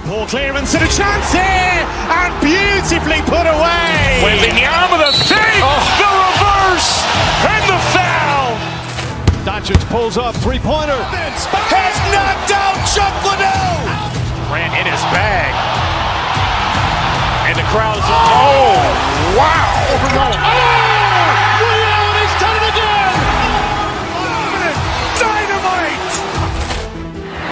Poor clearance and a chance here, and beautifully put away. Wembanyama with a save, the reverse, and the foul. Doncic pulls up, three-pointer. Has knocked out Chuck Liddell. Ran in his bag. And the crowd's oh, wow. He's done it again. Dynamite.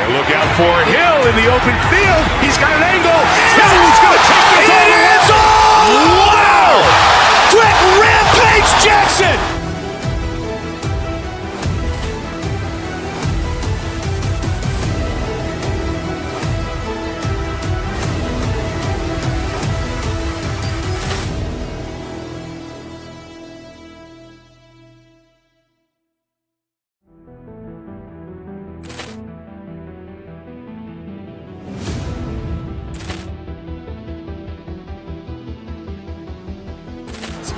And look out for Hill in the open field. He's got an angle. He's going to take this all the way. Wow. Quick Rampage Jackson.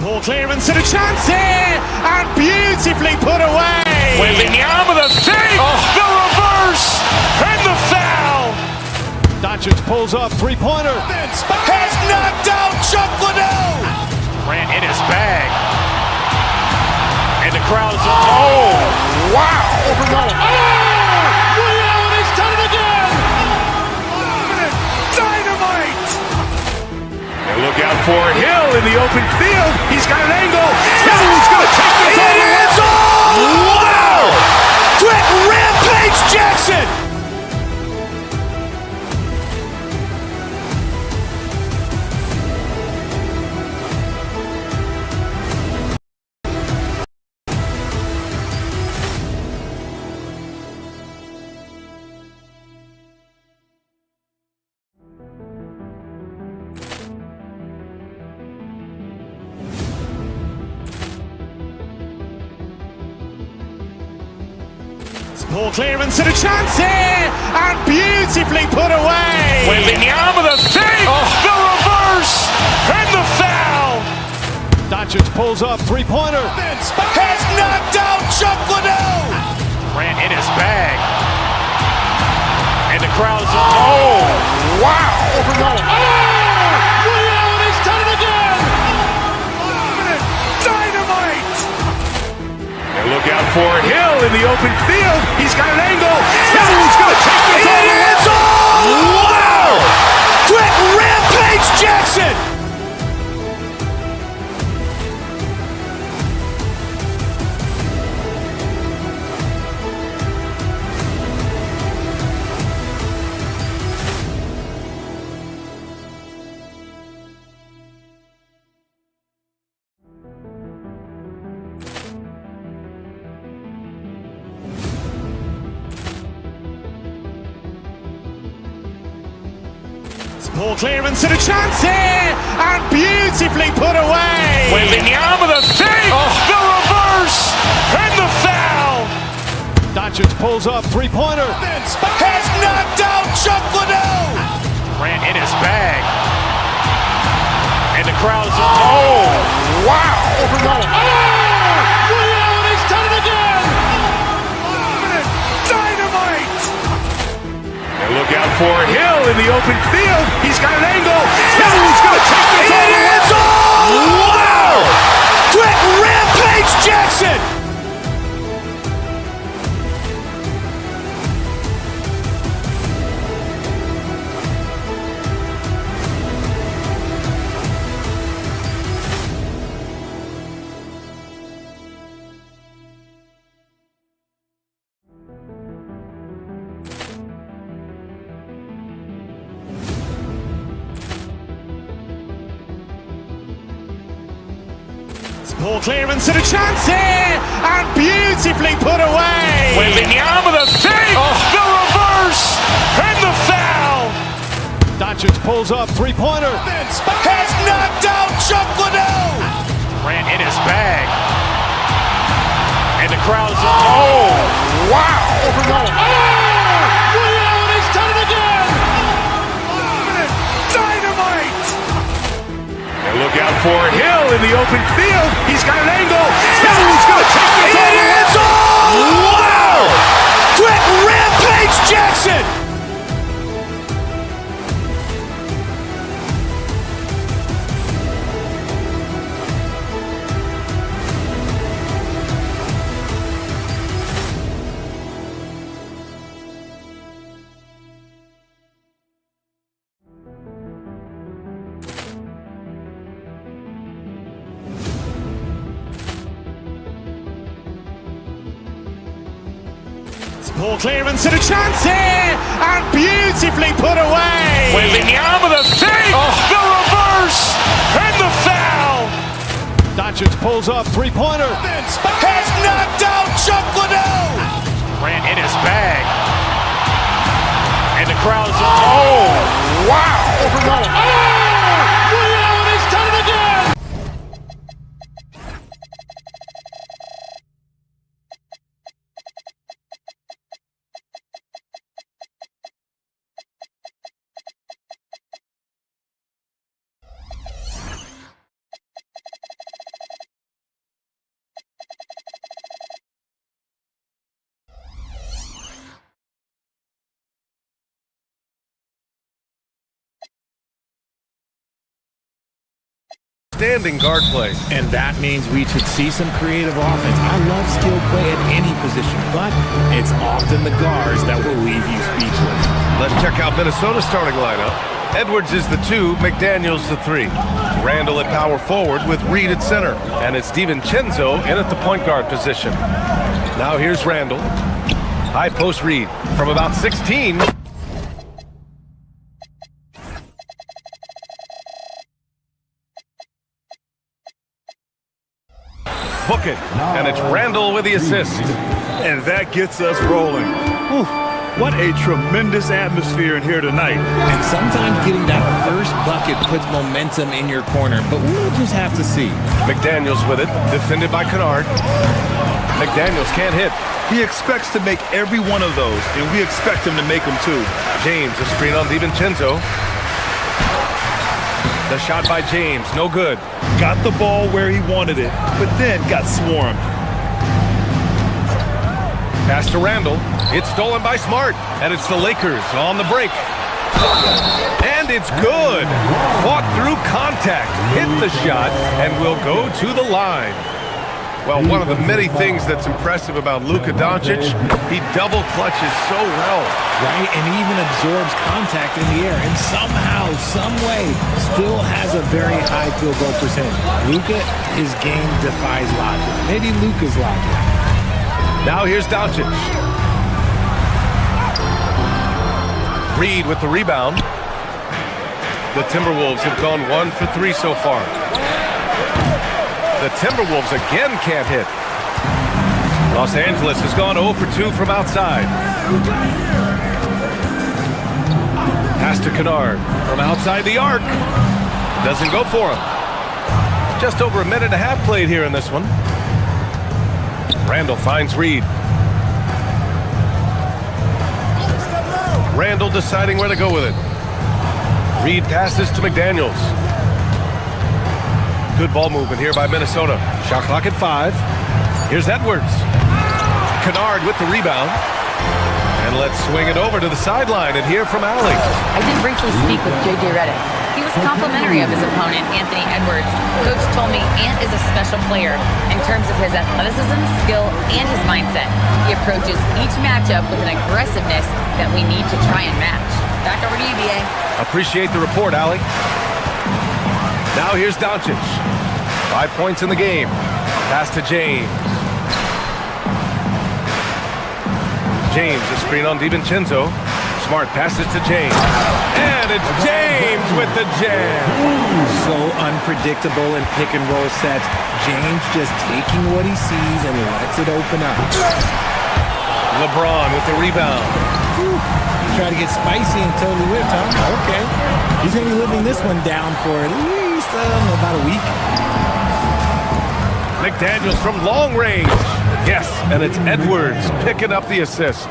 Poor clearance and a chance here, and beautifully put away. Wembanyama with a save, the reverse, and the foul. Doncic pulls up, three-pointer. Has knocked out Chuck Liddell. Ran in his bag. And the crowd's oh, wow. He's done it again. Dynamite. And look out for Hill in the open field. He's got an angle. He's going to take this all the way. Wow. Quick Rampage Jackson. Poor clearance and a chance here, and beautifully put away. Wembanyama with a save, the reverse, and the foul. Doncic pulls up, three-pointer. Has knocked out Chuck Liddell. Ran in his bag. And the crowd's oh, wow. He's done it again. Dynamite. And look out for Hill in the open field. He's got an angle. He's going to take this all the way. Wow. Quick Rampage Jackson. Poor clearance and a chance here, and beautifully put away. Wembanyama with a save, the reverse, and the foul. Doncic pulls up, three-pointer. Has knocked out Chuck Liddell. Ran in his bag. And the crowd's oh, wow. He's done it again. Dynamite. And look out for Hill in the open field. He's got an angle. He's going to take this all the way. Wow. Quick Rampage Jackson. Poor clearance and a chance here, and beautifully put away. Wembanyama with a save, the reverse, and the foul. Doncic pulls up, three-pointer. Has knocked out Chuck Liddell. Ran in his bag. And the crowd's oh, wow. He's done it again. Dynamite. And look out for Hill in the open field. He's got an angle. He's going to take this all the way. Wow. Quick Rampage Jackson. Ball clearance and a chance here, and beautifully put away. Wembanyama the fake, the reverse, and the foul. Doncic pulls up, three-pointer. Has knocked out Chuck Liddell. Ran in his bag. And the crowd is, oh, wow. Ray Allen has done it again. Standing guard play. And that means we should see some creative offense. I love skill play at any position, but it's often the guards that will leave you speechless. Let's check out Minnesota's starting lineup. Edwards is the 2, McDaniels the 3. Randall at power forward with Reed at center. And it's DiVincenzo in at the point guard position. Now here's Randall. High post Reed from about 16. Book it, and it's Randall with the assist. And that gets us rolling. Whew, what a tremendous atmosphere in here tonight. And sometimes getting that first bucket puts momentum in your corner, but we'll just have to see. McDaniels with it, defended by Kennard. McDaniels can't hit. He expects to make every one of those, and we expect him to make them too. James, a screen on DiVincenzo. The shot by James, no good. Got the ball where he wanted it, but then got swarmed. Pass to Randall. It's stolen by Smart, and it's the Lakers on the break. And it's good. Fought through contact, hit the shot, and will go to the line. Well, one of the many things that's impressive about Luka Doncic, he double clutches so well. Right, and even absorbs contact in the air, and somehow, some way, still has a very high field goal percentage. Luka, his game defies logic. Maybe Luka's logic. Now here's Doncic. Reed with the rebound. The Timberwolves have gone 1 for 3 so far. The Timberwolves again can't hit. Los Angeles has gone 0 for 2 from outside. Pass to Kennard from outside the arc. Doesn't go for him. Just over a minute and a half played here in this one. Randall finds Reed. Randall deciding where to go with it. Reed passes to McDaniels. Good ball movement here by Minnesota. Shot clock at 5. Here's Edwards. Kennard with the rebound. And let's swing it over to the sideline and hear from Allie. I did briefly speak with J.J. Redick. He was complimentary of his opponent, Anthony Edwards. Coach told me Ant is a special player in terms of his athleticism, skill, and his mindset. He approaches each matchup with an aggressiveness that we need to try and match. Back over to you, B.A. Appreciate the report, Allie. Now here's Doncic. 5 points in the game. Pass to James. James, a screen on DiVincenzo. Smart passes to James. And it's James with the jam. So unpredictable in pick and roll sets. James just taking what he sees and lets it open up. LeBron with the rebound. He tried to get spicy and totally whipped, huh? Okay. He's going to be living this one down for at least about a week. McDaniels from long range. Yes, and it's Edwards picking up the assist.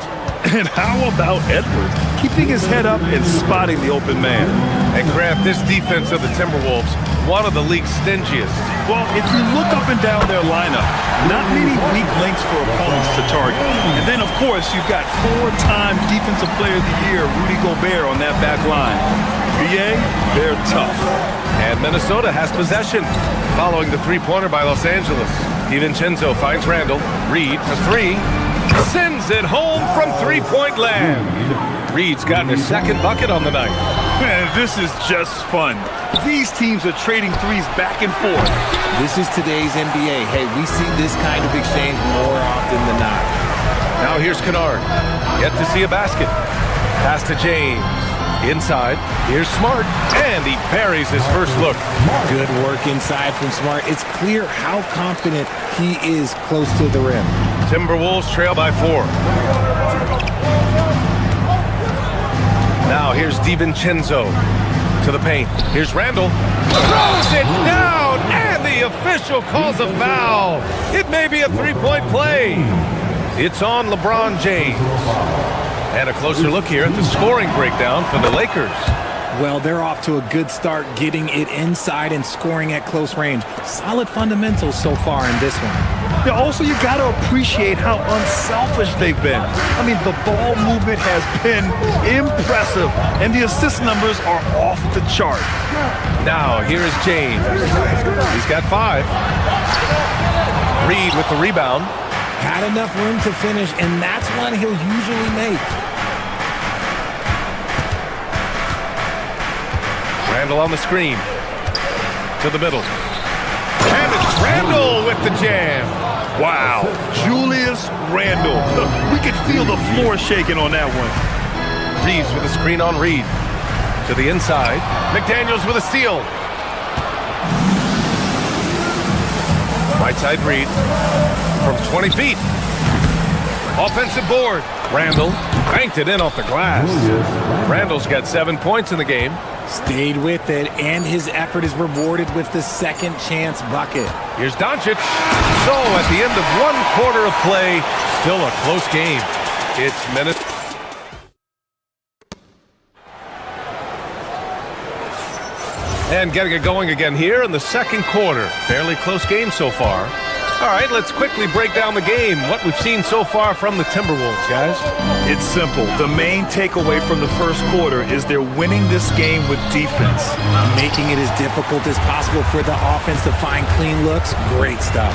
And how about Edwards? Keeping his head up and spotting the open man. And Grant, this defense of the Timberwolves, one of the league's stingiest. Well, if you look up and down their lineup, not many weak links for opponents to target. And then, of course, you've got 4-time Defensive Player of the Year, Rudy Gobert, on that back line. BA, they're tough. And Minnesota has possession, following the three-pointer by Los Angeles. DiVincenzo finds Randall. Reed for 3. Sends it home from three-point land. Reed's gotten his second bucket on the night. Man, this is just fun. These teams are trading threes back and forth. This is today's NBA. Hey, we see this kind of exchange more often than not. Now here's Kennard. Yet to see a basket. Pass to James. Inside. Here's Smart. And he buries his first look. Good work inside from Smart. It's clear how confident he is close to the rim. Timberwolves trail by 4. Now here's DiVincenzo to the paint. Here's Randall. Throws it down, and the official calls a foul. It may be a three-point play. It's on LeBron James. And a closer look here at the scoring breakdown for the Lakers. Well, they're off to a good start getting it inside and scoring at close range. Solid fundamentals so far in this one. Yeah, also, you got to appreciate how unselfish they've been. I mean, the ball movement has been impressive, and the assist numbers are off the chart. Now, here's James. He's got 5. Reed with the rebound. Had enough room to finish, and that's one he'll usually make. Randall on the screen. To the middle. And it's Randall with the jam. Wow, Julius Randle. We could feel the floor shaking on that one. Reeves with a screen on Reed. To the inside. McDaniels with a steal. Right side Reed. From 20 feet. Offensive board. Randall banked it in off the glass. Randall's got 7 points in the game. Stayed with it, and his effort is rewarded with the second chance bucket. Here's Doncic. So at the end of 1 quarter of play, still a close game. It's minute. And getting it going again here in the second quarter. Fairly close game so far. All right, let's quickly break down the game. What we've seen so far from the Timberwolves, guys. It's simple. The main takeaway from the first quarter is they're winning this game with defense. Making it as difficult as possible for the offense to find clean looks. Great stuff.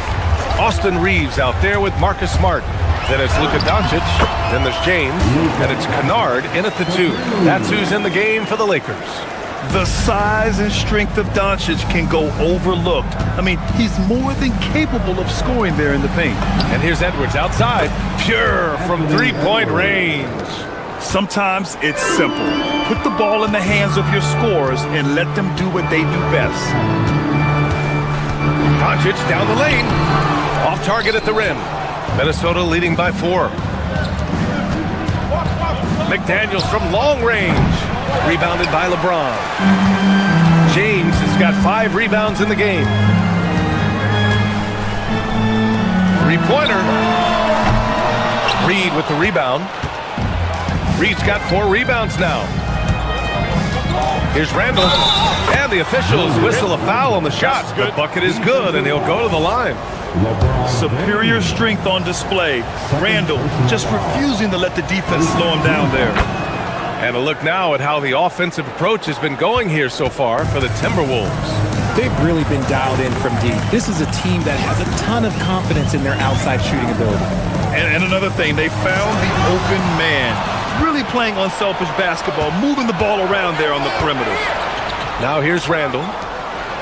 Austin Reeves out there with Marcus Smart. Then it's Luka Doncic. Then there's James. And it's Kennard in at the 2. That's who's in the game for the Lakers. The size and strength of Doncic can go overlooked. I mean, he's more than capable of scoring there in the paint. And here's Edwards outside. Pure from three-point range. Sometimes it's simple. Put the ball in the hands of your scorers and let them do what they do best. Doncic down the lane. Off target at the rim. Minnesota leading by 4. McDaniels from long range. Rebounded by LeBron. James has got 5 rebounds in the game. 3-pointer. Reed with the rebound. Reed's got 4 rebounds now. Here's Randall. And the officials whistle a foul on the shot. The bucket is good, and he'll go to the line. Superior strength on display. Randall just refusing to let the defense slow him down there. And a look now at how the offensive approach has been going here so far for the Timberwolves. They've really been dialed in from deep. This is a team that has a ton of confidence in their outside shooting ability. And another thing, they found the open man. Really playing unselfish basketball, moving the ball around there on the perimeter. Now here's Randall.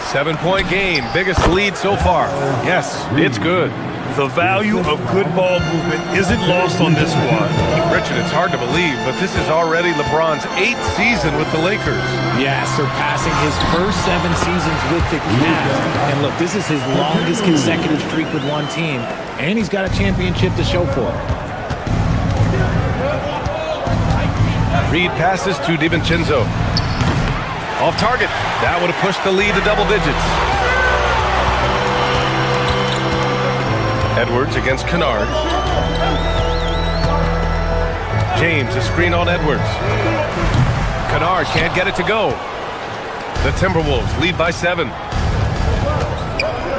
7-point game, biggest lead so far. Yes, it's good. The value of good ball movement isn't lost on this squad. Richard, it's hard to believe, but this is already LeBron's 8th season with the Lakers. Yeah, surpassing his first 7 seasons with the Cavs. And look, this is his longest consecutive streak with one team, and he's got a championship to show for it. Reed passes to DiVincenzo. Off target. That would have pushed the lead to double digits. Edwards against Kennard. James, a screen on Edwards. Kennard can't get it to go. The Timberwolves lead by 7.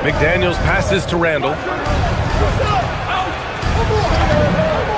McDaniels passes to Randall.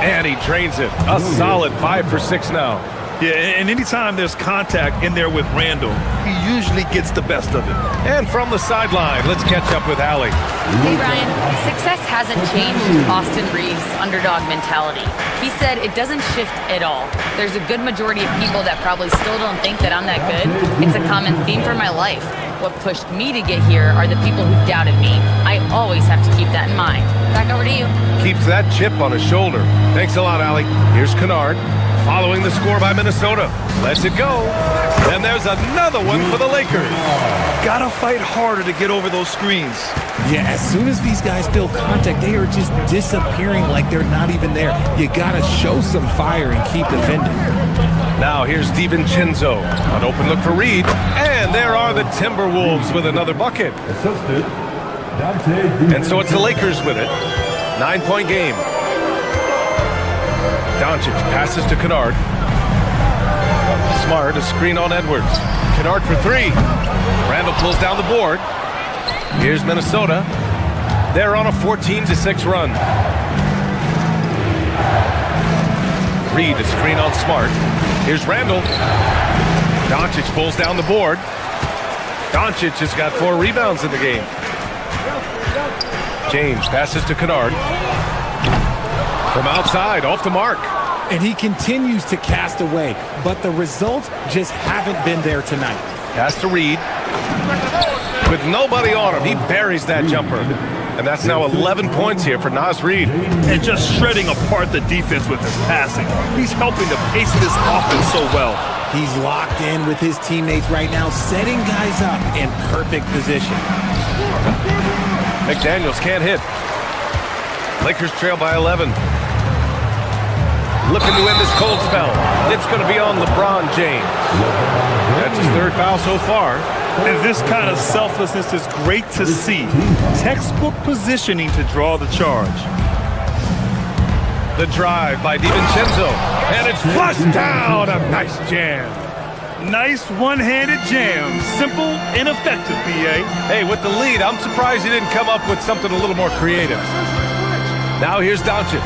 And he drains it. A solid 5 for 6 now. Yeah, and anytime there's contact in there with Randall, he usually gets the best of it. And from the sideline, let's catch up with Allie. Hey, Ryan, success hasn't changed Austin Reeves' underdog mentality. He said it doesn't shift at all. There's a good majority of people that probably still don't think that I'm that good. It's a common theme for my life. What pushed me to get here are the people who doubted me. I always have to keep that in mind. Back over to you. Keeps that chip on his shoulder. Thanks a lot, Allie. Here's Kennard. Following the score by Minnesota. Lets it go. And there's another one for the Lakers. Gotta fight harder to get over those screens. Yeah, as soon as these guys feel contact, they are just disappearing like they're not even there. You gotta show some fire and keep defending. Now here's DiVincenzo. An open look for Reed. And there are the Timberwolves with another bucket. And so it's the Lakers with it. 9-point game. Doncic passes to Kennard. Smart, a screen on Edwards. Kennard for three. Randall pulls down the board. Here's Minnesota. They're on a 14-6 run. Reed, a screen on Smart. Here's Randall. Doncic pulls down the board. Doncic has got 4 rebounds in the game. James passes to Kennard. From outside, off the mark. And he continues to cast away, but the results just haven't been there tonight. Pass to Reed. With nobody on him, he buries that jumper. And that's now 11 points here for Naz Reid. And just shredding apart the defense with his passing. He's helping to pace this offense so well. He's locked in with his teammates right now, setting guys up in perfect position. McDaniels can't hit. Lakers trail by 11. Looking to end this cold spell. It's going to be on LeBron James. That's his 3rd foul so far. And this kind of selflessness is great to see. Textbook positioning to draw the charge. The drive by DiVincenzo. And it's flushed down. A nice jam. Nice one-handed jam. Simple and effective, B.A. Hey, with the lead, I'm surprised he didn't come up with something a little more creative. Now here's Doncic.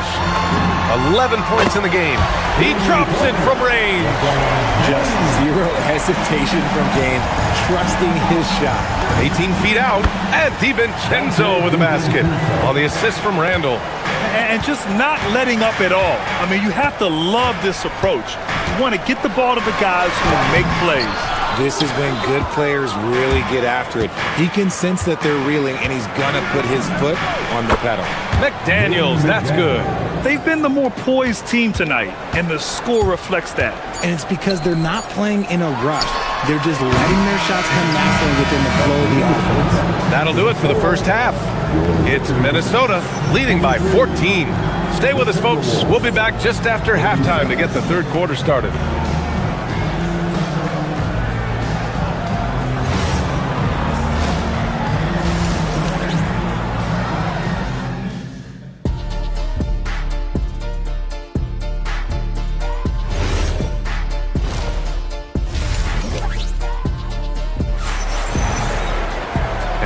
11 points in the game. He drops it from range. Just zero hesitation from James, trusting his shot. 18 feet out, and DiVincenzo with the basket on the assist from Randall. And just not letting up at all. I mean, you have to love this approach. You want to get the ball to the guys who make plays. This is when good players really get after it. He can sense that they're reeling, and he's going to put his foot on the pedal. McDaniels, that's good. They've been the more poised team tonight, and the score reflects that. And it's because they're not playing in a rush. They're just letting their shots come naturally within the flow of the offense. That'll do it for the first half. It's Minnesota leading by 14. Stay with us, folks. We'll be back just after halftime to get the 3rd quarter started.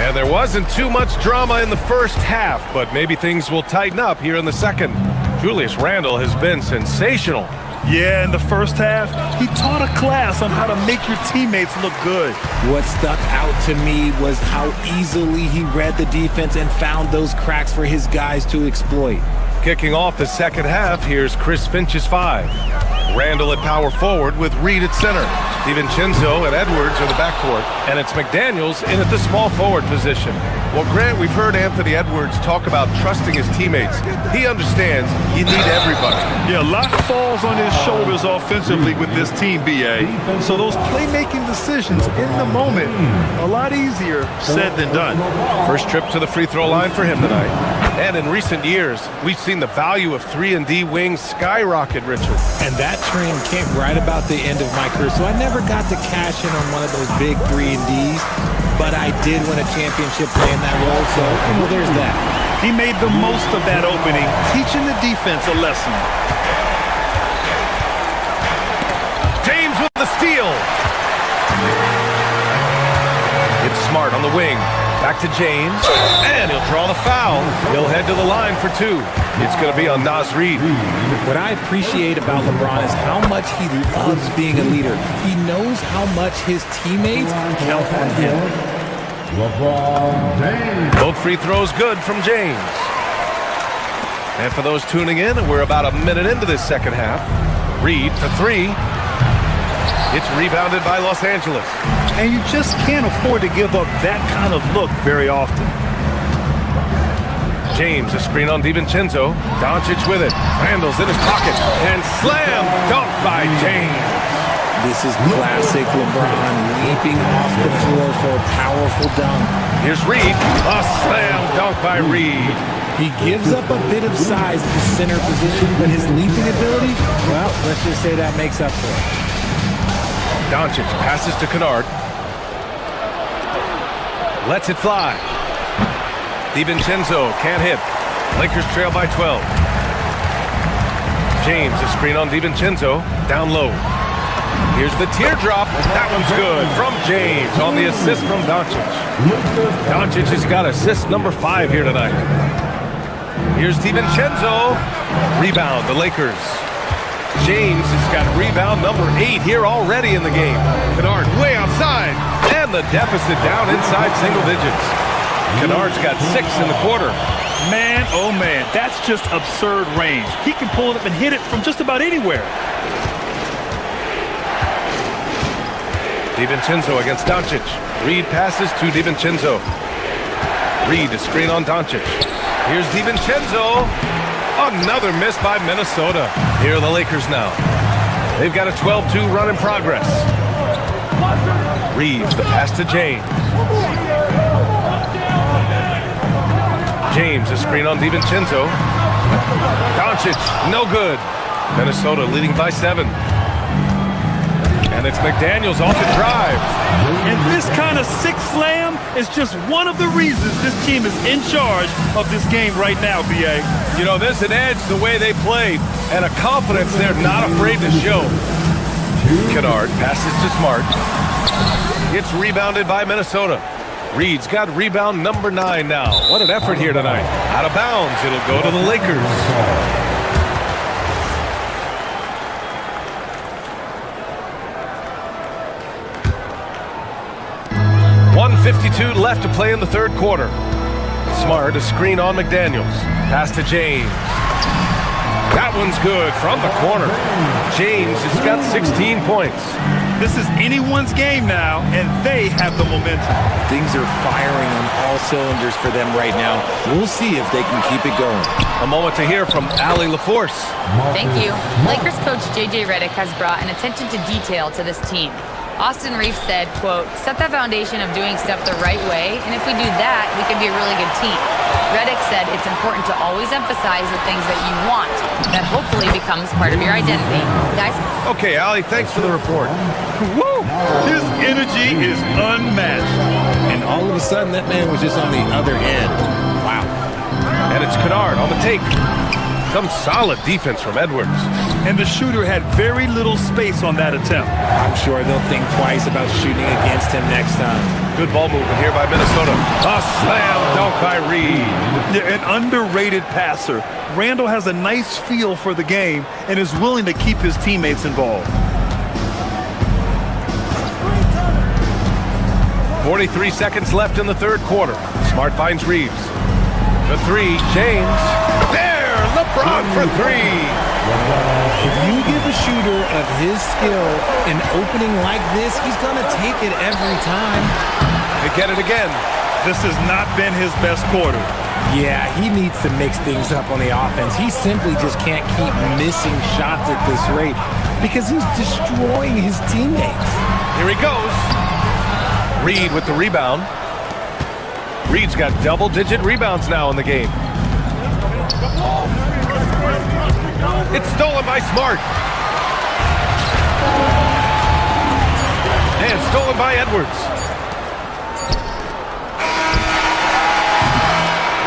And there wasn't too much drama in the first half, but maybe things will tighten up here in the second. Julius Randle has been sensational. Yeah, in the first half, he taught a class on how to make your teammates look good. What stuck out to me was how easily he read the defense and found those cracks for his guys to exploit. Kicking off the second half, here's Chris Finch's 5. Randle at power forward with Reed at center. DiVincenzo and Edwards are the backcourt, and it's McDaniels in at the small forward position. Well, Grant, we've heard Anthony Edwards talk about trusting his teammates. He understands you need everybody. Yeah, a lot falls on his shoulders offensively with this team, B.A. So those playmaking decisions in the moment, a lot easier said than done. First trip to the free throw line for him tonight. And in recent years, we've seen the value of 3-and-D wings skyrocket, Richard. And that trend came right about the end of my career, so I never got to cash in on one of those big 3-and-Ds, but I did win a championship playing that role, so there's that. He made the most of that opening, teaching the defense a lesson. James with the steal. It's Smart on the wing. Back to James, and he'll draw the foul. He'll head to the line for two. It's going to be on Naz Reid. What I appreciate about LeBron is how much he loves being a leader. He knows how much his teammates count on him. Both free throws good from James. And for those tuning in, we're about a minute into this second half. Reid for three. It's rebounded by Los Angeles. And you just can't afford to give up that kind of look very often. James, a screen on DiVincenzo. Doncic with it. Randall's in his pocket. And slam dunk by James. This is classic LeBron leaping off the floor for a powerful dunk. Here's Reid. A slam dunk by Reid. He gives up a bit of size at the center position, but his leaping ability, well, let's just say that makes up for it. Doncic passes to Kennard. Lets it fly. DiVincenzo can't hit. Lakers trail by 12. James, a screen on DiVincenzo. Down low. Here's the teardrop. That one's good from James on the assist from Doncic. Doncic has got assist number 5 here tonight. Here's DiVincenzo. Rebound, the Lakers. James has got rebound number 8 here already in the game. Kennard way outside. And the deficit down inside single digits. Kennard's got 6 in the quarter. Man, oh man, that's just absurd range. He can pull it up and hit it from just about anywhere. DiVincenzo against Doncic. Reid passes to DiVincenzo. Reid, a screen on Doncic. Here's DiVincenzo. Another miss by Minnesota. Here are the Lakers now. They've got a 12-2 run in progress. Reeves, the pass to James. James, a screen on DiVincenzo. Doncic, no good. Minnesota leading by 7. And it's McDaniels off the drive. And this kind of sick slam is just one of the reasons this team is in charge of this game right now, B.A. You know, there's an edge the way they played and a confidence they're not afraid to show. Kennard passes to Smart. It's rebounded by Minnesota. Reid's got rebound number 9 now. What an effort here tonight. Out of bounds, it'll go to the Lakers. 1:52 left to play in the third quarter. Smart, a screen on McDaniels. Pass to James. That one's good from the corner. James has got 16 points. This is anyone's game now, and they have the momentum. Things are firing on all cylinders for them right now. We'll see if they can keep it going. A moment to hear from Allie LaForce. Thank you. Lakers coach J.J. Redick has brought an attention to detail to this team. Austin Reeves said, quote, set the foundation of doing stuff the right way, and if we do that, we can be a really good team. Redick said it's important to always emphasize the things that you want. That hopefully becomes part of your identity. Guys? Okay, Allie, thanks for the report. Woo! His energy is unmatched. And all of a sudden, that man was just on the other end. Wow. And it's Kennard on the take. Some solid defense from Edwards. And the shooter had very little space on that attempt. I'm sure they'll think twice about shooting against him next time. Good ball movement here by Minnesota. A slam dunk by Reid. An underrated passer. Randall has a nice feel for the game and is willing to keep his teammates involved. 43 seconds left in the third quarter. Smart finds Reeves. The 3, James. There! LeBron for 3. If you give a shooter of his skill an opening like this, he's going to take it every time. They get it again. This has not been his best quarter. Yeah, he needs to mix things up on the offense. He simply just can't keep missing shots at this rate because he's destroying his teammates. Here he goes. Reid with the rebound. Reid's got double-digit rebounds now in the game. It's stolen by Smart. And stolen by Edwards.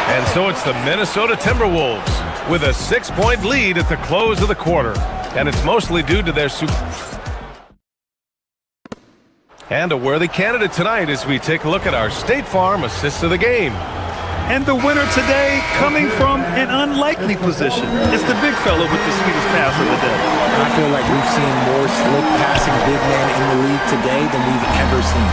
And so it's the Minnesota Timberwolves with a 6-point lead at the close of the quarter. And it's mostly due to their And a worthy candidate tonight as we take a look at our State Farm assist of the game. And the winner today coming from an unlikely position. It's the big fella with the sweetest pass of the day. I feel like we've seen more slick passing big men in the league today than we've ever seen.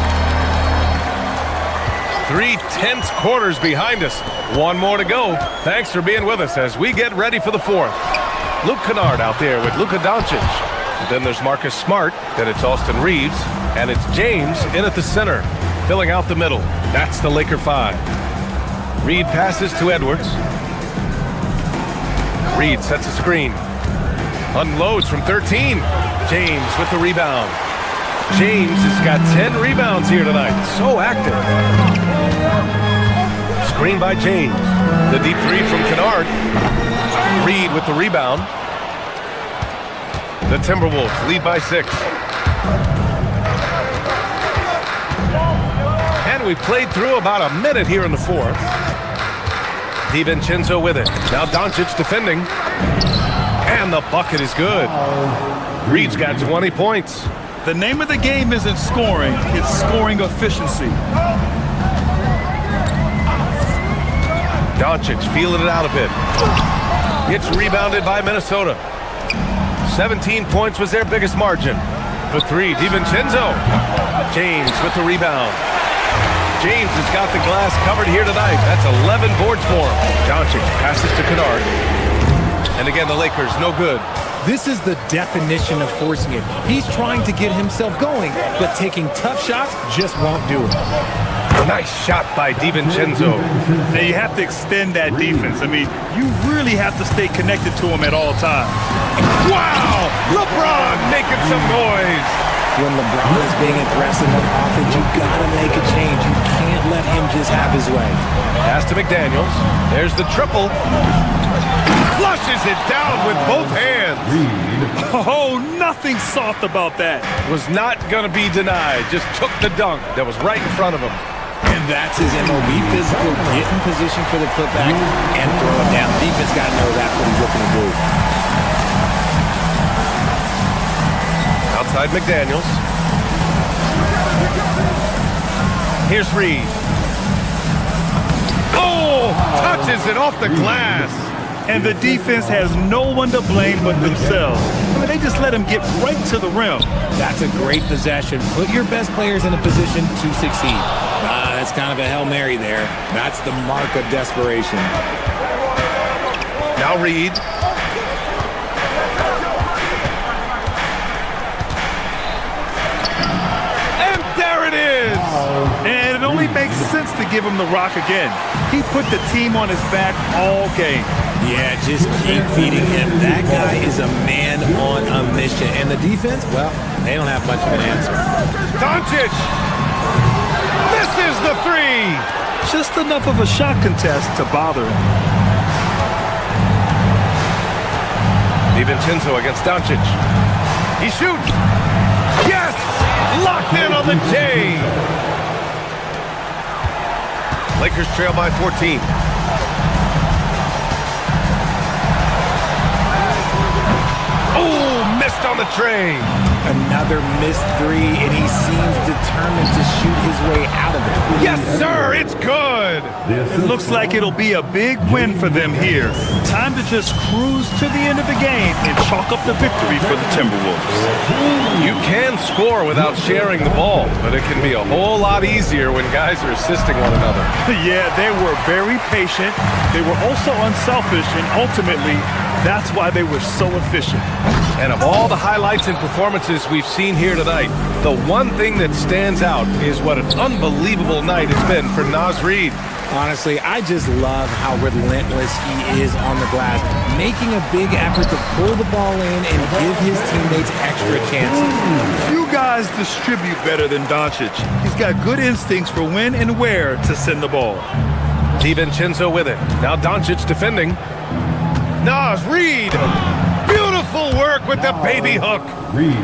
3 tense quarters behind us. One more to go. Thanks for being with us as we get ready for the fourth. Luke Kennard out there with Luka Doncic. Then there's Marcus Smart. Then it's Austin Reeves. And it's James in at the center, filling out the middle. That's the Laker 5. Reed passes to Edwards. Reed sets a screen. Unloads from 13. James with the rebound. James has got 10 rebounds here tonight. So active. Screen by James. The deep three from Kennard. Reed with the rebound. The Timberwolves lead by 6. And we played through about a minute here in the fourth. DiVincenzo with it. Now Doncic defending. And the bucket is good. Reed's got 20 points. The name of the game isn't scoring, it's scoring efficiency. Doncic feeling it out a bit. It's rebounded by Minnesota. 17 points was their biggest margin. For 3, DiVincenzo. James with the rebound. James has got the glass covered here tonight. That's 11 boards for him. Doncic passes to Kennard. And again, the Lakers, no good. This is the definition of forcing it. He's trying to get himself going, but taking tough shots just won't do it. Nice shot by DiVincenzo. Now you have to extend that defense. I mean, you really have to stay connected to him at all times. Wow! LeBron making some noise. When LeBron is being aggressive on offense, you gotta make a change. You can't let him just have his way. Pass to McDaniels. There's the triple. Flushes it down with both hands. Oh, nothing soft about that. Was not going to be denied. Just took the dunk that was right in front of him. And that's his MOB physical. Get in position for the putback and throw it down. Defense got to know that's what he's looking to do. Outside McDaniels. Here's Reed. Oh, touches it off the glass. And the defense has no one to blame but themselves. I mean, they just let him get right to the rim. That's a great possession. Put your best players in a position to succeed. That's kind of a Hail Mary there. That's the mark of desperation. Now Reed. And there it is. And it only makes sense to give him the rock again. He put the team on his back all game. Yeah, just keep feeding him. That guy is a man on a mission. And the defense, well, they don't have much of an answer. Doncic misses the 3. Just enough of a shot contest to bother him. DiVincenzo against Doncic. He shoots. Yes! Locked in on the J. Lakers trail by 14. Oh, missed on the tray. Another missed 3, and he seems determined to shoot his way out of it. Yes, sir, it's good. It looks like it'll be a big win for them here. Time to just cruise to the end of the game and chalk up the victory for the Timberwolves. You can score without sharing the ball, but it can be a whole lot easier when guys are assisting one another. Yeah, they were very patient. They were also unselfish, and ultimately, that's why they were so efficient. And of all the highlights and performances we've seen here tonight, the one thing that stands out is what an unbelievable night it's been for Naz Reid. Honestly, I just love how relentless he is on the glass, making a big effort to pull the ball in and give his teammates extra chances. Few guys distribute better than Doncic. He's got good instincts for when and where to send the ball. DiVincenzo with it. Now Doncic defending. Naz Reid. Beautiful work with the baby hook.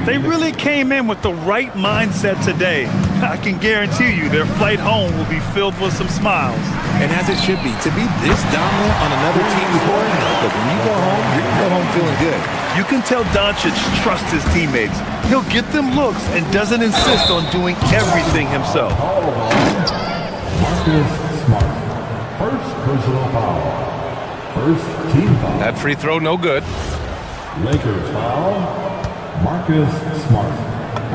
They really came in with the right mindset today. I can guarantee you their flight home will be filled with some smiles. And as it should be, to be this dominant on another team's floor, but when you go home, you're going to go home home feeling good. You can tell Doncic trusts his teammates. He'll get them looks and doesn't insist on doing everything himself. Marcus Smart. First personal foul. First team foul. That free throw, no good. Lakers foul. Marcus Smart.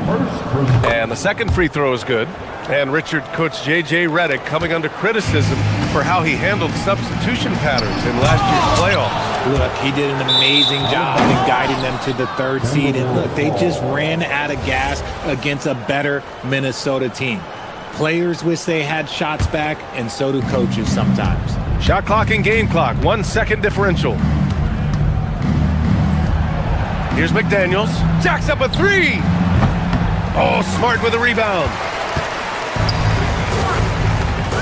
First personal. And the second free throw is good. And Richard, Coach J.J. Redick coming under criticism for how he handled substitution patterns in last year's playoffs. Look, he did an amazing job in guiding them to the third seed. And look, they just ran out of gas against a better Minnesota team. Players wish they had shots back, and so do coaches sometimes. Shot clock and game clock, 1 second differential. Here's McDaniels, jacks up a three. Oh, Smart with a rebound.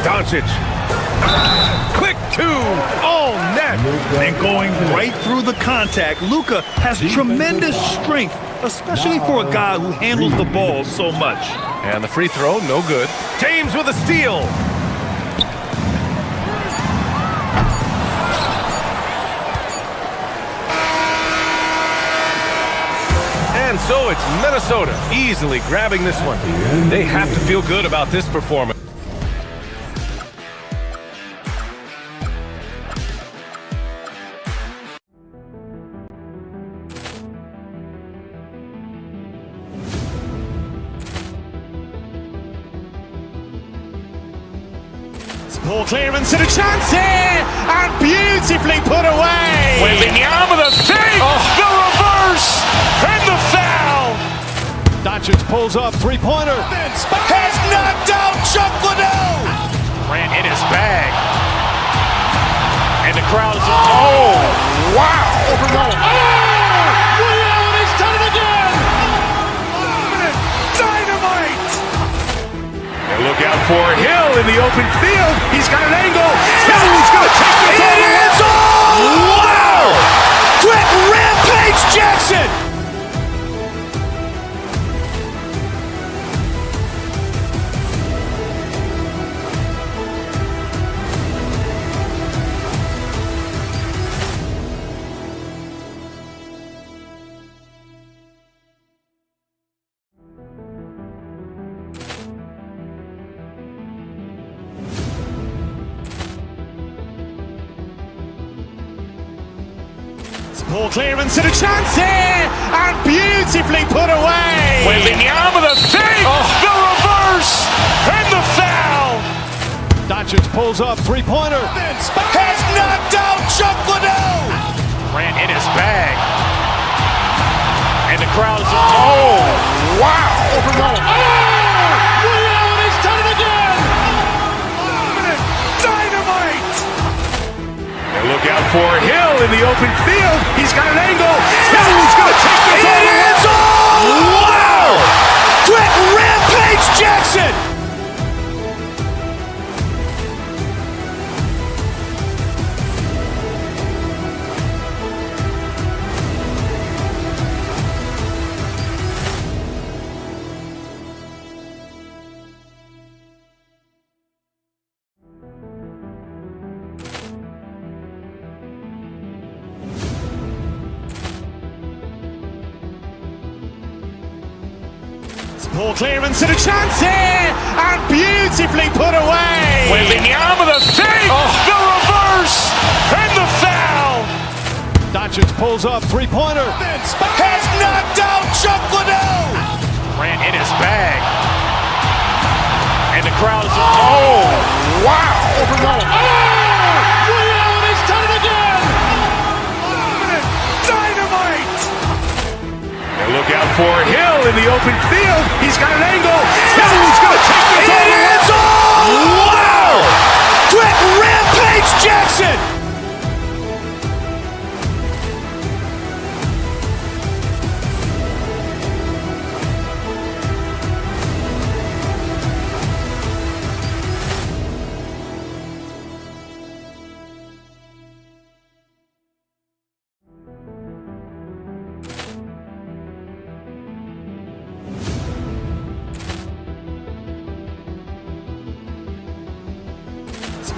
Doncic. Quick two. Oh, net. And going right through the contact, Luka has tremendous strength, especially for a guy who handles the ball so much. And the free throw, no good. James with a steal. And so it's Minnesota easily grabbing this one. They have to feel good about this performance. Ball clearance and a chance here, and beautifully put away. Wembanyama the fake, the reverse, and the foul. Doncic pulls up, three-pointer. Has knocked out Chuck Liddell. Ran in his bag. And the crowd is, oh, wow. Ray Allen has done it again. Dynamite. And look out for Hill in the open field. He's got an angle. Hill's going to take this all the way. Wow! Quick rampage Jackson. Ball clearance and a chance here, and beautifully put away. Wembanyama the fake, the reverse, and the foul. Doncic pulls up, three-pointer. Has knocked out Chuck Liddell. Ran in his bag. And the crowd is, oh, wow. Ray Allen has done it again. Dynamite. And look out for Hill in the open field. He's got an angle. Hill's going to take this all the way. Wow. Quick rampage Jackson. Ball clearance and a chance here, and beautifully put away. Wembanyama the fake, the reverse, and the foul. Doncic pulls up, three-pointer. Has knocked out Chuck Liddell. Ran in his bag. And the crowd is, oh, wow. Ray Allen has done it again. Dynamite. And look out for Hill in the open field. He's got an angle. Hill's going to take this all the way. Wow. Quick rampage Jackson.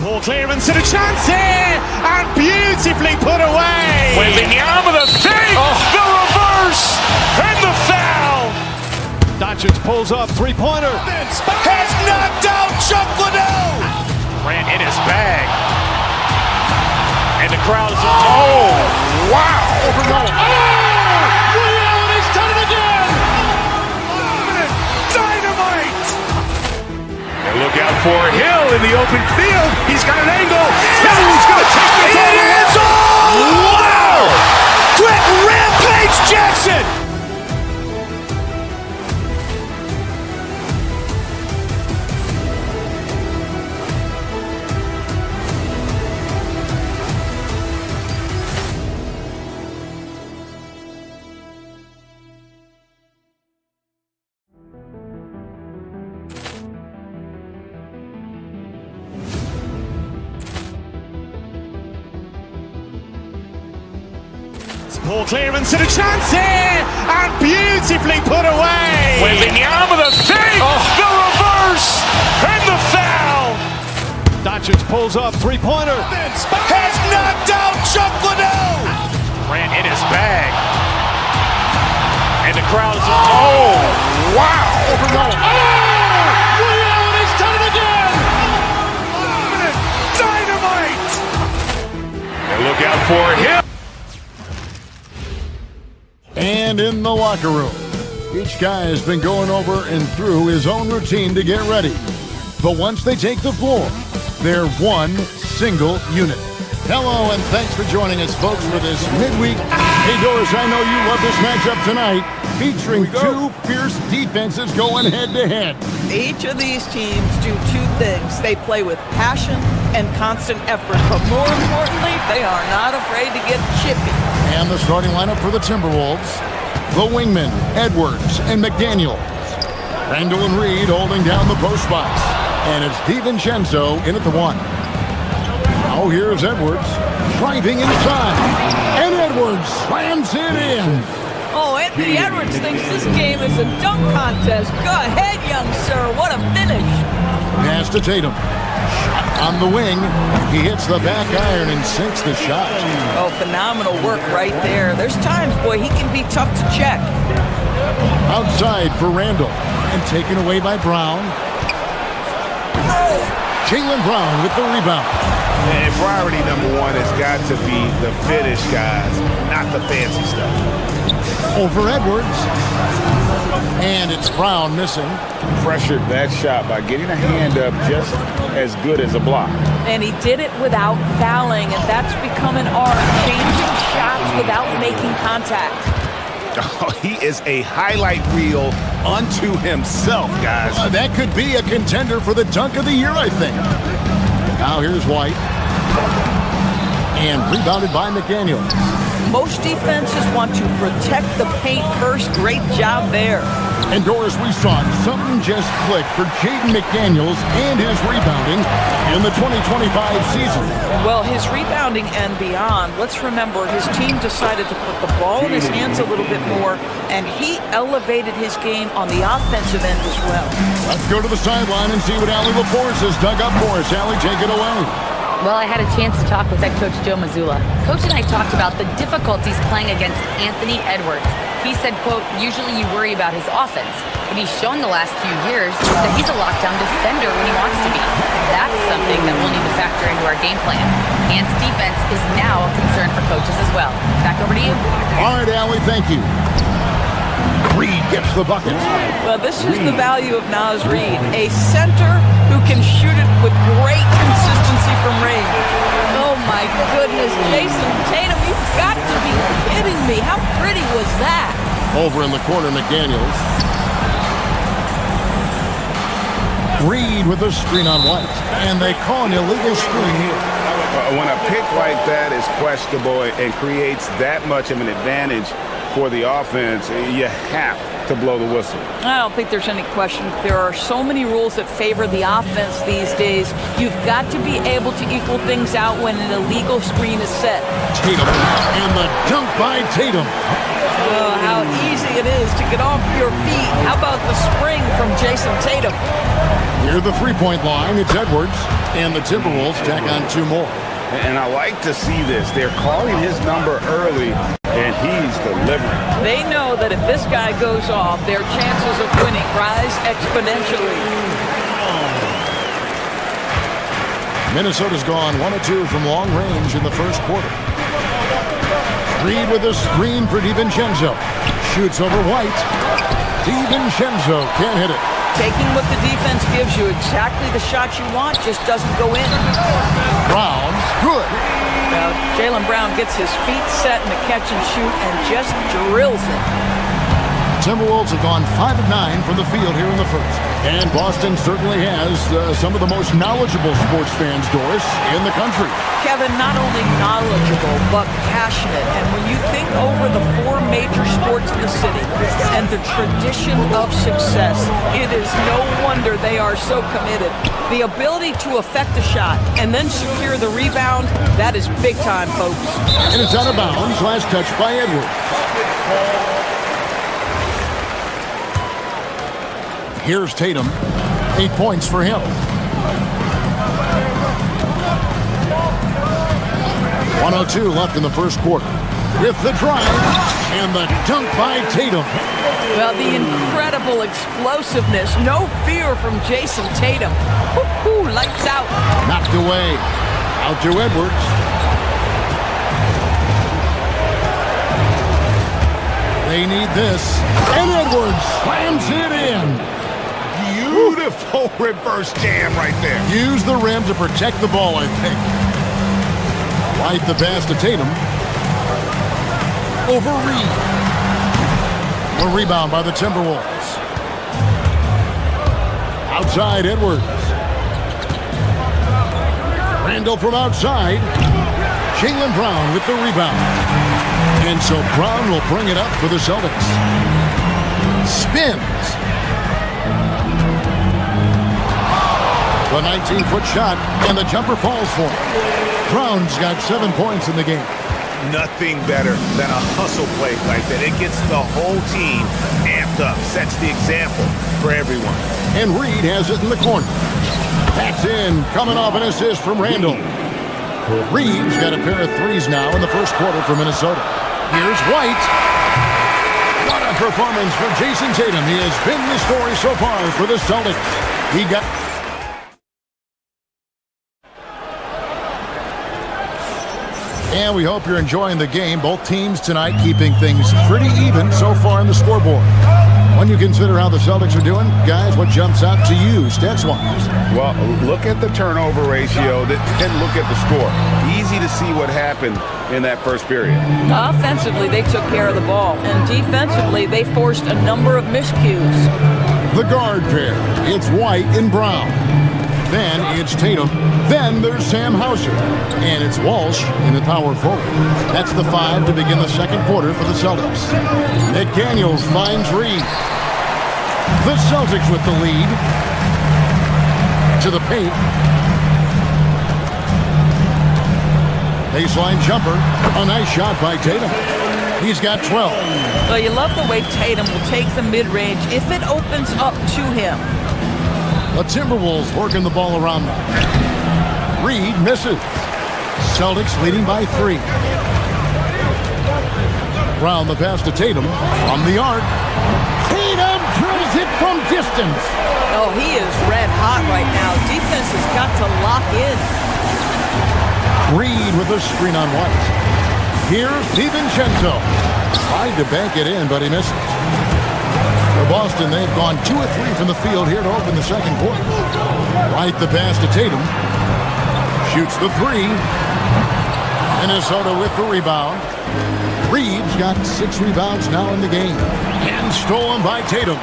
Ball clearance and a chance here, and beautifully put away. Wembanyama the fake, the reverse, and the foul. Doncic pulls up, three-pointer. Has knocked out Chuck Liddell. Ran in his bag. And the crowd is, wow. Ray Allen has done it again. Dynamite. And look out for Hill in the open field. He's got an angle. Hill's going to take this all the way. Wow. Quick Rampage Jackson. Poor clearance and a chance here, and beautifully put away. Wembanyama the fake, the reverse, and the foul. Doncic pulls up, three-pointer. Has knocked out Chuck Liddell. Ran in his bag. And the crowd is, wow. Ray Allen has done it again. Dynamite. And look out for him. And in the locker room, each guy has been going over and through his own routine to get ready. But once they take the floor, they're one single unit. Hello, and thanks for joining us, folks, for this midweek. Hey, Doris, I know you love this matchup tonight, featuring two fierce defenses going head-to-head. Each of these teams do two things. They play with passion and constant effort, but more importantly, they are not afraid to get chippy. And the starting lineup for the Timberwolves, the wingmen, Edwards and McDaniels. Randall and Reed holding down the post spots. And it's DiVincenzo in at the one. Now here's Edwards, driving inside. And Edwards slams it in. Oh, Anthony Edwards thinks this game is a dunk contest. Go ahead, young sir. What a finish. Pass to Tatum. Shot on the wing. He hits the back iron and sinks the shot. Oh, phenomenal work right there. There's times, boy, he can be tough to check. Outside for Randall. And taken away by Brown. Jaylen Brown with the rebound. And priority number one has got to be the finish, guys, not the fancy stuff. Over Edwards. And it's Brown missing. Pressured that shot by getting a hand up just as good as a block. And he did it without fouling, and that's become an art, changing shots without making contact. Oh, he is a highlight reel unto himself, guys. That could be a contender for the dunk of the year, I think. Now here's White. And rebounded by McDaniels. Most defenses want to protect the paint first. Great job there. And Doris, we saw it. Something just clicked for Jaden McDaniels and his rebounding in the 2025 season. Well, his rebounding and beyond, let's remember his team decided to put the ball in his hands a little bit more, and he elevated his game on the offensive end as well. Let's go to the sideline and see what Allie LaForce has dug up for us. Allie, take it away. Well, I had a chance to talk with head coach Joe Mazzulla. Coach and I talked about the difficulties playing against Anthony Edwards. He said, quote, usually you worry about his offense, but he's shown the last few years that he's a lockdown defender when he wants to be. That's something that we'll need to factor into our game plan. Ant's defense is now a concern for coaches as well. Back over to you. All right, Allie, thank you. Reed gets the bucket. Well, this is the value of Naz Reid, a center who can shoot it with great consistency from range. Oh my goodness, Jason Tatum, you've got to be kidding me. How pretty was that? Over in the corner, McDaniels. Reed with a screen on White. And they call an illegal screen here. When a pick like that is questionable and creates that much of an advantage for the offense, you have to blow the whistle. I don't think there's any question. There are so many rules that favor the offense these days. You've got to be able to equal things out when an illegal screen is set. Tatum, and the dunk by Tatum. Oh, how easy it is to get off your feet. How about the spring from Jason Tatum? Near the three-point line, it's Edwards, and the Timberwolves tack on two more. And I like to see this. They're calling his number early, and he's delivering. They know that if this guy goes off, their chances of winning rise exponentially. Minnesota's gone 1 of 2 from long range in the first quarter. Reed with a screen for DiVincenzo. Shoots over White. DiVincenzo can't hit it. Taking what the defense gives you, exactly the shot you want, just doesn't go in. Brown, good. Now, Jaylen Brown gets his feet set in the catch and shoot and just drills it. Timberwolves have gone 5 of 9 from the field here in the first. And Boston certainly has some of the most knowledgeable sports fans, Doris, in the country. Kevin, not only knowledgeable, but passionate. And when you think over the 4 major sports in the city and the tradition of success, it is no wonder they are so committed. The ability to affect a shot and then secure the rebound, that is big time, folks. And it's out of bounds. Last touch by Edwards. Here's Tatum. 8 points for him. 1:02 left in the first quarter. With the drive and the dunk by Tatum. Well, the incredible explosiveness. No fear from Jason Tatum. Woo-hoo, lights out. Knocked away. Out to Edwards. They need this. And Edwards slams it in. Beautiful reverse jam right there. Use the rim to protect the ball, I think. Right the pass to Tatum. Over Reed. A rebound by the Timberwolves. Outside Edwards. Randall from outside. Jaylen Brown with the rebound. And so Brown will bring it up for the Celtics. Spins. The 19-foot shot, and the jumper falls for him. Brown's got 7 points in the game. Nothing better than a hustle play like that. It gets the whole team amped up, sets the example for everyone. And Reed has it in the corner. That's in, coming off an assist from Randall. Reed's got a pair of threes now in the first quarter for Minnesota. Here's White. What a performance for Jason Tatum. He has been the story so far for the Celtics. He got... And we hope you're enjoying the game. Both teams tonight keeping things pretty even so far in the scoreboard. When you consider how the Celtics are doing, guys, what jumps out to you stats-wise? Well, look at the turnover ratio, then look at the score. Easy to see what happened in that first period. Offensively, they took care of the ball. And defensively, they forced a number of miscues. The guard pair. It's White and Brown. Then it's Tatum. Then there's Sam Hauser. And it's Walsh in the power forward. That's the 5 to begin the second quarter for the Celtics. McDaniels finds Reed. The Celtics with the lead. To the paint. Baseline jumper. A nice shot by Tatum. He's got 12. Well, you love the way Tatum will take the mid-range if it opens up to him. The Timberwolves working the ball around them. Reed misses. Celtics leading by 3. Brown the pass to Tatum from the arc. Tatum drills it from distance. Oh, he is red hot right now. Defense has got to lock in. Reed with a screen on White. Here's DiVincenzo. Tried to bank it in, but he misses. For Boston, they've gone 2 of 3 from the field here to open the second quarter. Right the pass to Tatum. Shoots the 3. Minnesota with the rebound. Reed's got 6 rebounds now in the game. And stolen by Tatum.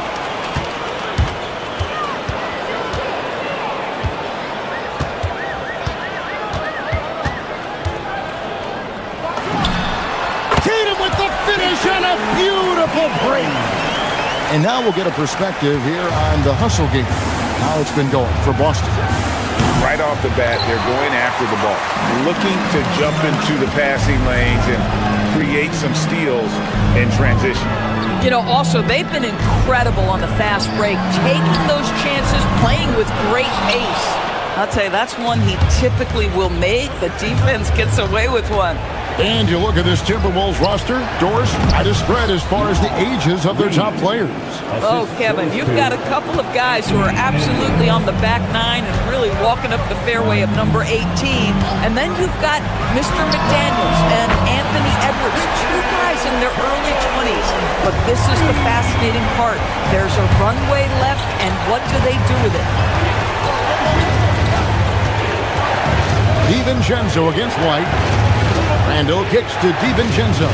Tatum with the finish and a beautiful break. And now we'll get a perspective here on the hustle game. How it's been going for Boston. Right off the bat, they're going after the ball, looking to jump into the passing lanes and create some steals in transition. You know, also, they've been incredible on the fast break, taking those chances, playing with great pace. I'll tell you, that's one he typically will make. The defense gets away with one. And you look at this Timberwolves roster, Doris, quite a spread as far as the ages of their top players. Oh, Kevin, you've got a couple of guys who are absolutely on the back nine and really walking up the fairway of number 18. And then you've got Mr. McDaniels and Anthony Edwards, two guys in their early 20s. But this is the fascinating part. There's a runway left, and what do they do with it? DiVincenzo against White. Randall kicks to DiVincenzo.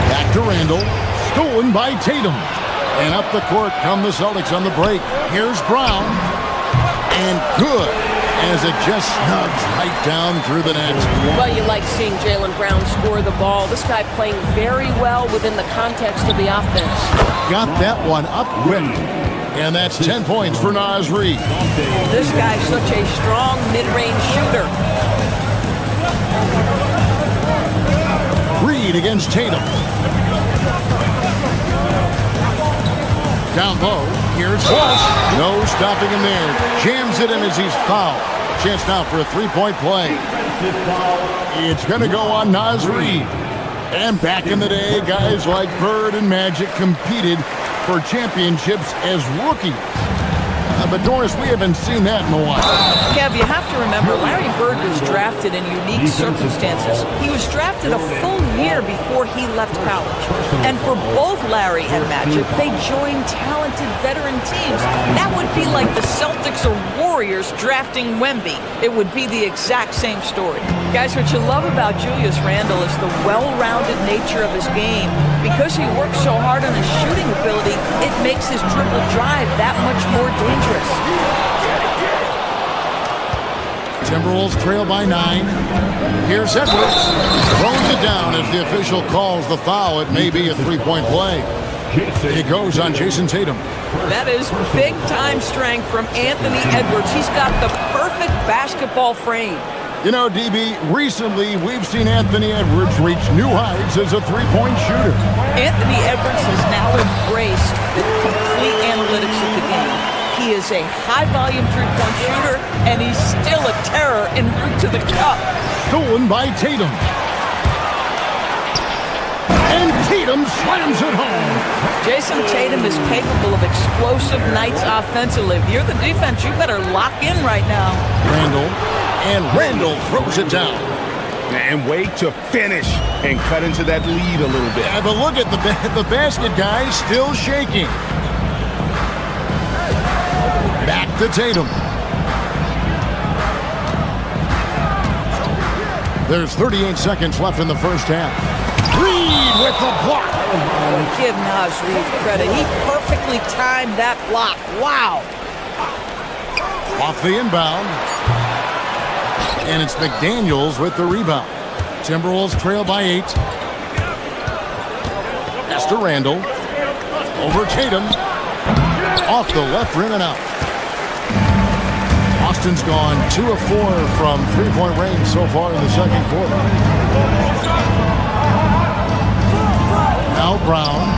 Back to Randall. Stolen by Tatum. And up the court come the Celtics on the break. Here's Brown. And good, as it just snugs right down through the net. Well, you like seeing Jaylen Brown score the ball. This guy playing very well within the context of the offense. Got that one up quick. And that's 10 points for Naz Reid. This guy's such a strong mid-range shooter. Reid against Tatum. Down low, here's Walsh. No stopping him there. Jams it in as he's fouled. Chance now for a three-point play. It's going to go on Naz Reid. And back in the day, guys like Bird and Magic competed for championships as rookies. But Doris, we haven't seen that in a while. Kev, you have to remember, Larry Bird was drafted in unique circumstances. He was drafted a full year before he left college. And for both Larry and Magic, they joined talented veteran teams. That would be like the Celtics or Warriors drafting Wemby. It would be the exact same story. Guys, what you love about Julius Randle is the well-rounded nature of his game. Because he works so hard on his shooting ability, it makes his dribble drive that much more dangerous. Timberwolves trail by 9. Here's Edwards. Throws it down as the official calls the foul. It may be a three-point play. It goes on Jason Tatum. That is big-time strength from Anthony Edwards. He's got the perfect basketball frame. You know, DB, recently we've seen Anthony Edwards reach new heights as a three-point shooter. Anthony Edwards has now embraced the complete analytics of the game. He is a high-volume three-point shooter, and he's still a terror en route to the cup. Stolen by Tatum. And Tatum slams it home. Jason Tatum is capable of explosive nights offensively. If you're the defense, you better lock in right now. Randall throws it down. And wait to finish and cut into that lead a little bit. Yeah, but look at the basket, guys, still shaking. Back to Tatum. There's 38 seconds left in the first half. Reid with the block. Give Naz Reid credit. He perfectly timed that block. Wow. Off the inbound. And it's McDaniels with the rebound. Timberwolves trail by 8. Pass to Randall. Over Tatum. Off the left rim and out. Austin's gone 2 of 4 from three-point range so far in the second quarter. Now Brown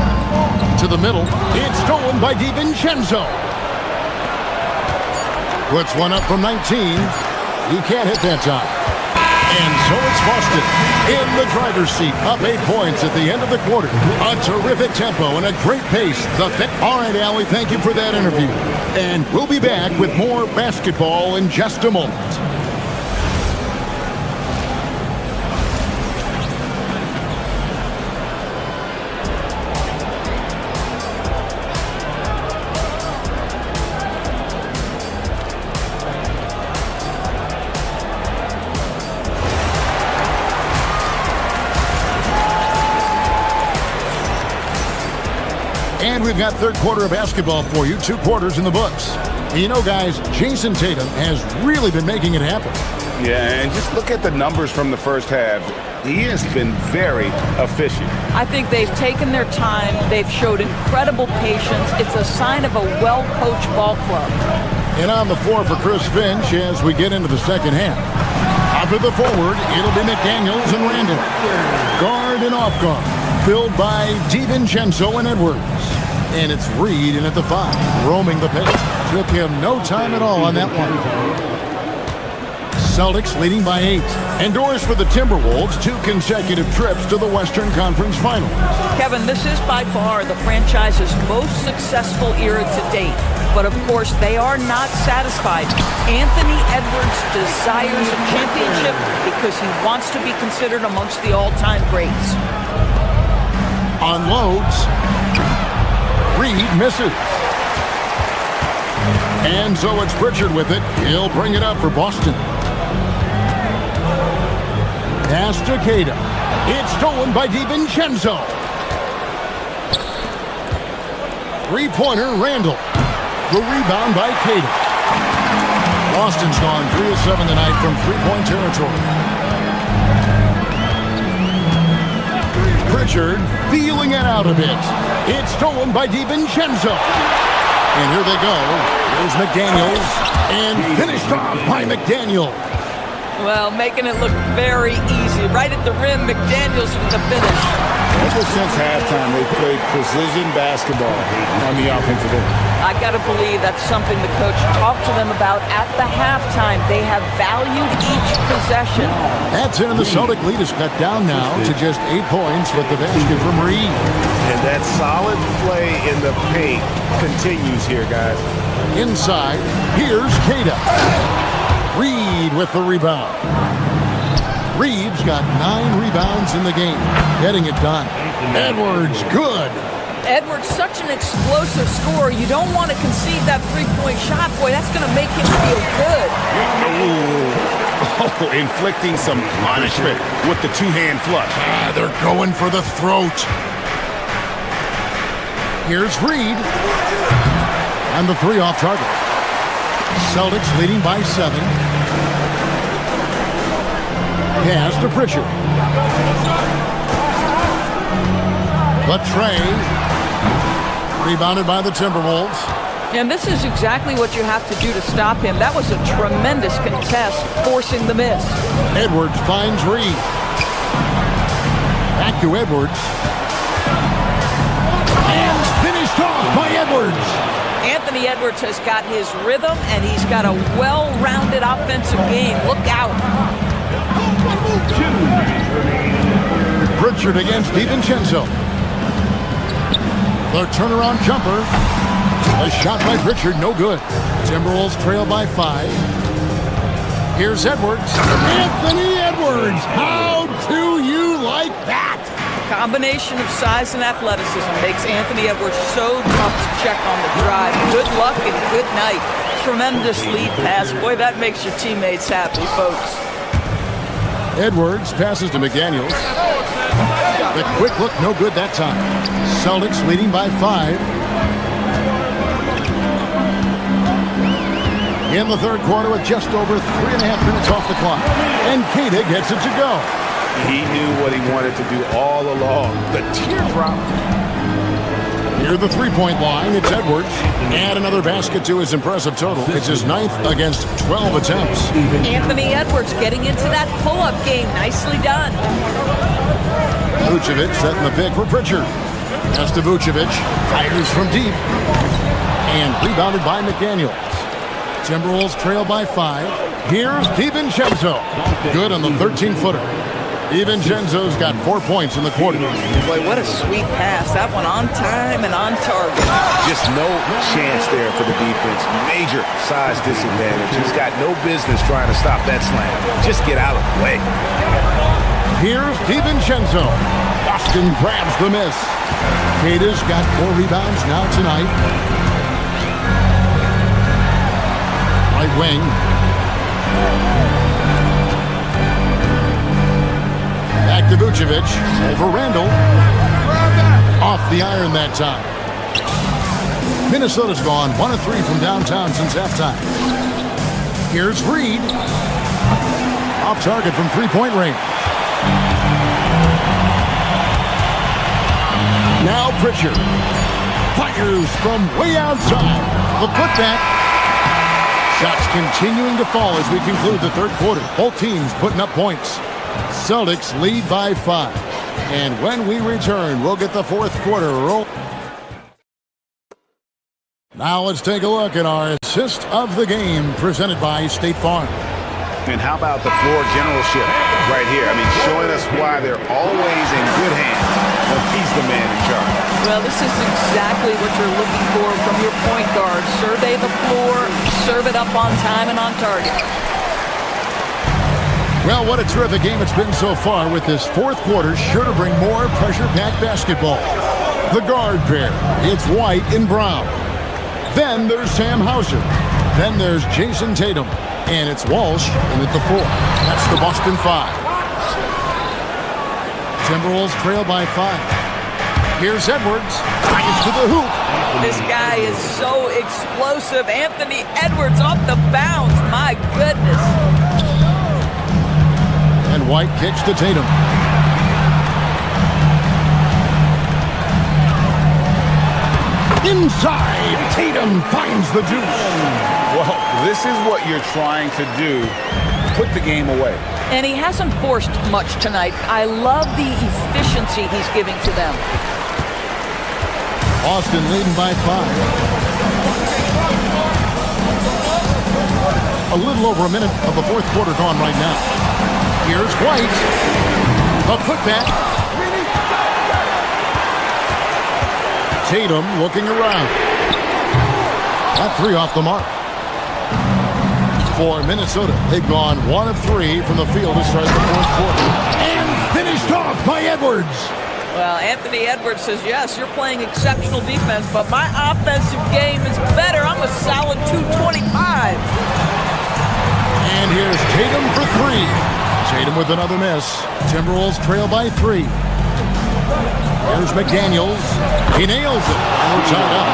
to the middle. It's stolen by DiVincenzo. Puts one up from 19. He can't hit that time. And so it's Boston in the driver's seat, up 8 points at the end of the quarter. A terrific tempo and a great pace. All right, Allie, thank you for that interview. And we'll be back with more basketball in just a moment. And we've got third quarter of basketball for you, 2 quarters in the books. And you know, guys, Jason Tatum has really been making it happen. Yeah, and just look at the numbers from the first half. He has been very efficient. I think they've taken their time. They've showed incredible patience. It's a sign of a well-coached ball club. And on the floor for Chris Finch as we get into the second half. Top of the forward, it'll be McDaniels and Randall. Guard and off guard, filled by DiVincenzo and Edwards. And it's Reid in at the 5, roaming the paint. Took him no time at all on that one. Celtics leading by 8. Endorse for the Timberwolves 2 consecutive trips to the Western Conference Finals. Kevin, this is by far the franchise's most successful era to date. But of course, they are not satisfied. Anthony Edwards desires a championship because he wants to be considered amongst the all-time greats. Unloads. Reed misses. And so it's Pritchard with it. He'll bring it up for Boston. Pass to Cairo. It's stolen by DiVincenzo. Three-pointer, Randall. The rebound by Cairo. Boston's gone 3 of 7 tonight from three-point territory. Pritchard feeling it out a bit. It's stolen by DiVincenzo. And here they go. Here's McDaniels. And finished off by McDaniel. Well, making it look very easy. Right at the rim, McDaniels with the finish. Ever since halftime, they've played precision basketball on the offensive end. I got to believe that's something the coach talked to them about at the halftime. They have valued each possession. That's it, and the Celtic lead is cut down now to just 8 points with the basket from Reed. And that solid play in the paint continues here, guys. Inside, here's Cairo. Reed with the rebound. Reed's got 9 rebounds in the game, getting it done. Edwards, good. Edwards, such an explosive scorer. You don't want to concede that three-point shot. Boy, that's going to make him feel good. Oh, inflicting some punishment with the two-hand flush. They're going for the throat. Here's Reed. And the 3 off target. Celtics leading by 7. Pass to Pritchard. The tray. Rebounded by the Timberwolves. And this is exactly what you have to do to stop him. That was a tremendous contest, forcing the miss. Edwards finds Reed. Back to Edwards. And finished off by Edwards. Anthony Edwards has got his rhythm, and he's got a well-rounded offensive game. Look out. Pritchard against DiVincenzo. The turnaround jumper. A shot by Pritchard, no good. Timberwolves trail by 5. Here's Edwards. Anthony Edwards. How do you like that? Combination of size and athleticism makes Anthony Edwards so tough to check on the drive. Good luck and good night. Tremendous lead pass. Boy, that makes your teammates happy, folks. Edwards passes to McDaniels. The quick look, no good that time. Celtics leading by 5. In the third quarter with just over 3.5 minutes off the clock. And Cairo gets it to go. He knew what he wanted to do all along. The teardrop. Near the three-point line, it's Edwards. Add another basket to his impressive total. It's his 9th against 12 attempts. Anthony Edwards getting into that pull-up game. Nicely done. Vucevic setting the pick for Pritchard. Pass to Vucevic. Fires from deep. And rebounded by McDaniels. Timberwolves trail by 5. Here's DiVincenzo. Good on the 13-footer. DiVincenzo's got 4 points in the quarter. Boy, what a sweet pass. That one on time and on target. Just no chance there for the defense. Major size disadvantage. He's got no business trying to stop that slam. Just get out of the way. Here's DiVincenzo. Boston grabs the miss. Cairo's got 4 rebounds now tonight. Right wing. Back to Vucevic. Over Randall. Off the iron that time. Minnesota's gone 1 of 3 from downtown since halftime. Here's Reed. Off target from three-point range. Now Pritchard. Fires from way outside. The putback. Shots continuing to fall as we conclude the third quarter. Both teams putting up points. Celtics lead by 5. And when we return, we'll get the fourth quarter roll. Now let's take a look at our assist of the game presented by State Farm. And how about the floor generalship right here? I mean, showing us why they're always in good hands when he's the man in charge. Well, this is exactly what you're looking for from your point guard. Survey the floor, serve it up on time and on target. Well, what a terrific game it's been so far, with this fourth quarter sure to bring more pressure-packed basketball. The guard pair, it's White and Brown. Then there's Sam Hauser. Then there's Jason Tatum. And it's Walsh in at the 4. That's the Boston 5. Timberwolves trail by 5. Here's Edwards. Ties to the hoop. This guy is so explosive. Anthony Edwards off the bounce. My goodness. And White kicks to Tatum. Inside, Tatum finds the juice. Well, this is what you're trying to do. Put the game away. And he hasn't forced much tonight. I love the efficiency he's giving to them. Austin leading by 5. A little over a minute of the fourth quarter gone right now. Here's White. A putback. Tatum looking around. That 3 off the mark. For Minnesota, they've gone 1 of 3 from the field to start the fourth quarter. And finished off by Edwards. Well, Anthony Edwards says, yes, you're playing exceptional defense, but my offensive game is better. I'm a solid 225. And here's Tatum for 3. Tatum with another miss. Timberwolves trail by 3. Here's McDaniels. He nails it. And we're tied up.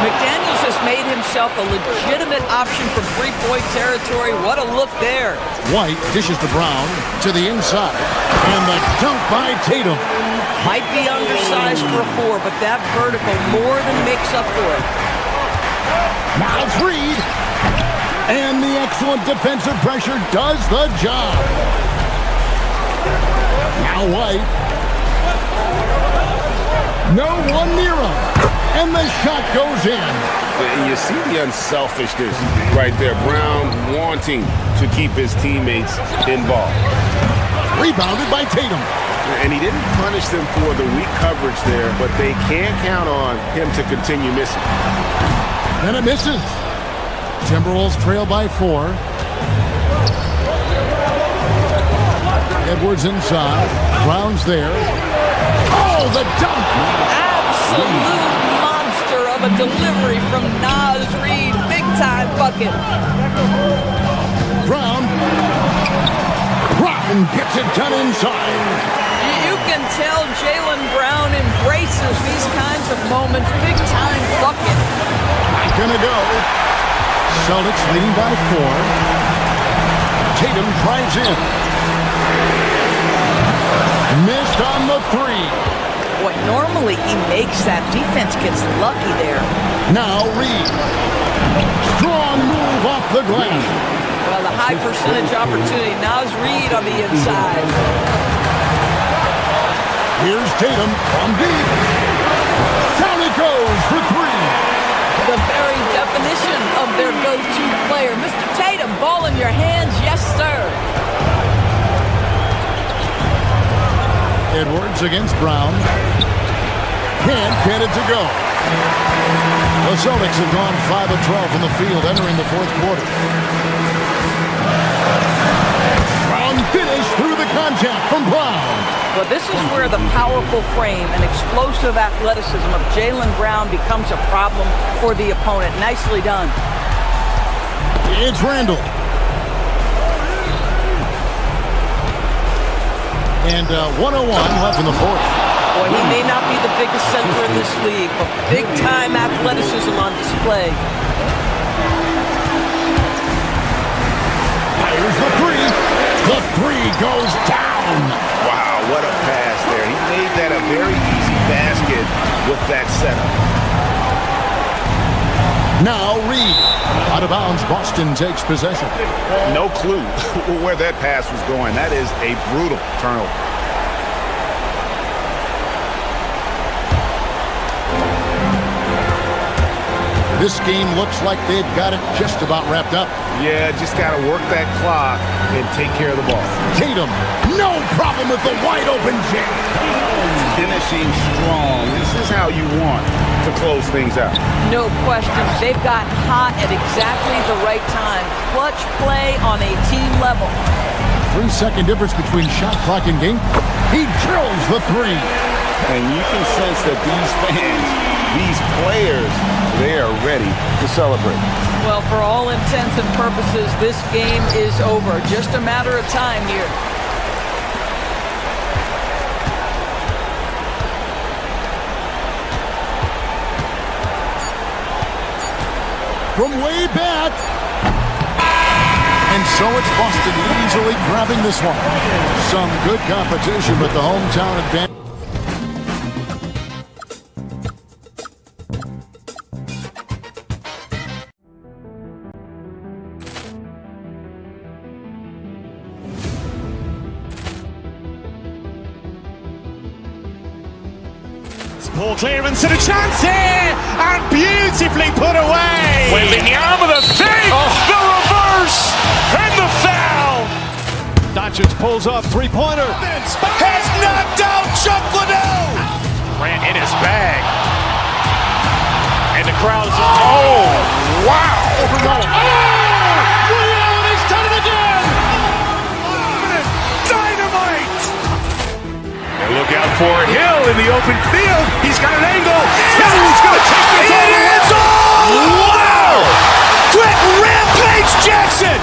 McDaniels has made himself a legitimate option from three-point territory. What a look there. White dishes to Brown to the inside. And the dunk by Tatum. Might be undersized for a 4, but that vertical more than makes up for it. Miles Reed. And the excellent defensive pressure does the job. Now White. No one near him. And the shot goes in. And you see the unselfishness right there. Brown wanting to keep his teammates involved. Rebounded by Tatum. And he didn't punish them for the weak coverage there, but they can't count on him to continue missing. And it misses. Timberwolves trail by 4. Edwards inside. Brown's there. Oh, the dunk! Absolute monster of a delivery from Naz Reid. Big-time bucket. Brown gets it done inside. You can tell Jaylen Brown embraces these kinds of moments. Big-time bucket. Not gonna go. Celtics leading by 4. Tatum drives in. Missed on the 3. Boy, normally he makes that. Defense gets lucky there. Now Reed. Strong move off the glass. Well, the high percentage opportunity. Naz Reid on the inside. Here's Tatum from deep. Down it goes for 3. The very definition of their go-to player. Mr. Tatum, ball in your hands. Yes, sir. Edwards against Brown. Can't get it to go. The Celtics have gone 5 of 12 from the field entering the fourth quarter. Brown finish through the contact from Brown. Well, this is where the powerful frame and explosive athleticism of Jaylen Brown becomes a problem for the opponent. Nicely done. It's Randall. And 101 left in the fourth. Boy, he may not be the biggest center in this league, but big-time athleticism on display. Fires the 3. The 3 goes down. Wow, what a pass there. He made that a very easy basket with that setup. Now Reed. Out of bounds, Boston takes possession. No clue where that pass was going. That is a brutal turnover. This game looks like they've got it just about wrapped up. Yeah, just got to work that clock and take care of the ball. Tatum, no problem with the wide open jam. Finishing strong. This is how you want to close things out. No question. They've got hot at exactly the right time. Clutch play on a team level. 3-second difference between shot clock and game. He drills the three. And you can sense that these fans, these players, they are ready to celebrate. Well, for all intents and purposes, this game is over. Just a matter of time here. From way back. And so it's Boston easily grabbing this one. Some good competition, but the hometown advantage. Ball clearance and a chance here, and beautifully put away. Wembanyama the fake, the reverse, and the foul. Doncic pulls up, three-pointer. Has knocked out Chuck Liddell. Ran in his bag. And the crowd is, oh, wow. Ray Allen has done it again. Dynamite. And look out for Hill in the open field. He's got an angle. Hill's going to take this all the way. Wow. Quick Rampage Jackson.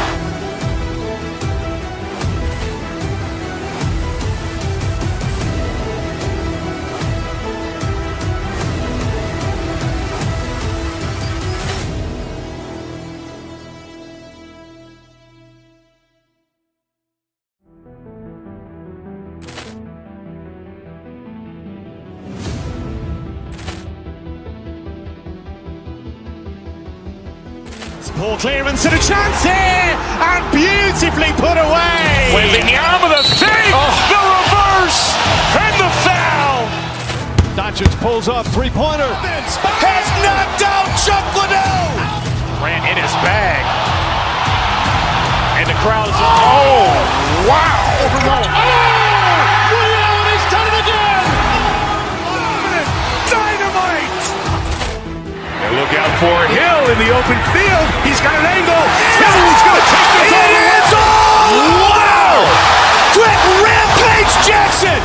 Ball clearance and a chance here, and beautifully put away. Wembanyama the fake, the reverse, and the foul. Doncic pulls up, three-pointer. Has knocked out Chuck Liddell. Ran in his bag. And the crowd is, oh, wow. Ray Allen has done it again. Dynamite. And look out for Hill in the open field. He's got an angle. Hill's going to take this all the way. Wow. Quick Rampage Jackson.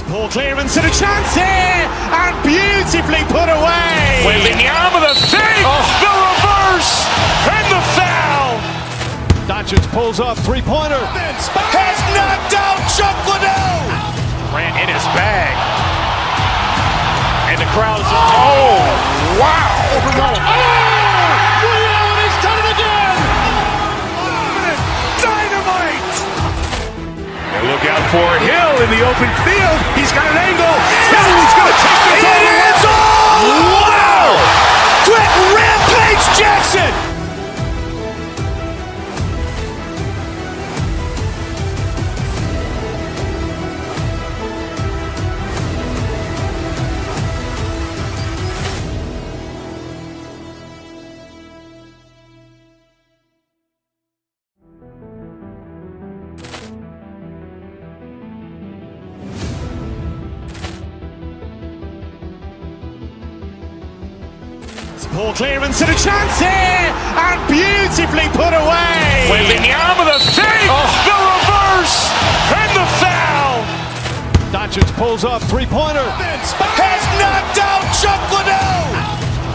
Ball clearance and a chance here, and beautifully put away. Wembanyama the fake, the reverse, and the foul. Doncic pulls up, three-pointer. Has knocked out Chuck Liddell. Ran in his bag. And the crowd is, oh, wow. Ray Allen has done it again. Dynamite. And look out for Hill in the open field. He's got an angle. Hill's going to take this all the way. Wow. Quick Rampage Jackson. Ball clearance and a chance here, and beautifully put away. Wembanyama the fake, the reverse, and the foul. Doncic pulls up, three-pointer. Has knocked out Chuck Liddell.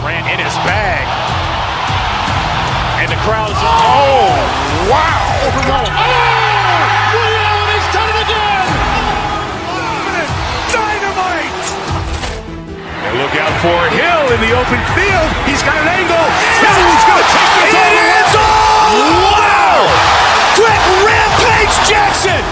Ran in his bag. And the crowd is, oh, wow. Ray Allen has done it again. Dynamite. And look out for Hill in the open field. He's got an angle. Hill's going to take this all the way. Rampage Jackson!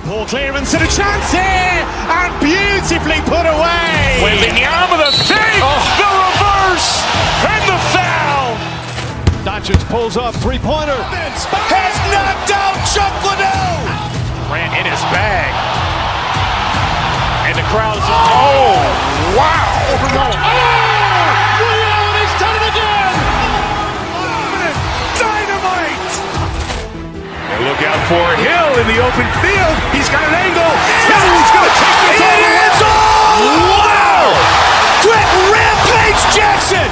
Ball clearance and a chance here, and beautifully put away. Wembanyama the fake, the reverse, and the foul. Doncic pulls up, three-pointer. Has knocked out Chuck Liddell. Ran in his bag. And the crowd is... Oh, wow. And he's done it again. Dynamite. And look out for Hill in the open field. He's got an angle. He's going to take this all the way. Wow. Quick Rampage Jackson.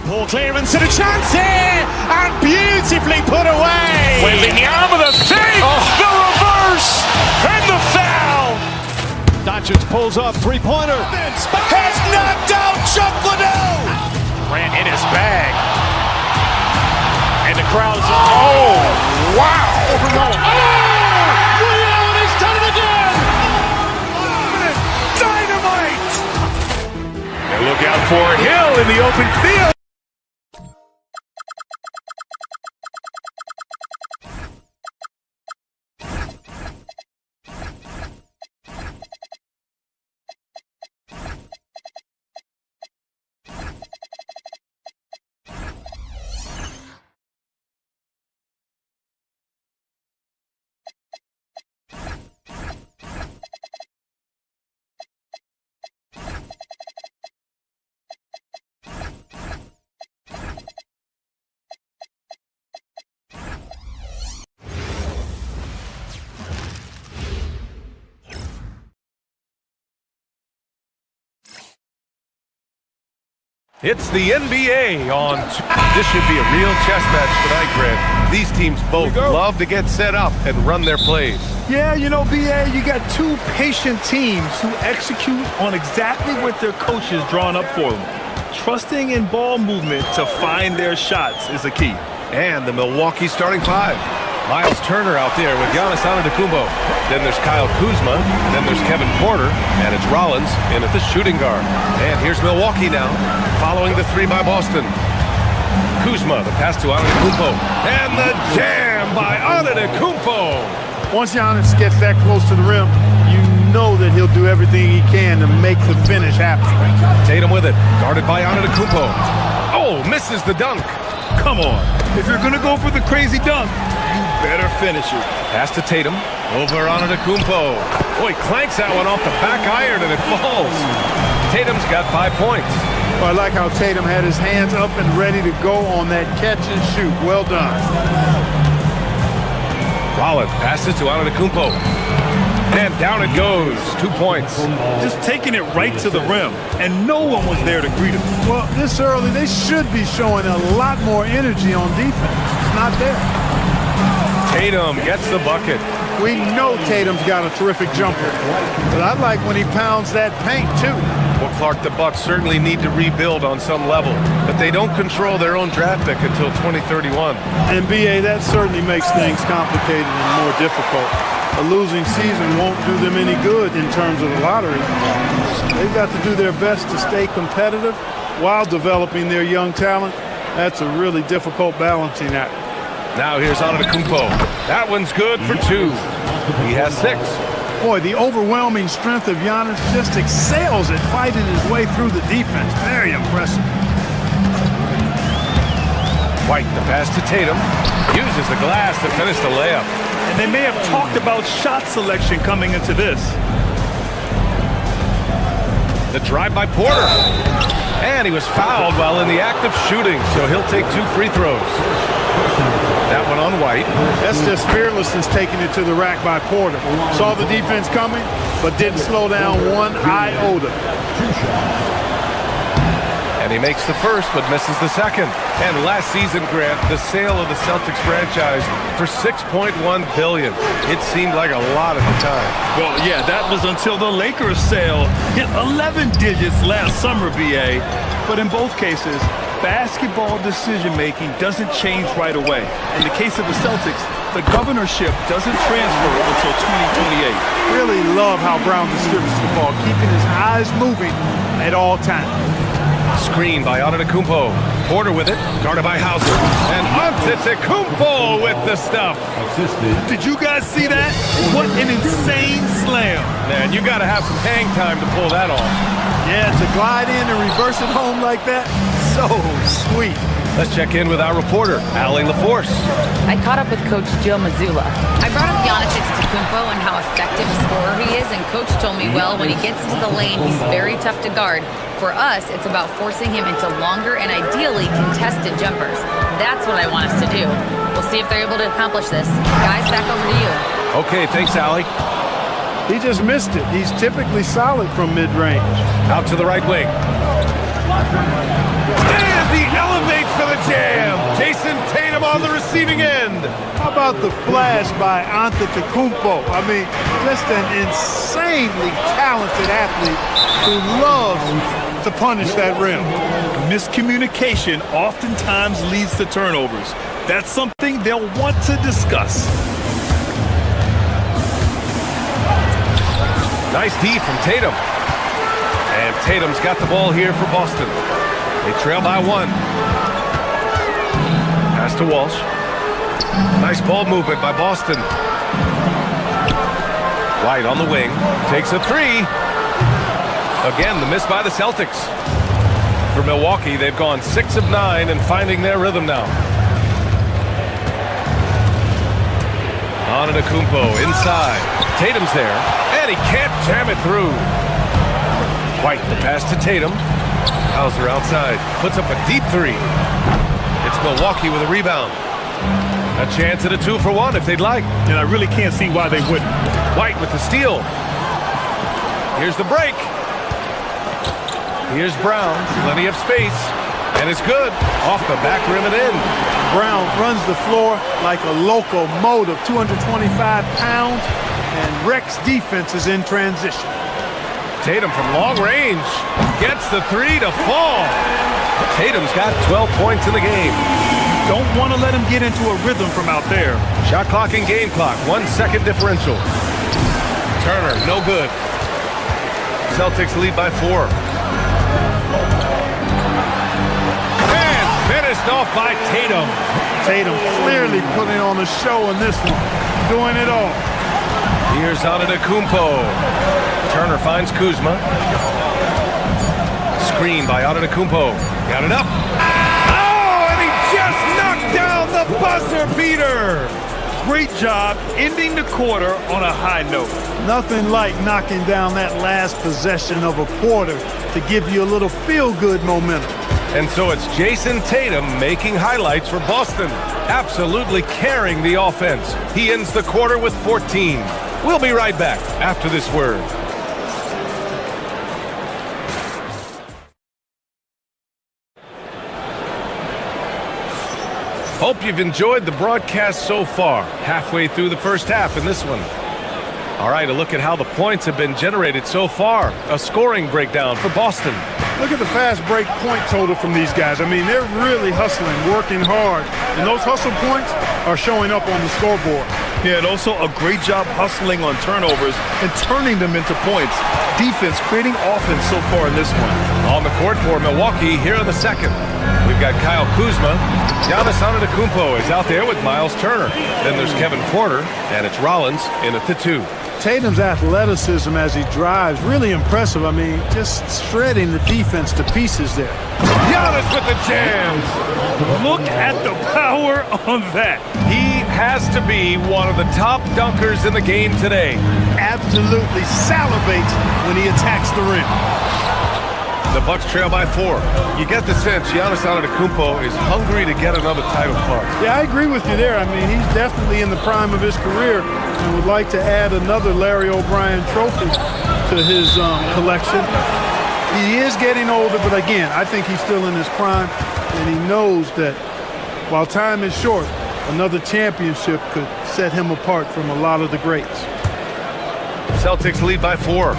Ball clearance and a chance here, and beautifully put away. Wembanyama the fake, the reverse, and the foul. Doncic pulls up, three-pointer. Has knocked out Chuck Liddell. Ran in his bag. And the crowd is... Oh, wow. And he's done it again. Dynamite. And look out for Hill in the open field. It's the NBA on... This should be a real chess match tonight, Greg. These teams both love to get set up and run their plays. Yeah, you know, BA, you got two patient teams who execute on exactly what their coaches drawn up for them. Trusting in ball movement to find their shots is a key. And the Milwaukee starting five. Miles Turner out there with Giannis Antetokounmpo. Then there's Kyle Kuzma. Then there's Kevin Porter. And it's Rollins in at the shooting guard. And here's Milwaukee now, following the three by Boston. Kuzma, the pass to Antetokounmpo. And the jam by Antetokounmpo. Once Giannis gets that close to the rim, you know that he'll do everything he can to make the finish happen. Tatum with it, guarded by Antetokounmpo. Oh, misses the dunk. Come on. If you're going to go for the crazy dunk, you better finish it. Pass to Tatum. Over Antetokounmpo. Boy, clanks that one off the back iron and it falls. Tatum's got 5 points. Well, I like how Tatum had his hands up and ready to go on that catch and shoot. Well done. Rollins passes to Antetokounmpo. And down it goes. 2 points. Just taking it right to the rim, and no one was there to greet him. Well, this early, they should be showing a lot more energy on defense. It's not there. Tatum gets the bucket. We know Tatum's got a terrific jumper, but I like when he pounds that paint, too. Well, Clark, the Bucks certainly need to rebuild on some level, but they don't control their own draft pick until 2031. And, BA, that certainly makes things complicated and more difficult. A losing season won't do them any good in terms of the lottery. They've got to do their best to stay competitive while developing their young talent. That's a really difficult balancing act. Now here's Antetokounmpo. That one's good for 2. He has 6. Boy, the overwhelming strength of Giannis just excels at fighting his way through the defense. Very impressive. White, the pass to Tatum. Uses the glass to finish the layup. And they may have talked about shot selection coming into this. The drive by Porter. And he was fouled while in the act of shooting, so he'll take 2 free throws. That one on White. That's just fearlessness taking it to the rack by Porter. Saw the defense coming, but didn't slow down one iota. And he makes the first, but misses the second. And last season, Grant, the sale of the Celtics franchise for $6.1 billion. It seemed like a lot at the time. Well, yeah, that was until the Lakers sale hit 11 digits last summer, BA. But in both cases, basketball decision-making doesn't change right away. In the case of the Celtics, the governorship doesn't transfer until 2028. Really love how Brown distributes the ball, keeping his eyes moving at all times. Screen by Antetokounmpo. Porter with it, guarded by Hauser. And Antetokounmpo with the stuff. Did you guys see that? What an insane slam. Man, you got to have some hang time to pull that off. Yeah, to glide in and reverse it home like that, so sweet. Let's check in with our reporter, Allie LaForce. I caught up with Coach Joe Mazzulla. I brought up Giannis Antetokounmpo and how effective a scorer he is, and Coach told me, well, when he gets into the lane, he's very tough to guard. For us, it's about forcing him into longer and ideally contested jumpers. That's what I want us to do. We'll see if they're able to accomplish this. Guys, back over to you. Okay, thanks, Allie. He just missed it. He's typically solid from mid-range. Out to the right wing. And he elevates for the jam. Jason Tatum on the receiving end. How about the flash by Antetokounmpo? I mean, just an insanely talented athlete who loves to punish that rim. Miscommunication oftentimes leads to turnovers. That's something they'll want to discuss. Nice D from Tatum. And Tatum's got the ball here for Boston. They trail by 1. Pass to Walsh. Nice ball movement by Boston. White on the wing. Takes a 3. Again, the miss by the Celtics. For Milwaukee, they've gone 6 of 9 and finding their rhythm now. Antetokounmpo inside. Tatum's there, and he can't jam it through. White, the pass to Tatum. Hauser outside, puts up a deep 3. It's Milwaukee with a rebound. A chance at a 2-for-1 if they'd like. And I really can't see why they wouldn't. White with the steal. Here's the break. Here's Brown, plenty of space, and it's good. Off the back rim and in. Brown runs the floor like a locomotive, 225 pounds, and wrecks defenses in transition. Tatum from long range gets the 3 to fall. Tatum's got 12 points in the game. Don't want to let him get into a rhythm from out there. Shot clock and game clock, 1 second differential. Turner, no good. Celtics lead by 4. And finished off by Tatum. Tatum clearly putting on a show in this one, doing it all. Here's Antetokounmpo. Turner finds Kuzma. Screen by Antetokounmpo. Got it up. Oh, and he just knocked down the buzzer beater. Great job ending the quarter on a high note. Nothing like knocking down that last possession of a quarter to give you a little feel-good momentum. And so it's Jason Tatum making highlights for Boston, absolutely carrying the offense. He ends the quarter with 14. We'll be right back after this word. Hope you've enjoyed the broadcast so far. Halfway through the first half in this one. All right, a look at how the points have been generated so far. A scoring breakdown for Boston. Look at the fast break point total from these guys. I mean, they're really hustling, working hard. And those hustle points are showing up on the scoreboard. Yeah, and also a great job hustling on turnovers and turning them into points. Defense creating offense so far in this one. On the court for Milwaukee here in the second. We've got Kyle Kuzma. Giannis Antetokounmpo is out there with Miles Turner. Then there's Kevin Porter, and it's Rollins in at the 2. Tatum's athleticism as he drives, really impressive. I mean, just shredding the defense to pieces there. Giannis with the jams. Look at the power on that. He has to be one of the top dunkers in the game today. Absolutely salivates when he attacks the rim. The Bucks trail by 4. You get the sense Giannis Antetokounmpo is hungry to get another title, Clark. Yeah, I agree with you there. I mean, he's definitely in the prime of his career and would like to add another Larry O'Brien trophy to his collection. He is getting older, but again, I think he's still in his prime, and he knows that while time is short, another championship could set him apart from a lot of the greats. Celtics lead by 4.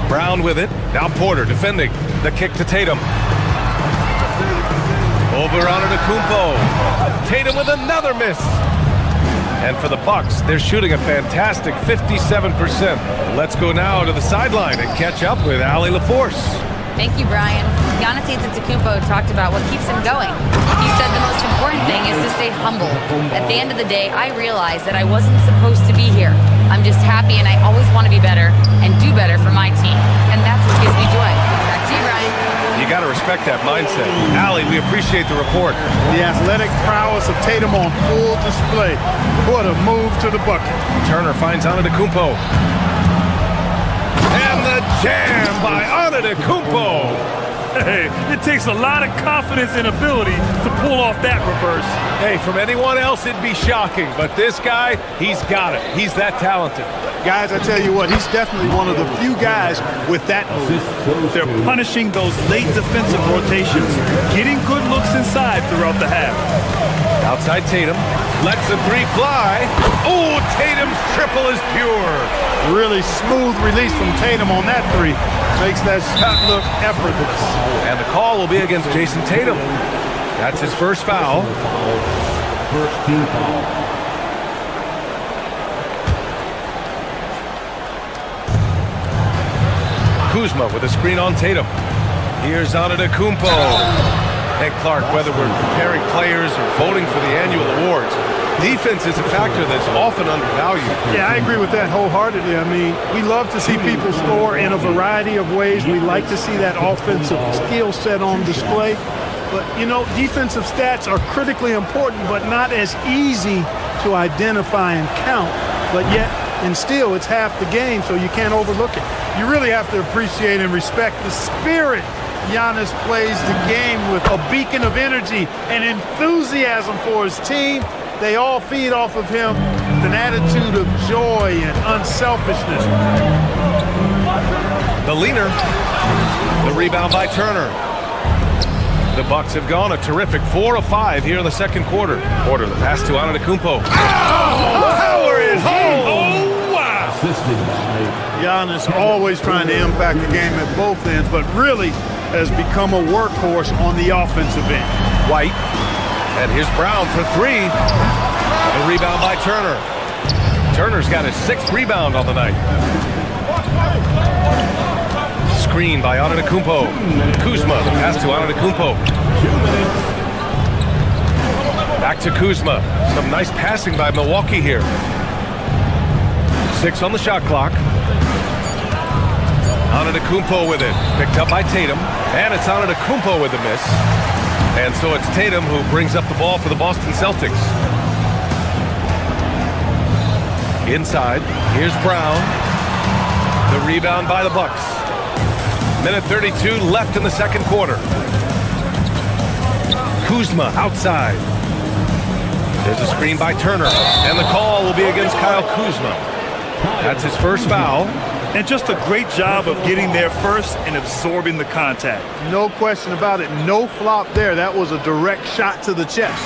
Brown with it. Now Porter defending. The kick to Tatum. Over Antetokounmpo. Tatum with another miss. And for the Bucks, they're shooting a fantastic 57%. Let's go now to the sideline and catch up with Allie LaForce. Thank you, Brian. Giannis Antetokounmpo talked about what keeps him going. He said the most important thing is to stay humble. At the end of the day, I realized that I wasn't supposed to be here. I'm just happy, and I always want to be better and do better for my team. And that's what gives me joy. Back to you, Brian. You got to respect that mindset. Allie, we appreciate the report. The athletic prowess of Tatum on full display. What a move to the bucket. Turner finds Antetokounmpo. And the jam by Antetokounmpo. Hey, it takes a lot of confidence and ability to pull off that reverse. Hey, from anyone else, it'd be shocking. But this guy, he's got it. He's that talented. Guys, I tell you what, he's definitely one of the few guys with that move. They're punishing those late defensive rotations, getting good looks inside throughout the half. Outside Tatum, lets the 3 fly. Oh, Tatum's triple is pure. Really smooth release from Tatum on that 3. Makes that shot look effortless. And the call will be against Jason Tatum. That's his first foul. First team foul. Kuzma with a screen on Tatum. Here's Antetokounmpo. And Clark, whether we're comparing players or voting for the annual awards, defense is a factor that's often undervalued. Yeah, I agree with that wholeheartedly. I mean, we love to see people score in a variety of ways. We like to see that offensive skill set on display. But, you know, defensive stats are critically important, but not as easy to identify and count. But yet, and still, it's half the game, so you can't overlook it. You really have to appreciate and respect the spirit Giannis plays the game with, a beacon of energy and enthusiasm for his team. They all feed off of him with an attitude of joy and unselfishness. The leaner. The rebound by Turner. The Bucks have gone a terrific 4 of 5 here in the second quarter. Porter, the pass to Antetokounmpo. Power it home! Oh, wow! Giannis always trying to impact the game at both ends, but really has become a workhorse on the offensive end. White. And here's Brown for 3. The rebound by Turner. Turner's got his 6th rebound on the night. Screen by Antetokounmpo. Kuzma, the pass to Antetokounmpo. Back to Kuzma. Some nice passing by Milwaukee here. 6 on the shot clock. Antetokounmpo with it. Picked up by Tatum. And it's Antetokounmpo with the miss. And so it's Tatum who brings up the ball for the Boston Celtics. Inside, here's Brown. The rebound by the Bucks. Minute 32 left in the second quarter. Kuzma outside. There's a screen by Turner. And the call will be against Kyle Kuzma. That's his first foul. And just a great job of getting there first and absorbing the contact. No question about it. No flop there. That was a direct shot to the chest.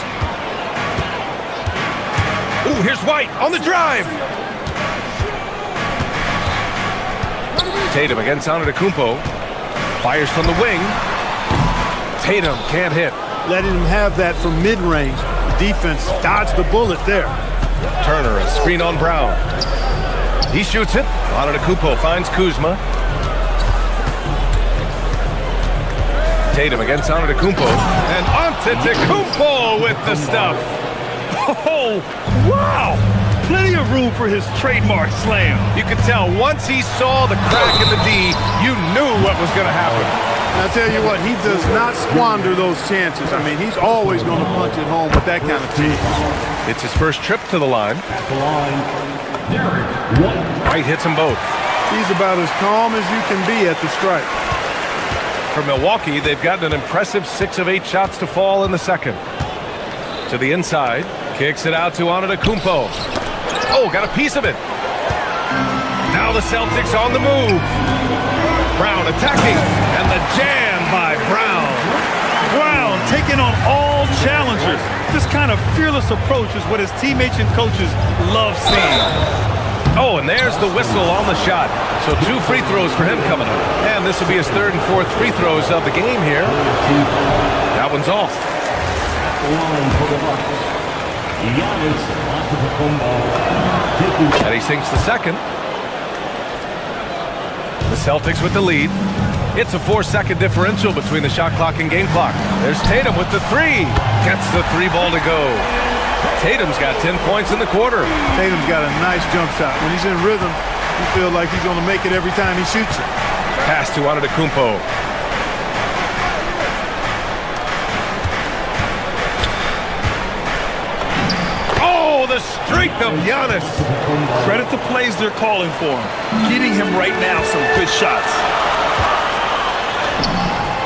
Ooh, here's White on the drive. Tatum against Antetokounmpo. Fires from the wing. Tatum can't hit. Letting him have that from mid-range. The defense dodged the bullet there. Turner, a screen on Brown. He shoots it. Antetokounmpo finds Kuzma. Tatum against Antetokounmpo. And Antetokounmpo with the stuff. Oh, wow! Plenty of room for his trademark slam. You could tell once he saw the crack in the D, you knew what was going to happen. And I'll tell you what, he does not squander those chances. I mean, he's always going to punch it home with that kind of team. It's his first trip to the line. White hits them both. He's about as calm as you can be at the stripe. for Milwaukee, they've gotten an impressive 6 of 8 shots to fall in the second. To the inside, kicks it out to Antetokounmpo. Oh, got a piece of it. Now the Celtics on the move. Brown attacking, and the jam by Brown. Brown taking on all challengers. This kind of fearless approach is what his teammates and coaches love seeing. Oh, and there's the whistle on the shot. So 2 free throws for him coming up. And this will be his 3rd and 4th free throws of the game here. That one's off. And he sinks the second. The Celtics with the lead. It's a 4-second differential between the shot clock and game clock. There's Tatum with the 3. Gets the 3 ball to go. Tatum's got 10 points in the quarter. Tatum's got a nice jump shot. When he's in rhythm, you feel like he's going to make it every time he shoots it. Pass to Antetokounmpo. Oh, the streak of Giannis. Credit the plays they're calling for him. Getting him right now some good shots.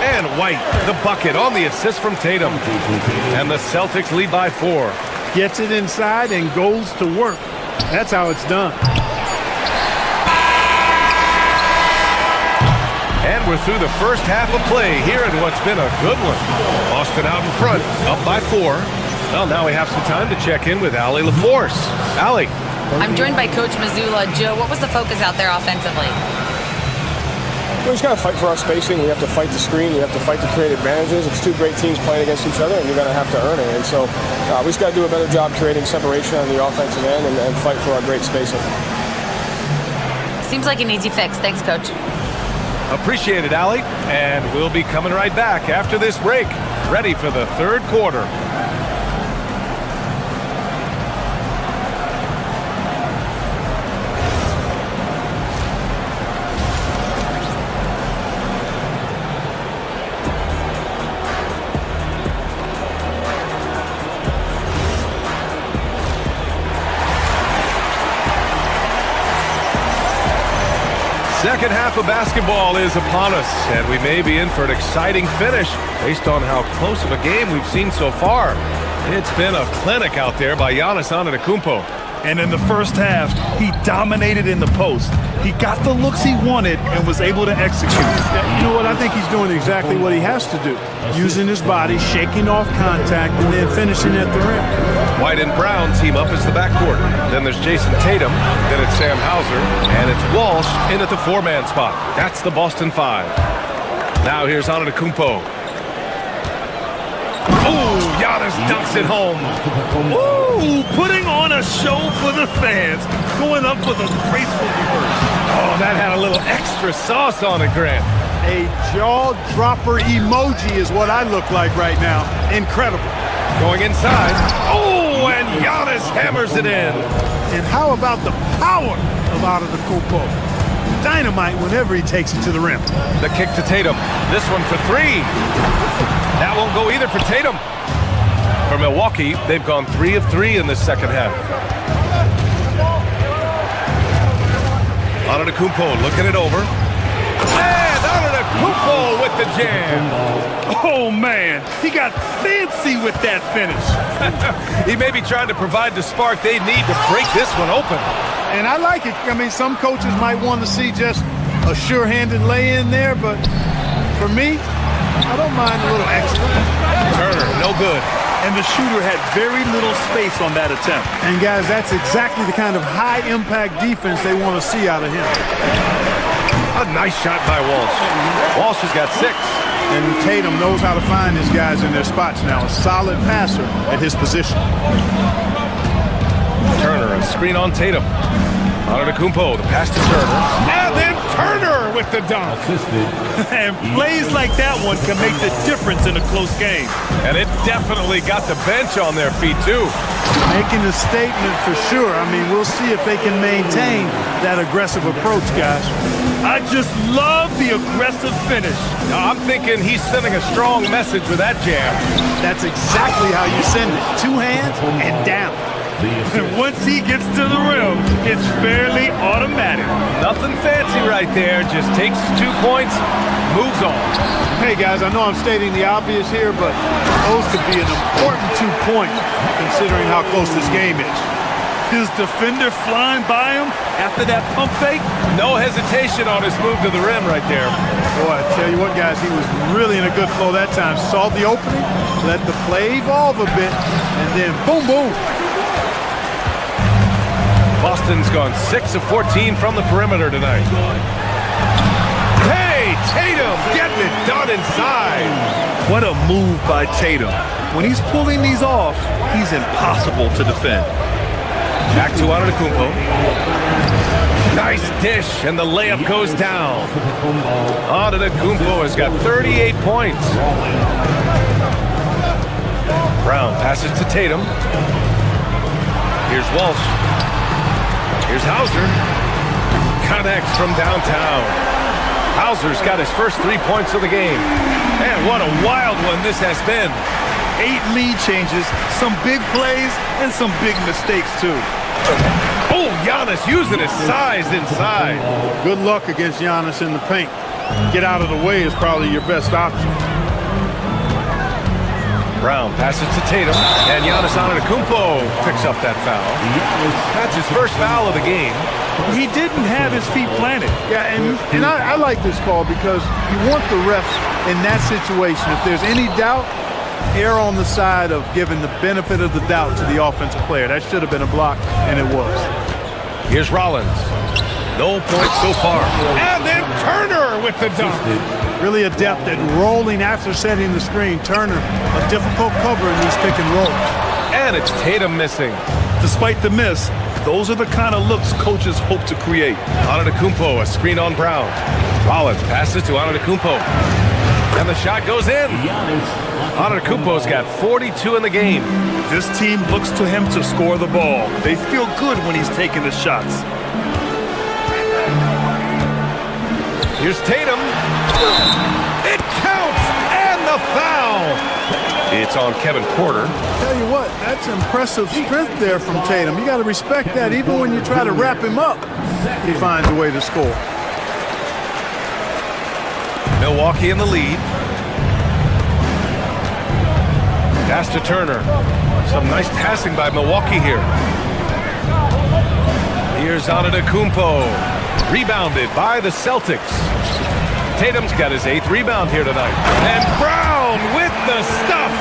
And White, the bucket on the assist from Tatum. And the Celtics lead by 4. Gets it inside and goes to work. That's how it's done. And we're through the first half of play here in what's been a good one. Boston out in front, up by 4. Well, now we have some time to check in with Allie LaForce. Allie. I'm joined by Coach Mazzulla. Joe, what was the focus out there offensively? We just got to fight for our spacing. We have to fight the screen. We have to fight to create advantages. It's 2 great teams playing against each other, and you're going to have to earn it. And so we just got to do a better job creating separation on the offensive end and fight for our great spacing. Seems like an easy fix. Thanks, Coach. Appreciate it, Allie. And we'll be coming right back after this break, ready for the 3rd quarter. Second half of basketball is upon us, and we may be in for an exciting finish based on how close of a game we've seen so far. It's been a clinic out there by Giannis Antetokounmpo. And in the first half, he dominated in the post. He got the looks he wanted and was able to execute. You know what? I think he's doing exactly what he has to do. Using his body, shaking off contact, and then finishing at the rim. White and Brown team up as the backcourt. Then there's Jason Tatum. Then it's Sam Hauser. And it's Walsh in at the 4-man spot. That's the Boston 5. Now here's Antetokounmpo. Oh, Giannis dunks it home. Ooh, putting on a show for the fans. Going up with a graceful reverse. Oh, that had a little extra sauce on it, Grant. A jaw-dropper emoji is what I look like right now. Incredible. Going inside. Oh, and Giannis hammers it in. And how about the power of Antetokounmpo? Dynamite whenever he takes it to the rim. The kick to Tatum. This one for 3. That won't go either for Tatum. For Milwaukee, they've gone 3 of 3 in this second half. Antetokounmpo looking it over. And Antetokounmpo with the jam. Oh, man. He got fancy with that finish. He may be trying to provide the spark they need to break this one open. And I like it. I mean, some coaches might want to see just a sure-handed lay-in there, but for me, I don't mind a little extra. Turner, no good. And the shooter had very little space on that attempt. And, guys, that's exactly the kind of high-impact defense they want to see out of him. A nice shot by Walsh. Walsh has got 6. And Tatum knows how to find his guys in their spots now. A solid passer at his position. Turner, a screen on Tatum. Antetokounmpo, the pass to Turner. And then Turner with the dunk. And plays like that one can make the difference in a close game. And it definitely got the bench on their feet, too. Making a statement for sure. I mean, we'll see if they can maintain that aggressive approach, guys. I just love the aggressive finish. I'm thinking he's sending a strong message with that jam. That's exactly how you send it. 2 hands and down. And once he gets to the rim, it's fairly automatic. Nothing fancy right there. Just takes 2 points, moves on. Hey, guys, I know I'm stating the obvious here, but those could be an important 2 points considering how close this game is. His defender flying by him after that pump fake. No hesitation on his move to the rim right there. Boy, I tell you what, guys, he was really in a good flow that time. Saw the opening, let the play evolve a bit, and then boom, boom. Boston's gone 6 of 14 from the perimeter tonight. Hey, Tatum getting it done inside. What a move by Tatum. When he's pulling these off, he's impossible to defend. Back to Antetokounmpo. Nice dish, and the layup goes down. Antetokounmpo has got 38 points. Brown passes to Tatum. Here's Walsh. Here's Hauser. Connects from downtown. Hauser's got his first 3 points of the game. And what a wild one this has been. 8 lead changes, some big plays, and some big mistakes, too. Oh, Giannis using his size inside. Good luck against Giannis in the paint. Get out of the way is probably your best option. Brown passes to Tatum, and Giannis Antetokounmpo picks up that foul. That's his first foul of the game. He didn't have his feet planted. Yeah, and I like this call because you want the refs in that situation. If there's any doubt, err on the side of giving the benefit of the doubt to the offensive player. That should have been a block, and it was. Here's Rollins. No points so far. And then Turner with the dunk. Really adept at rolling after setting the screen. Turner, a difficult cover in these pick and rolls. And it's Tatum missing. Despite the miss, those are the kind of looks coaches hope to create. Antetokounmpo, a screen on Brown. Rollins passes to Antetokounmpo. And the shot goes in. Antetokounmpo's got 42 in the game. This team looks to him to score the ball. They feel good when he's taking the shots. Here's Tatum. It counts, and the foul. It's on Kevin Porter. Tell you what, that's impressive strength there from Tatum. You got to respect that. Even when you try to wrap him up, he finds a way to score. Milwaukee in the lead. Pass to Turner. Some nice passing by Milwaukee here. Here's Antetokounmpo. Rebounded by the Celtics. Tatum's got his 8th rebound here tonight. And Brown with the stuff.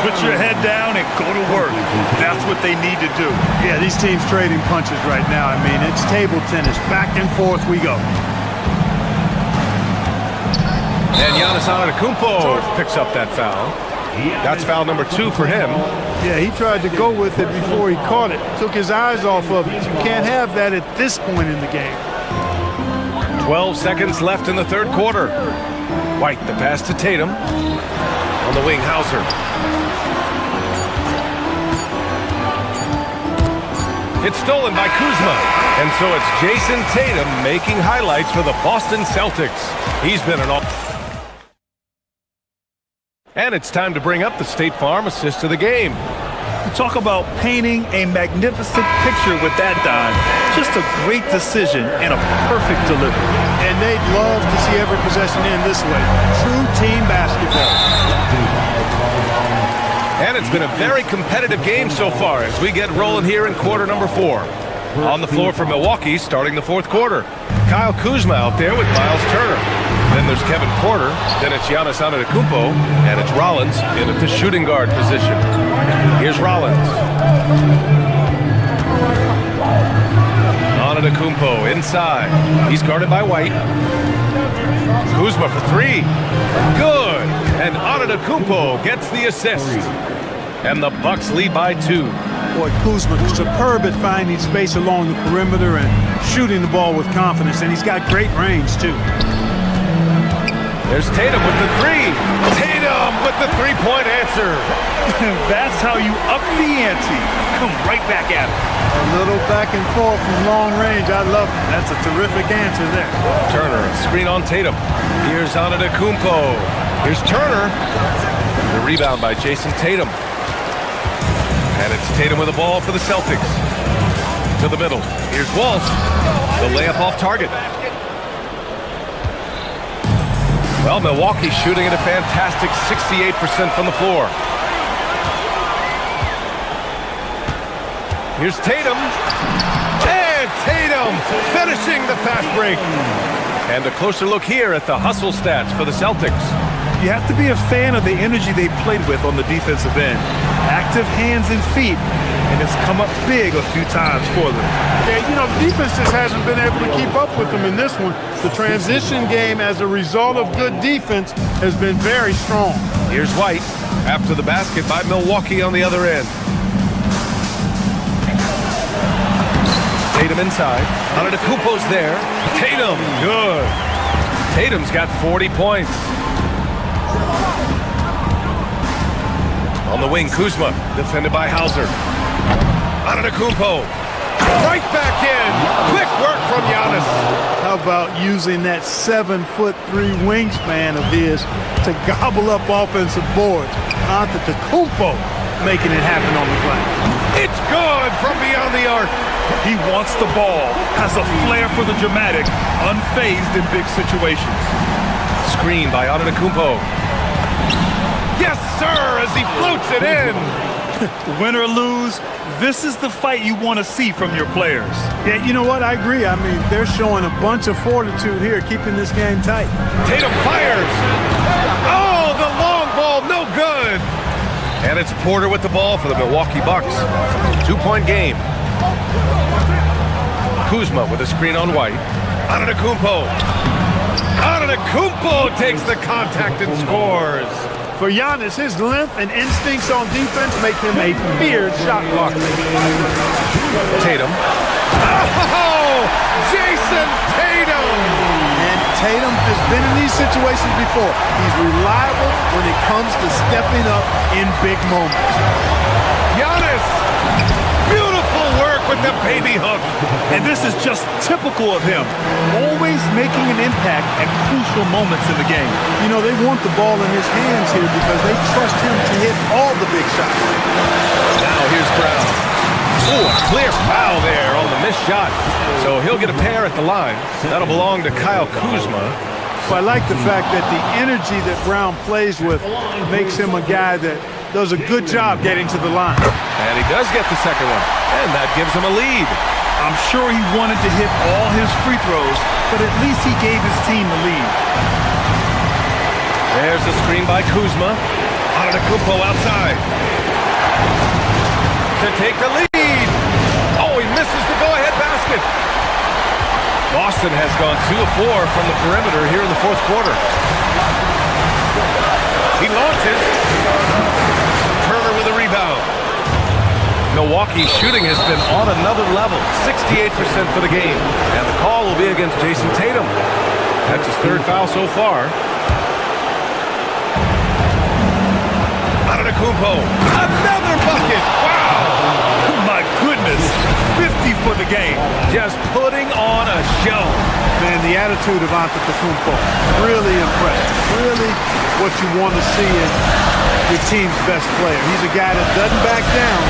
Put your head down and go to work. That's what they need to do. Yeah, these teams trading punches right now. I mean, it's table tennis. Back and forth we go. And Giannis Antetokounmpo picks up that foul. That's foul number 2 for him. Yeah, he tried to go with it before he caught it. Took his eyes off of it. You can't have that at this point in the game. 12 seconds left in the third quarter. White, the pass to Tatum. On the wing, Hauser. It's stolen by Kuzma. And so it's Jason Tatum making highlights for the Boston Celtics. He's been an all... And it's time to bring up the State Farm assist of the game. Talk about painting a magnificent picture with that dime. Just a great decision and a perfect delivery. And they'd love to see every possession end this way. True team basketball. And it's been a very competitive game so far as we get rolling here in quarter number 4. On the floor for Milwaukee starting the fourth quarter. Kyle Kuzma out there with Miles Turner. Then there's Kevin Porter. Then it's Giannis Antetokounmpo. And it's Rollins in at the shooting guard position. Here's Rollins. Antetokounmpo inside. He's guarded by White. Kuzma for 3. Good. And Antetokounmpo gets the assist. And the Bucks lead by 2. Boy, Kuzma, superb at finding space along the perimeter and shooting the ball with confidence. And he's got great range, too. There's Tatum with the 3. Tatum with the three-point answer. That's how you up the ante. Come right back at it. A little back and forth from long range. I love it. That's a terrific answer there. Turner, screen on Tatum. Here's Antetokounmpo. Here's Turner. The rebound by Jason Tatum. And it's Tatum with the ball for the Celtics. To the middle. Here's Walsh. The layup off target. Well, Milwaukee's shooting at a fantastic 68% from the floor. Here's Tatum. And Tatum finishing the fast break. And a closer look here at the hustle stats for the Celtics. You have to be a fan of the energy they've played with on the defensive end. Active hands and feet, and it's come up big a few times for them. Yeah, you know, the defense just hasn't been able to keep up with them in this one. The transition game, as a result of good defense, has been very strong. Here's White after the basket by Milwaukee on the other end. Tatum inside. Antetokounmpo's there. Tatum, good. Tatum's got 40 points. On the wing, Kuzma, defended by Hauser. Antetokounmpo, right back in. Quick work from Giannis. How about using that 7'3" wingspan of his to gobble up offensive boards? Antetokounmpo making it happen on the play. It's good from beyond the arc. He wants the ball, has a flair for the dramatic, unfazed in big situations. Screen by Antetokounmpo. Yes, sir, as he floats it in. Win or lose, this is the fight you want to see from your players. Yeah, you know what? I agree. I mean, they're showing a bunch of fortitude here, keeping this game tight. Tatum fires. Oh, the long ball, no good. And it's Porter with the ball for the Milwaukee Bucks. 2-point game. Kuzma with a screen on White. Antetokounmpo. Antetokounmpo takes the contact and scores. For Giannis, his length and instincts on defense make him a feared shot blocker. Tatum. Oh, Jason Tatum! And Tatum has been in these situations before. He's reliable when it comes to stepping up in big moments. Giannis! Beautiful work with the baby hook. And this is just typical of him. Always making an impact at crucial moments in the game. You know, they want the ball in his hands here because they trust him to hit all the big shots. Now here's Brown. Oh, a clear foul there on the missed shot. So he'll get a pair at the line. That'll belong to Kyle Kuzma. But I like the fact that the energy that Brown plays with makes him a guy that does a good job getting to the line. And he does get the second one. And that gives him a lead. I'm sure he wanted to hit all his free throws, but at least he gave his team the lead. There's the screen by Kuzma. Antetokounmpo outside. To take the lead. Oh, he misses the go-ahead basket. Boston has gone 2 of 4 from the perimeter here in the fourth quarter. He launches. Turner with a rebound. Milwaukee's shooting has been on another level, 68% for the game. And the call will be against Jason Tatum. That's his third foul so far. Antetokounmpo, another bucket! Wow! My goodness, 50 for the game. Just putting on a show. Man, the attitude of Antetokounmpo, really impressive. Really what you want to see in your team's best player. He's a guy that doesn't back down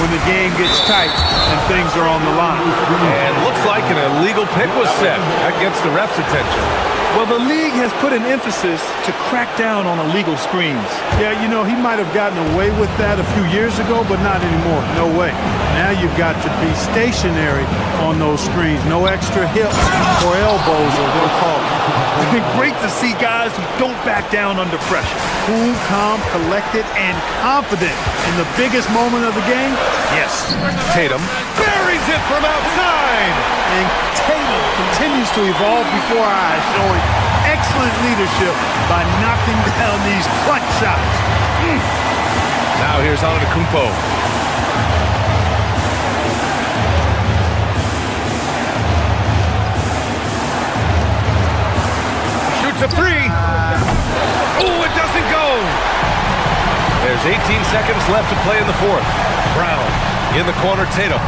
when the game gets tight and things are on the line. And looks like an illegal pick was set. That gets the ref's attention. Well, the league has put an emphasis to crack down on illegal screens. Yeah, you know, he might have gotten away with that a few years ago, but not anymore. No way. Now you've got to be stationary on those screens. No extra hips or elbows, or they'll call it. It's been great to see guys who don't back down under pressure. Cool, calm, collected, and confident in the biggest moment of the game. Yes. Tatum buries it from outside. And Tatum continues to evolve before our eyes, showing excellent leadership by knocking down these clutch shots. Now here's Antetokounmpo. Shoots a three. Oh, it doesn't go. There's 18 seconds left to play in the fourth. Brown in the corner, Tatum.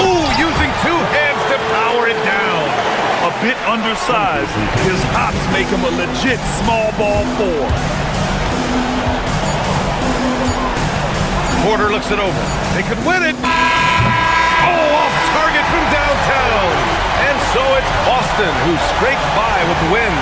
Ooh, using 2 hands to power it down. A bit undersized, his hops make him a legit small ball 4. Porter looks it over. They could win it. Oh, off target from downtown. And so it's Boston who scrapes by with the win.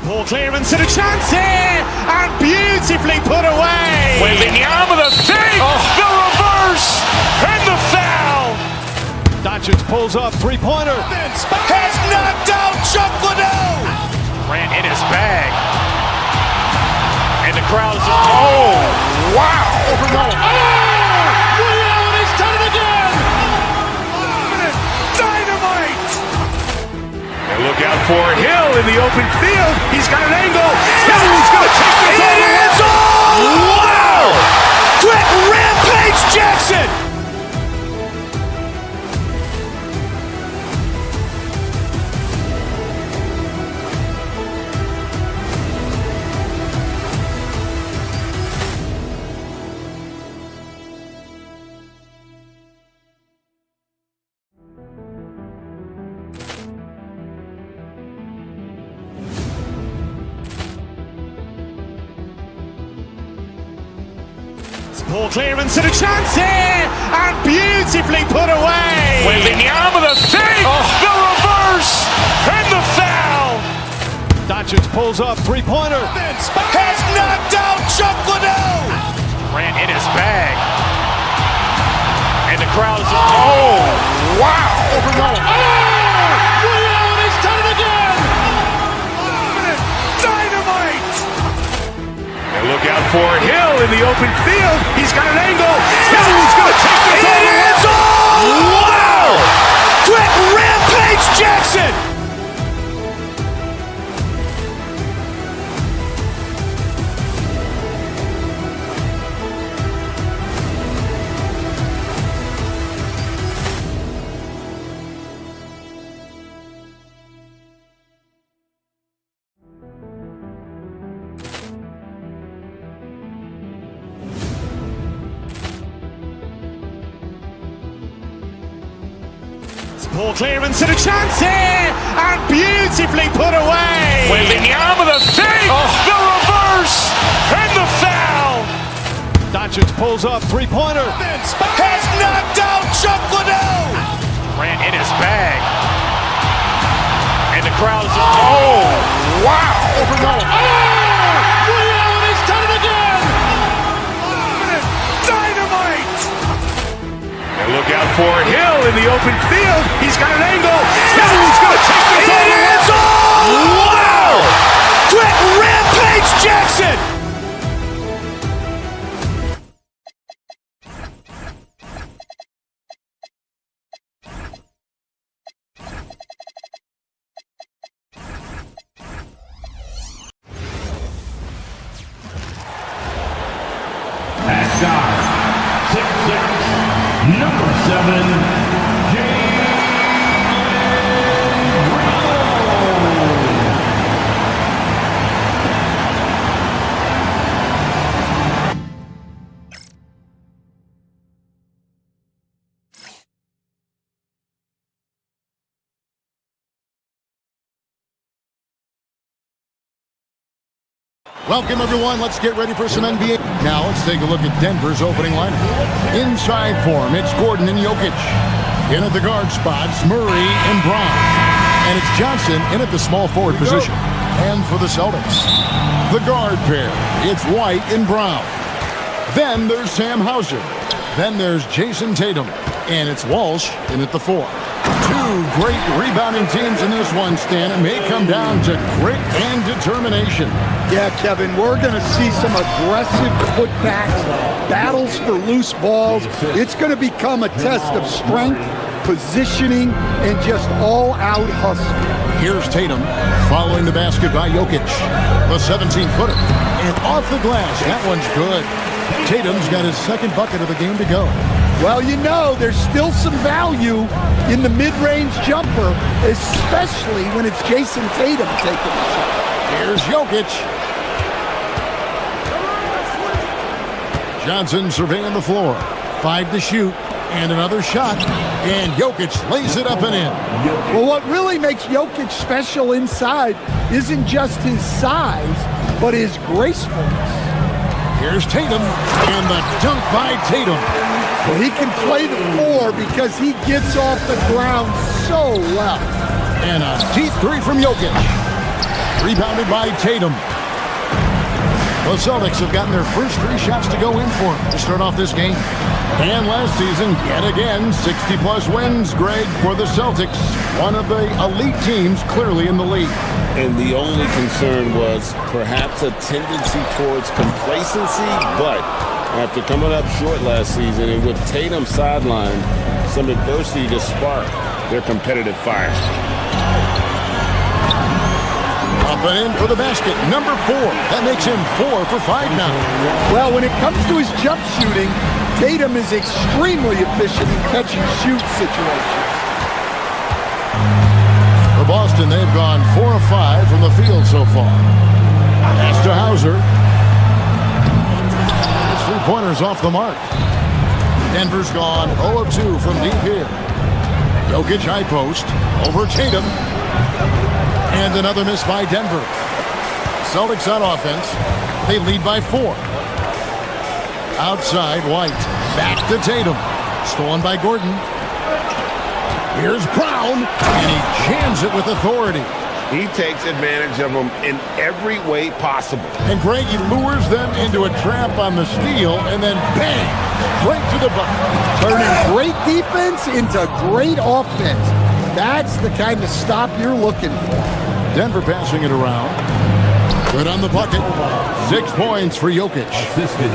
Ball clearance and a chance here, and beautifully put away. Wembanyama the fake, the reverse, and the foul. Doncic pulls up, three-pointer. Has knocked out Chuck Liddell. Ran in his bag. And the crowd is just, oh, wow. Ray Allen has done it again. Dynamite. And look out for Hill in the open field. He's got an angle. Hill's going to take this all the way. Wow. Quick Rampage Jackson. Ball clearance and a chance here, and beautifully put away. Wembanyama the fake, the reverse, and the foul. Doncic pulls up, three-pointer. Has knocked out Chuck Liddell. Ran in his bag. And the crowd is just, oh, wow. Ray Allen has done it again. Dynamite. And look out for Hill in the open field. He's got an angle. Hill's going to take this all the way. Wow. Quick Rampage Jackson. Ball clearance and a chance here, and beautifully put away. Wembanyama the fake, the reverse, and the foul. Doncic pulls up, three-pointer. Has knocked out Chuck Liddell. Ran in his bag. And the crowd is just, oh, wow. Ray Allen has done it again. Dynamite. And look out for Hill in the open field. He's got an angle. Hill's going to take this all the way. Wow. Quick Rampage Jackson. Number 7, Welcome, everyone. Let's get ready for some NBA. Now, let's take a look at Denver's opening lineup. Inside form, it's Gordon and Jokic. In at the guard spots, Murray and Brown. And it's Johnson in at the small forward position. And for the Celtics, the guard pair, it's White and Brown. Then there's Sam Hauser. Then there's Jason Tatum. And it's Walsh in at the 4. Two great rebounding teams in this one, Stan. It may come down to grit and determination. Yeah, Kevin, we're going to see some aggressive putbacks, battles for loose balls. It's going to become a test of strength, positioning, and just all-out hustle. Here's Tatum following the basket by Jokic. The 17-footer. And off the glass. That one's good. Tatum's got his second bucket of the game to go. Well, you know, there's still some value in the mid-range jumper, especially when it's Jason Tatum taking the shot. Here's Jokic. Johnson surveying the floor. 5 to shoot. And another shot. And Jokic lays it up and in. Well, what really makes Jokic special inside isn't just his size, but his gracefulness. Here's Tatum. And the dunk by Tatum. Well, he can play the 4 because he gets off the ground so well. And a deep 3 from Jokic. Rebounded by Tatum. The Celtics have gotten their first 3 shots to go in for to start off this game. And last season, yet again, 60-plus wins, Greg, for the Celtics. One of the elite teams clearly in the league. And the only concern was perhaps a tendency towards complacency, but after coming up short last season and with Tatum sidelined, some adversity to spark their competitive fire. Up and in for the basket, number 4. That makes him 4 for 5 now. Well, when it comes to his jump shooting, Tatum is extremely efficient in catch-and-shoot situations. For Boston, they've gone 4 of 5 from the field so far. Pass to Hauser. His 3-pointers off the mark. Denver's gone 0 of 2 from deep here. Jokic high post over Tatum. And another miss by Denver. Celtics on offense. They lead by 4. Outside, White. Back to Tatum. Stolen by Gordon. Here's Brown. And he jams it with authority. He takes advantage of them in every way possible. And Greg, he lures them into a trap on the steal, and then bang, straight to the bucket. Turning great defense into great offense. That's the kind of stop you're looking for. Denver passing it around. Good on the bucket. 6 points for Jokic.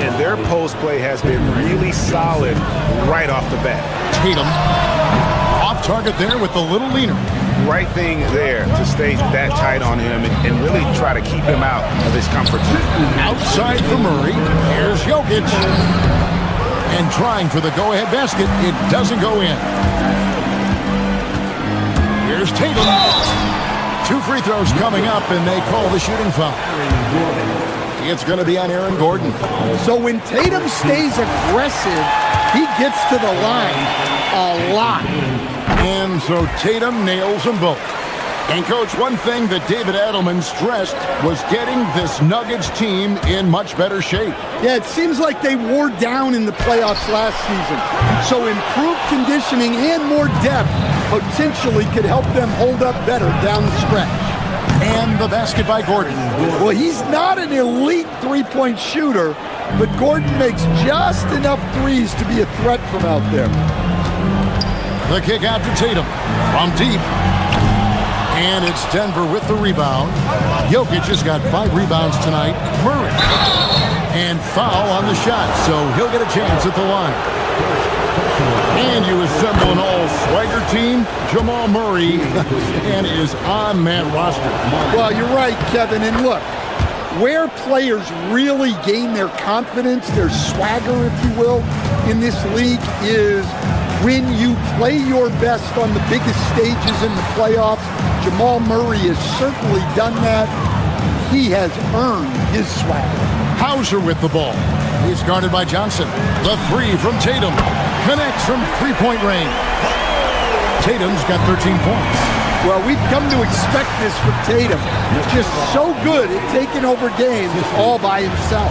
And their post play has been really solid right off the bat. Tatum off target there with the little leaner. Right thing there to stay that tight on him and really try to keep him out of his comfort zone. Outside for Murray. Here's Jokic. And trying for the go-ahead basket. It doesn't go in. Here's Tatum. 2 free throws coming up, and they call the shooting foul. It's going to be on Aaron Gordon. So when Tatum stays aggressive, he gets to the line a lot. And so Tatum nails them both. And, Coach, one thing that David Adelman stressed was getting this Nuggets team in much better shape. Yeah, it seems like they wore down in the playoffs last season. So improved conditioning and more depth potentially could help them hold up better down the stretch. And the basket by Gordon. Well, he's not an elite three-point shooter, but Gordon makes just enough threes to be a threat from out there. The kick out to Tatum from deep. And it's Denver with the rebound. Jokic has got 5 rebounds tonight. Murray. And foul on the shot, so he'll get a chance at the line. And you assemble an all-swagger team. Jamal Murray and is on that roster. Well, you're right, Kevin. And look, where players really gain their confidence, their swagger, if you will, in this league is when you play your best on the biggest stages in the playoffs. Jamal Murray has certainly done that. He has earned his swagger. Hauser with the ball. He's guarded by Johnson. The 3 from Tatum. Connects from 3-point range. Tatum's got 13 points. Well, we've come to expect this from Tatum. Just so good at taking over games all by himself.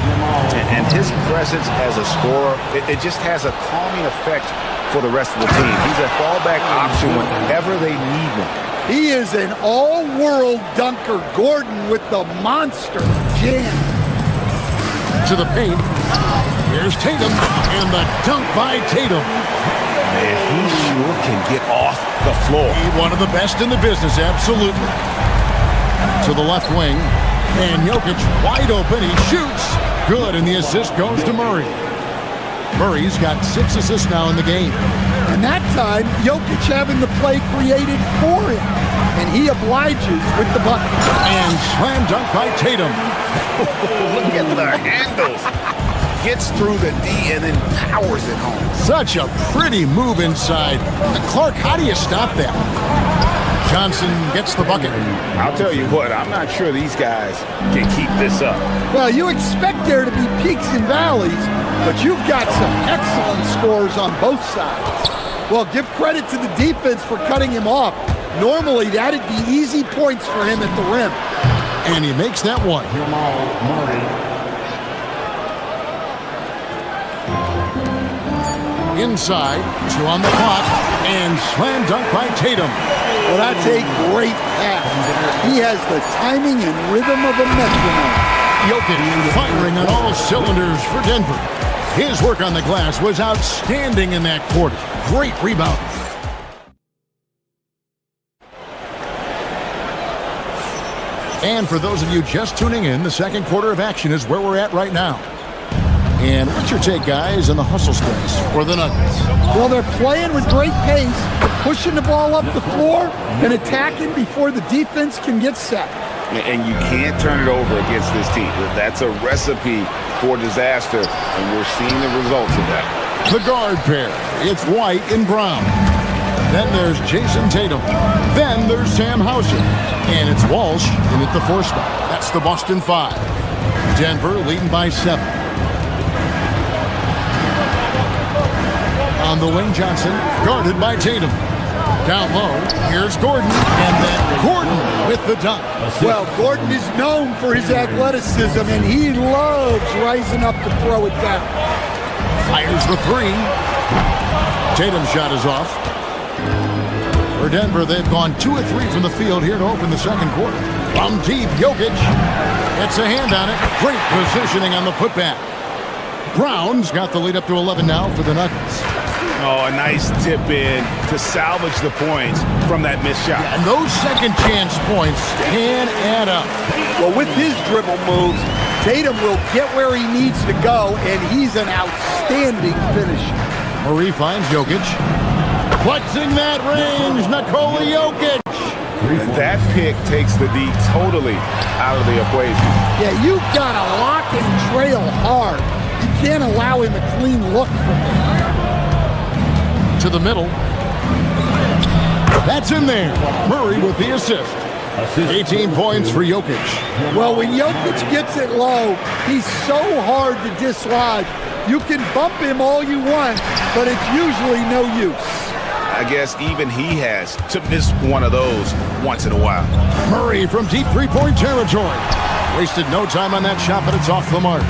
And his presence as a scorer, it just has a calming effect for the rest of the team. He's a fallback option whenever they need one. He is an all-world dunker. Gordon with the monster jam. To the paint. Here's Tatum, and the dunk by Tatum. Man, he sure can get off the floor. One of the best in the business, absolutely. To the left wing, and Jokic wide open. He shoots. Good, and the assist goes to Murray. Murray's got 6 assists now in the game. And that time, Jokic having the play created for him. And he obliges with the bucket. And slam dunk by Tatum. Look at the handles. Gets through the D and then powers it home. Such a pretty move inside. Clark, how do you stop that? Johnson gets the bucket. I'll tell you what, I'm not sure these guys can keep this up. Well, you expect there to be peaks and valleys, but you've got some excellent scores on both sides. Well, give credit to the defense for cutting him off. Normally, that'd be easy points for him at the rim. And he makes that one. Inside, 2 on the clock, and slam dunk by Tatum. Well, that's a great pass. He has the timing and rhythm of a metronome. Jokic firing on all cylinders for Denver. His work on the glass was outstanding in that quarter. Great rebound. And for those of you just tuning in, the second quarter of action is where we're at right now. And what's your take, guys, on the hustle space for the Nuggets? Well, they're playing with great pace, pushing the ball up the floor and attacking before the defense can get set. And you can't turn it over against this team. That's a recipe for disaster, and we're seeing the results of that. The guard pair. It's White and Brown. Then there's Jason Tatum. Then there's Sam Hauser. And it's Walsh in at the 4 spot. That's the Boston 5. Denver leading by 7. On the wing, Johnson, guarded by Tatum. Down low, here's Gordon, and then Gordon with the dunk. Well, Gordon is known for his athleticism, and he loves rising up to throw it down. Fires the 3. Tatum's shot is off. For Denver, they've gone 2 of 3 from the field here to open the second quarter. From deep, Jokic gets a hand on it. Great positioning on the putback. Brown's got the lead up to 11 now for the Nuggets. Oh, a nice tip in to salvage the points from that missed shot. Yeah, and those second chance points can add up. Well, with his dribble moves, Tatum will get where he needs to go, and he's an outstanding finisher. Murray finds Jokic. Flexing that range, Nikola Jokic. And that pick takes the D totally out of the equation. Yeah, you've got to lock and trail hard. You can't allow him a clean look from there. To the middle. That's in there. Murray with the assist. 18 points for Jokic. Well, when Jokic gets it low, he's so hard to dislodge. You can bump him all you want, but it's usually no use. I guess even he has to miss one of those once in a while. Murray from deep three-point territory. Wasted no time on that shot, but it's off the mark.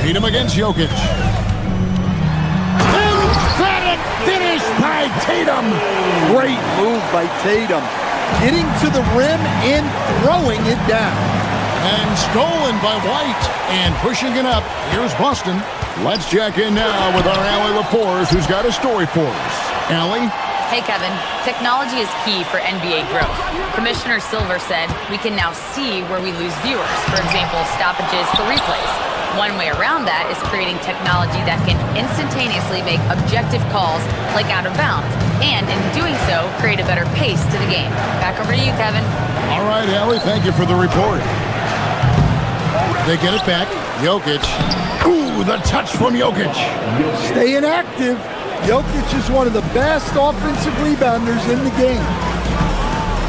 Tatum against Jokic. Emphatic finish by Tatum. Great move by Tatum. Getting to the rim and throwing it down. And stolen by White. And pushing it up. Here's Boston. Let's check in now with our Allie LaForce, who's got a story for us. Allie? Hey, Kevin. Technology is key for NBA growth. Commissioner Silver said we can now see where we lose viewers. For example, stoppages for replays. One way around that is creating technology that can instantaneously make objective calls like out of bounds, and in doing so, create a better pace to the game. Back over to you, Kevin. All right, Allie, thank you for the report. They get it back. Jokic. Ooh, the touch from Jokic. Staying active. Jokic is one of the best offensive rebounders in the game.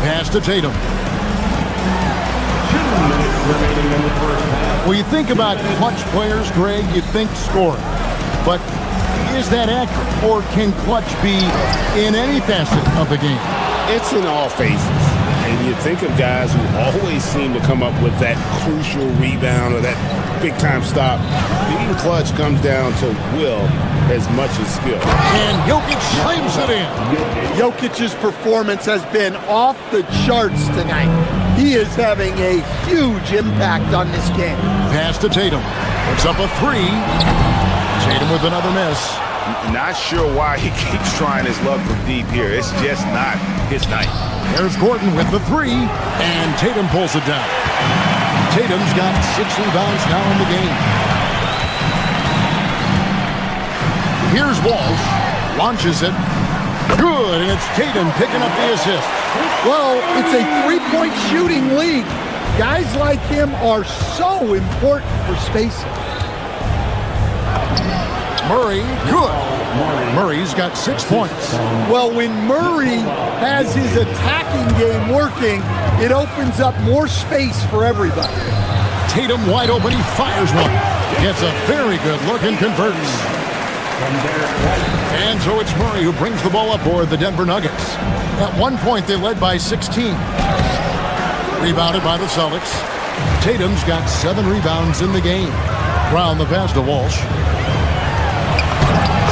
Pass to Tatum. Well, you think about clutch players, Greg, you think scoring. But is that accurate? Or can clutch be in any facet of the game? It's in all phases. And you think of guys who always seem to come up with that crucial rebound or that big-time stop. Being clutch comes down to will as much as skill. And Jokic slams it in. Jokic's performance has been off the charts tonight. He is having a huge impact on this game. Pass to Tatum. Puts up a 3. Tatum with another miss. Not sure why he keeps trying his luck from deep here. It's just not his night. There's Gordon with the 3, and Tatum pulls it down. Tatum's got 6 rebounds now in the game. Here's Walsh. Launches it. Good, and it's Tatum picking up the assist. Well, it's a three-point shooting league. Guys like him are so important for spacing. Murray, good. Murray's got 6 points. Well, when Murray has his attacking game working, it opens up more space for everybody. Tatum wide open, he fires one. Gets a very good look and converts. And so it's Murray who brings the ball up for the Denver Nuggets. At one point, they led by 16. Rebounded by the Celtics. Tatum's got 7 rebounds in the game. Brown the pass to Walsh.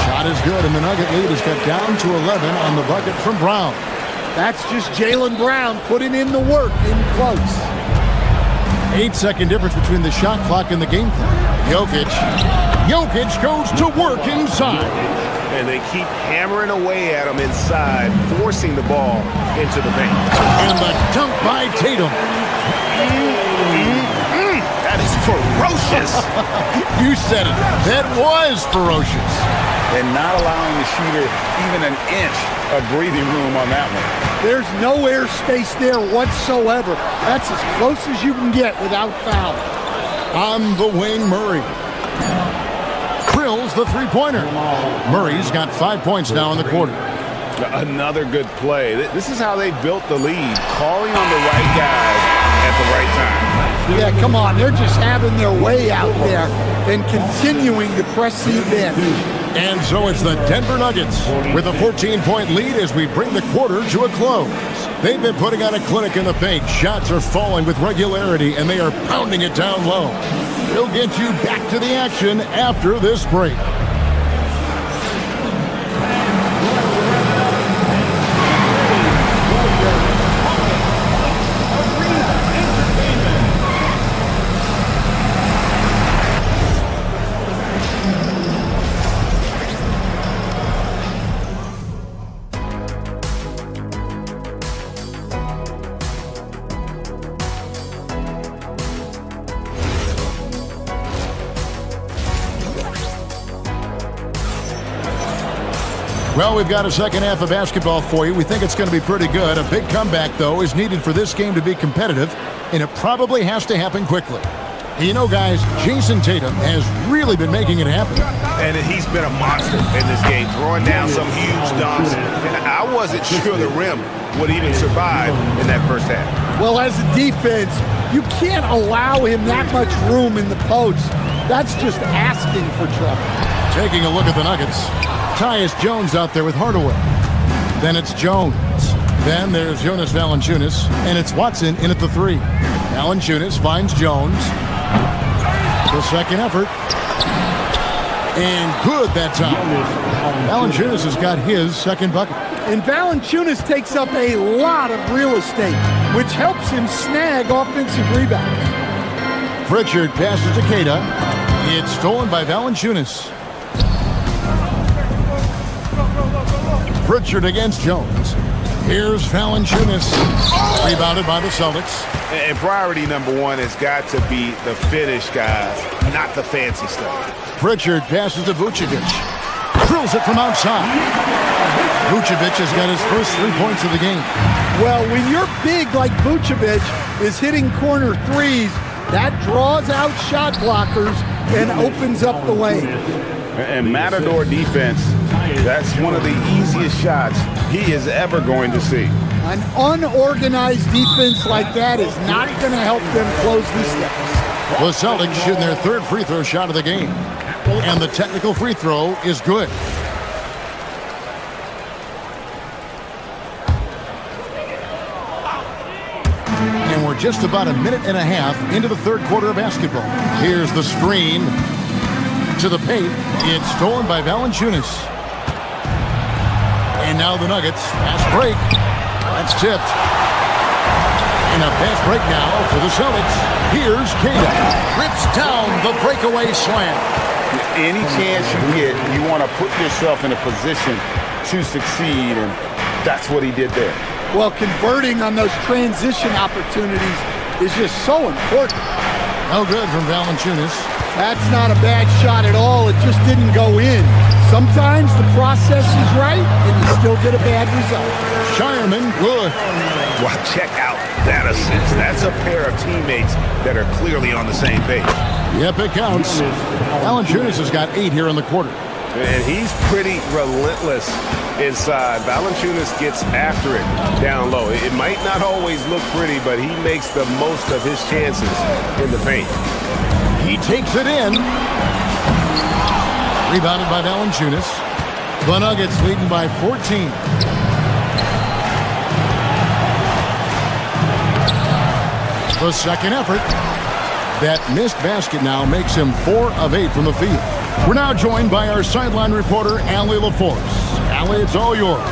Shot is good, and the Nugget lead is cut down to 11 on the bucket from Brown. That's just Jaylen Brown putting in the work in close. 8-second difference between the shot clock and the game clock. Jokic goes to work inside. And they keep hammering away at him inside, forcing the ball into the paint. And the dunk by Tatum. That is ferocious. You said it. That was ferocious. And not allowing the shooter even an inch of breathing room on that one. There's no air space there whatsoever. That's as close as you can get without foul. On the wing, Murray. Drills the three-pointer. Murray's got 5 points now in the quarter. Another good play. This is how they built the lead, calling on the right guys at the right time. Yeah, come on. They're just having their way out there and continuing to press the advantage. And so it's the Denver Nuggets with a 14-point lead as we bring the quarter to a close. They've been putting on a clinic in the paint. Shots are falling with regularity, and they are pounding it down low. We'll get you back to the action after this break. Well, we've got a second half of basketball for you. We think it's going to be pretty good. A big comeback, though, is needed for this game to be competitive, and it probably has to happen quickly. You know, guys, Jason Tatum has really been making it happen. And he's been a monster in this game, throwing down some huge dunks. And I wasn't sure the rim would even survive in that first half. Well, as a defense, you can't allow him that much room in the post. That's just asking for trouble. Taking a look at the Nuggets. Tyus Jones out there with Hardaway. Then it's Jones. Then there's Jonas Valanciunas, and it's Watson in at the 3. Valanciunas finds Jones. The second effort. And good that time. Valanciunas has got his second bucket. And Valanciunas takes up a lot of real estate, which helps him snag offensive rebounds. Pritchard passes to Keita. It's stolen by Valanciunas. Pritchard against Jones. Here's Valanciunas. Rebounded by the Celtics. And priority number one has got to be the finish, guys, not the fancy stuff. Pritchard passes to Vucevic. Drills it from outside. Vucevic has got his first 3 points of the game. Well, when you're big like Vucevic is hitting corner threes, that draws out shot blockers and opens up the lane. And Matador defense, that's one of the easiest shots he is ever going to see. An unorganized defense like that is not going to help them close this deficit. The Celtics shooting their third free throw shot of the game. And the technical free throw is good. And we're just about a minute and a half into the third quarter of basketball. Here's the screen to the paint. It's stolen by Valanciunas. And now the Nuggets. Fast break. That's tipped. And a fast break now for the Celtics. Here's Keita. Rips down the breakaway slam. Any chance you get, you want to put yourself in a position to succeed, and that's what he did there. Well, converting on those transition opportunities is just so important. No good from Valanciunas. That's not a bad shot at all. It just didn't go in. Sometimes the process is right, and you still get a bad result. Shireman, good. Well, check out that assist. That's a pair of teammates that are clearly on the same page. Yep, it counts. Valanciunas has got 8 here in the quarter. And he's pretty relentless inside. Valanciunas gets after it down low. It might not always look pretty, but he makes the most of his chances in the paint. He takes it in. Rebounded by Valanciunas. The Nuggets leading by 14. The second effort. That missed basket now makes him 4 of 8 from the field. We're now joined by our sideline reporter, Allie LaForce. Allie, it's all yours.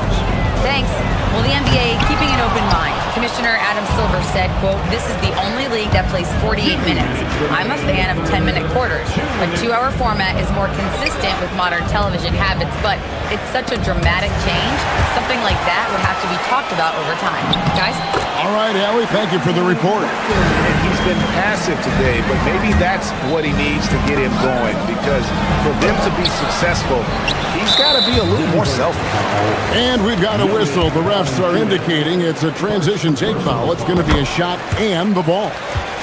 Thanks. Well, the NBA keeping an open mind. Commissioner Adam Silver said, quote, "This is the only league that plays 48 minutes. I'm a fan of 10-minute quarters. A 2-hour format is more consistent with modern television habits, but it's such a dramatic change. Something like that would have to be talked about over time." Guys? All right, Allie, thank you for the report. And he's been passive today, but maybe that's what he needs to get him going, because for them to be successful, he's got to be a little more selfish. And we've got a whistle. The refs are indicating it's a transition take foul. It's going to be a shot and the ball.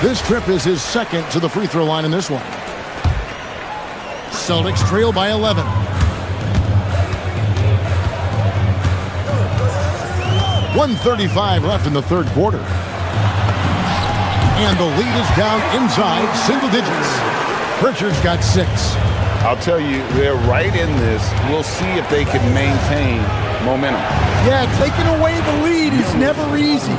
This trip is his second to the free throw line in this one. Celtics trail by 11. .135 left in the third quarter. And the lead is down inside single digits. Pritchard's got 6. I'll tell you, they're right in this. We'll see if they can maintain momentum. Yeah, taking away the lead is never easy,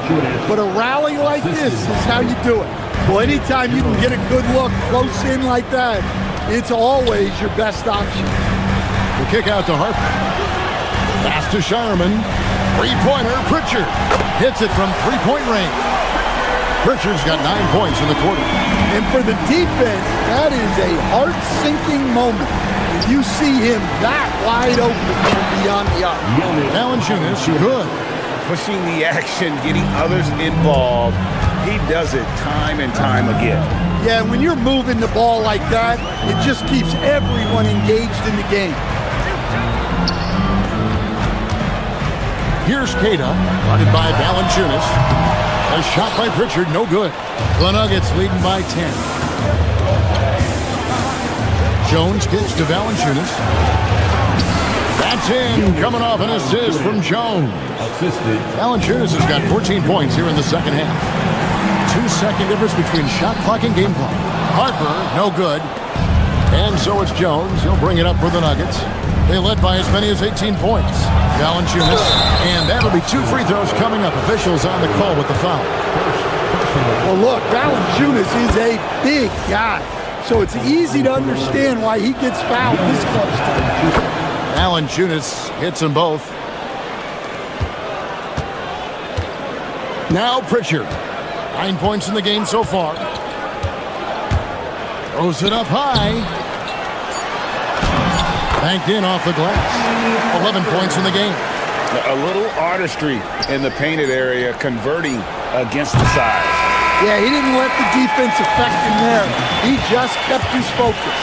but a rally like this is how you do it. Well, anytime you can get a good look close in like that, it's always your best option. The kick out to Harper. Pass to Shireman. Three-pointer, Pritchard. Hits it from three-point range. Pritchard's got 9 points in the quarter. And for the defense, that is a heart-sinking moment. You see him that wide open from beyond the arc. Valanciunas, good. Pushing the action, getting others involved. He does it time and time again. Yeah, when you're moving the ball like that, it just keeps everyone engaged in the game. Here's Cairo, guarded by Valanciunas. A shot by Pritchard, no good. The Nuggets leading by 10. Jones gets to Valanciunas. That's in, coming off an assist from Jones. Valanciunas has got 14 points here in the second half. 2-second difference between shot clock and game clock. Harper, no good. And so it's Jones. He'll bring it up for the Nuggets. They led by as many as 18 points. Valanciunas, and that'll be 2 free throws coming up. Officials on the call with the foul. Well, look, Valanciunas is a big guy, so it's easy to understand why he gets fouled this close to the net. Valanciunas hits them both. Now Pritchard. 9 points in the game so far. Throws it up high. Banked in off the glass. 11 points in the game. A little artistry in the painted area, converting against the size. Yeah, he didn't let the defense affect him there. He just kept his focus.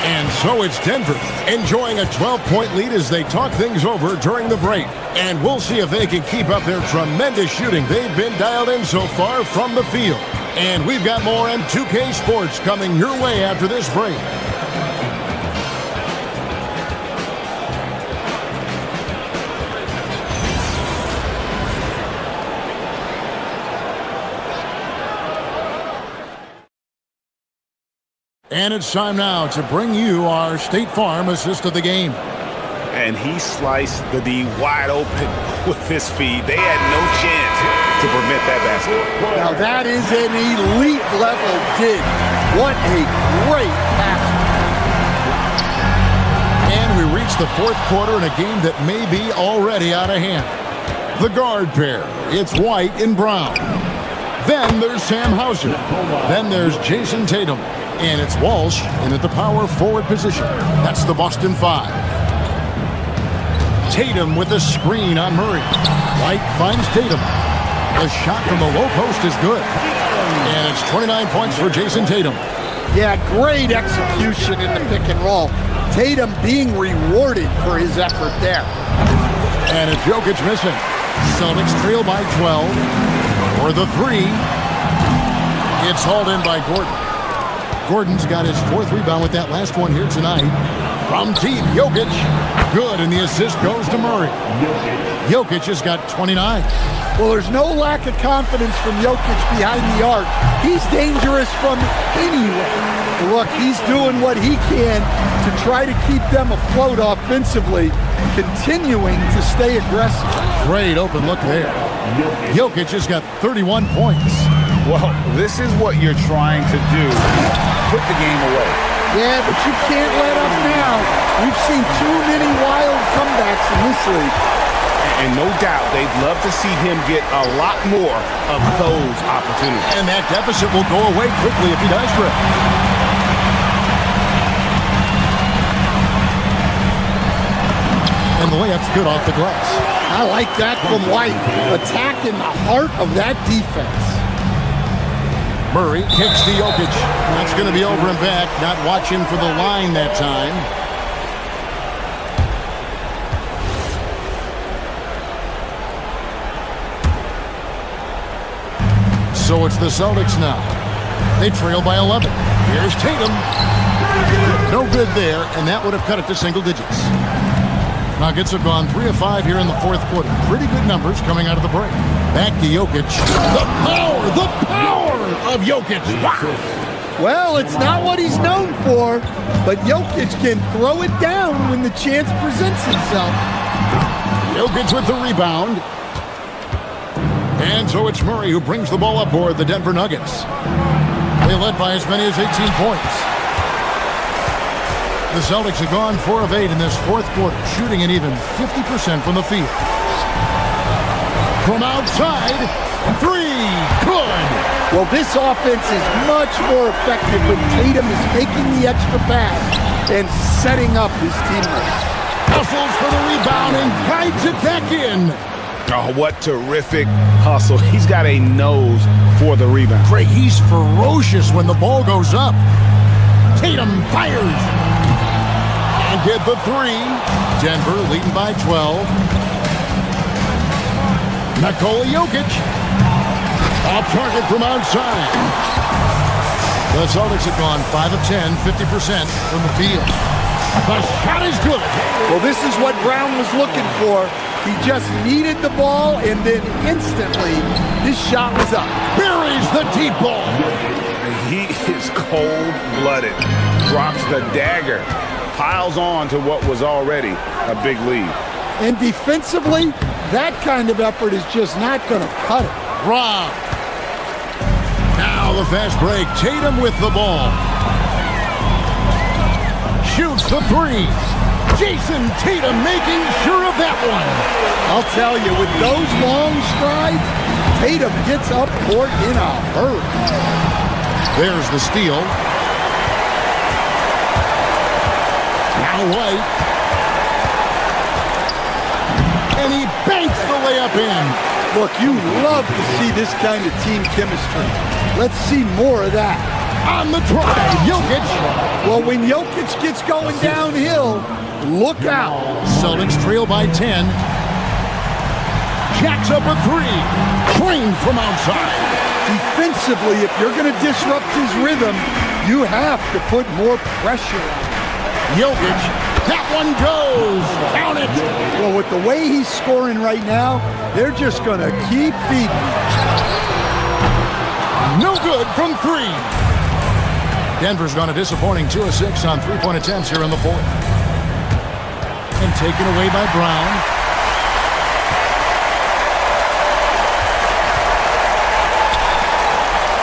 And so it's Denver enjoying a 12-point lead as they talk things over during the break. And we'll see if they can keep up their tremendous shooting they've been dialed in so far from the field. And we've got more M2K Sports coming your way after this break. And it's time now to bring you our State Farm assist of the game. And he sliced the D wide open with his feed. They had no chance to prevent that basket. Now that is an elite level dig. What a great pass. And we reach the fourth quarter in a game that may be already out of hand. The guard pair, it's White and Brown. Then there's Sam Hauser. Then there's Jason Tatum. And it's Walsh in at the power forward position. That's the Boston Five. Tatum with a screen on Murray. White finds Tatum. The shot from the low post is good. And it's 29 points for Jason Tatum. Yeah, great execution in the pick and roll. Tatum being rewarded for his effort there. And it's Jokic missing. Celtics trail by 12. For the three. It's hauled in by Gordon. Gordon's got his 4th rebound with that last one here tonight. From deep, Jokic. Good, and the assist goes to Murray. Jokic has got 29. Well, there's no lack of confidence from Jokic behind the arc. He's dangerous from anywhere. Look, he's doing what he can to try to keep them afloat offensively, continuing to stay aggressive. Great open look there. Jokic has got 31 points. Well, this is what you're trying to do. Put the game away. Yeah, but you can't let up now. We've seen too many wild comebacks in this league. And no doubt they'd love to see him get a lot more of those opportunities. And that deficit will go away quickly if he does dribble. And the layup's good off the glass. I like that from White. Attacking the heart of that defense. Murray kicks to Jokic. That's going to be over and back. Not watching for the line that time. So it's the Celtics now. They trail by 11. Here's Tatum. No good there, and that would have cut it to single digits. Nuggets have gone 3 of 5 here in the fourth quarter. Pretty good numbers coming out of the break. Back to Jokic. The power of Jokic. Wow. Well, it's not what he's known for, but Jokic can throw it down when the chance presents itself. Jokic with the rebound. And so it's Murray who brings the ball up for the Denver Nuggets. They led by as many as 18 points. The Celtics have gone 4 of 8 in this fourth quarter, shooting an even 50% from the field. From outside, 3, good! Well, this offense is much more effective when Tatum is making the extra pass and setting up his teammates. Hustles for the rebound and guides it back in. Oh, what terrific hustle. He's got a nose for the rebound. Craig, he's ferocious when the ball goes up. Tatum fires. And get the 3. Denver leading by 12. Nikola Jokic. Off target from outside. The Celtics have gone 5 of 10, 50% from the field. The shot is good. Well, this is what Brown was looking for. He just needed the ball, and then instantly, his shot was up. Buries the deep ball. He is cold-blooded. Drops the dagger. Piles on to what was already a big lead. And defensively, that kind of effort is just not going to cut it. Rob. Now the fast break. Tatum with the ball. Shoots the 3. Jason Tatum making sure of that one. I'll tell you, with those long strides, Tatum gets up court in a hurry. There's the steal. Now White. And he banks the layup in. Look, you love to see this kind of team chemistry. Let's see more of that. On the drive, Jokic. Well, when Jokic gets going downhill, look out. Celtics trail by 10. Jacks up a 3. Clean from outside. Defensively, if you're going to disrupt his rhythm, you have to put more pressure on him. Jokic, that one goes. Count it. Well, with the way he's scoring right now, they're just going to keep feeding. No good from 3. Denver's gone a disappointing 2 of 6 on 3-point attempts here in the fourth. And taken away by Brown.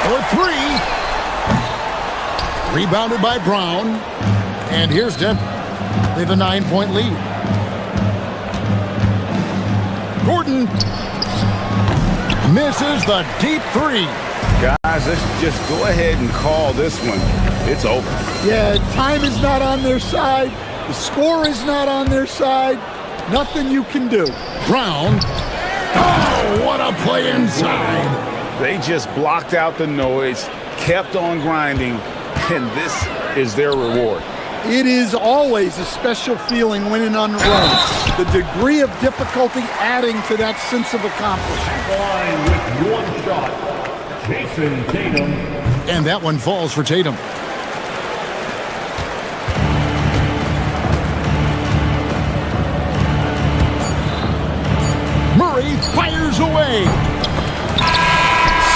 For 3. Rebounded by Brown. And here's Denver. They have a 9-point lead. Gordon misses the deep 3. Guys, let's just go ahead and call this one. It's over. Yeah, time is not on their side. The score is not on their side. Nothing you can do. Brown. Oh, what a play inside. They just blocked out the noise, kept on grinding, and this is their reward. It is always a special feeling winning on the road. The degree of difficulty adding to that sense of accomplishment. With one shot. Jason Tatum. And that one falls for Tatum. away.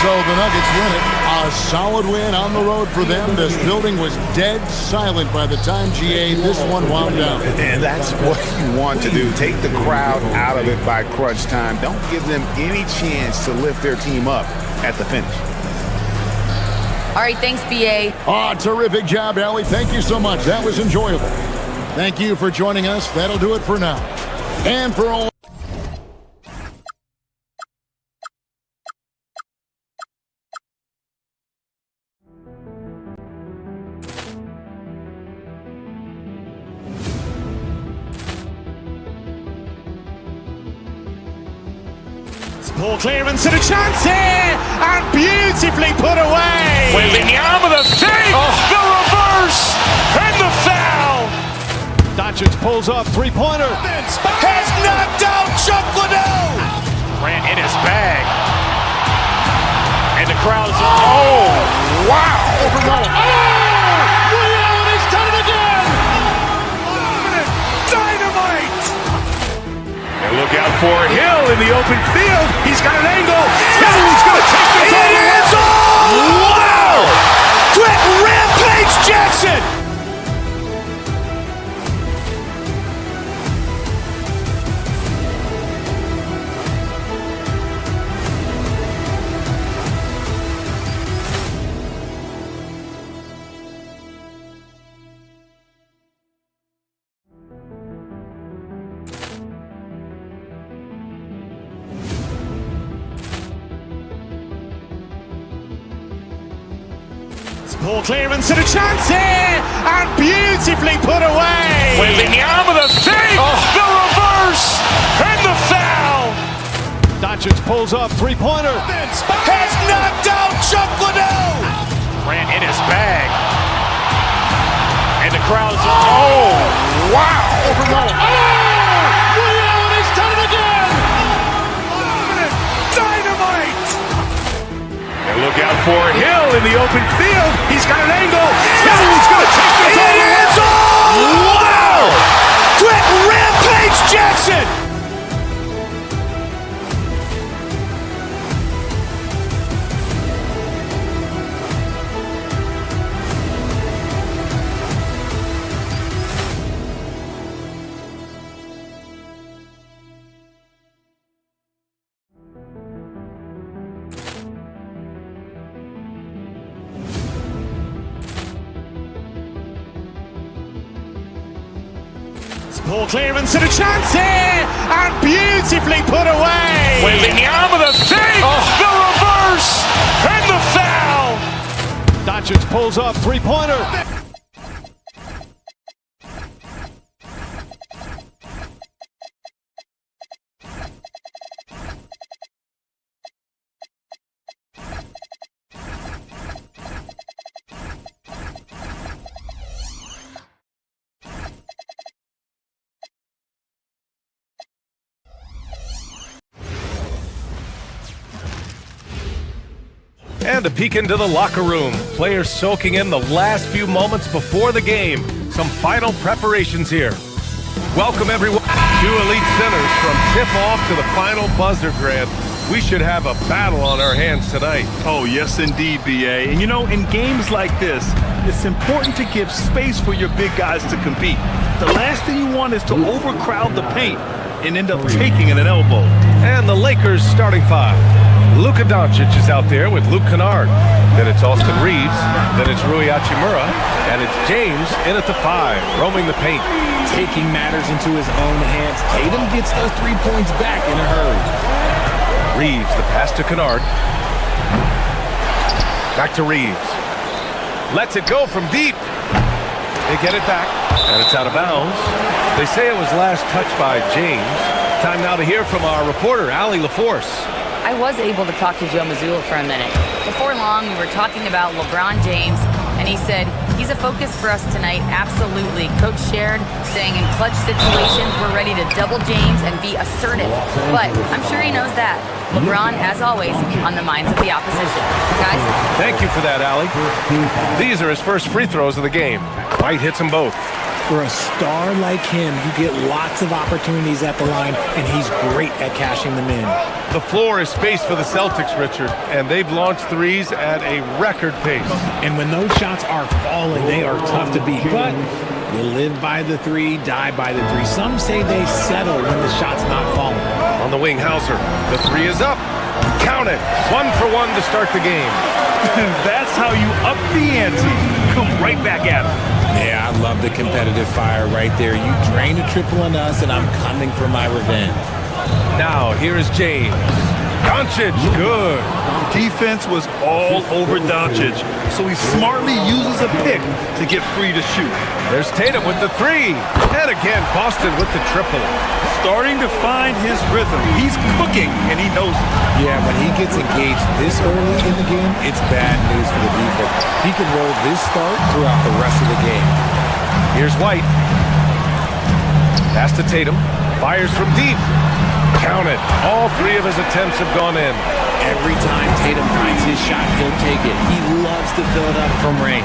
So the Nuggets win it. A solid win on the road for them. This building was dead silent by the time, GA, this one wound down. And that's what you want to do. Take the crowd out of it by crunch time. Don't give them any chance to lift their team up at the finish. All right, thanks, BA. Terrific job, Allie. Thank you so much. That was enjoyable. Thank you for joining us. That'll do it for now. And for all... Ball clearance and a chance here, and beautifully put away. Wembanyama with a fake, the reverse, and the foul. Doncic pulls up, three-pointer. Has knocked out Chuck Liddell. Grant in his bag. And the crowd is, oh, wow. Ray Allen has done it again. Dynamite. And look out for Hill in the open field. He's got an angle. He's going to take this all the way. Wow! Quick Rampage Jackson. Ball clearance and a chance here, and beautifully put away. Wembanyama with a fake, the reverse, and the foul. Doncic pulls up, three-pointer. Has knocked out Chuck Liddell. Grant in his bag. And the crowd is, oh, wow. Ray Allen has done it again. Dynamite. And look out for Hill in the open field. He's got an angle. He's going to take this all the way. Wow! Quick Rampage Jackson. Ball clearance and a chance here, and beautifully put away. Wembanyama with a fake, the reverse, and the foul. Doncic pulls up, three-pointer. And a peek into the locker room. Players soaking in the last few moments before the game. Some final preparations here. Welcome, everyone. Two elite centers from tip-off to the final buzzer, Grant. We should have a battle on our hands tonight. Oh, yes, indeed, BA. And you know, in games like this, it's important to give space for your big guys to compete. The last thing you want is to overcrowd the paint and end up taking an elbow. And the Lakers starting five. Luka Doncic is out there with Luke Kennard. Then it's Austin Reeves. Then it's Rui Hachimura. And it's James in at the five, roaming the paint. Taking matters into his own hands. Tatum gets those 3 points back in a hurry. Reeves, the pass to Kennard. Back to Reeves. Lets it go from deep. They get it back, and it's out of bounds. They say it was last touched by James. Time now to hear from our reporter, Allie LaForce. I was able to talk to Joe Mazzulla for a minute. Before long, we were talking about LeBron James, and he said, he's a focus for us tonight, absolutely. Coach shared, saying in clutch situations, we're ready to double James and be assertive. But I'm sure he knows that. LeBron, as always, on the minds of the opposition. Guys? Thank you for that, Allie. These are his first free throws of the game. White hits them both. For a star like him, you get lots of opportunities at the line, and he's great at cashing them in. The floor is spaced for the Celtics, Richard, and they've launched threes at a record pace. And when those shots are falling, they are tough to beat. But you live by the three, die by the three. Some say they settle when the shot's not falling. On the wing, Hauser. The three is up. Count it. 1 for 1 to start the game. That's how you up the ante. Come right back at him. Yeah, I love the competitive fire right there. You drain a triple on us, and I'm coming for my revenge. Now, here is James. Doncic, good. Defense was all over Doncic, so he smartly uses a pick to get free to shoot. There's Tatum with the three. And again, Boston with the triple. Starting to find his rhythm. He's cooking, and he knows it. Yeah, when he gets engaged this early in the game, it's bad news for the defense. He can roll this start throughout the rest of the game. Here's White. Pass to Tatum. Fires from deep. Count it. All three of his attempts have gone in. Every time Tatum finds his shot, he'll take it. He loves to fill it up from range.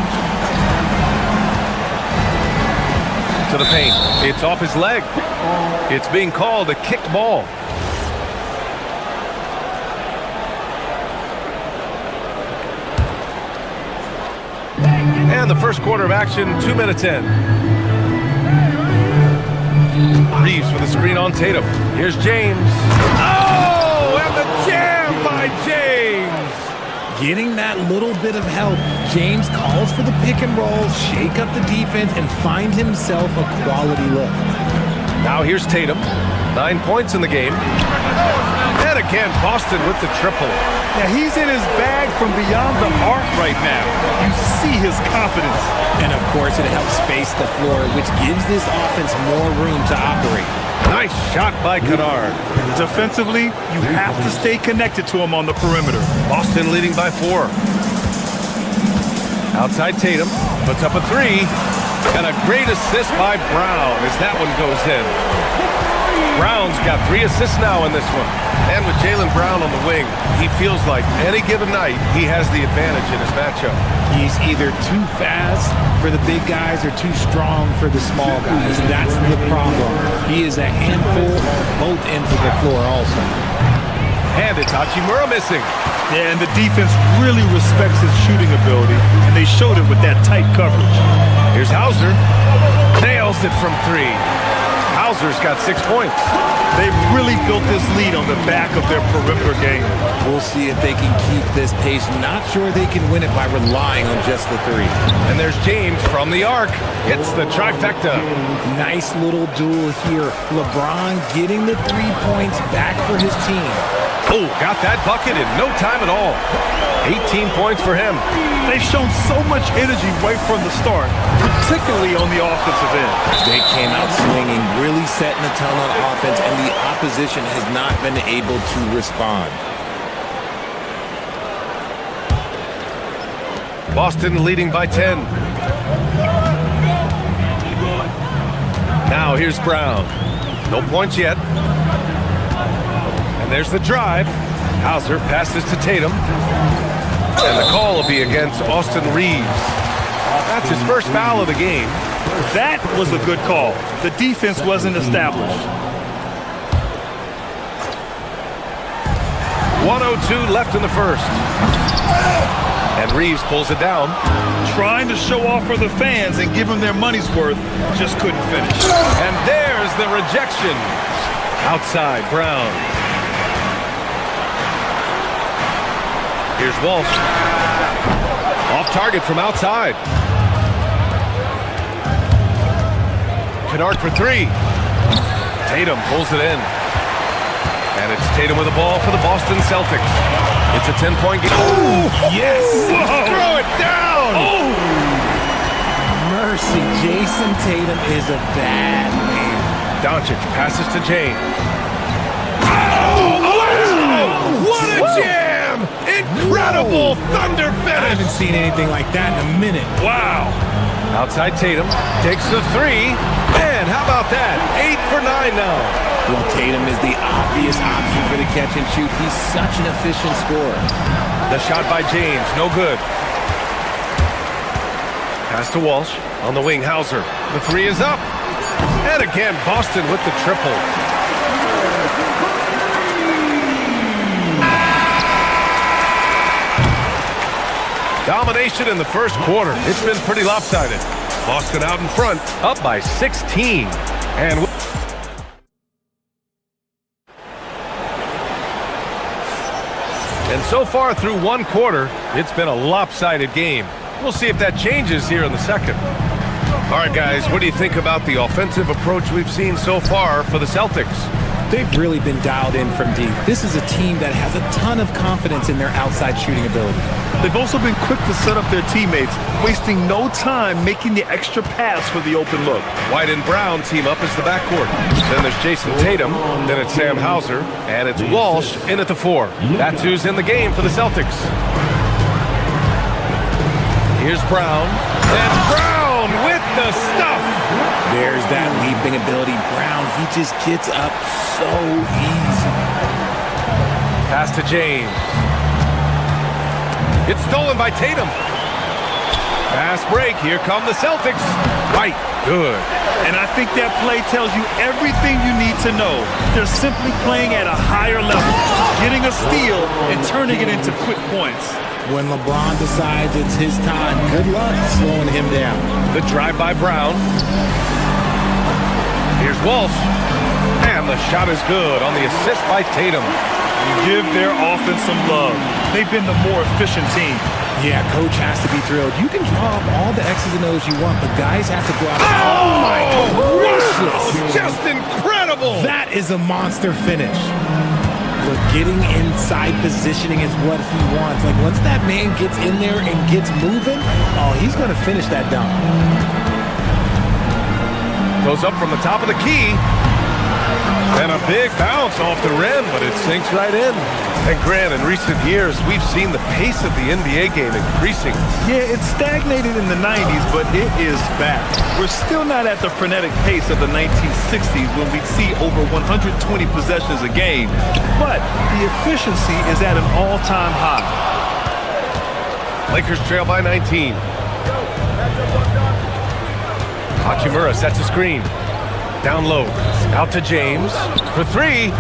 To the paint. It's off his leg. It's being called a kicked ball. And the first quarter of action, 2 minutes in. Reeves with a screen on Tatum. Here's James. Oh, and the jam by James. Getting that little bit of help, James calls for the pick and roll, shake up the defense, and find himself a quality look. Now here's Tatum. 9 points in the game. And again, Boston with the triple. Now he's in his bag from beyond the arc right now. You see his confidence. And of course, it helps space the floor, which gives this offense more room to operate. Nice shot by Kennard. Defensively, you have to stay connected to him on the perimeter. Boston leading by 4. Outside Tatum, puts up a three. And a great assist by Brown as that one goes in. Brown's got 3 assists now in this one. And with Jaylen Brown on the wing, he feels like any given night he has the advantage in his matchup. He's either too fast for the big guys or too strong for the small guys. That's the problem. He is a handful on both ends of the floor also. And it's Hachimura missing. Yeah, and the defense really respects his shooting ability, and they showed it with that tight coverage. Here's Hauser. Nails it from 3. Hauser's got 6 points. They've really built this lead on the back of their perimeter game. We'll see if they can keep this pace. Not sure they can win it by relying on just the 3. And there's James from the arc. Hits the trifecta. Nice little duel here. LeBron getting the 3 points back for his team. Oh, got that bucket in no time at all. 18 points for him. They've shown so much energy right from the start, particularly on the offensive end. They came out swinging, really setting the tone on offense, and the opposition has not been able to respond. Boston leading by 10. Now here's Brown. No points yet. And there's the drive. Hauser passes to Tatum. And the call will be against Austin Reeves. That's his first foul of the game. That was a good call. The defense wasn't established. 1:02 left in the first. And Reeves pulls it down. Trying to show off for the fans and give them their money's worth, just couldn't finish. And there's the rejection. Outside, Brown. Here's Walsh. Off target from outside. Kennard for 3. Tatum pulls it in. And it's Tatum with the ball for the Boston Celtics. It's a 10-point game. Oh, yes! Whoa. Throw it down! Oh! Mercy, Jason Tatum is a bad man. Doncic passes to James. Oh! Wow! What a jam! Incredible thunder finish! I haven't seen anything like that in a minute. Wow! Outside Tatum takes the 3. And how about that? 8 for 9 now. Well, Tatum is the obvious option for the catch and shoot. He's such an efficient scorer. The shot by James, no good. Pass to Walsh on the wing, Hauser. The three is up. And again, Boston with the triple. Domination in the first quarter. It's been pretty lopsided. Boston out in front, up by 16. And so far through one quarter, it's been a lopsided game. We'll see if that changes here in the second. All right, guys, what do you think about the offensive approach we've seen so far for the Celtics? They've really been dialed in from deep. This is a team that has a ton of confidence in their outside shooting ability. They've also been quick to set up their teammates, wasting no time making the extra pass for the open look. White and Brown team up as the backcourt. Then there's Jason Tatum, then it's Sam Hauser, and it's Walsh in at the 4. That's who's in the game for the Celtics. Here's Brown, and Brown with the stuff. There's that leaping ability. Brown, he just gets up so easy. Pass to James. It's stolen by Tatum. Fast break. Here come the Celtics. Right. Good. And I think that play tells you everything you need to know. They're simply playing at a higher level, getting a steal and turning it into quick points. When LeBron decides it's his time, good luck slowing him down. The drive by Brown. Here's Walsh. And the shot is good on the assist by Tatum. Give their offense some love. They've been the more efficient team. Yeah, coach has to be thrilled. You can draw up all the X's and O's you want, but guys have to go out. Oh my gracious! Just incredible! That is a monster finish. Look, getting inside positioning is what he wants. Like, once that man gets in there and gets moving, oh, he's going to finish that dunk. Goes up from the top of the key. And a big bounce off the rim, but it sinks right in. And Grant, in recent years, we've seen the pace of the NBA game increasing. Yeah, it stagnated in the 90s, but it is back. We're still not at the frenetic pace of the 1960s when we'd see over 120 possessions a game. But the efficiency is at an all-time high. Lakers trail by 19. Hachimura sets a screen. Down low, out to James for 3.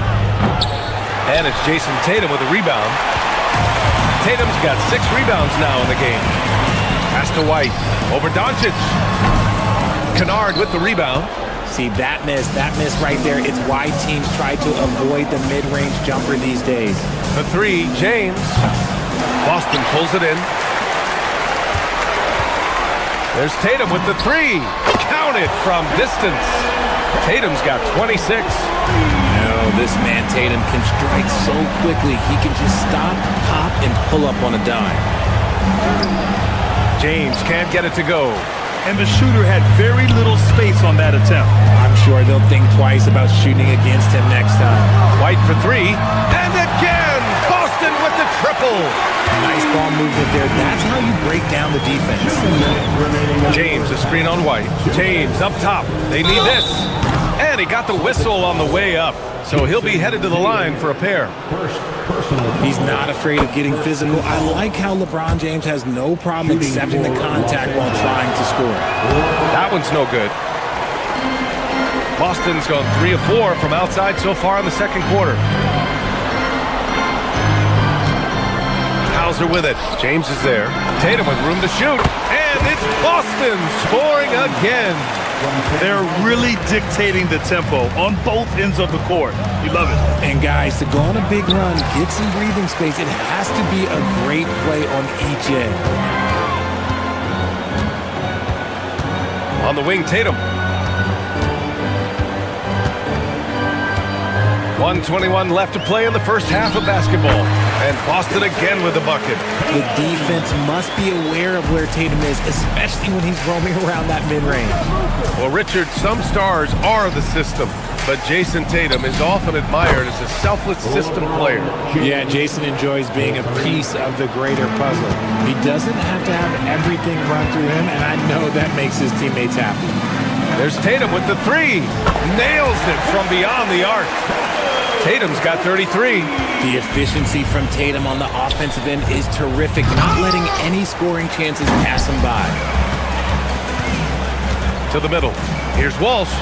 And it's Jason Tatum with a rebound. Tatum's got 6 rebounds now in the game. Pass to White, over Doncic. Kennard with the rebound. See, that miss right there, it's why teams try to avoid the mid-range jumper these days. The 3, James. Boston pulls it in. There's Tatum with the 3. Counted from distance. Tatum's got 26. No, this man Tatum can strike so quickly. He can just stop, pop, and pull up on a dime. James can't get it to go. And the shooter had very little space on that attempt. I'm sure they'll think twice about shooting against him next time. White for 3. And again, Boston with the triple. Nice ball movement there. That's how you break down the defense. James, a screen on White. James up top. They need this. And he got the whistle on the way up. So he'll be headed to the line for a pair. He's not afraid of getting physical. I like how LeBron James has no problem accepting the contact while trying to score. That one's no good. Boston's gone 3 of 4 from outside so far in the second quarter. Hauser with it. James is there. Tatum with room to shoot. And it's Boston scoring again. They're really dictating the tempo on both ends of the court. You love it. And guys, to go on a big run, get some breathing space, it has to be a great play on each end. On the wing, Tatum. 1:21 left to play in the first half of basketball. And Boston again with the bucket. The defense must be aware of where Tatum is, especially when he's roaming around that mid-range. Well, Richard, some stars are the system, but Jason Tatum is often admired as a selfless system player. Yeah, Jason enjoys being a piece of the greater puzzle. He doesn't have to have everything run through him, and I know that makes his teammates happy. There's Tatum with the 3. Nails it from beyond the arc. Tatum's got 33. The efficiency from Tatum on the offensive end is terrific, not letting any scoring chances pass him by. To the middle. Here's Walsh.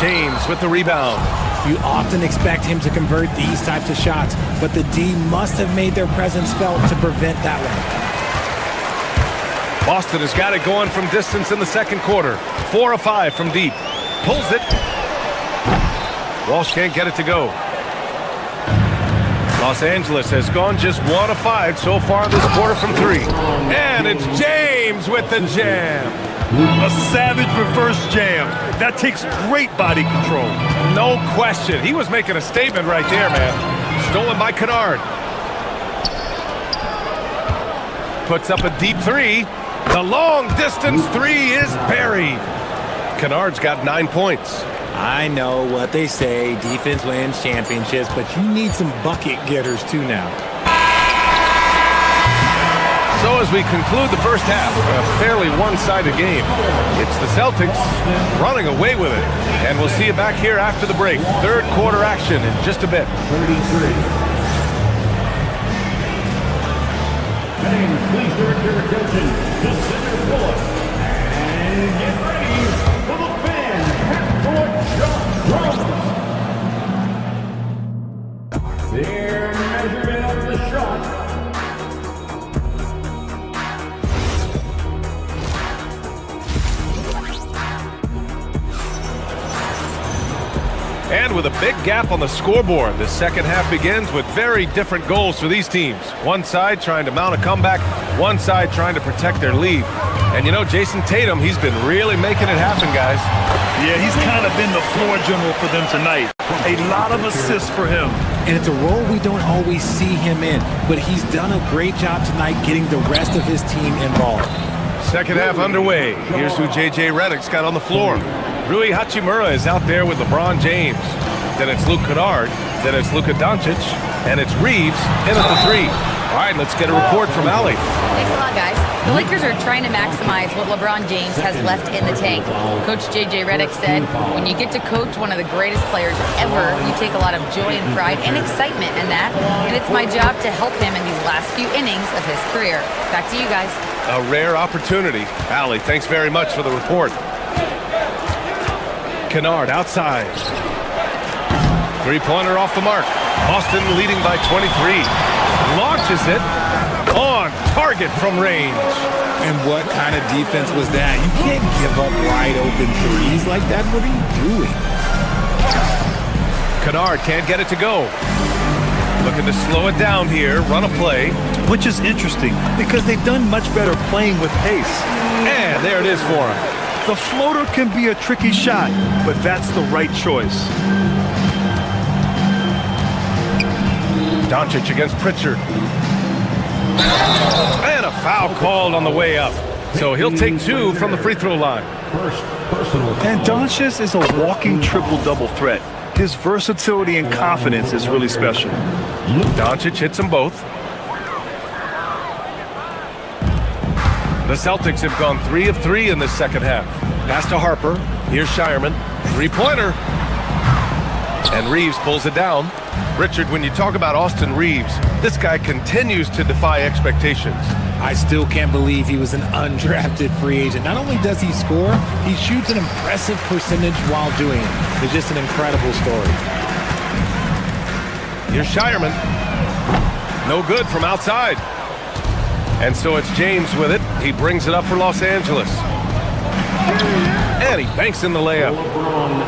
James with the rebound. You often expect him to convert these types of shots, but the D must have made their presence felt to prevent that one. Boston has got it going from distance in the second quarter. 4 of 5 from deep. Pulls it. Walsh can't get it to go. Los Angeles has gone just 1 of 5 so far this quarter from 3. And it's James with the jam. A savage reverse jam. That takes great body control. No question. He was making a statement right there, man. Stolen by Kennard. Puts up a deep 3. The long distance 3 is buried. Kennard's got 9 points. I know what they say, defense wins championships, but you need some bucket getters too now. So as we conclude the first half, a fairly one-sided game, it's the Celtics running away with it. And we'll see you back here after the break. Third quarter action in just a bit. 33. James, please direct your attention to center court. And get ready for the fan half-court drums. Their measurement of the shot. And with a big gap on the scoreboard, the second half begins with very different goals for these teams. One side trying to mount a comeback, one side trying to protect their lead. And you know, Jason Tatum, he's been really making it happen, guys. Yeah, he's kind of been the floor general for them tonight. A lot of assists for him. And it's a role we don't always see him in, but he's done a great job tonight getting the rest of his team involved. Second half underway. Here's who J.J. Redick's got on the floor. Rui Hachimura is out there with LeBron James. Then it's Luke Kennard. Then it's Luka Doncic. And it's Reeves in at the 3. All right, let's get a report from Allie. Thanks a lot, guys. The Lakers are trying to maximize what LeBron James has left in the tank. Coach J.J. Redick said, when you get to coach one of the greatest players ever, you take a lot of joy and pride and excitement in that. And it's my job to help him in these last few innings of his career. Back to you guys. A rare opportunity. Allie, thanks very much for the report. Kennard outside. Three-pointer off the mark. Boston leading by 23. Launches it on target from range. And what kind of defense was that? You can't give up wide open threes like that. What are you doing? Kennard can't get it to go. Looking to slow it down here, run a play. Which is interesting because they've done much better playing with pace. And there it is for him. The floater can be a tricky shot, but that's the right choice. Doncic against Pritchard. And a foul called on the way up. So he'll take 2 from the free throw line. And Doncic is a walking triple-double threat. His versatility and confidence is really special. Doncic hits them both. The Celtics have gone 3 of 3 in this second half. Pass to Harper. Here's Shireman. Three-pointer. And Reeves pulls it down. Richard, when you talk about Austin Reeves, this guy continues to defy expectations. I still can't believe he was an undrafted free agent. Not only does he score, he shoots an impressive percentage while doing it. It's just an incredible story. Here's Shireman. No good from outside. And so it's James with it. He brings it up for Los Angeles. And he banks in the layup.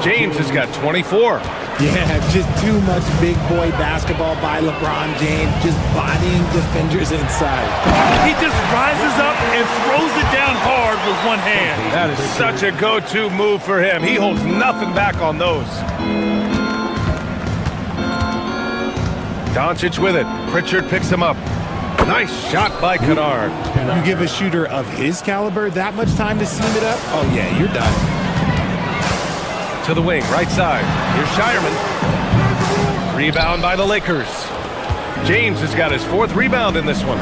James has got 24. Yeah, just too much big boy basketball by LeBron James, just bodying defenders inside. He just rises up and throws it down hard with one hand. That is such a go-to move for him. He holds nothing back on those. Doncic with it. Pritchard picks him up. Nice shot by Kennard. You give a shooter of his caliber that much time to seam it up? Oh, yeah, you're done. To the wing, right side. Here's Shireman. Rebound by the Lakers. James has got his 4th rebound in this one.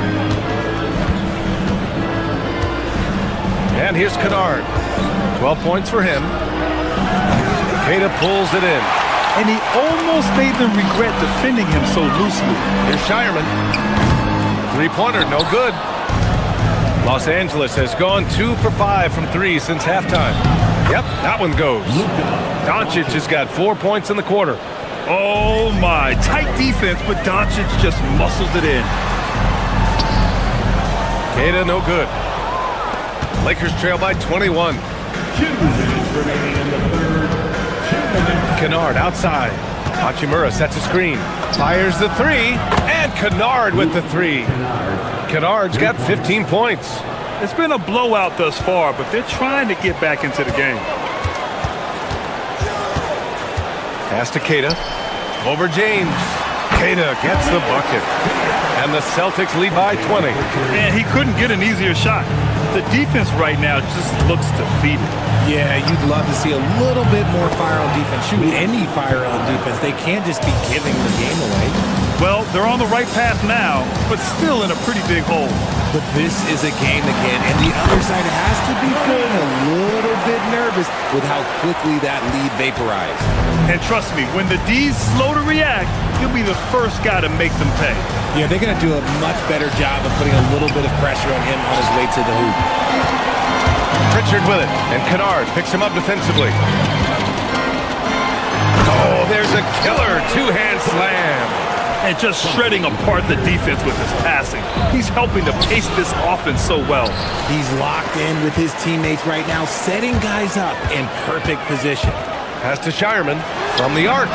And here's Kennard. 12 points for him. Queta pulls it in. And he almost made them regret defending him so loosely. Here's Shireman. Three-pointer, no good. Los Angeles has gone 2 for 5 from 3 since halftime. Yep, that one goes. Doncic has got 4 points in the quarter. Oh my, tight defense, but Doncic just muscles it in. Queta, no good. Lakers trail by 21. 2 minutes remaining in the third. 2 minutes. Kennard outside. Hachimura sets a screen. Fires the 3. And Kennard with the 3. Kennard's got 15 points. It's been a blowout thus far, but they're trying to get back into the game. Pass to Queta. Over James. Queta gets the bucket. And the Celtics lead by 20. Man, he couldn't get an easier shot. The defense right now just looks defeated. Yeah, you'd love to see a little bit more fire on defense. Shoot, any fire on defense. They can't just be giving the game away. Well, they're on the right path now, but still in a pretty big hole. But this is a game again, and the other side has to be feeling a little bit nervous with how quickly that lead vaporized. And trust me, when the D's slow to react, he'll be the first guy to make them pay. Yeah, they're going to do a much better job of putting a little bit of pressure on him on his way to the hoop. Pritchard with it, and Kennard picks him up defensively. Oh, there's a killer two-hand slam. And just shredding apart the defense with his passing. He's helping to pace this offense so well. He's locked in with his teammates right now, setting guys up in perfect position. Pass to Shireman from the arc.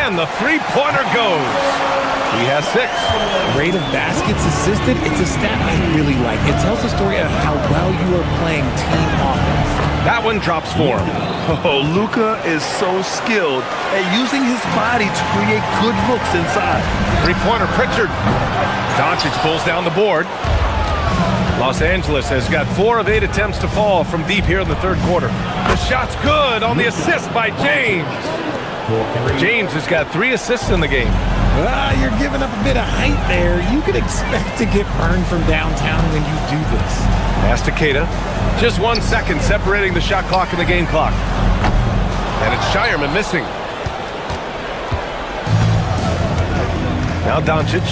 And the three-pointer goes. He has 6. Rate of baskets assisted, it's a stat I really like. It tells the story of how well you are playing team offense. That one drops for him. Oh, Luka is so skilled at using his body to create good looks inside. Three-pointer, Pritchard. Doncic pulls down the board. Los Angeles has got 4 of 8 attempts to fall from deep here in the third quarter. The shot's good on the assist by James. James has got 3 assists in the game. You're giving up a bit of height there. You could expect to get burned from downtown when you do this. Pass to Queta. Just 1 second separating the shot clock and the game clock. And it's Shireman missing. Now Doncic.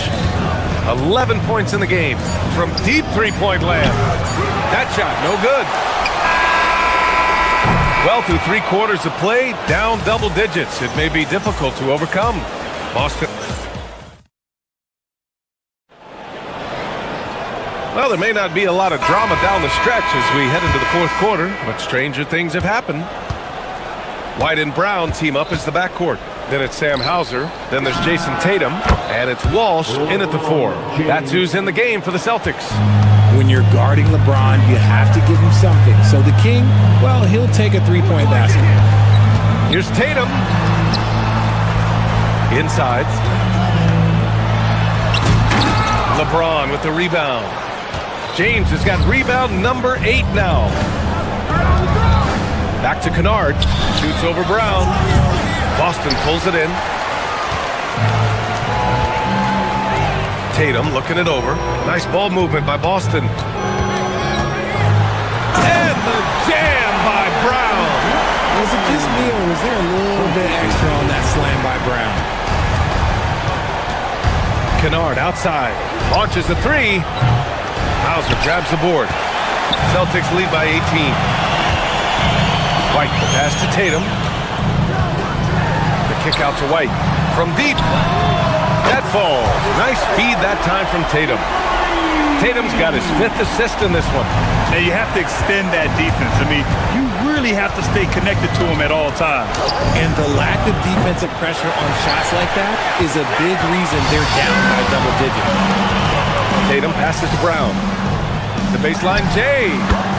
11 points in the game from deep three-point land. That shot, no good. Well, through 3 quarters of play, down double digits. It may be difficult to overcome. Boston. Well, there may not be a lot of drama down the stretch as we head into the fourth quarter, but stranger things have happened. White and Brown team up as the backcourt. Then it's Sam Hauser. Then there's Jason Tatum. And it's Walsh in at the 4. That's who's in the game for the Celtics. When you're guarding LeBron, you have to give him something. So the King, well, he'll take a three-point basket. Here's Tatum. Inside. LeBron with the rebound. James has got rebound number 8 now. Back to Kennard. Shoots over Brown. Boston pulls it in. Tatum looking it over. Nice ball movement by Boston. And the jam by Brown. Was it just me, or was there a little bit extra on that slam by Brown? Kennard outside. Launches a 3. Hauser grabs the board. Celtics lead by 18. White, the pass to Tatum. The kick out to White. From deep. That falls. Nice feed that time from Tatum. Tatum's got his 5th assist in this one. Now you have to extend that defense. I mean, you really have to stay connected to him at all times. And the lack of defensive pressure on shots like that is a big reason they're down by double digits. Tatum passes to Brown. The baseline, Jay.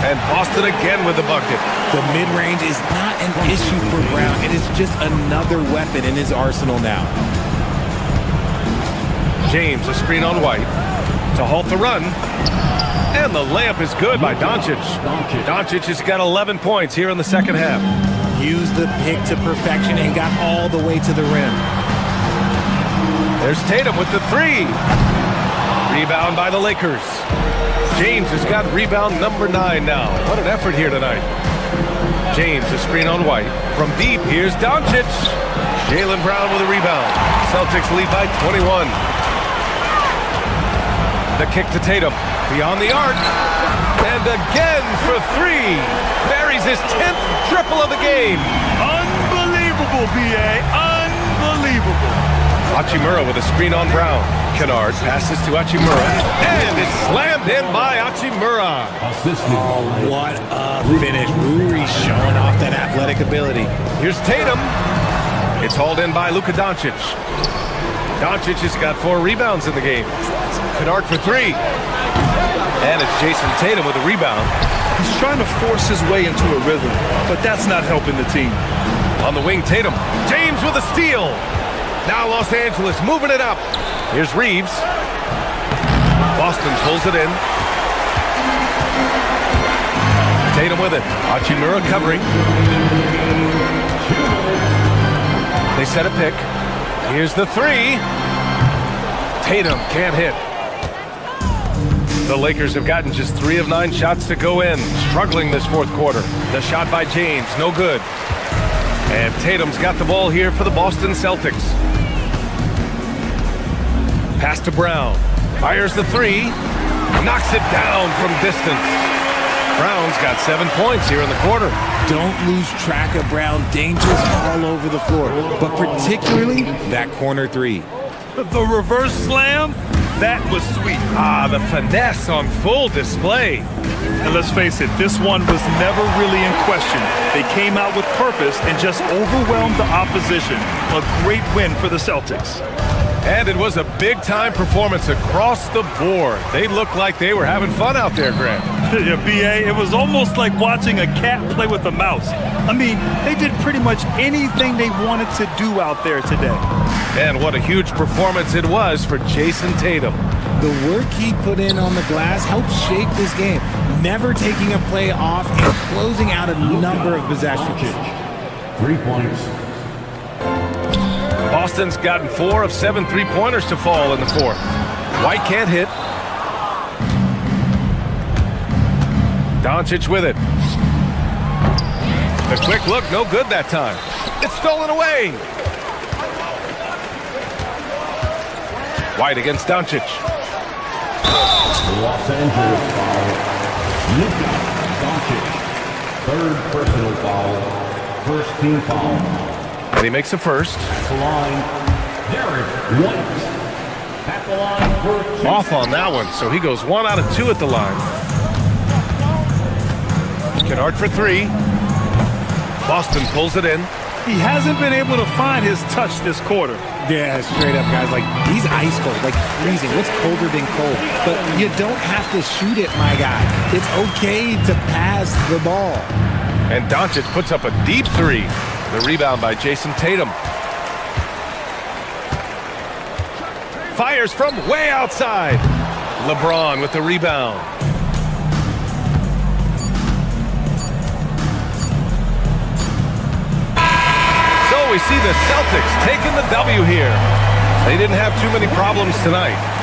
And Boston again with the bucket. The mid-range is not an issue for Brown. It is just another weapon in his arsenal now. James, a screen on White to halt the run. And the layup is good by Doncic. Doncic has got 11 points here in the second half. Used the pick to perfection and got all the way to the rim. There's Tatum with the 3. Rebound by the Lakers. James has got rebound number 9 now. What an effort here tonight. James, a screen on White. From deep, here's Doncic. Jaylen Brown with a rebound. Celtics lead by 21. The kick to Tatum. Beyond the arc. And again for three. Buries his 10th triple of the game. Unbelievable, B.A. Unbelievable. Hachimura with a screen on Brown. Kennard passes to Hachimura. And it's slammed in by Hachimura. Oh, what a finish. Uri's showing off that athletic ability. Here's Tatum. It's hauled in by Luka Doncic. Doncic has got 4 rebounds in the game. Kennard for three. And it's Jason Tatum with a rebound. He's trying to force his way into a rhythm, but that's not helping the team. On the wing, Tatum. James with a steal. Now Los Angeles moving it up. Here's Reeves. Boston pulls it in. Tatum with it. Hachimura covering. They set a pick. Here's the three. Tatum can't hit. The Lakers have gotten just 3 of 9 shots to go in, struggling this fourth quarter. The shot by James, no good. And Tatum's got the ball here for the Boston Celtics. Pass to Brown. Fires the three. Knocks it down from distance. Brown's got 7 points here in the quarter. Don't lose track of Brown. Dangerous all over the floor, but particularly that corner three. The reverse slam, that was sweet. The finesse on full display. And let's face it, this one was never really in question. They came out with purpose and just overwhelmed the opposition. A great win for the Celtics. And it was a big-time performance across the board. They looked like they were having fun out there, Grant. Yeah, B.A., it was almost like watching a cat play with a mouse. I mean, they did pretty much anything they wanted to do out there today. And what a huge performance it was for Jason Tatum. The work he put in on the glass helped shape this game, never taking a play off and closing out a number of possessions. 3 points. Boston's gotten 4 of 7 three-pointers to fall in the fourth. White can't hit. Doncic with it. The quick look, no good that time. It's stolen away. White against Doncic. Los Angeles foul. Luka Doncic. 3rd personal foul. 1st team foul. And he makes the first. At the line, Derek White. At the line for 2. Off on that one, so he goes 1 out of 2 at the line. Kennard for three. Boston pulls it in. He hasn't been able to find his touch this quarter. Yeah, straight up, guys. Like, he's ice cold, like freezing. What's colder than cold? But you don't have to shoot it, my guy. It's okay to pass the ball. And Doncic puts up a deep three. The rebound by Jason Tatum. Fires from way outside. LeBron with the rebound. So we see the Celtics taking the W here. They didn't have too many problems tonight.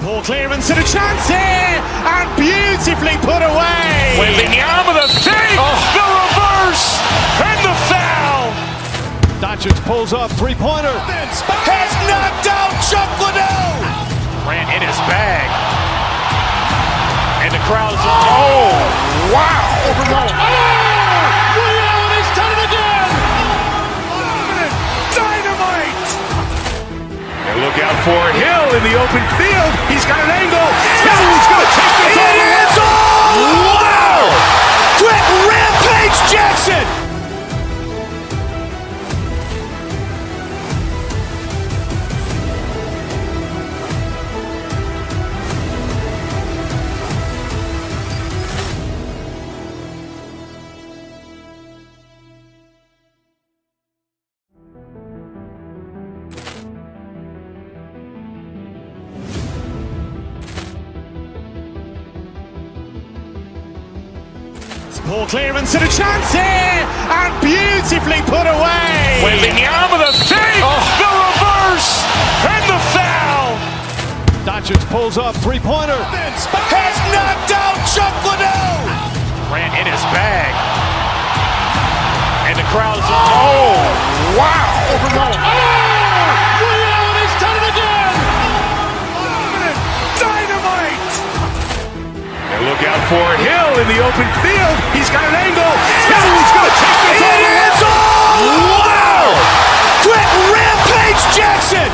Ball clearance and a chance here, and beautifully put away. Wembanyama the save, the reverse, and the foul. Doncic pulls up, three-pointer. Has knocked out Chuck Liddell. Grant in his bag. And the crowd is... Oh, wow. Ray Allen has done it again. Dynamite. And look out for Hill in the open field. He's got an angle. Hill's going to take this all the way. Wow! Quick rampage Jackson. Ball clearance and a chance here, and beautifully put away. Wembanyama the save, the reverse, and the foul. Doncic Doncic pulls up, three-pointer. Has knocked out Chuck Liddell. Ran in his bag. And the crowd is... Oh, wow. Ray Allen has done it again. Dynamite. And look out for Hill in the open field. He's got an angle. He's going to take this all the way. Wow. Quick Rampage Jackson.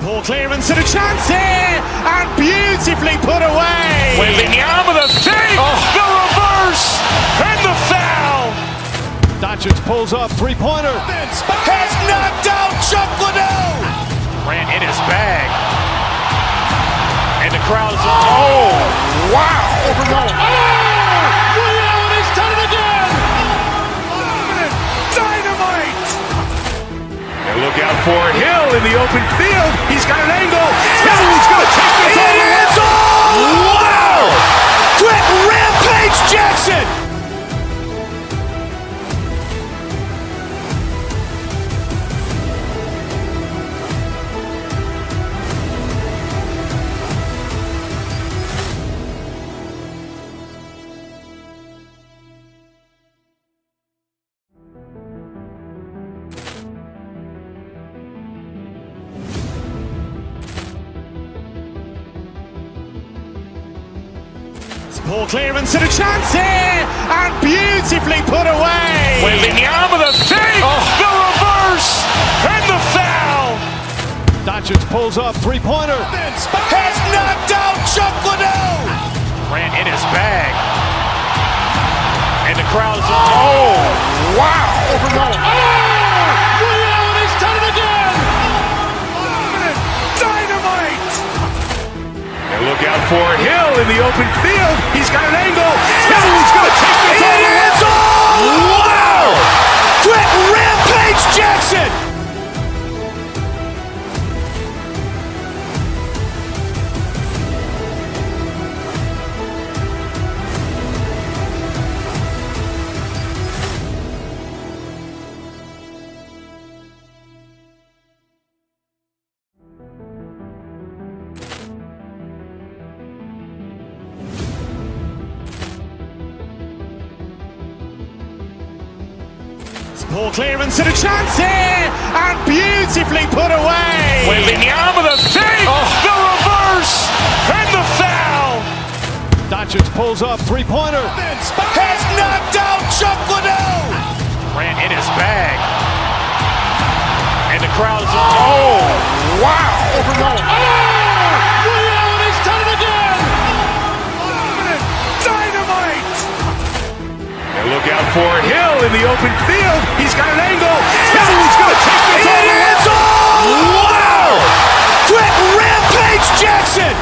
Poor clearance and a chance here, and beautifully put away. Wembanyama the fake, the reverse, and the foul. Doncic pulls up, three-pointer. Has knocked out Chuck Liddell. Ran in his bag. And the crowd is... Oh, wow. Ray Allen has done it again. Dynamite. And look out for Hill in the open field. He's got an angle. He's going to take this all the way. Wow. Quick Rampage Jackson. Poor clearance and a chance here, and beautifully put away. Wembanyama the fake, the reverse, and the foul. Doncic pulls up, three-pointer. Has knocked out Chuck Liddell. Ran in his bag. And the crowd is... Oh, wow. Ray Allen has done it again. Dynamite. And look out for Hill in the open field. He's got an angle. He's going to take this all the way. Wow. Quick Rampage Jackson. Poor clearance and a chance here, and beautifully put away. Wembanyama the fake, the reverse, and the foul. Doncic pulls up, three-pointer. Has knocked out Chuck Liddell. Ran in his bag. And the crowd is... Oh, wow. Ray Allen has done it again. Dynamite. And look out for Hill in the open field. He's got an angle. He's going to take this all the way. Wow. Quick Rampage Jackson.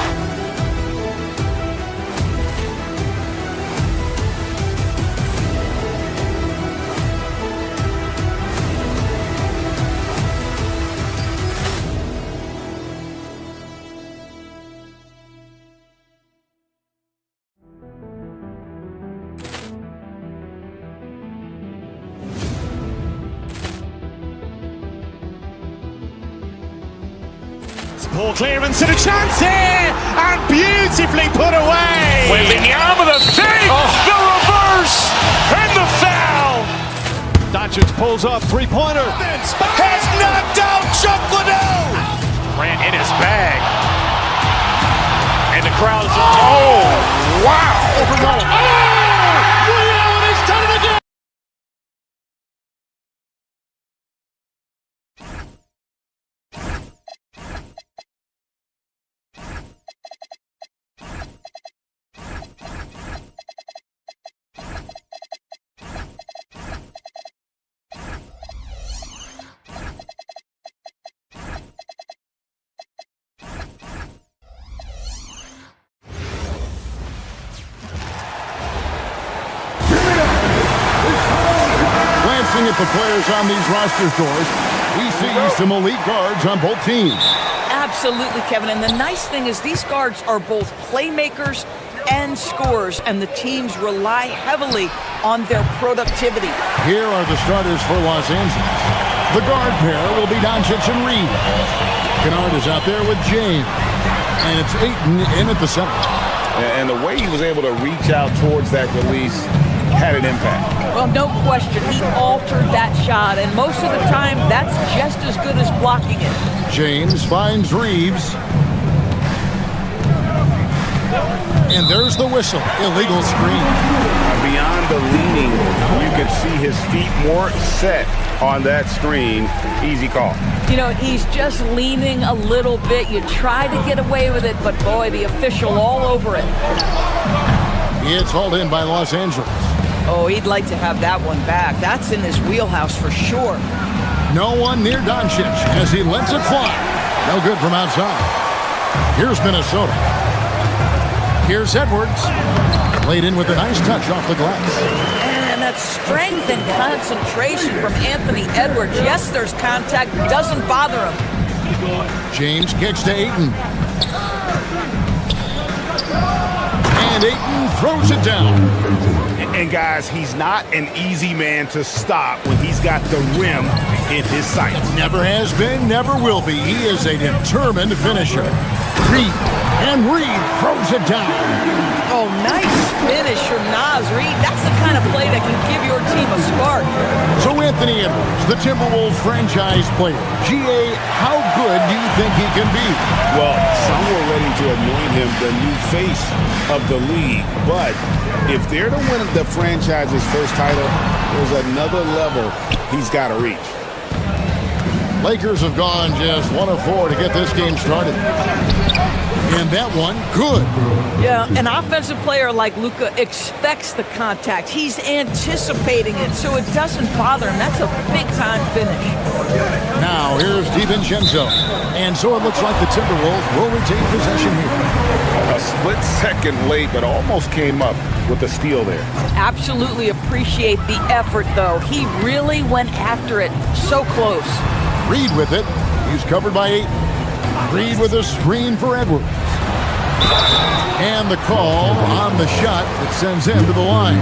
Poor clearance and a chance here, and beautifully put away. Wembanyama the fake, the reverse, and the foul. Doncic pulls up, three-pointer. Has knocked out Chuck Liddell. Ran in his bag. And the crowd is... Oh, wow. Ray Allen has done it again. Looking at the players on these roster scores, we see some elite guards on both teams. Absolutely, Kevin. And the nice thing is these guards are both playmakers and scorers, and the teams rely heavily on their productivity. Here are the starters for Los Angeles. The guard pair will be Doncic and Reed. Kennard is out there with James. And it's Ayton in at the center. And the way he was able to reach out towards that release had an impact. Well, no question. He altered that shot, and most of the time, that's just as good as blocking it. James finds Reeves. And there's the whistle. Illegal screen. Beyond the leaning, you could see his feet more set on that screen. Easy call. You know, he's just leaning a little bit. You try to get away with it, but boy, the official all over it. It's hauled in by Los Angeles. Oh, he'd like to have that one back. That's in his wheelhouse for sure. No one near Doncic as he lets it fly. No good from outside. Here's Minnesota. Here's Edwards. Laid in with a nice touch off the glass. And that strength and concentration from Anthony Edwards. Yes, there's contact. Doesn't bother him. James kicks to Ayton. And Ayton throws it down. And guys, he's not an easy man to stop when he's got the rim in his sights. Never has been, never will be. He is a determined finisher. Reed. And Reed throws it down. Oh, nice finish from Naz Reid. That's the kind of play that can give your team a spark. So Anthony Edwards, the Timberwolves franchise player. GA, how good do you think he can be? Well, some were ready to anoint him the new face of the league. But if they're to win the franchise's first title, there's another level he's got to reach. Lakers have gone just 1 of 4 to get this game started. And that one, good. Yeah, an offensive player like Luka expects the contact. He's anticipating it, so it doesn't bother him. That's a big-time finish. Now, here's DiVincenzo. And so it looks like the Timberwolves will retain possession here. A split second late, but almost came up with a steal there. Absolutely appreciate the effort, though. He really went after it. So close. Reed with it. He's covered by Ayton. Reed with a screen for Edwards. And the call on the shot that sends him to the line.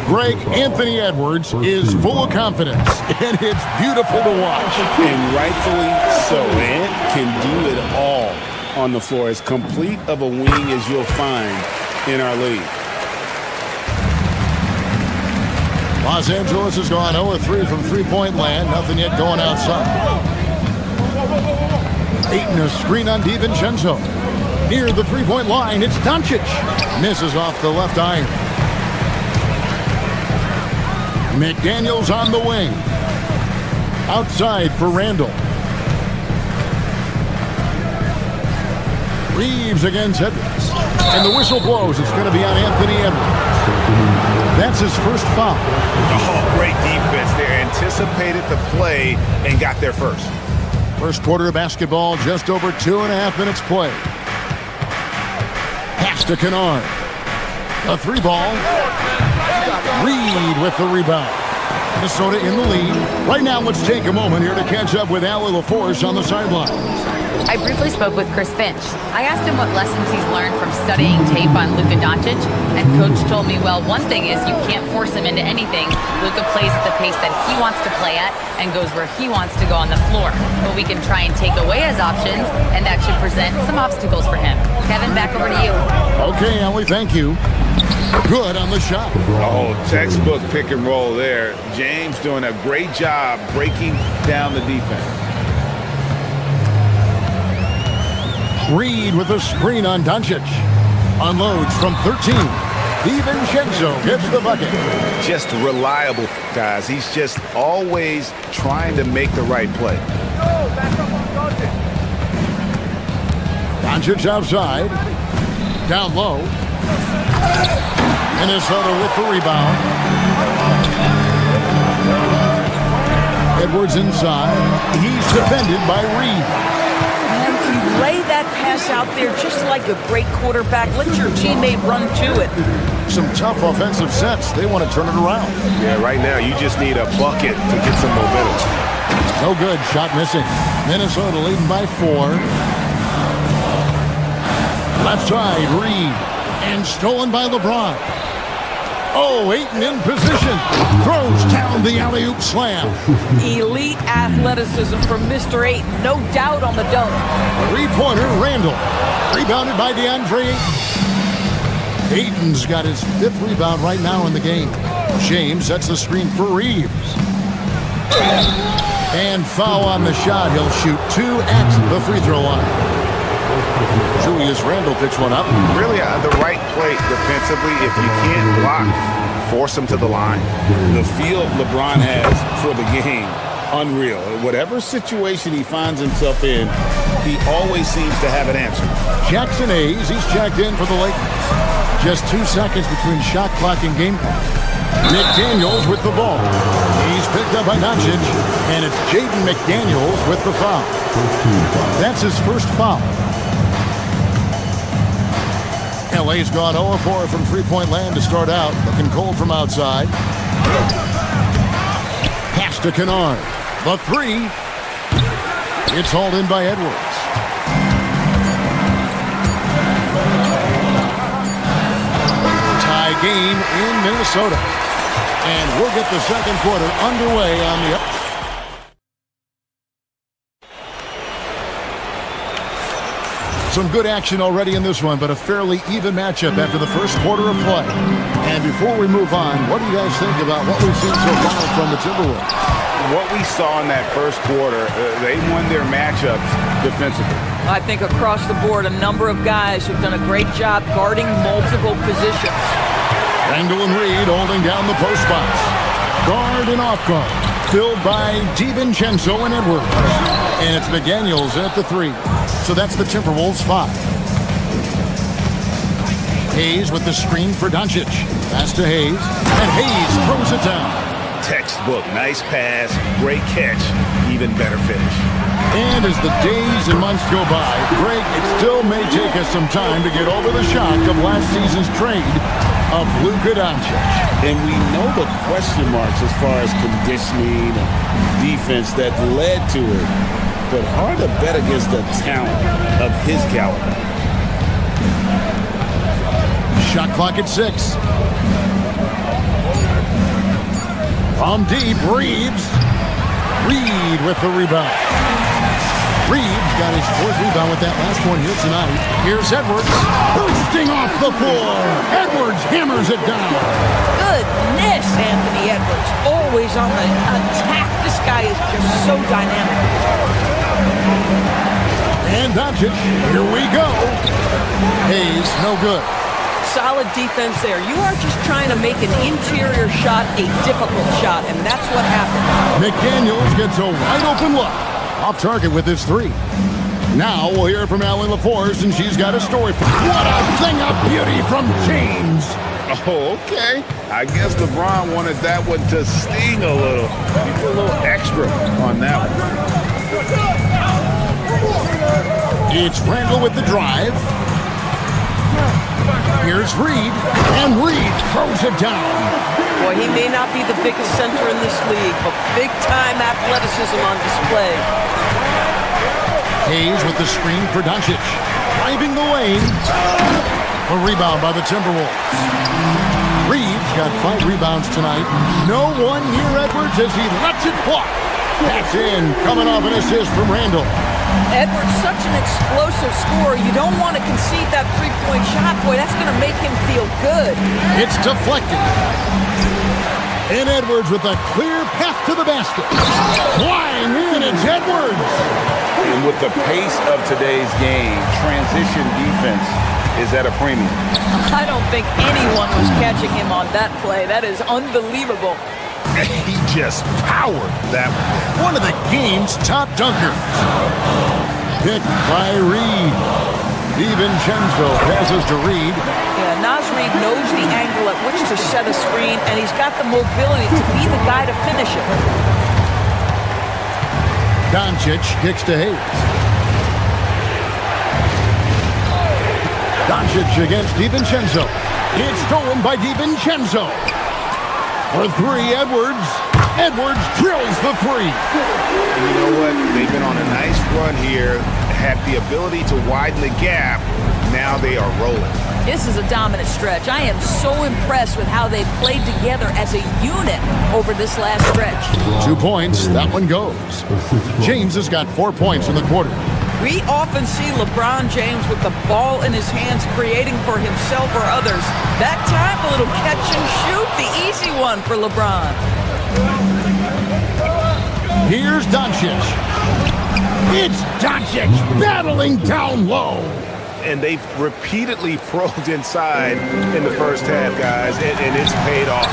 Greg, Anthony Edwards is full of confidence, and it's beautiful to watch. And rightfully so. Ant can do it all on the floor. As complete of a wing as you'll find in our league. Los Angeles has gone 0-3 from three-point land. Nothing yet going outside. Ayton a screen on DiVincenzo. Near the three-point line, it's Doncic. Misses off the left iron. McDaniels on the wing. Outside for Randall. Reeves against Edwards. And the whistle blows. It's going to be on Anthony Edwards. That's his first foul. Oh, great defense there. Anticipated the play and got there first. First quarter of basketball, just over 2.5 minutes played. Pass to Kennard. A three ball. Reed with the rebound. Minnesota in the lead. Right now, let's take a moment here to catch up with Allie LaForce on the sidelines. I briefly spoke with Chris Finch. I asked him what lessons he's learned from studying tape on Luka Doncic, and Coach told me, well, one thing is you can't force him into anything. Luka plays at the pace that he wants to play at and goes where he wants to go on the floor. But we can try and take away his options, and that should present some obstacles for him. Kevin, back over to you. Okay, Allie, thank you. Good on the shot. Oh, textbook pick and roll there. James doing a great job breaking down the defense. Reed with a screen on Doncic. Unloads from 13. DiVincenzo gets the bucket. Just reliable, guys. He's just always trying to make the right play. Doncic outside. Down low. Minnesota with the rebound. Edwards inside. He's defended by Reed. And he lay that pass out there just like a great quarterback. Let your teammate run to it. Some tough offensive sets. They want to turn it around. Yeah, right now you just need a bucket to get some momentum. No good. Shot missing. Minnesota leading by 4. Left side, Reed. And stolen by LeBron. Oh, Ayton in position. Throws down the alley-oop slam. Elite athleticism from Mr. Ayton. No doubt on the dunk. Three-pointer, Randall. Rebounded by DeAndre Ayton. Ayton's got his 5th rebound right now in the game. James sets the screen for Reeves. And foul on the shot. He'll shoot 2 at the free throw line. Julius Randle picks one up. Really the right play defensively. If you can't block, force him to the line. The feel LeBron has for the game, unreal. Whatever situation he finds himself in, he always seems to have an answer. Jackson Hayes, he's checked in for the Lakers. Just 2 seconds between shot clock and game clock. McDaniels with the ball. He's picked up by Doncic, and it's Jaden McDaniels with the foul. That's his first foul. LA's gone 0-4 from three-point land to start out. Looking cold from outside. Pass to Kennard. The 3. It's hauled in by Edwards. Tie game in Minnesota. And we'll get the second quarter underway on the up. Some good action already in this one, but a fairly even matchup after the first quarter of play. And before we move on, what do you guys think about what we've seen so far from the Timberwolves? What we saw in that first quarter, they won their matchups defensively. I think across the board, a number of guys have done a great job guarding multiple positions. Randle and Reed holding down the post spots. Guard and off guard. Filled by DiVincenzo and Edwards. And it's McDaniels at the 3. So that's the Timberwolves 5. Hayes with the screen for Doncic. Pass to Hayes. And Hayes throws it down. Textbook. Nice pass. Great catch. Even better finish. And as the days and months go by, Greg, it still may take us some time to get over the shock of last season's trade of Luka Doncic. And we know the question marks as far as conditioning and defense that led to it. But hard to bet against the talent of his caliber. Shot clock at 6. From deep, Reeves. Reed with the rebound. Reeves got his 4th rebound with that last one here tonight. Here's Edwards. Bursting off the floor. Edwards hammers it down. Goodness, Anthony Edwards. Always on the attack. This guy is just so dynamic. And Doncic, here we go. Hayes, no good. Solid defense there. You are just trying to make an interior shot a difficult shot, and that's what happened. McDaniels gets a wide open look. Off target with his 3. Now we'll hear from Allie LaForce, and she's got a story for what a thing of beauty from James. Oh, okay. I guess LeBron wanted that one to sting a little. He put a little extra on that one. It's Randle with the drive. Here's Reed, and Reed throws it down. Boy, he may not be the biggest center in this league, but big-time athleticism on display. Hayes with the screen for Doncic. Driving the lane. A rebound by the Timberwolves. Reeves got 5 rebounds tonight. No one near Edwards as he lets it fly. That's in, coming off an assist from Randle. Edwards, such an explosive scorer. You don't want to concede that three-point shot. Boy, that's going to make him feel good. It's deflected. And Edwards with a clear path to the basket. Flying in, it's Edwards. And with the pace of today's game, transition defense is at a premium. I don't think anyone was catching him on that play. That is unbelievable. He just powered that one of the game's top dunkers. Picked by Reed. DiVincenzo passes to Reed. Yeah, Naz Reid knows the angle at which to set a screen, and he's got the mobility to be the guy to finish it. Doncic kicks to Hayes. Doncic against DiVincenzo. It's stolen by DiVincenzo. For three, Edwards. Edwards drills the three. And you know what? They've been on a nice run here, had the ability to widen the gap. Now they are rolling. This is a dominant stretch. I am so impressed with how they played together as a unit over this last stretch. 2 points. That one goes. James has got 4 points in the quarter. We often see LeBron James with the ball in his hands creating for himself or others. That time, a little catch and shoot, the easy one for LeBron. Here's Doncic. It's Doncic battling down low. And they've repeatedly probed inside in the first half, guys, and it's paid off.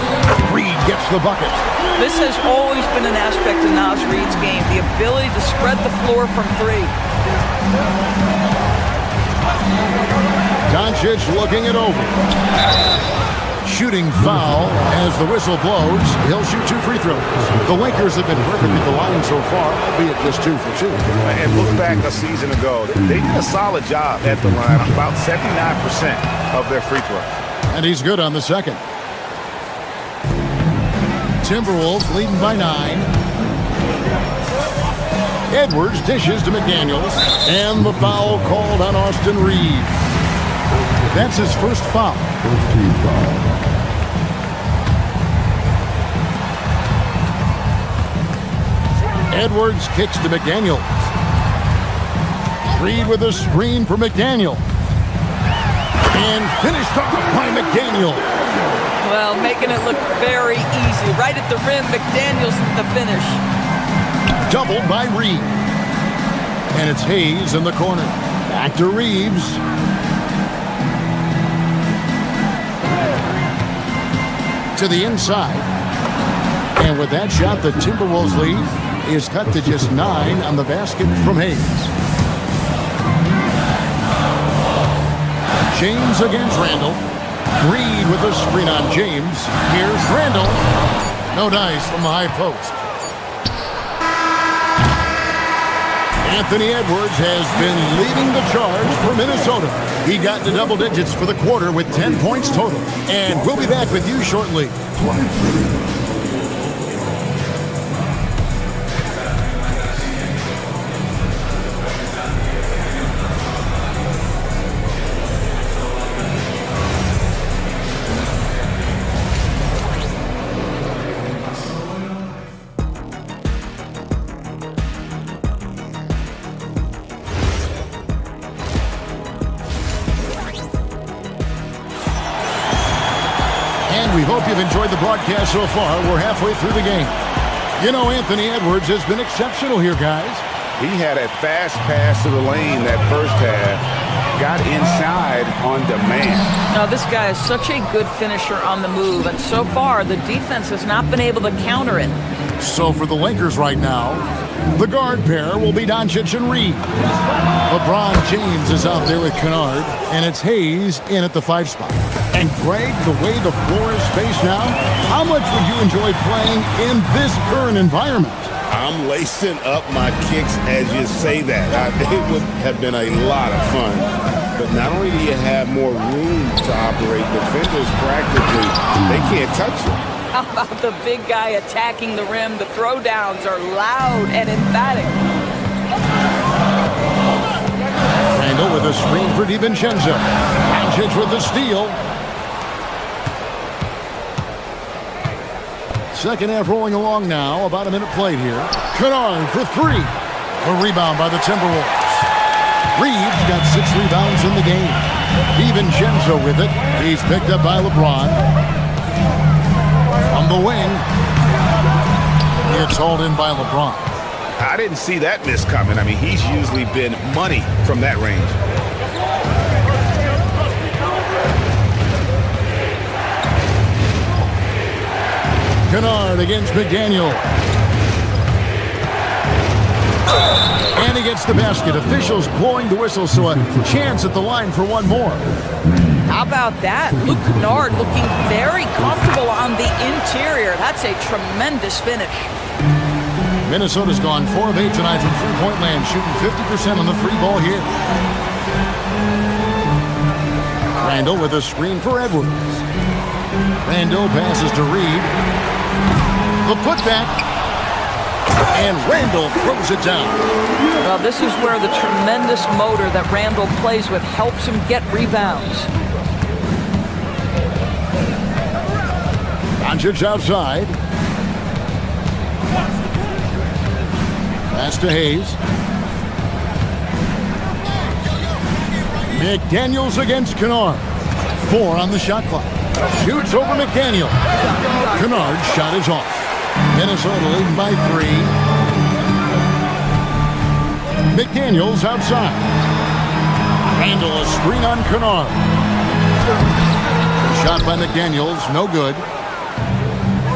Reed gets the bucket. This has always been an aspect of Naz Reid's game, the ability to spread the floor from three. Doncic looking it over. Shooting foul as the whistle blows. He'll shoot 2 free throws. The Lakers have been perfect at the line so far, albeit just 2 for 2. And look back a season ago. They did a solid job at the line, about 79% of their free throws. And he's good on the second. Timberwolves leading by 9. Edwards dishes to McDaniels. And the foul called on Austin Reeves. That's his first foul. First team foul. Edwards kicks to McDaniels. Reed with a screen for McDaniel. And finished off by McDaniel. Well, making it look very easy. Right at the rim, McDaniels with the finish. Doubled by Reed. And it's Hayes in the corner. Back to Reeves. To the inside. And with that shot, the Timberwolves lead is cut to just 9 on the basket from Hayes. James against Randall. Reed with a screen on James. Here's Randall. No dice from the high post. Anthony Edwards has been leading the charge for Minnesota. He got into double digits for the quarter with 10 points total. And we'll be back with you shortly. We hope you've enjoyed the broadcast so far. We're halfway through the game. You know, Anthony Edwards has been exceptional here, guys. He had a fast pass to the lane that first half. Got inside on demand. Now, this guy is such a good finisher on the move, and so far, the defense has not been able to counter it. So for the Lakers right now, the guard pair will be Doncic and Reed. LeBron James is out there with Kennard, and it's Hayes in at the 5 spot. And Greg, the way the floor is spaced now, how much would you enjoy playing in this current environment? I'm lacing up my kicks as you say that. It would have been a lot of fun. But not only do you have more room to operate, defenders practically, they can't touch you. How about the big guy attacking the rim? The throwdowns are loud and emphatic. Randall with a screen for DiVincenzo. Doncic with the steal. Second half rolling along now. About a minute played here. Kennard for 3. A rebound by the Timberwolves. Reeves got 6 rebounds in the game. DiVincenzo with it. He's picked up by LeBron. From the wing. It's hauled in by LeBron. I didn't see that miss coming. I mean, he's usually been money from that range. Kennard against McDaniel. And he gets the basket. Officials blowing the whistle, so a chance at the line for one more. How about that? Luke Kennard looking very comfortable on the interior. That's a tremendous finish. Minnesota's gone 4 of 8 tonight from three-point land, shooting 50% on the free ball here. Randall with a screen for Edwards. Randall passes to Reed. The putback. And Randall throws it down. Well, this is where the tremendous motor that Randall plays with helps him get rebounds. Doncic outside. Pass to Hayes. McDaniels against Kennard. 4 on the shot clock. Shoots over McDaniel. Kennard's shot is off. Minnesota leading by 3. McDaniels outside. Randall a screen on Kennard. Shot by McDaniels, no good.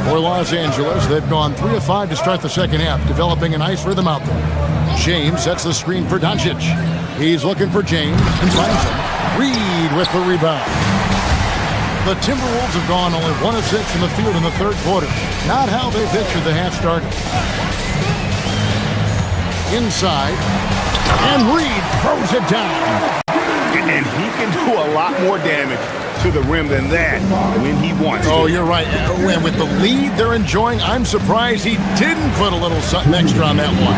For Los Angeles, they've gone 3 of 5 to start the second half, developing a nice rhythm out there. James sets the screen for Doncic. He's looking for James and finds him. Reed with the rebound. The Timberwolves have gone only 1 of 6 from the field in the third quarter. Not how they pictured the half started. Inside, and Reed throws it down. And he can do a lot more damage to the rim than that when he wants to. Oh, you're right. And with the lead they're enjoying, I'm surprised he didn't put a little something extra on that one.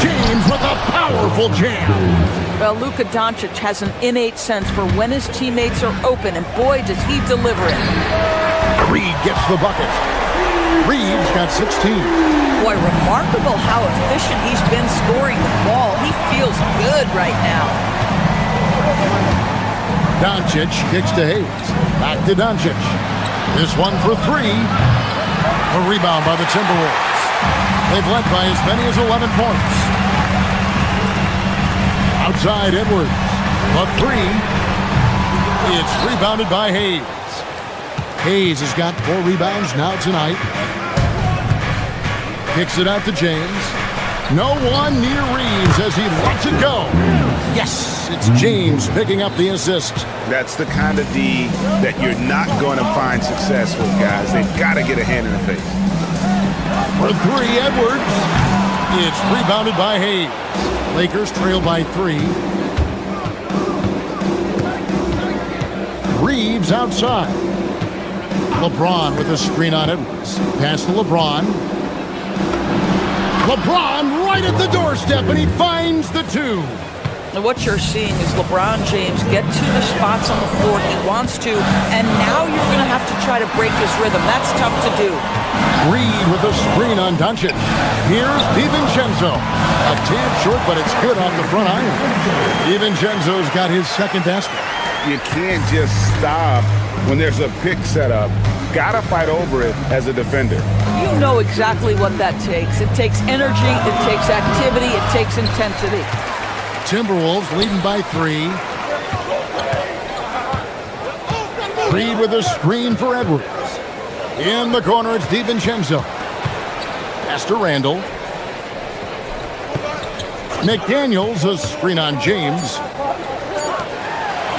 James with a powerful jam. Well, Luka Doncic has an innate sense for when his teammates are open, and boy, does he deliver it. Reed gets the bucket. Reed's got 16. Boy, remarkable how efficient he's been scoring the ball. He feels good right now. Doncic kicks to Hayes. Back to Doncic. This one for 3. A rebound by the Timberwolves. They've led by as many as 11 points. Outside Edwards. The 3. It's rebounded by Hayes. Hayes has got 4 rebounds now tonight. Kicks it out to James. No one near Reeves as he lets it go. Yes, it's James picking up the assist. That's the kind of D that you're not going to find success with, guys. They've got to get a hand in the face. For 3, Edwards. It's rebounded by Hayes. Lakers trail by 3. Reeves outside. LeBron with a screen on Edwards. Pass to LeBron. LeBron right at the doorstep, and he finds the 2. And what you're seeing is LeBron James get to the spots on the floor he wants to, and now you're going to have to try to break his rhythm. That's tough to do. Reed with a screen on Doncic. Here's DiVincenzo. A tad short, but it's good off the front iron. DiVincenzo's got his second basket. You can't just stop when there's a pick set up. Gotta fight over it as a defender. You know exactly what that takes. It takes energy, it takes activity, it takes intensity. Timberwolves leading by 3. Reed with a screen for Edwards. In the corner, it's DiVincenzo. Pass to Randall. McDaniels, a screen on James.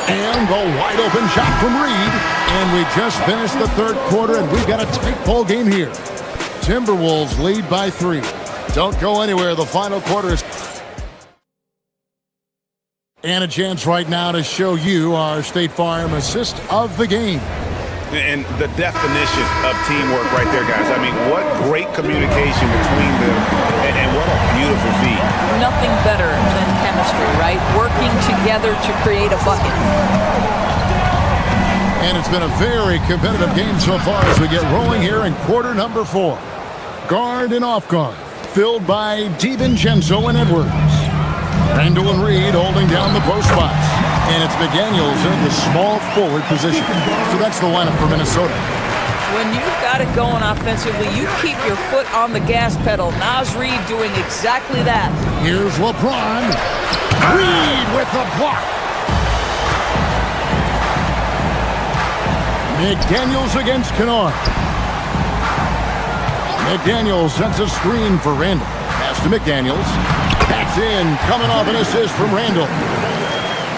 And the wide open shot from Reed. And we just finished the third quarter, and we've got a tight ball game here. Timberwolves lead by 3. Don't go anywhere. The final quarter is... And a chance right now to show you our State Farm assist of the game. And the definition of teamwork right there, guys. I mean, what great communication between them, and what a beautiful feat. Nothing better than chemistry, right? Working together to create a bucket. And it's been a very competitive game so far as we get rolling here in quarter number 4. Guard and off guard, filled by DiVincenzo and Edwards. Randall and Reed holding down the post spots. And it's McDaniels in the small forward position. So that's the lineup for Minnesota. When you've got it going offensively, you keep your foot on the gas pedal. Naz Reid doing exactly that. Here's LeBron. Reed with the block. McDaniels against Kennard. McDaniels sends a screen for Randall. Pass to McDaniels. Backs in, coming off an assist from Randall.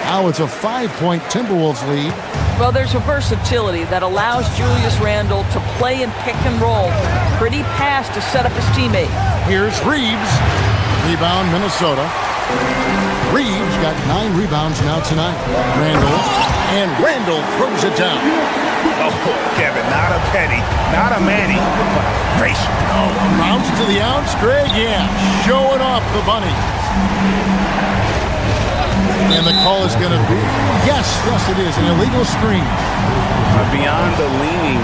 Now it's a 5-point Timberwolves lead. Well, there's a versatility that allows Julius Randle to play in pick and roll. Pretty pass to set up his teammate. Here's Reeves. Rebound, Minnesota. Reeves got 9 rebounds now tonight. Randall Randall throws it down. Oh, Kevin, not a Petty, not a Manny, but a facial. Oh, bounce to the outs, Greg. Yeah, showing off the bunny. And the call is going to be, yes, it is, an illegal screen. Beyond the leaning,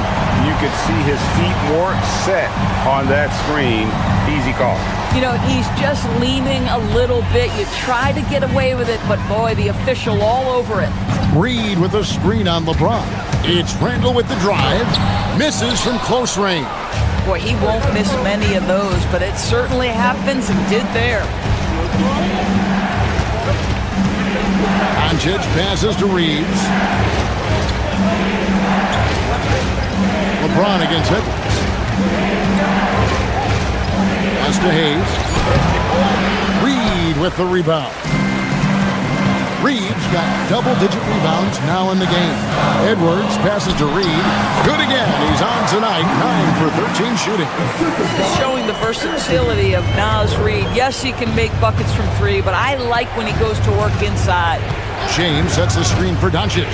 you could see his feet weren't set on that screen. Easy call. You know, he's just leaning a little bit. You try to get away with it, but boy, the official all over it. Reed with a screen on LeBron. It's Randall with the drive. Misses from close range. Boy, he won't miss many of those, but it certainly happens and did there. Doncic passes to Reeves. LeBron against Edwards. Pass to Hayes. Reed with the rebound. Reeves got double-digit rebounds now in the game. Edwards passes to Reed. Good again. He's on tonight. 9 for 13 shooting. Showing the versatility of Naz Reid. Yes, he can make buckets from three, but I like when he goes to work inside. James sets the screen for Doncic.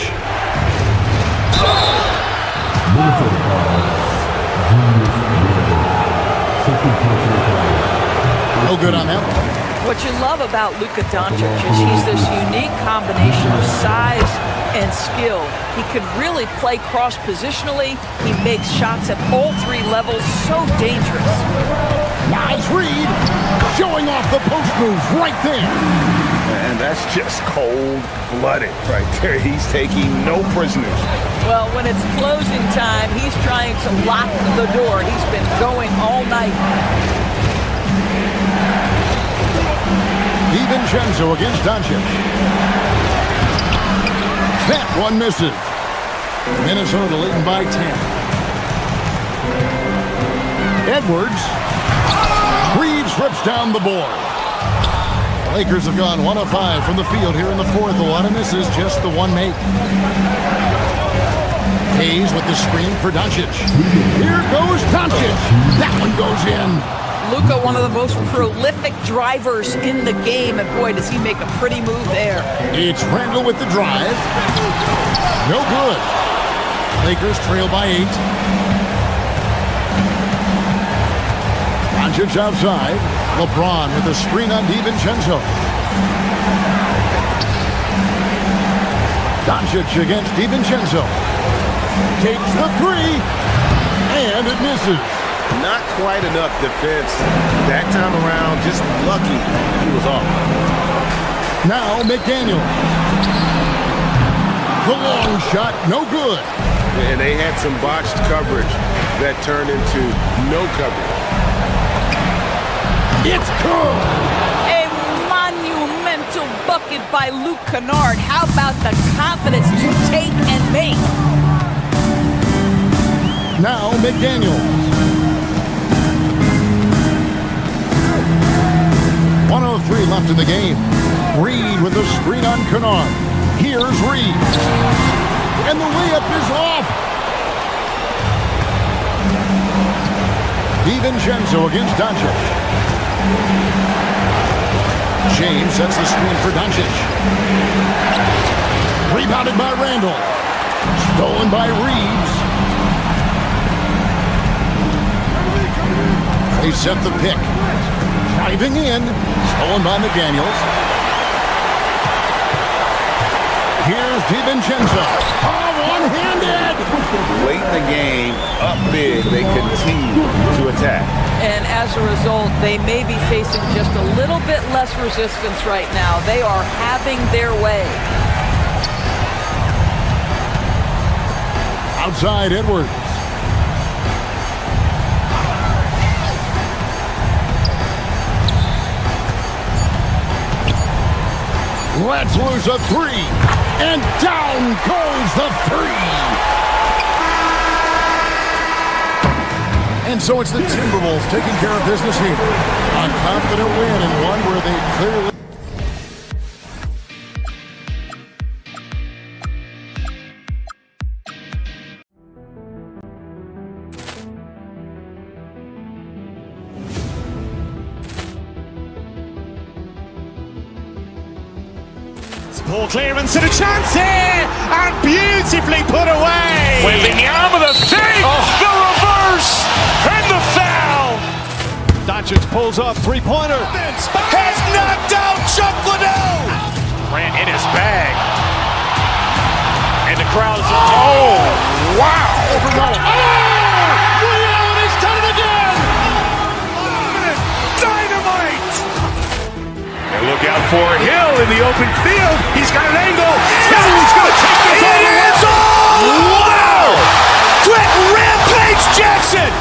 No good on that one. What you love about Luka Doncic is he's this unique combination of size and skill. He could really play cross-positionally. He makes shots at all three levels. So dangerous. Naz Reid showing off the post move right there. And that's just cold-blooded right there. He's taking no prisoners. Well, when it's closing time, he's trying to lock the door. He's been going all night. DiVincenzo against Doncic. That one misses. Minnesota leading by 10. Edwards. Reeves rips down the board. Lakers have gone 1 of 5 from the field here in the fourth. A lot of misses, just the one make. Hayes with the screen for Doncic. Here goes Doncic. That one goes in. Luka, one of the most prolific drivers in the game, and boy, does he make a pretty move there. It's Randall with the drive. No good. Lakers trail by 8. Doncic outside. LeBron with the screen on DiVincenzo. Doncic against DiVincenzo. Takes the three, and it misses. Not quite enough defense that time around. Just lucky he was off. Now McDaniel. The long shot, no good. And they had some botched coverage that turned into no coverage. It's good. A monumental bucket by Luke Kennard. How about the confidence to take and make? Now McDaniel. 1:03 left in the game. Reed with the screen on Kennard. Here's Reed. And the layup is off. DiVincenzo against Doncic. James sets the screen for Doncic. Rebounded by Randall. Stolen by Reeves. They set the pick. Driving in. Stolen by McDaniels. Here's DiVincenzo. Oh, one-handed! Late in the game, up big, they continue to attack. And as a result, they may be facing just a little bit less resistance right now. They are having their way. Outside Edwards. Let's lose a three. And down goes the three. And so it's the Timberwolves taking care of business here. A confident win and one where they clearly... Ball clearance and a chance here, and beautiful. beautifully put away. Wembanyama the save, the reverse, and the foul. Doncic pulls up, three-pointer. Has knocked out Chuck Liddell. Grant in his bag. And the crowd is... Oh, wow. He's done it again. Dynamite. And look out for Hill in the open field. He's got an angle. Hill's going to take this all the way. Wow. Quick rampage Jackson.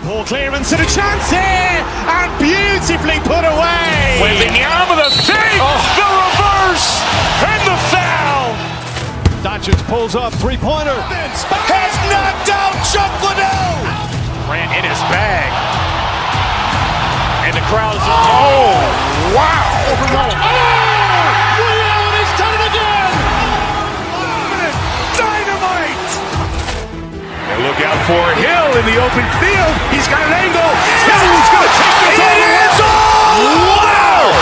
Ball clearance and a chance here, and beautifully put away. Wembanyama the save, the reverse, and the foul. Doncic pulls up, three-pointer. Has knocked out Chuck Liddell. Grant in his bag. And the crowd is... Oh, wow. He's done it again. Dynamite. And look out for Hill in the open field. He's got an angle. Hill's going to take this all the way. Wow.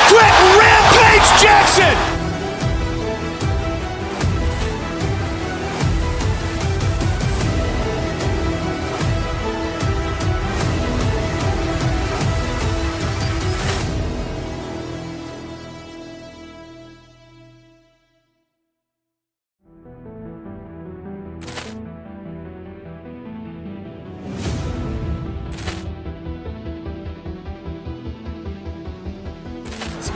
Quick rampage Jackson.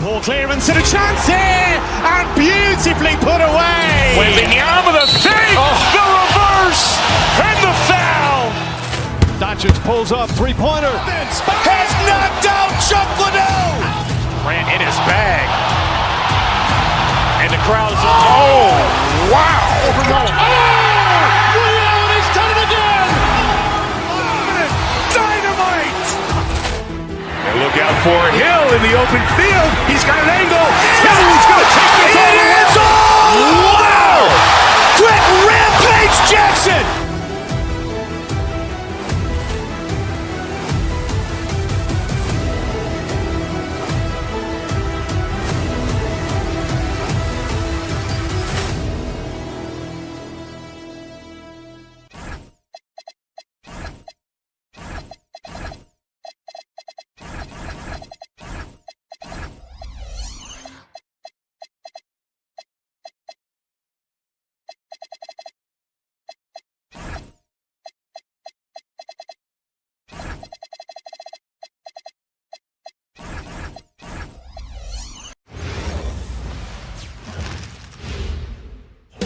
Ball clearance and a chance here, and beautifully put away. Wembanyama the save, the reverse, and the foul. Doncic pulls up, three-pointer. Has knocked out Chuck Liddell. Grant in his bag. And the crowd is... Oh, wow. He's done it again. Dynamite. And look out for Hill in the open field. He's got an angle. Hill's going to take this all the way. Wow. Quick rampage Jackson.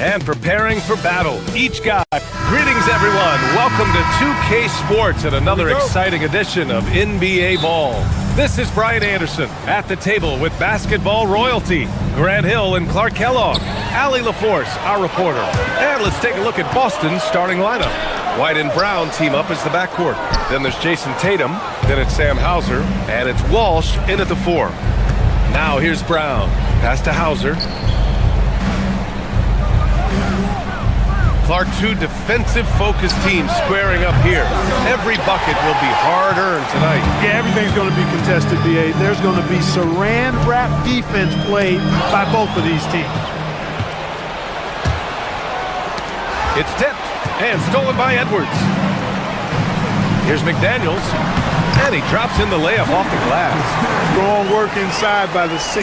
And preparing for battle, each guy. Greetings, everyone. Welcome to 2K Sports and another exciting edition of NBA Ball. This is Brian Anderson at the table with basketball royalty, Grant Hill and Clark Kellogg, Allie LaForce, our reporter. And let's take a look at Boston's starting lineup. White and Brown team up as the backcourt. Then there's Jason Tatum, then it's Sam Hauser, and it's Walsh in at the 4. Now here's Brown. Pass to Hauser. Clark, two defensive-focused teams squaring up here. Every bucket will be hard-earned tonight. Yeah, everything's going to be contested, B.A. There's going to be saran-wrap defense played by both of these teams. It's tipped and stolen by Edwards. Here's McDaniels, and he drops in the layup off the glass. Strong work inside by the 6'9"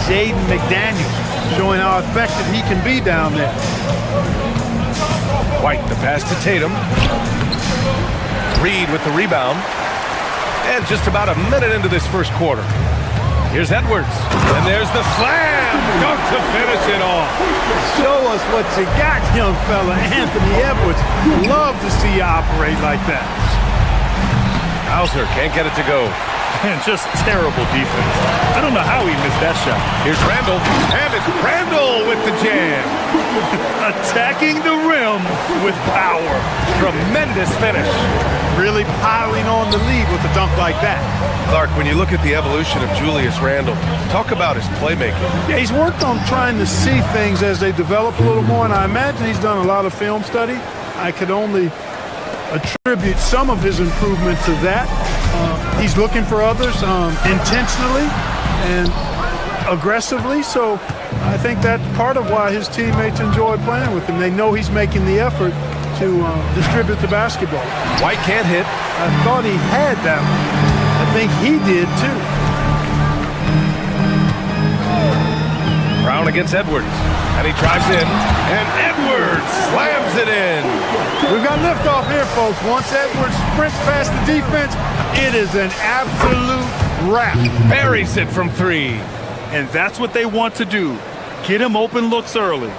Jaden McDaniels, showing how effective he can be down there. White, the pass to Tatum. Reed with the rebound. And just about a minute into this first quarter. Here's Edwards. And there's the slam dunk to finish it off. Show us what you got, young fella. Anthony Edwards. Love to see you operate like that. Hauser can't get it to go. And just terrible defense. I don't know how he missed that shot. Here's Randall, and it's Randall with the jam. Attacking the rim with power. Tremendous finish. Really piling on the lead with a dunk like that. Clark, when you look at the evolution of Julius Randle, talk about his playmaking. Yeah, he's worked on trying to see things as they develop a little more, and I imagine he's done a lot of film study. I could only attribute some of his improvement to that. He's looking for others intentionally and aggressively, so I think that's part of why his teammates enjoy playing with him. They know he's making the effort to distribute the basketball. White can't hit. I thought he had that one. I think he did too. Brown against Edwards, and he drives in, and Edwards slams it in. We've got liftoff here, folks. Once Edwards sprints past the defense, it is an absolute wrap. Buries it from 3. And that's what they want to do. Get him open looks early.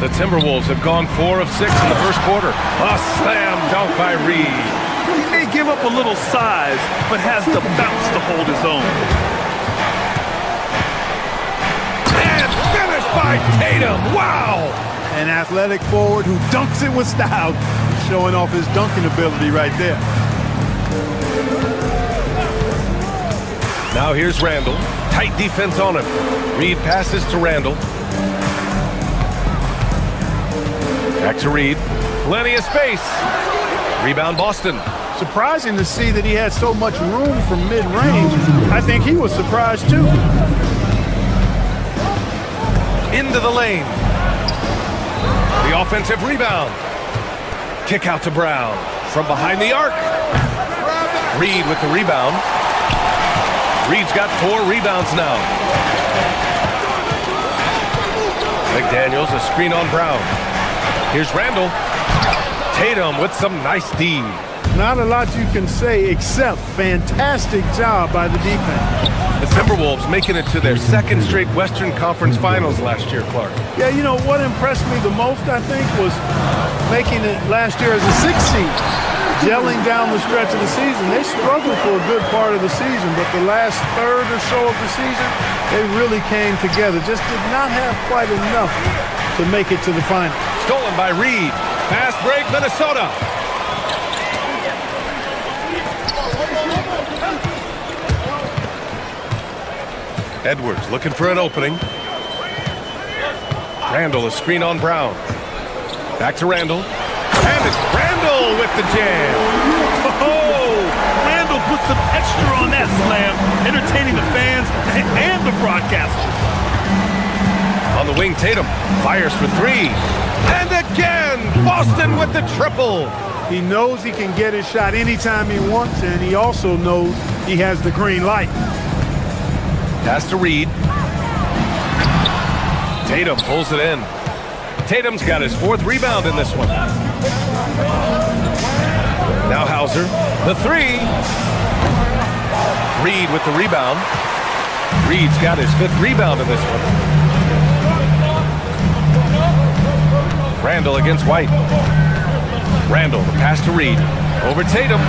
The Timberwolves have gone 4 of 6 in the first quarter. A slam dunk by Reed. He may give up a little size, but has the bounce to hold his own. And finished by Tatum. Wow! An athletic forward who dunks it with style, showing off his dunking ability right there. Now here's Randall. Tight defense on him. Reed passes to Randall. Back to Reed. Plenty of space. Rebound Boston. Surprising to see that he had so much room from mid-range. I think he was surprised too. Into the lane. The offensive rebound. Kick out to Brown. From behind the arc. Reed with the rebound. Reed's got 4 rebounds now. McDaniels, a screen on Brown. Here's Randall. Tatum with some nice D. Not a lot you can say except fantastic job by the defense. The Timberwolves making it to their 2nd straight Western Conference Finals last year, Clark. Yeah, you know, what impressed me the most, I think, was making it last year as a 6th seed. Gelling down the stretch of the season. They struggled for a good part of the season, but the last third or so of the season, they really came together. Just did not have quite enough to make it to the final. Stolen by Reed. Fast break, Minnesota. Edwards looking for an opening. Randall, a screen on Brown. Back to Randall. And it's Randall with the jam. Oh, Randall put some extra on that slam, entertaining the fans and the broadcasters. On the wing, Tatum fires for 3. And again, Boston with the triple. He knows he can get his shot anytime he wants, and he also knows he has the green light. Pass to Reed. Tatum pulls it in. Tatum's got his 4th rebound in this one. Now Hauser, the 3. Reed with the rebound. Reed's got his 5th rebound in this one. Randall against White. Randall, the pass to Reed. Over Tatum.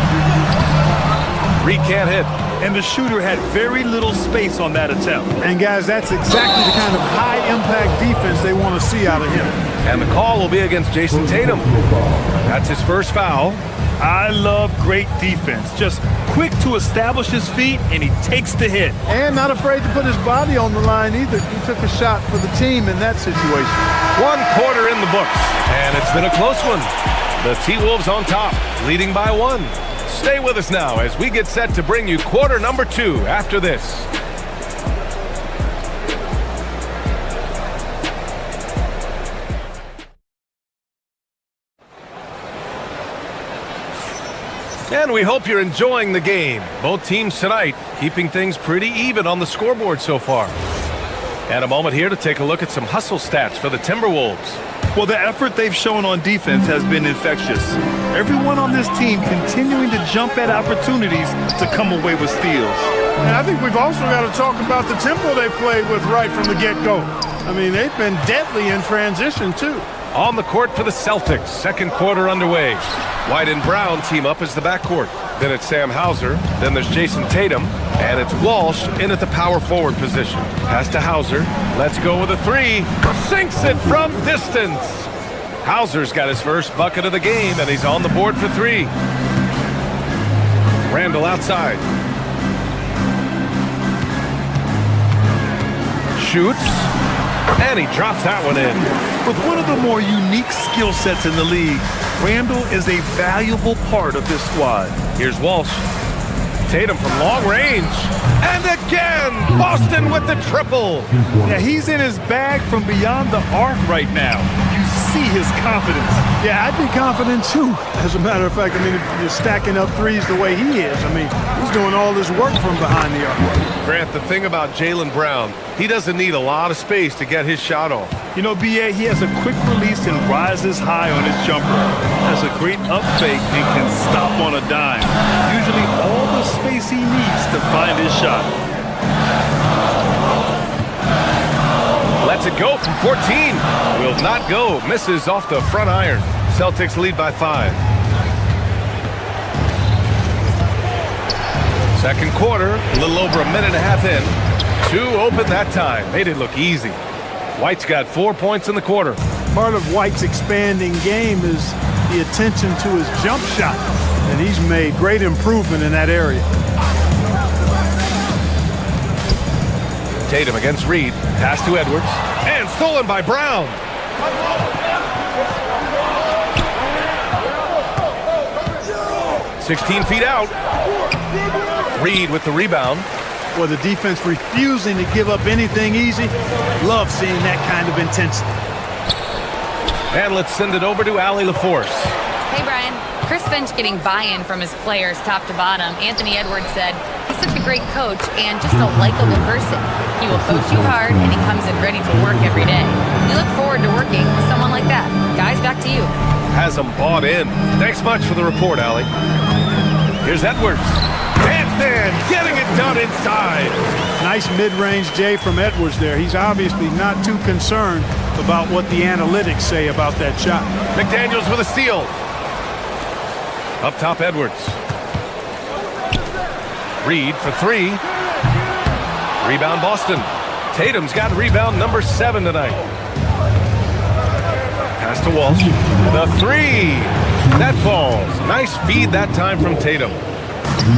Reed can't hit. And the shooter had very little space on that attempt. And guys, that's exactly the kind of high-impact defense they want to see out of him. And the call will be against Jason Tatum. That's his first foul. I love great defense. Just quick to establish his feet, and he takes the hit. And not afraid to put his body on the line either. He took a shot for the team in that situation. 1 quarter in the books, and it's been a close one. The T-Wolves on top, leading by 1. Stay with us now as we get set to bring you quarter number 2 after this. And we hope you're enjoying the game. Both teams tonight keeping things pretty even on the scoreboard so far. And a moment here to take a look at some hustle stats for the Timberwolves. Well, the effort they've shown on defense has been infectious. Everyone on this team continuing to jump at opportunities to come away with steals. And I think we've also got to talk about the tempo they played with right from the get-go. I mean, they've been deadly in transition, too. On the court for the Celtics, 2nd quarter underway. White and Brown team up as the backcourt. Then it's Sam Hauser. Then there's Jason Tatum. And it's Walsh in at the power forward position. Pass to Hauser. Let's go with a three. Sinks it from distance. Hauser's got his first bucket of the game, and he's on the board for three. Randall outside. Shoots. And he drops that one in. With one of the more unique skill sets in the league, Randall is a valuable part of this squad. Here's Walsh. Tatum from long range. And again, Boston with the triple. Yeah, he's in his bag from beyond the arc right now. You see his confidence. Yeah, I'd be confident too. As a matter of fact, I mean, if you're stacking up threes the way he is, I mean, he's doing all this work from behind the arc. Grant, the thing about Jaylen Brown, he doesn't need a lot of space to get his shot off. You know, B.A., he has a quick release and rises high on his jumper. Has a great up fake and can stop on a dime. Usually all the space he needs to find his shot. Lets it go from 14. Will not go. Misses off the front iron. Celtics lead by 5. Second quarter, a little over a minute and a half in. 2 open that time. Made it look easy. White's got 4 points in the quarter. Part of White's expanding game is the attention to his jump shot, and he's made great improvement in that area. Tatum against Reed. Pass to Edwards. And stolen by Brown. "16 feet out. Reed with the rebound. Well, the defense refusing to give up anything easy. Love seeing that kind of intensity. And let's send it over to Allie LaForce. Hey, Brian. Chris Finch getting buy-in from his players top to bottom. Anthony Edwards said he's such a great coach and just a likable person. He will coach you hard, and he comes in ready to work every day. We look forward to working with someone like that. Guys, back to you. Has them bought in. Thanks much for the report, Allie. Here's Edwards. And getting it done inside. Nice mid-range J from Edwards there. He's obviously not too concerned about what the analytics say about that shot. McDaniels with a steal. Up top, Edwards. Reed for 3. Rebound, Boston. Tatum's got rebound number 7 tonight. Pass to Walsh. The 3. That falls. Nice feed that time from Tatum.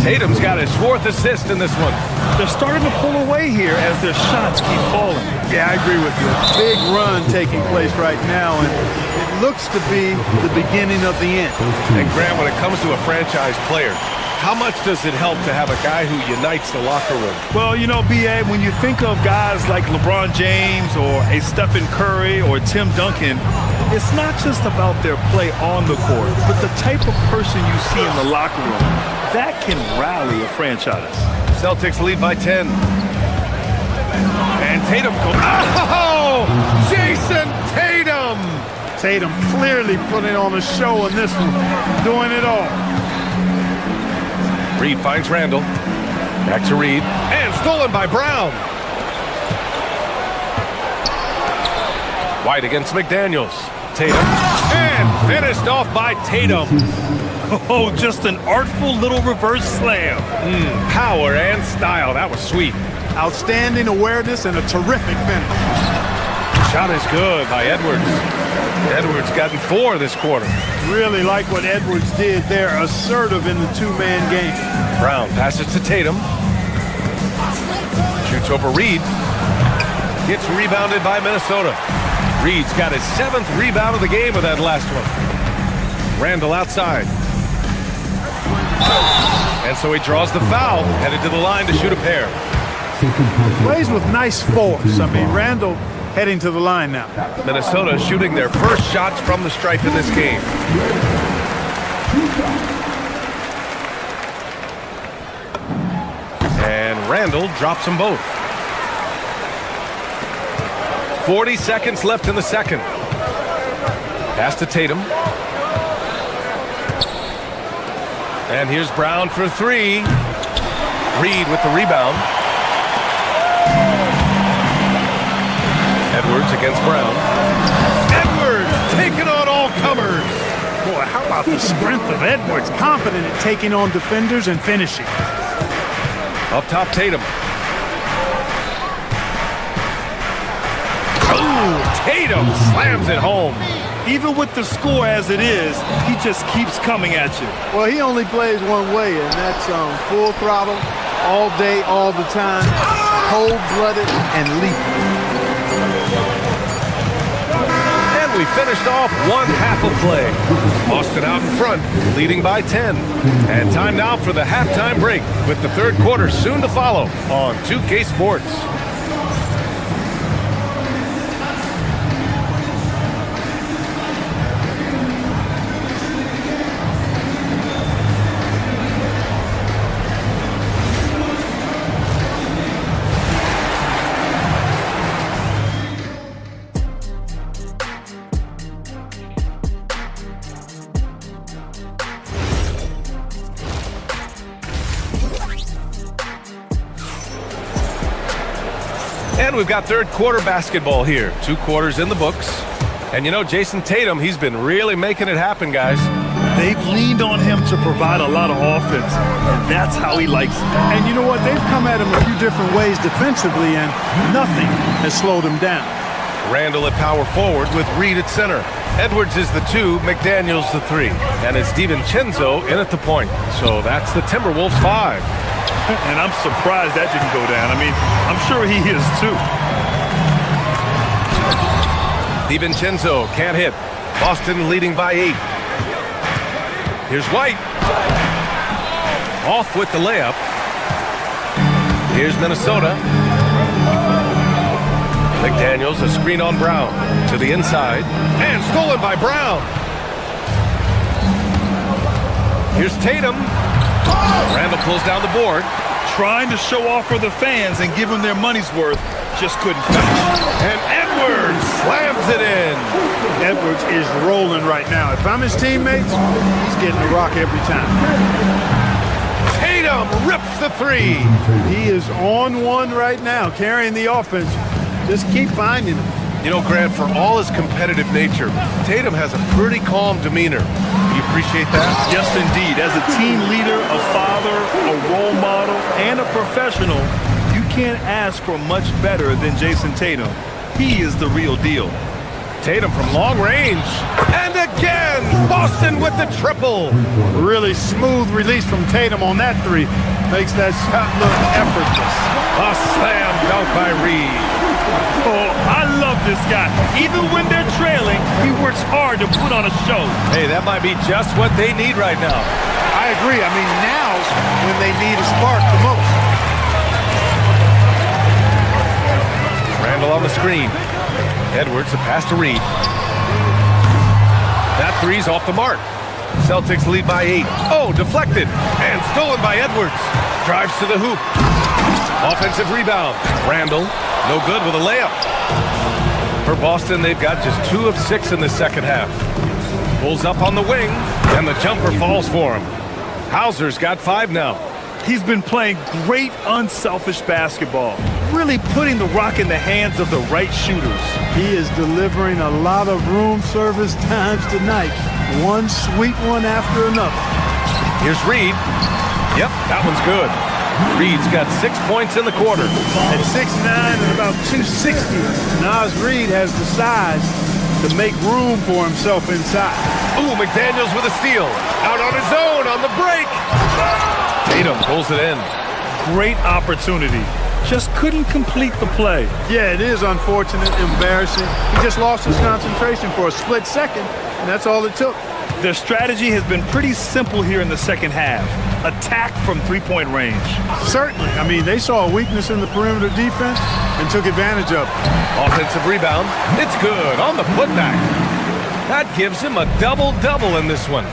Tatum's got his 4th assist in this one. They're starting to pull away here as their shots keep falling. Yeah, I agree with you. Big run taking place right now, and it looks to be the beginning of the end. And Grant, when it comes to a franchise player, how much does it help to have a guy who unites the locker room? Well, you know, B.A., when you think of guys like LeBron James or a Stephen Curry or Tim Duncan, it's not just about their play on the court, but the type of person you see in the locker room. That can rally a franchise. Celtics lead by 10. And Tatum goes. Oh! Jason Tatum! Tatum clearly putting on a show in this one, doing it all. Reed finds Randall. Back to Reed. And stolen by Brown. White against McDaniels. Tatum. And finished off by Tatum. Oh, just an artful little reverse slam. Power and style. That was sweet. Outstanding awareness and a terrific finish. Shot is good by Edwards. Edwards gotten 4 this quarter. Really like what Edwards did there. Assertive in the two-man game. Brown passes to Tatum. Shoots over Reed. Gets rebounded by Minnesota. Reed's got his 7th rebound of the game with that last one. Randall outside. And so he draws the foul, headed to the line to shoot a pair. Plays with nice force. I mean, Randall heading to the line now. Minnesota shooting their first shots from the stripe in this game. And Randall drops them both. 40 seconds left in the second. Pass to Tatum. And here's Brown for 3. Reed with the rebound. Edwards against Brown. Edwards taking on all comers. Boy, how about about the strength of Edwards, confident in taking on defenders and finishing. Up top, Tatum. Oh, Tatum slams it home. Even with the score as it is, he just keeps coming at you. Well, he only plays one way, and that's full throttle, all day, all the time, cold-blooded and lethal. And we finished off one half of play. Boston out in front, leading by 10. And time now for the halftime break, with the third quarter soon to follow on 2K Sports. And we've got third quarter basketball here. 2 quarters in the books. And you know, Jason Tatum, he's been really making it happen, guys. They've leaned on him to provide a lot of offense, and that's how he likes it. And you know what? They've come at him a few different ways defensively, and nothing has slowed him down. Randall at power forward with Reed at center. Edwards is the 2, McDaniels the 3. And it's DiVincenzo in at the point. So that's the Timberwolves 5. And I'm surprised that didn't go down. I mean, I'm sure he is too. DiVincenzo can't hit. Boston leading by 8. Here's White. Off with the layup. Here's Minnesota. McDaniels, a screen on Brown. To the inside. And stolen by Brown. Here's Tatum. Randall pulls down the board. Trying to show off for the fans and give them their money's worth. Just couldn't finish. And Edwards slams it in. Edwards is rolling right now. If I'm his teammates, he's getting the rock every time. Tatum rips the 3. He is on one right now, carrying the offense. Just keep finding him. You know, Grant, for all his competitive nature, Tatum has a pretty calm demeanor. You appreciate that? Yes, indeed. As a team leader, a father, a role model, and a professional, you can't ask for much better than Jason Tatum. He is the real deal. Tatum from long range. And again, Boston with the triple. Really smooth release from Tatum on that 3. Makes that shot look effortless. A slam dunk by Reed. Oh, I love this guy. Even when they're trailing, he works hard to put on a show. Hey, that might be just what they need right now. I agree. I mean, now's when they need a spark the most. Randall on the screen. Edwards, a pass to Reed. That 3's off the mark. Celtics lead by 8. Oh, deflected. And stolen by Edwards. Drives to the hoop. Offensive rebound. Randall, no good with a layup. For Boston, they've got just 2 of 6 in the second half. Pulls up on the wing, and the jumper falls for him. Hauser's got 5 now. He's been playing great, unselfish basketball. Really putting the rock in the hands of the right shooters. He is delivering a lot of room service times tonight. One sweet one after another. Here's Reed. Yep, that one's good. Reed's got 6 points in the quarter. At 6'9" and about 260, Naz Reid has the size to make room for himself inside. Ooh, McDaniels with a steal. Out on his own on the break. Tatum pulls it in. Great opportunity. Just couldn't complete the play. Yeah, it is unfortunate, embarrassing. He just lost his concentration for a split second, and that's all it took. Their strategy has been pretty simple here in the second half. Attack from three-point range. Certainly. I mean, they saw a weakness in the perimeter defense and took advantage of it. Offensive rebound. It's good on the putback. That gives him a double-double in this one.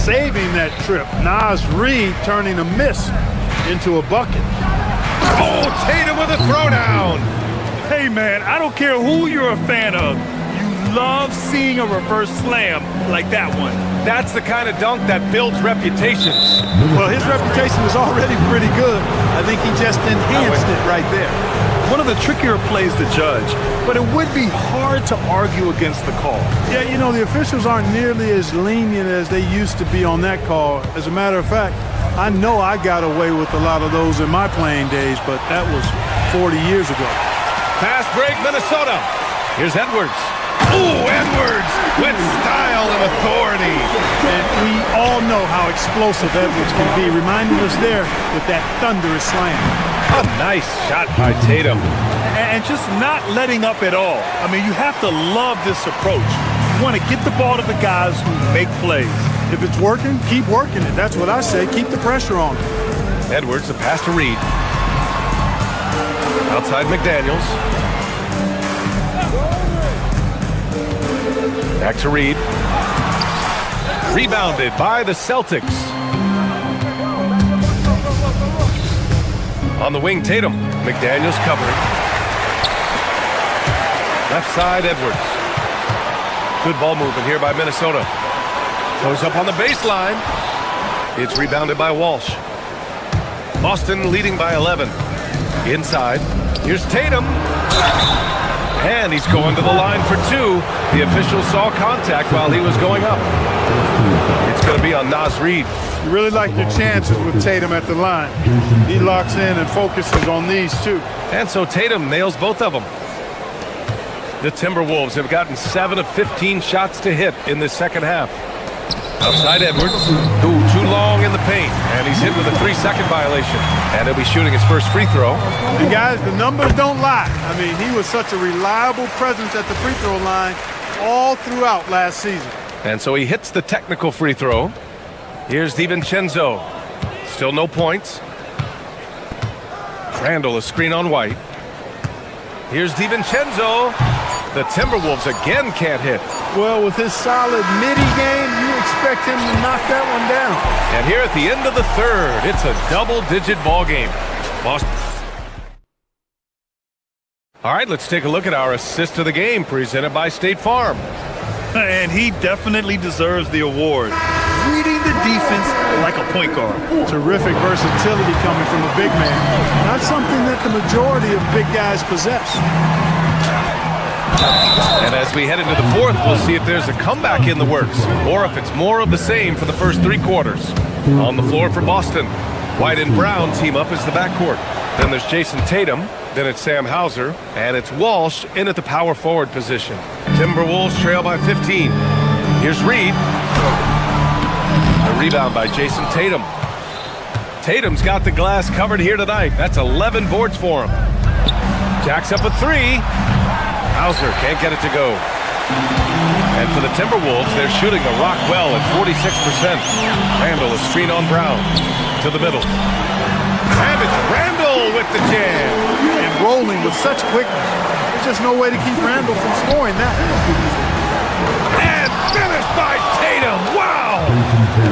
Saving that trip. Naz Reid turning a miss into a bucket. Oh, Tatum with a throwdown. Hey, man, I don't care who you're a fan of. Love seeing a reverse slam like that one. That's the kind of dunk that builds reputations. Well, his reputation is already pretty good. I think he just enhanced it right there. One of the trickier plays to judge, but it would be hard to argue against the call. Yeah, you know, the officials aren't nearly as lenient as they used to be on that call. As a matter of fact, I know I got away with a lot of those in my playing days, but that was 40 years ago. Fast break, Minnesota. Here's Edwards. Ooh, Edwards with style and authority. And we all know how explosive Edwards can be, reminding us there with that thunderous slam. A nice shot by Tatum. And just not letting up at all. I mean, you have to love this approach. You want to get the ball to the guys who make plays. If it's working, keep working it. That's what I say. Keep the pressure on. Edwards, a pass to Reed. Outside McDaniels. Back to Reed. Rebounded by the Celtics. On the wing, Tatum. McDaniels covering. Left side, Edwards. Good ball movement here by Minnesota. Goes up on the baseline. It's rebounded by Walsh. Boston leading by 11. Inside. Here's Tatum. And he's going to the line for two. The official saw contact while he was going up. It's going to be on Naz Reid. You really like your chances with Tatum at the line. He locks in and focuses on these two. And so Tatum nails both of them. The Timberwolves have gotten 7 of 15 shots to hit in the second half. Outside Edwards. Ooh, too long in the paint. And he's hit with a 3-second violation. And he'll be shooting his first free throw. And guys, the numbers don't lie. I mean, he was such a reliable presence at the free throw line all throughout last season. And so he hits the technical free throw. Here's DiVincenzo. Still no points. Randall, a screen on White. Here's DiVincenzo. The Timberwolves again can't hit. Well, with his solid midi game, you expect him to knock that one down. And here at the end of the third, it's a double-digit ball game. Boston. All right, let's take a look at our assist of the game presented by State Farm. And he definitely deserves the award. Reading the defense like a point guard. Terrific versatility coming from a big man. Not something that the majority of big guys possess. And as we head into the fourth, we'll see if there's a comeback in the works or if it's more of the same for the first three quarters. On the floor for Boston, White and Brown team up as the backcourt. Then there's Jason Tatum, then it's Sam Hauser, and it's Walsh in at the power forward position. Timberwolves trail by 15. Here's Reed. A rebound by Jason Tatum. Tatum's got the glass covered here tonight. That's 11 boards for him. Jacks up a three. Hauser can't get it to go. And for the Timberwolves, they're shooting the rock well at 46%. Randall, a screen on Brown. To the middle. And it's Randall with the jam. And rolling with such quickness. There's just no way to keep Randall from scoring that. And finished by Tatum. Wow.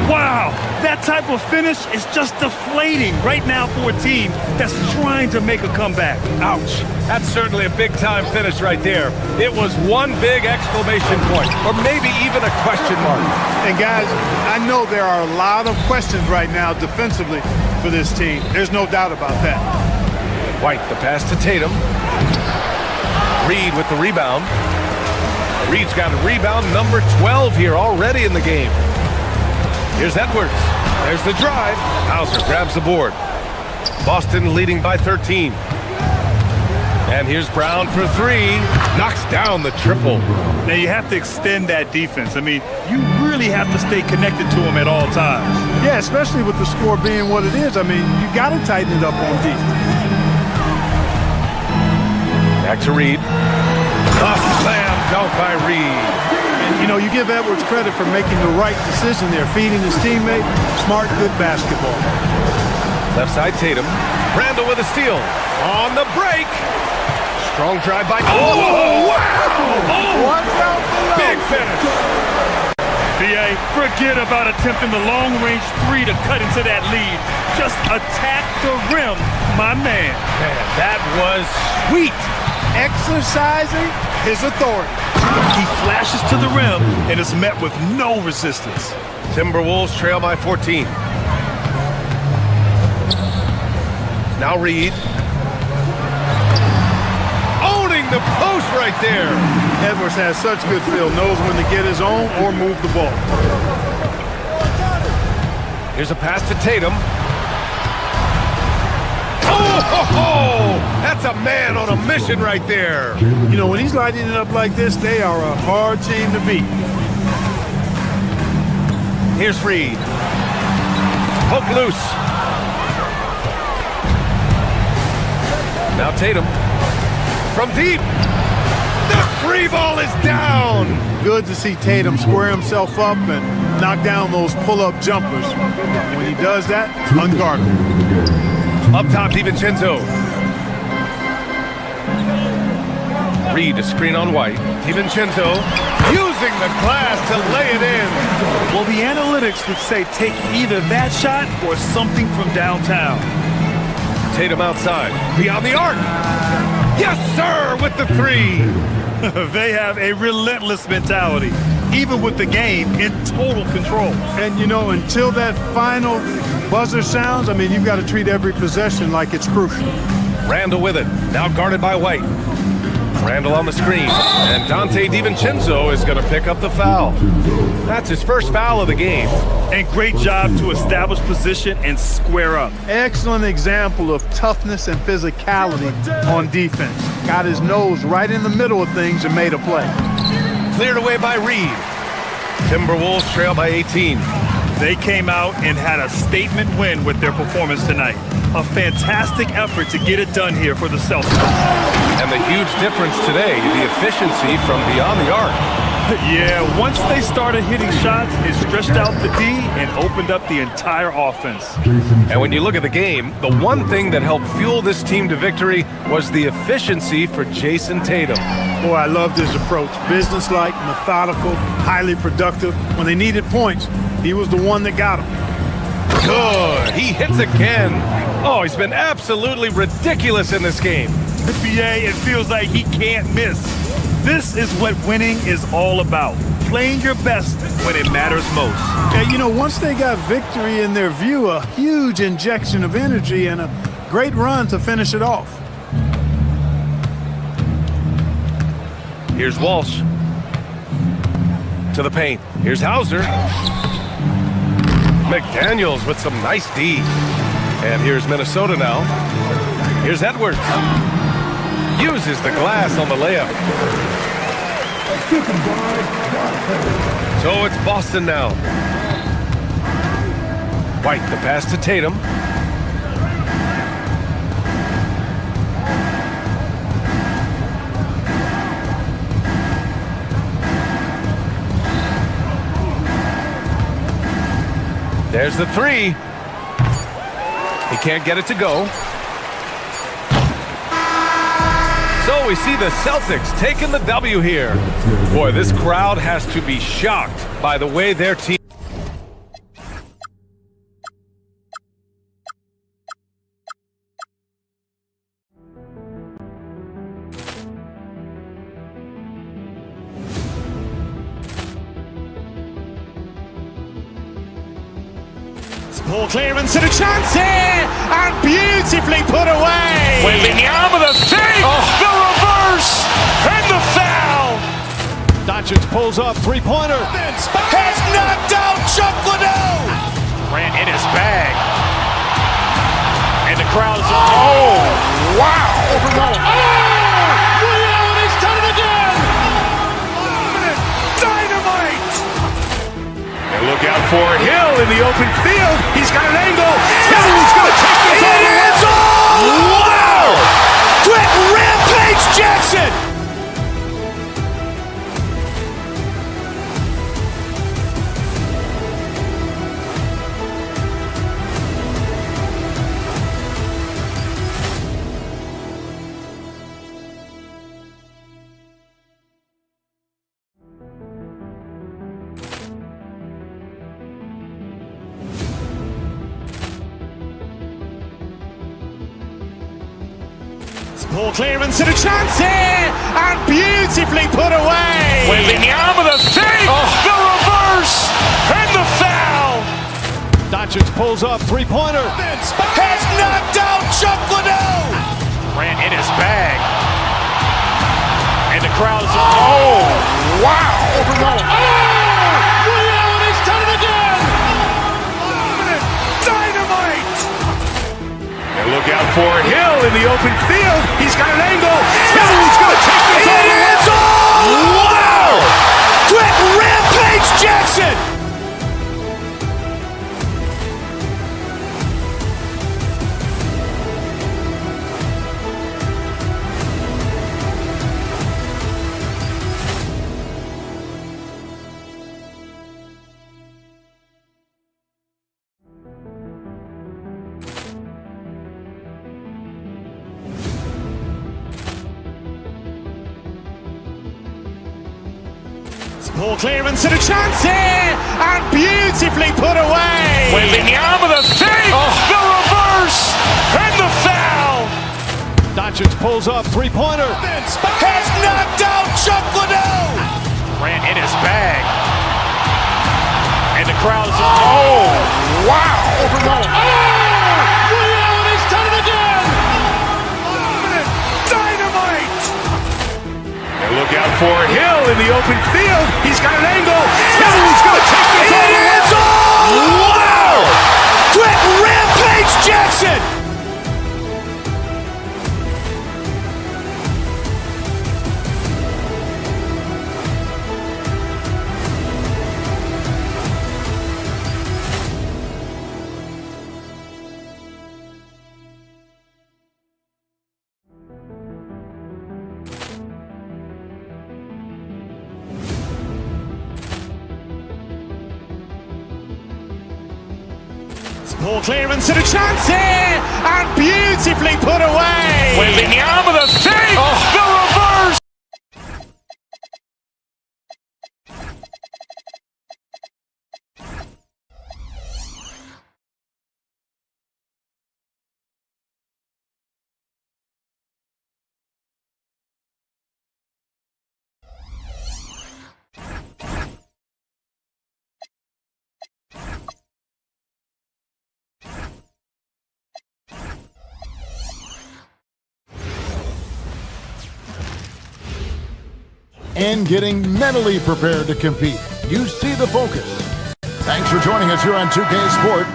Wow. That type of finish is just deflating right now for a team that's trying to make a comeback. Ouch. That's certainly a big-time finish right there. It was one big exclamation point, or maybe even a question mark. And guys, I know there are a lot of questions right now defensively for this team. There's no doubt about that. White, the pass to Tatum. Reed with the rebound. Reed's got a rebound number 12 here already in the game. Here's Edwards. There's the drive. Hauser grabs the board. Boston leading by 13. And here's Brown for three. Knocks down the triple. Now you have to extend that defense. I mean, you really have to stay connected to him at all times. Yeah, especially with the score being what it is. I mean, you got to tighten it up on defense. Back to Reed. A slam dunk by Reed. And, you know, you give Edwards credit for making the right decision there, feeding his teammate. Smart, good basketball. Left side, Tatum. Randall with a steal. On the break. Strong drive by... Oh, wow! Big finish. BA, forget about attempting the long-range three to cut into that lead. Just attack the rim, my man. Man, that was sweet. Exercising his authority. He flashes to the rim and is met with no resistance. Timberwolves trail by 14. Now Reed. the post right there. Edwards has such good feel, knows when to get his own or move the ball. Here's a pass to Tatum. Oh, that's a man on a mission right there. You know, when he's lighting it up like this, they are a hard team to beat. Here's Reed. Poke loose. Now Tatum. From deep. The free ball is down. Good to see Tatum square himself up and knock down those pull-up jumpers. When he does that, unguarded. Up top, DiVincenzo. Reed, a screen on White. DiVincenzo using the glass to lay it in. Well, the analytics would say take either that shot or something from downtown. Tatum outside. Beyond the arc. Yes, sir, with the three. They have a relentless mentality, even with the game in total control. And, you know, until that final buzzer sounds, I mean, you've got to treat every possession like it's crucial. Randall with it. Now guarded by White. Randall on the screen. And Dante DiVincenzo is going to pick up the foul. That's his first foul of the game. And great job to establish position and square up. Excellent example of toughness and physicality on defense. Got his nose right in the middle of things and made a play. Cleared away by Reed. Timberwolves trail by 18. They came out and had a statement win with their performance tonight. A fantastic effort to get it done here for the Celtics. And the huge difference today, the efficiency from beyond the arc. Yeah, once they started hitting shots, it stretched out the D and opened up the entire offense. And when you look at the game, the one thing that helped fuel this team to victory was the efficiency for Jason Tatum. Boy, I loved his approach. Businesslike, methodical, highly productive. When they needed points, he was the one that got them. Good. He hits again. Oh, he's been absolutely ridiculous in this game. BA, it feels like he can't miss. This is what winning is all about. Playing your best when it matters most. And, you know, once they got victory in their view, a huge injection of energy and a great run to finish it off. Here's Walsh. To the paint. Here's Hauser. McDaniels with some nice D. And here's Minnesota now. Here's Edwards. Uses the glass on the layup. So it's Boston now. White, the pass to Tatum. There's the three. He can't get it to go. So we see the Celtics taking the W here. Boy, this crowd has to be shocked by the way their team... Ball clearance and a chance here, and beautifully put away. Wembanyama the fake, the reverse, and the foul. Doncic pulls up, three-pointer. Has knocked out Chuck Liddell. Ran in his bag. And the crowd is... Oh, wow. Allen has done it again. Dynamite. And look out for Hill in the open field. He's got an angle. Hill's going to take this all the way. Wow! Quick rampage Jackson. Ball clearance and a chance here, and beautifully put away. Wembanyama the fake, the reverse, and the foul. Doncic pulls up, three-pointer. Has knocked out Chuck Liddell. Ran in his bag. And the crowd is, oh, wow. He's done it again! Dynamite! And look out for Hill in the open field. He's got an angle. Hill's going to take this all the way. Wow! Quick rampage Jackson! Ball clearance and a chance here, and beautifully put away. Wembanyama the fake, the reverse, and the foul. Doncic pulls up, three-pointer. Has knocked out Chuck Liddell. Ran in his bag. And the crowd is, oh, wow. He's done it again! Dynamite! And look out for Hill in the open field. He's got an angle. Hill's going to take this all the way. Wow! Quick rampage Jackson! Ball clearance and a chance here, and beautifully put away. Wembanyama the fake, the reverse. And getting mentally prepared to compete. You see the focus. Thanks for joining us here on 2K Sport.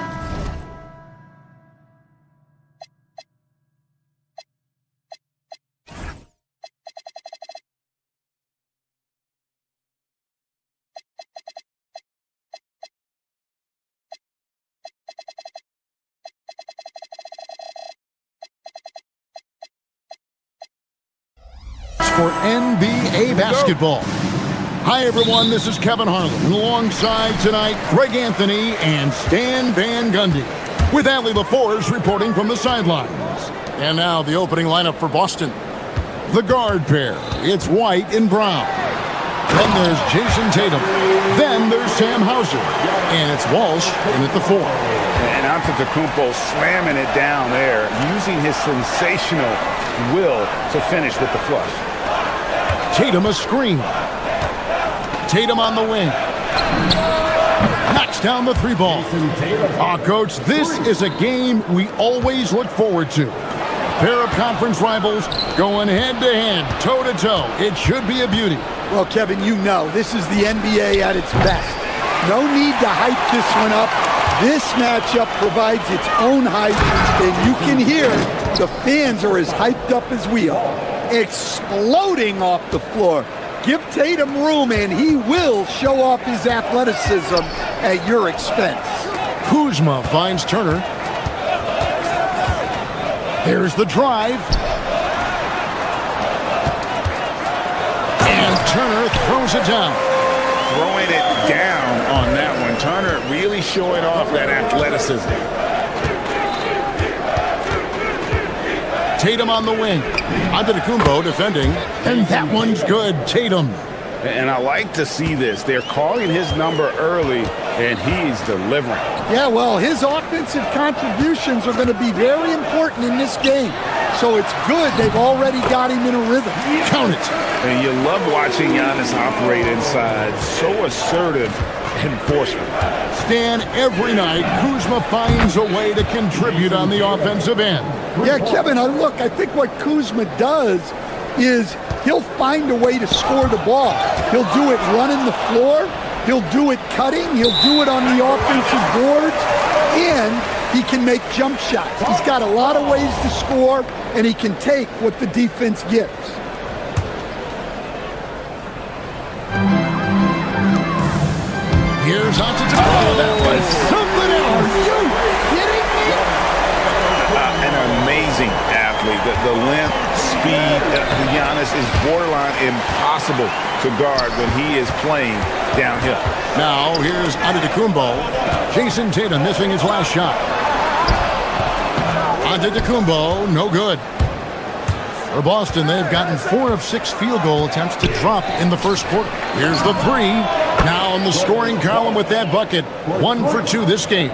For NBA basketball. Hi everyone, this is Kevin Harlan, and alongside tonight, Greg Anthony and Stan Van Gundy, with Allie LaForce reporting from the sidelines. And now the opening lineup for Boston. The guard pair, it's White and Brown. Then there's Jason Tatum. Then there's Sam Hauser. And it's Walsh in at the 4. And Antetokounmpo slamming it down there, using his sensational will to finish with the flush. Tatum a screen. Tatum on the wing. Knocks down the 3 ball. Coach, this is a game we always look forward to. A pair of conference rivals going head-to-head, toe-to-toe. It should be a beauty. Well, Kevin, you know, this is the NBA at its best. No need to hype this one up. This matchup provides its own hype, and you can hear the fans are as hyped up as we are. Exploding off the floor. Give Tatum room, and he will show off his athleticism at your expense. Kuzma finds Turner. There's the drive. And Turner throws it down. Throwing it down on that one. Turner really showing off that athleticism. Tatum on the wing. Antetokounmpo defending. And that one's good. Tatum. And I like to see this. They're calling his number early, and he's delivering. Yeah, well, his offensive contributions are going to be very important in this game. So it's good they've already got him in a rhythm. Count it. And you love watching Giannis operate inside. So assertive enforcement. Stan, every night, Kuzma finds a way to contribute on the offensive end. Yeah, Kevin, look, I think what Kuzma does is he'll find a way to score the ball. He'll do it running the floor. He'll do it cutting. He'll do it on the offensive boards. And he can make jump shots. He's got a lot of ways to score, and he can take what the defense gives. Here's Antetokounmpo. That was something else. Are you kidding me? An amazing athlete. The length, speed, Giannis is borderline impossible to guard when he is playing downhill. Now, here's Antetokounmpo. Jason Tatum missing his last shot. Antetokounmpo, no good. For Boston, they've gotten 4 of 6 field goal attempts to drop in the first quarter. Here's the 3. Now in the scoring column with that bucket. 1 for 2 this game.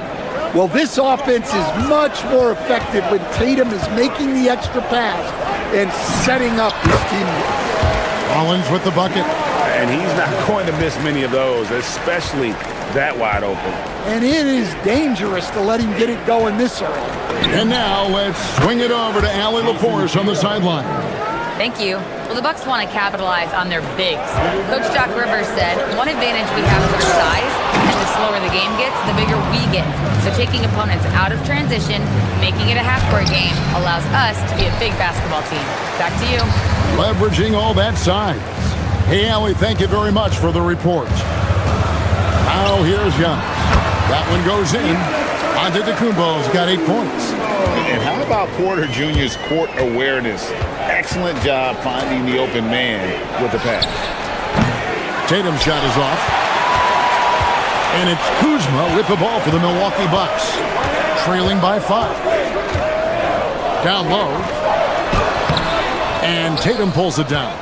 Well, this offense is much more effective when Tatum is making the extra pass and setting up his teammates. Collins with the bucket. And he's not going to miss many of those, especially that wide open. And it is dangerous to let him get it going this early. And now let's swing it over to Allie LaForce on the sideline. Thank you. Well, the Bucks want to capitalize on their bigs. Coach Doc Rivers said, one advantage we have is our size, and the slower the game gets, the bigger we get. So taking opponents out of transition, making it a half-court game, allows us to be a big basketball team. Back to you. Leveraging all that size. Hey, Allie, thank you very much for the report. Now here's Giannis. That one goes in. Antetokounmpo's got 8 points. And how about Porter Jr.'s court awareness? Excellent job finding the open man with the pass. Tatum's shot is off. And it's Kuzma with the ball for the Milwaukee Bucks. Trailing by 5. Down low. And Tatum pulls it down.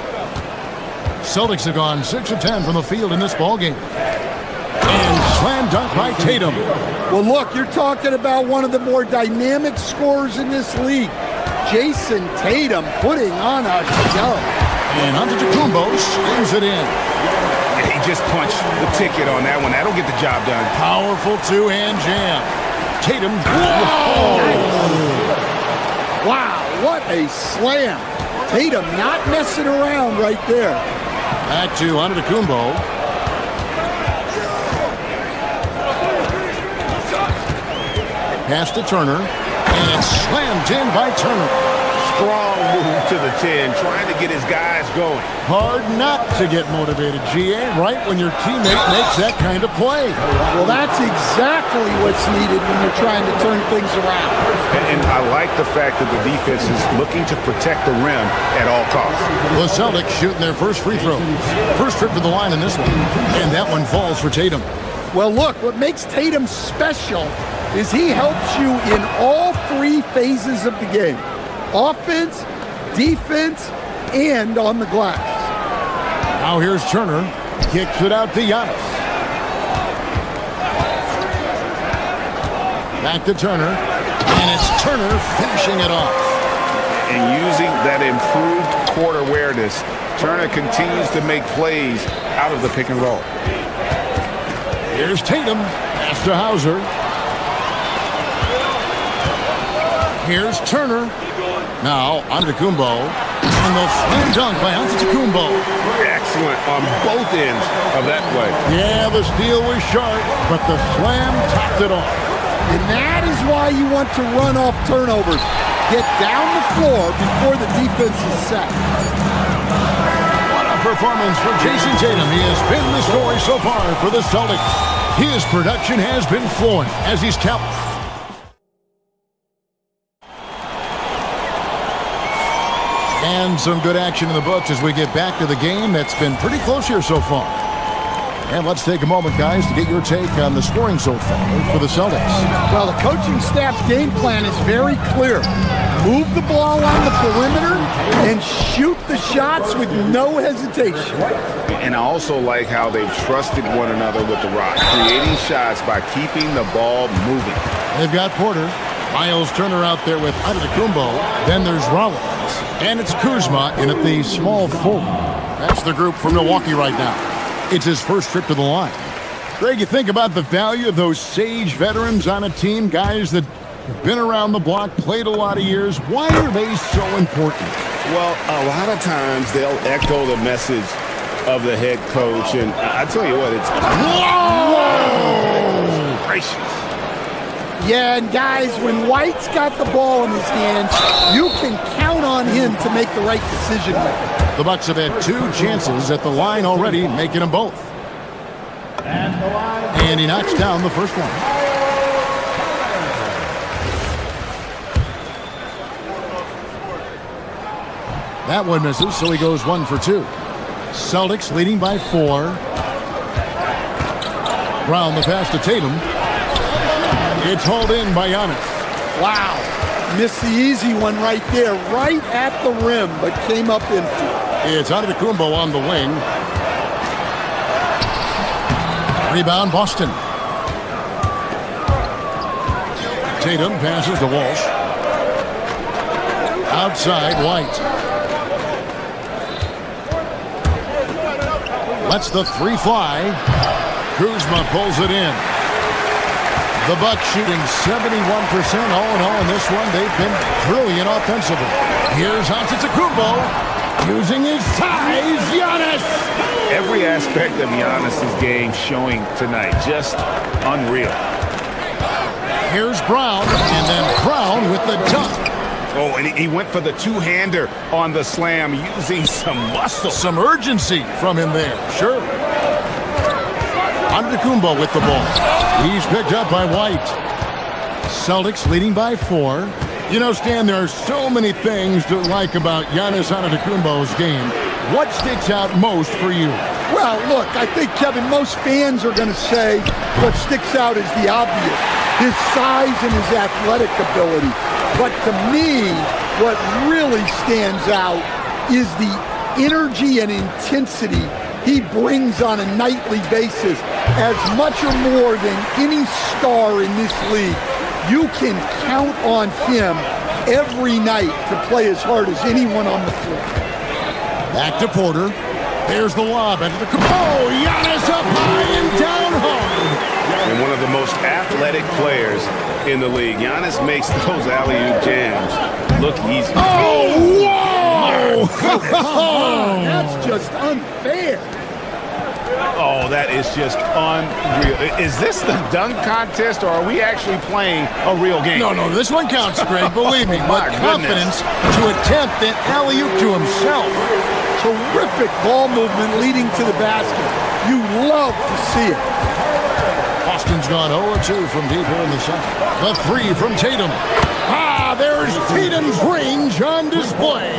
Celtics have gone 6 of 10 from the field in this ballgame. And slam dunk by Tatum. Well, look, you're talking about one of the more dynamic scorers in this league. Jason Tatum putting on a show. And Antetokounmpo slams it in. He just punched the ticket on that one. That'll get the job done. Powerful two-hand jam. Tatum. Wow, what a slam. Tatum not messing around right there. Back to Antetokounmpo. Pass to Turner. And it's slammed in by Turner. Strong move to the 10, trying to get his guys going. Hard not to get motivated, GA, right when your teammate makes that kind of play. Well, that's exactly what's needed when you're trying to turn things around. And I like the fact that the defense is looking to protect the rim at all costs. The Celtics shooting their first free throw. First trip to the line in this one. And that one falls for Tatum. Well, look, what makes Tatum special is he helps you in all 3 phases of the game. Offense, defense, and on the glass. Now here's Turner. Kicks it out to Giannis. Back to Turner. And it's Turner finishing it off. And using that improved court awareness, Turner continues to make plays out of the pick and roll. Here's Tatum. Pass to Hauser. Here's Turner. Now, Antetokounmpo. And the slam dunk by Antetokounmpo. Excellent on both ends of that play. Yeah, the steal was sharp, but the slam topped it off. And that is why you want to run off turnovers. Get down the floor before the defense is set. What a performance for Jason Tatum. He has been the story so far for the Celtics. His production has been flowing as he's kept. And some good action in the books as we get back to the game that's been pretty close here so far. And let's take a moment, guys, to get your take on the scoring so far for the Celtics. Well, the coaching staff's game plan is very clear. Move the ball on the perimeter and shoot the shots with no hesitation. And I also like how they've trusted one another with the rock, creating shots by keeping the ball moving. They've got Porter. Miles Turner out there with Antetokounmpo. Then there's Rollins. And it's Kuzma in at the small forward. That's the group from Milwaukee right now. It's his first trip to the line. Greg, you think about the value of those sage veterans on a team, guys that have been around the block, played a lot of years. Why are they so important? Well, a lot of times they'll echo the message of the head coach, and I tell you what, it's... Whoa! Gracious. Yeah, and guys, when White's got the ball in his hands, you can count on him to make the right decision with it. The Bucks have had 2 chances at the line already, making them both. And he knocks down the first one. That one misses, so he goes 1 for 2. Celtics leading by 4. Brown the pass to Tatum. It's hauled in by Giannis. Wow. Missed the easy one right there, right at the rim, but came up empty. It's Antetokounmpo on the wing. Rebound, Boston. Tatum passes to Walsh. Outside, White. Lets the 3 fly. Kuzma pulls it in. The Bucks shooting 71% all in all in this one. They've been brilliant offensively. Here's Antetokounmpo using his size. Giannis! Every aspect of Giannis' game showing tonight. Just unreal. Here's Brown, and then Brown with the dunk. Oh, and he went for the two-hander on the slam, using some muscle. Some urgency from him there, sure. Antetokounmpo with the ball. He's picked up by White. Celtics leading by 4. You know, Stan, there are so many things to like about Giannis Antetokounmpo's game. What sticks out most for you? Well, look, I think, Kevin, most fans are going to say what sticks out is the obvious. His size and his athletic ability. But to me, what really stands out is the energy and intensity he brings on a nightly basis. As much or more than any star in this league, you can count on him every night to play as hard as anyone on the floor. Back to Porter. There's the lob. Oh, Giannis up high and down hard. And one of the most athletic players in the league. Giannis makes those alley-oop jams look easy. Oh, whoa! That's just unfair. Oh, that is just unreal. Is this the dunk contest, or are we actually playing a real game? No, this one counts, Greg, believe me. My But confidence to attempt an alley-oop to himself. Terrific ball movement leading to the basket. You love to see it. Boston's gone 0-2 from deep here in the second. The 3 from Tatum. There's Tatum's range on display.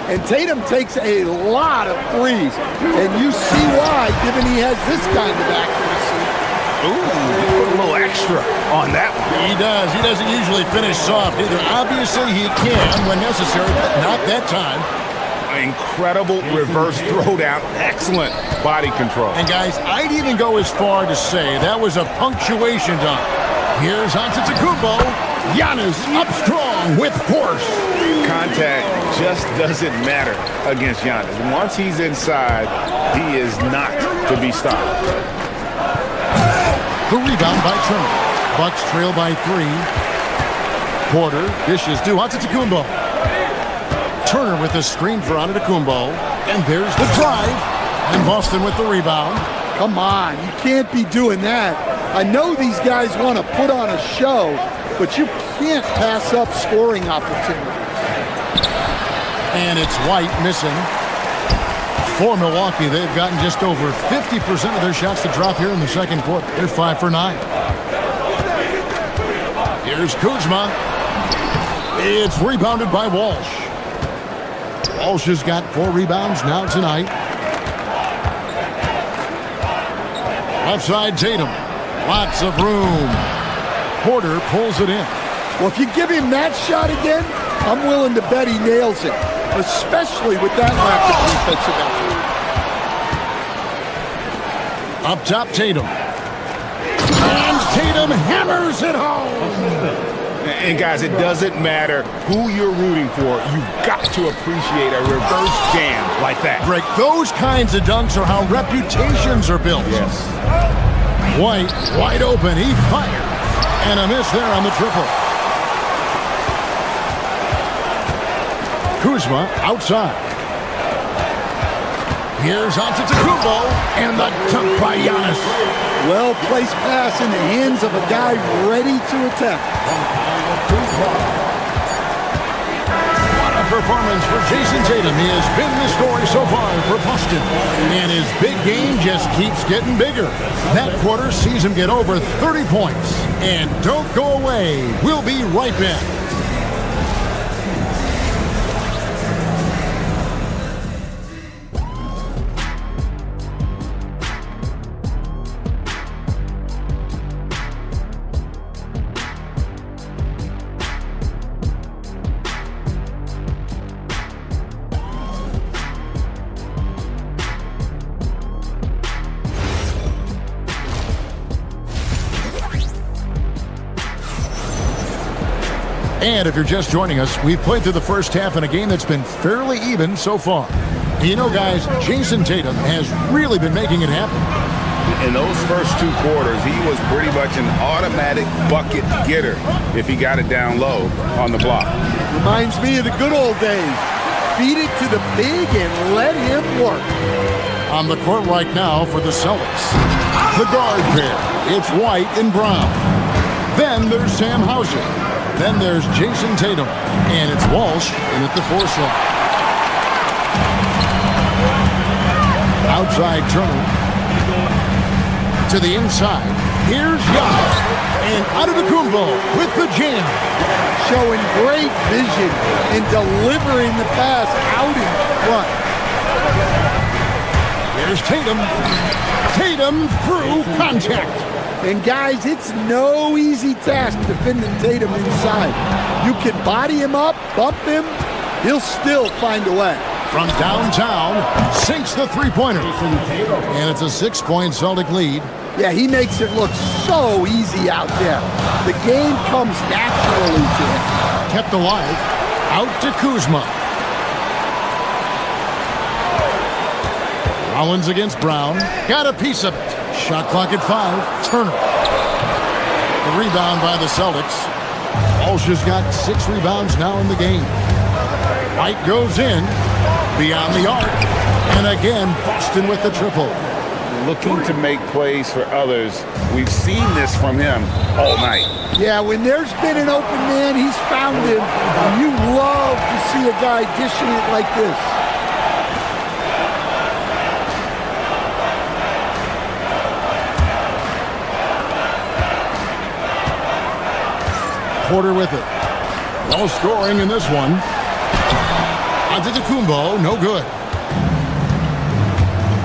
And Tatum takes a lot of threes. And you see why, given he has this kind of accuracy. Ooh, he put a little extra on that one. He does. He doesn't usually finish soft either. Obviously, he can when necessary, but not that time. Incredible reverse throwdown. Excellent body control. And guys, I'd even go as far to say that was a punctuation dunk. Here's Antetokounmpo. Giannis up strong with force. Contact just doesn't matter against Giannis. Once he's inside, he is not to be stopped. The rebound by Turner. Bucks trail by 3. Porter dishes to Antetokounmpo. Turner with the screen for Antetokounmpo. And there's the drive. And Boston with the rebound. Come on, you can't be doing that. I know these guys want to put on a show, but you can't pass up scoring opportunities. And it's White missing. For Milwaukee, they've gotten just over 50% of their shots to drop here in the second quarter. They're 5 for 9. Here's Kuzma. It's rebounded by Walsh. Walsh has got 4 rebounds now tonight. Left side, Tatum. Lots of room. Porter pulls it in. Well, if you give him that shot again, I'm willing to bet he nails it, especially with that lack of defensive effort. Up top, Tatum. And Tatum hammers it home. And guys, it doesn't matter who you're rooting for. You've got to appreciate a reverse jam like that. Greg, those kinds of dunks are how reputations are built. Yes. White, wide open, he fires. And a miss there on the triple. Kuzma outside. Here's Antetokounmpo, and the dunk by Giannis. Well-placed pass in the hands of a guy ready to attack. What a performance for Jason Tatum. He has been the story so far for Boston. And his big game just keeps getting bigger. That quarter sees him get over 30 points. And don't go away. We'll be right back. And if you're just joining us, we've played through the first half in a game that's been fairly even so far. You know, guys, Jason Tatum has really been making it happen. In those first 2 quarters, he was pretty much an automatic bucket getter if he got it down low on the block. Reminds me of the good old days. Feed it to the big and let him work. On the court right now for the Celtics, the guard pair. It's White and Brown. Then there's Sam Hauser. Then there's Jason Tatum, and it's Walsh in at the 4 slot. Outside Turner. To the inside. Here's Giannis. And Antetokounmpo with the jam. Showing great vision and delivering the pass out in front. Here's Tatum. Tatum through contact. And guys, it's no easy task defending Tatum inside. You can body him up, bump him, he'll still find a way. From downtown, sinks the three-pointer. And it's a 6-point Celtic lead. Yeah, he makes it look so easy out there. The game comes naturally to him. Kept alive, out to Kuzma. Rollins against Brown, got a piece of it. Shot clock at 5. Turner. The rebound by the Celtics. Walsh has got 6 rebounds now in the game. White goes in. Beyond the arc. And again, Boston with the triple. Looking to make plays for others. We've seen this from him all night. Yeah, when there's been an open man, he's found him. And you love to see a guy dishing it like this. Porter with it. No scoring in this one. Antetokounmpo, no good.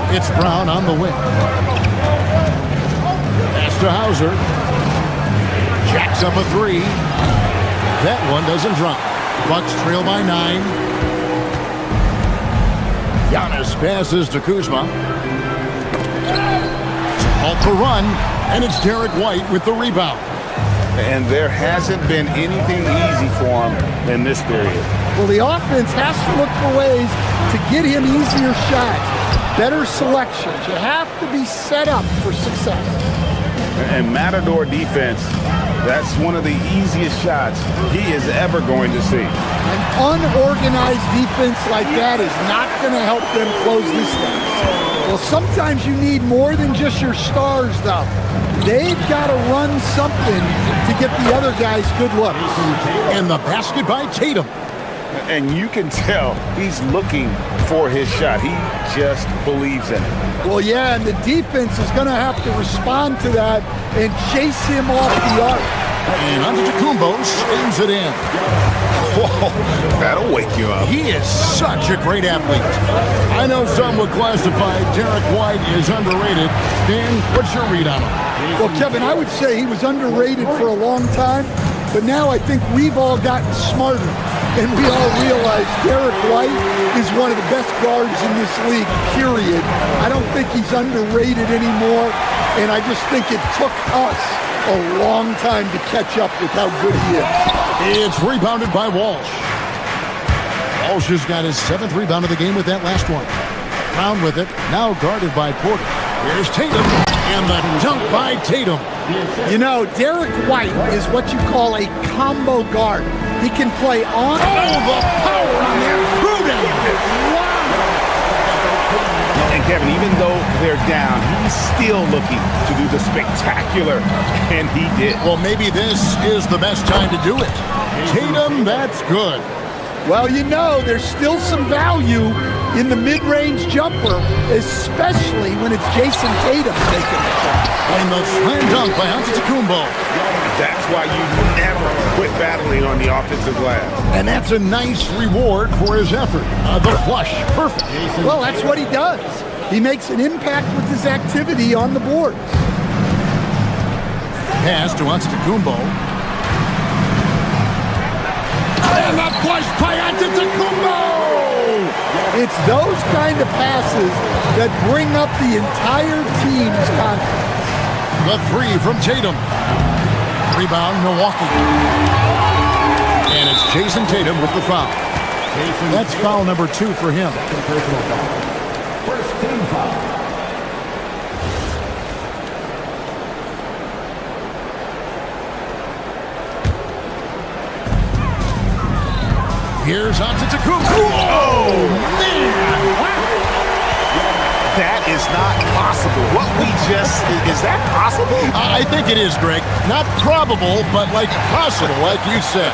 It's Brown on the wing. Pass to Hauser. Jacks up a 3. That one doesn't drop. Bucks trail by 9. Giannis passes to Kuzma. Halt the run, and it's Derek White with the rebound. And there hasn't been anything easy for him in this period. Well, the offense has to look for ways to get him easier shots, better selections. You have to be set up for success. And Matador defense, that's one of the easiest shots he is ever going to see. An unorganized defense like that is not going to help them close this thing. Well, sometimes you need more than just your stars, though. They've got to run something to get the other guys good looks. And the basket by Tatum. And you can tell he's looking for his shot. He just believes in it. Well, yeah, and the defense is going to have to respond to that and chase him off the arc. And Antetokounmpo spins it in. Whoa, that'll wake you up. He is such a great athlete. I know some would classify Derek White as underrated. Dan, what's your read on him? Well, Kevin, I would say he was underrated for a long time, but now I think we've all gotten smarter, and we all realize Derek White is one of the best guards in this league, period. I don't think he's underrated anymore, and I just think it took us a long time to catch up with how good he is. It's rebounded by Walsh. Walsh has got his 7th rebound of the game with that last one. Brown with it, now guarded by Porter. Here's Tatum, and the dunk by Tatum. You know, Derek White is what you call a combo guard. He can play on. Oh, the power on that And Kevin, even though they're down, he's still looking to do the spectacular, and he did. Well, maybe this is the best time to do it. Tatum, that's good. Well, you know, there's still some value in the mid-range jumper, especially when it's Jason Tatum taking the shot. And the slam dunk by Antetokounmpo. That's why you never quit battling on the offensive glass. And that's a nice reward for his effort. The flush, perfect. Well, that's what he does. He makes an impact with his activity on the boards. Pass to Antetokounmpo. And the flush by Antetokounmpo! It's those kind of passes that bring up the entire team's confidence. The three from Tatum. Rebound, Milwaukee. And it's Jason Tatum with the foul. That's foul number 2 for him. Personal foul. First team foul. Here's Antetokounmpo. Oh, man! That is not possible. What we just, is that possible? I think it is, Greg. Not probable, but like possible, like you said.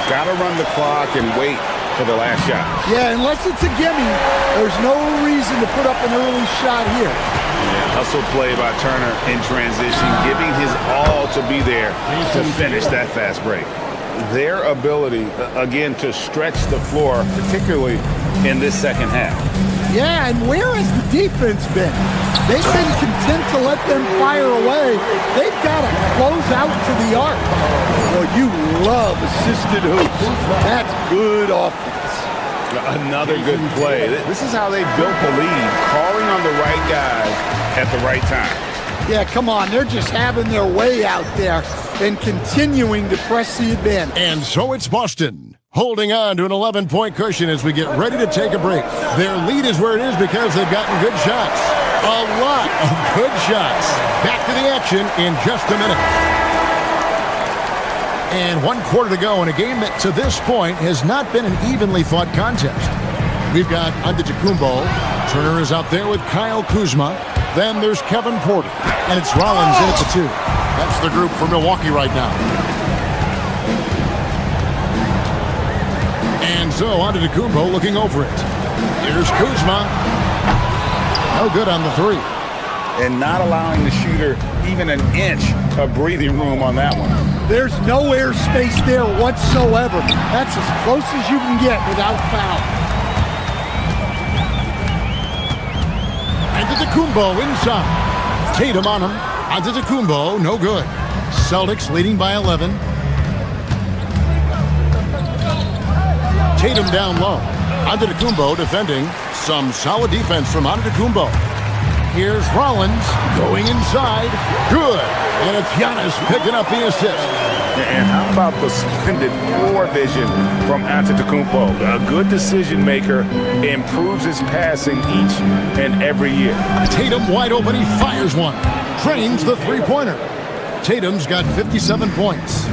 Gotta run the clock and wait for the last shot. Yeah, unless it's a gimme, there's no reason to put up an early shot here. Yeah, hustle play by Turner in transition, giving his all to be there to finish that fast break. Their ability, again, to stretch the floor, particularly in this second half. Yeah, and where has the defense been? They've been content to let them fire away. They've got to close out to the arc. Well, you love assisted hoops. That's good offense. Another good play. This is how they built the lead, calling on the right guys at the right time. Yeah, come on. They're just having their way out there and continuing to press the advantage. And so it's Boston, holding on to an 11-point cushion as we get ready to take a break. Their lead is where it is because they've gotten good shots. A lot of good shots. Back to the action in just a minute. And 1 quarter to go in a game that to this point has not been an evenly fought contest. We've got Antetokounmpo. Turner is out there with Kyle Kuzma. Then there's Kevin Porter. And it's Rollins in at the 2. That's the group for Milwaukee right now. And so Antetokounmpo looking over it. Here's Kuzma. No good on the 3. And not allowing the shooter even an inch of breathing room on that one. There's no airspace there whatsoever. That's as close as you can get without foul. Antetokounmpo inside. Tatum on him. Antetokounmpo, no good. Celtics leading by 11. Tatum down low. Antetokounmpo defending. Some solid defense from Antetokounmpo. Here's Rollins going inside. Good. And it's Giannis picking up the assist. And how about the splendid floor vision from Antetokounmpo? A good decision maker, improves his passing each and every year. Tatum wide open, he fires one. Trains the three-pointer. Tatum's got 57 points.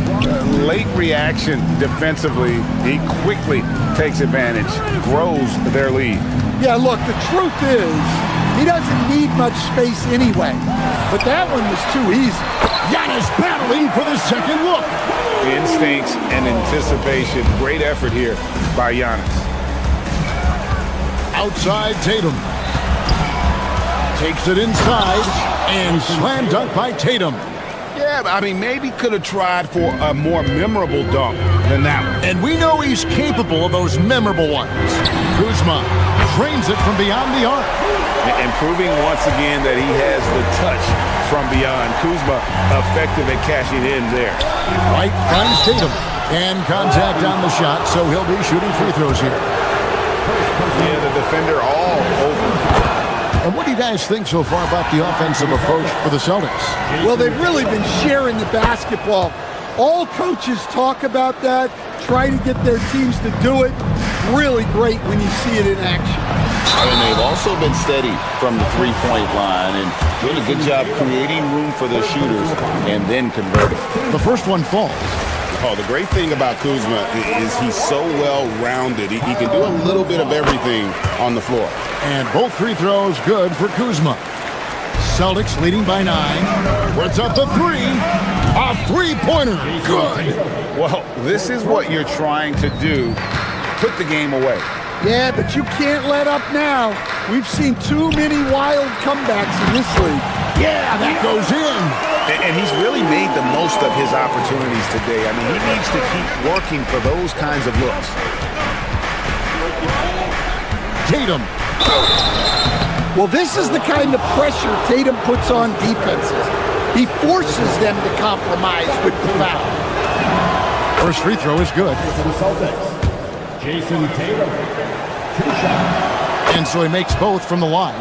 Late reaction defensively. He quickly takes advantage, grows their lead. Yeah, look, the truth is, he doesn't need much space anyway. But that one was too easy. Giannis battling for the second look. Instincts and anticipation. Great effort here by Giannis. Outside Tatum. Takes it inside and slam dunk by Tatum. Yeah, I mean, maybe could have tried for a more memorable dunk than that one. And we know he's capable of those memorable ones. Kuzma trains it from beyond the arc. And proving once again that he has the touch from beyond. Kuzma effective at cashing in there. White finds Tatum. And contact on the shot, so he'll be shooting free throws here. Yeah, the defender all over. And what do you guys think so far about the offensive approach for the Celtics? Well, they've really been sharing the basketball. All coaches talk about that, try to get their teams to do it. Really great when you see it in action. And they've also been steady from the three-point line and doing a good job creating room for their shooters and then converting. The first one falls. Oh, the great thing about Kuzma is he's so well-rounded. He can do a little bit of everything on the floor. And both free throws good for Kuzma. Celtics leading by 9. Puts up the 3. A three-pointer. Good. Well, this is what you're trying to do. Put the game away. Yeah, but you can't let up now. We've seen too many wild comebacks in this league. Yeah, that goes in. And he's really made the most of his opportunities today. I mean, he needs to keep working for those kinds of looks. Tatum. Well, this is the kind of pressure Tatum puts on defenses. He forces them to compromise with the foul. First free throw is good. Jason Tatum. 2 shots. And so he makes both from the line.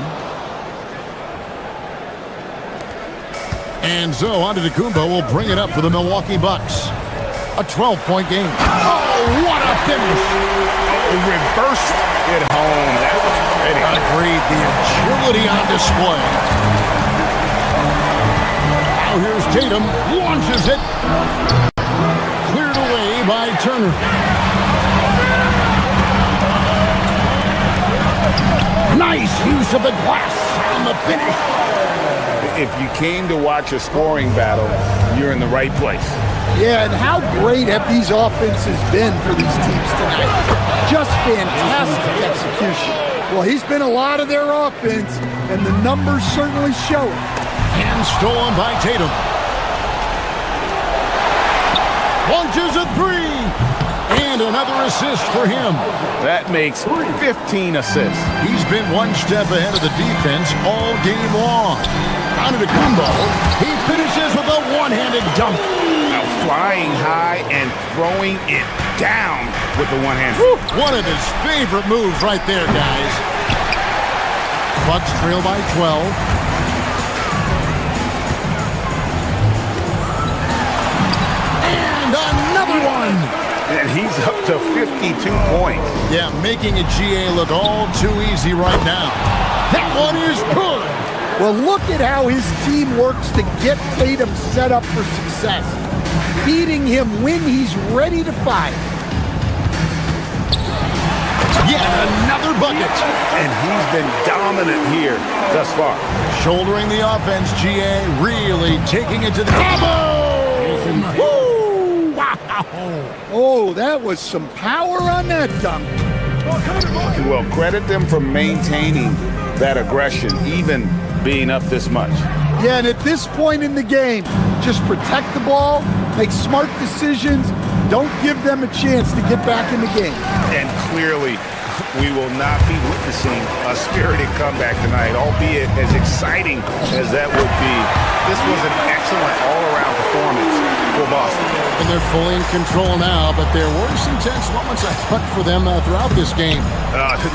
And so Antetokounmpo will bring it up for the Milwaukee Bucks. A 12-point game. Oh, what a finish! Reversed it home. That was pretty. Agreed. The agility on display. Now here's Tatum. Launches it. Cleared away by Turner. Nice use of the glass on the finish. If you came to watch a scoring battle, you're in the right place. Yeah, and how great have these offenses been for these teams tonight? Just fantastic execution. Well, he's been a lot of their offense, and the numbers certainly show it. And stolen by Tatum. Launches a 3. And another assist for him. That makes 15 assists. He's been one step ahead of the defense all game long. Antetokounmpo, he finishes with a one-handed dunk. Now flying high and throwing it down with the one hand. One of his favorite moves right there, guys. Bucks trail by 12. And another one. And he's up to 52 points. Yeah, making a GA look all too easy right now. That one is good. Well, look at how his team works to get Tatum set up for success. Feeding him when he's ready to fire. Yet another bucket. And he's been dominant here thus far. Shouldering the offense, GA really taking it to the elbow. Woo! Wow. Oh, that was some power on that dunk. Well, credit them for maintaining that aggression, even being up this much. Yeah, and at this point in the game, just protect the ball, make smart decisions, don't give them a chance to get back in the game. And clearly, we will not be witnessing a spirited comeback tonight, albeit as exciting as that would be. This was an excellent all-around performance for Boston. And they're fully in control now, but there were some tense moments, I thought, for them throughout this game.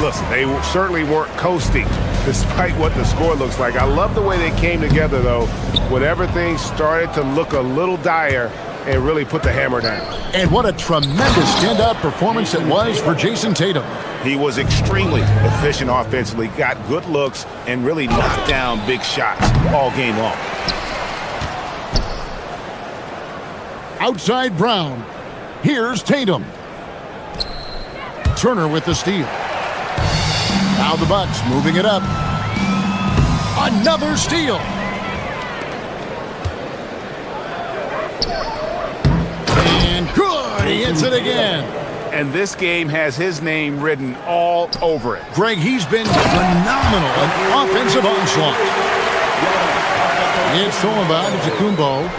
Listen, they certainly weren't coasting, despite what the score looks like. I love the way they came together, though, when everything started to look a little dire and really put the hammer down. And what a tremendous standout performance it was for Jason Tatum. He was extremely efficient offensively, got good looks, and really knocked down big shots all game long. Outside Brown. Here's Tatum. Turner with the steal. Now the Bucks moving it up. Another steal. And good. He hits it again. And this game has his name written all over it. Greg, he's been phenomenal. An offensive onslaught. It's stolen by Antetokounmpo.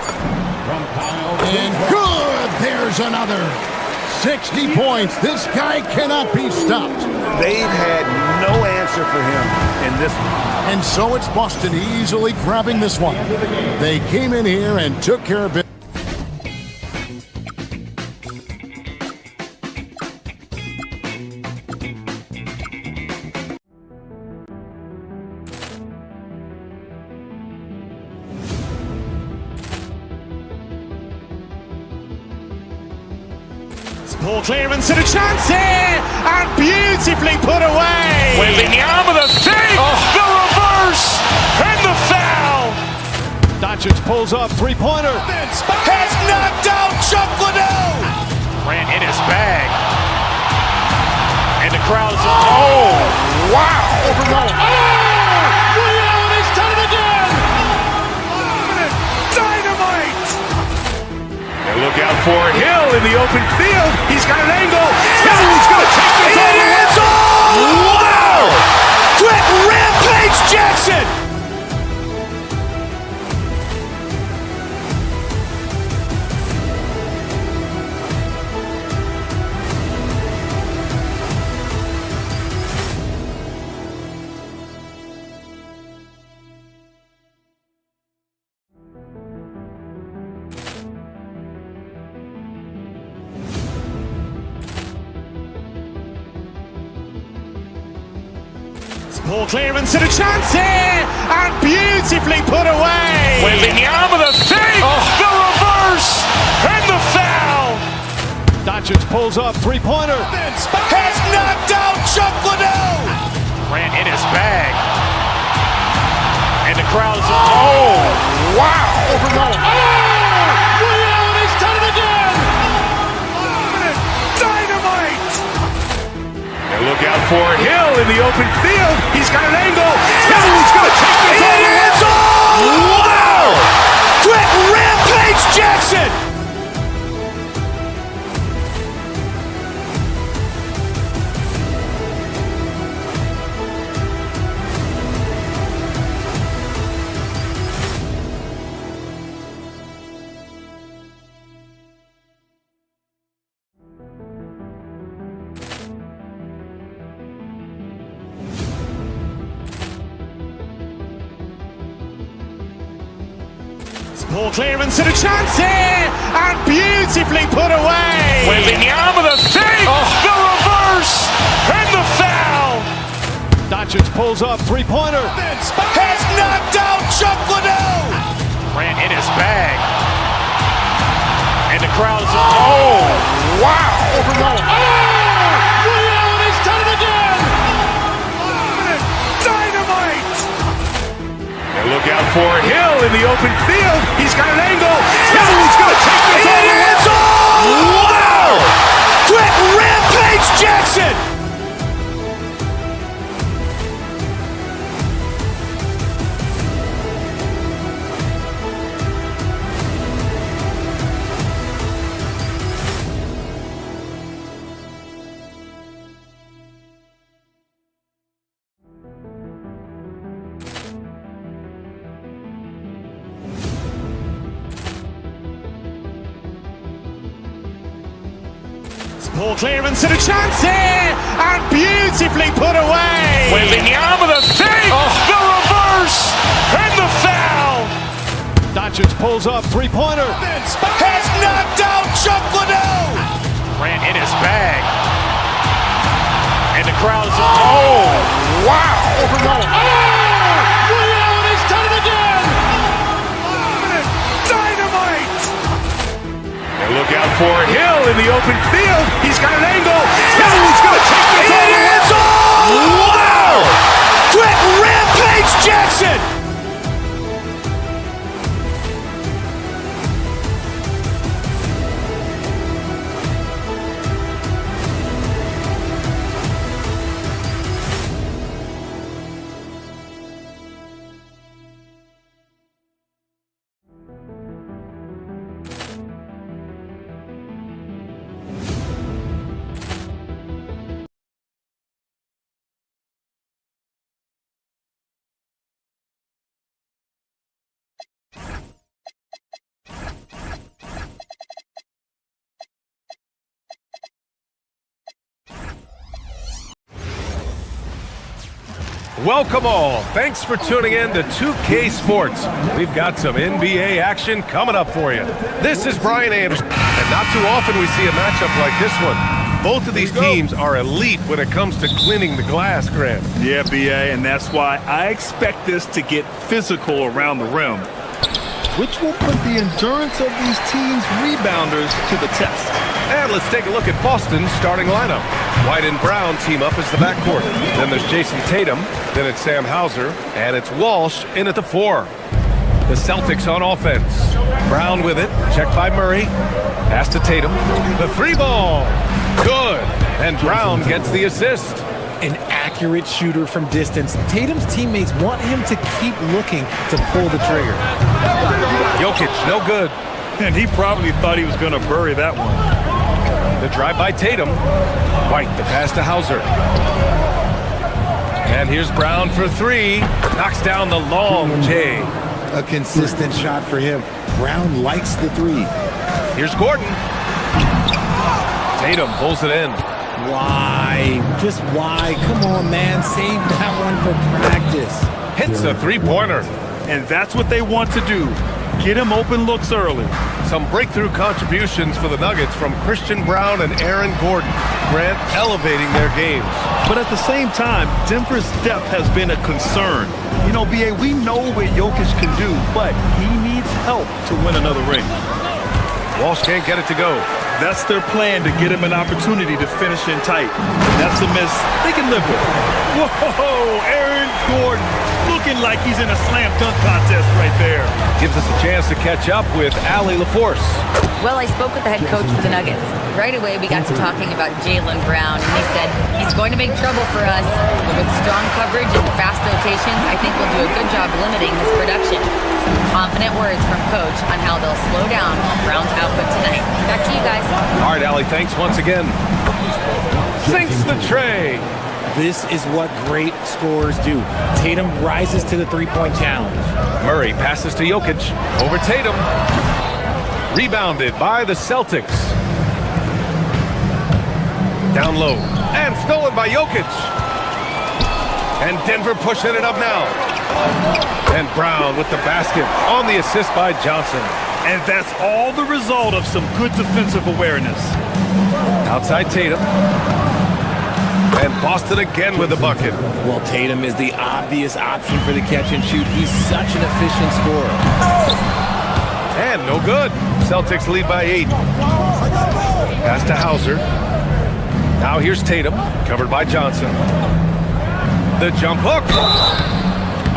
And good. There's another. 60 points. This guy cannot be stopped. They've had no answer for him in this one. And so it's Boston easily grabbing this one. They came in here and took care of it. Poor clearance and a chance here, and beautifully put away. Wembanyama the save, the reverse, and the foul. Doncic pulls up, three-pointer. Has knocked out Chuck Liddell. for Hill in the open field. He's got an angle. Hill's going to take this all the way. Wow! Quick rampage Jackson! Ball clearance and a chance here, and beautifully put away. Wembanyama the fake, the reverse, and the foul. Doncic pulls up, three-pointer. Has knocked out Chuck Liddell. Ran in his bag, and the crowd is wow! He's done it again. Dynamite! And look out for Hill in the open field. He's got an angle. Hill's going to take this all the way. Wow! Quick rampage Jackson! Ball clearance and a chance here, and beautifully put away. Wembanyama the fake, the reverse, and the foul. Doncic pulls up, three-pointer. Has knocked out Chuck Liddell. Ran in his bag, and the crowd is wow! He's done it again. Dynamite! And look out for Hill in the open field. He's got an angle. Hill's going to take this all the way. Wow! Quick rampage Jackson! Ball clearance and a chance here, and beautifully put away. Wembanyama the fake, the reverse, and the foul. Doncic pulls up, three-pointer. Has knocked out Chuck Liddell. Ran in his bag, and the crowd is wow! He's done it again. Dynamite! And look out for Hill in the open field. He's got an angle. Hill's going to take this all the way. Wow! Quick rampage Jackson! Welcome all. Thanks for tuning in to 2K Sports. We've got some NBA action coming up for you. This is Brian Anderson, and not too often we see a matchup like this one. Both of these teams are elite when it comes to cleaning the glass, Grant. Yeah, BA, and that's why I expect this to get physical around the rim, which will put the endurance of these teams' rebounders to the test. And let's take a look at Boston's starting lineup. White and Brown team up as the backcourt. Then there's Jason Tatum. Then it's Sam Hauser. And it's Walsh in at the 4. The Celtics on offense. Brown with it. Checked by Murray. Pass to Tatum. The 3-ball. Good. And Brown gets the assist. An accurate shooter from distance. Tatum's teammates want him to keep looking to pull the trigger. Jokic, no good. And he probably thought he was going to bury that one. The drive by Tatum. White, the pass to Hauser. And here's Brown for three. Knocks down the long J. A consistent shot for him. Brown likes the three. Here's Gordon. Tatum pulls it in. Why? Just why? Come on, man. Save that one for practice. Hits a three-pointer. And that's what they want to do. Get him open looks early. Some breakthrough contributions for the Nuggets from Christian Brown and Aaron Gordon. Grant elevating their games. But at the same time, Denver's depth has been a concern. You know, B.A., we know what Jokic can do, but he needs help to win another ring. Walsh can't get it to go. That's their plan, to get him an opportunity to finish in tight. That's a miss they can live with. Whoa, Aaron Gordon looking like he's in a slam dunk contest right there. Gives us a chance to catch up with Allie LaForce. Well, I spoke with the head coach for the Nuggets. Right away, we got to talking about Jaylen Brown, and he said he's going to make trouble for us. But with strong coverage and fast rotations, I think we'll do a good job limiting his production. Some confident words from Coach on how they'll slow down on Brown's output tonight. Back to you guys. All right, Allie, thanks once again. Sinks the tray. This is what great scorers do. Tatum rises to the three-point challenge. Murray passes to Jokic. Over Tatum. Rebounded by the Celtics. Down low. And stolen by Jokic. And Denver pushing it up now. And Brown with the basket on the assist by Johnson. And that's all the result of some good defensive awareness. Outside Tatum. And Boston again with the bucket. Well, Tatum is the obvious option for the catch and shoot. He's such an efficient scorer. And no good. Celtics lead by 8. Pass to Hauser. Now here's Tatum, covered by Johnson. The jump hook.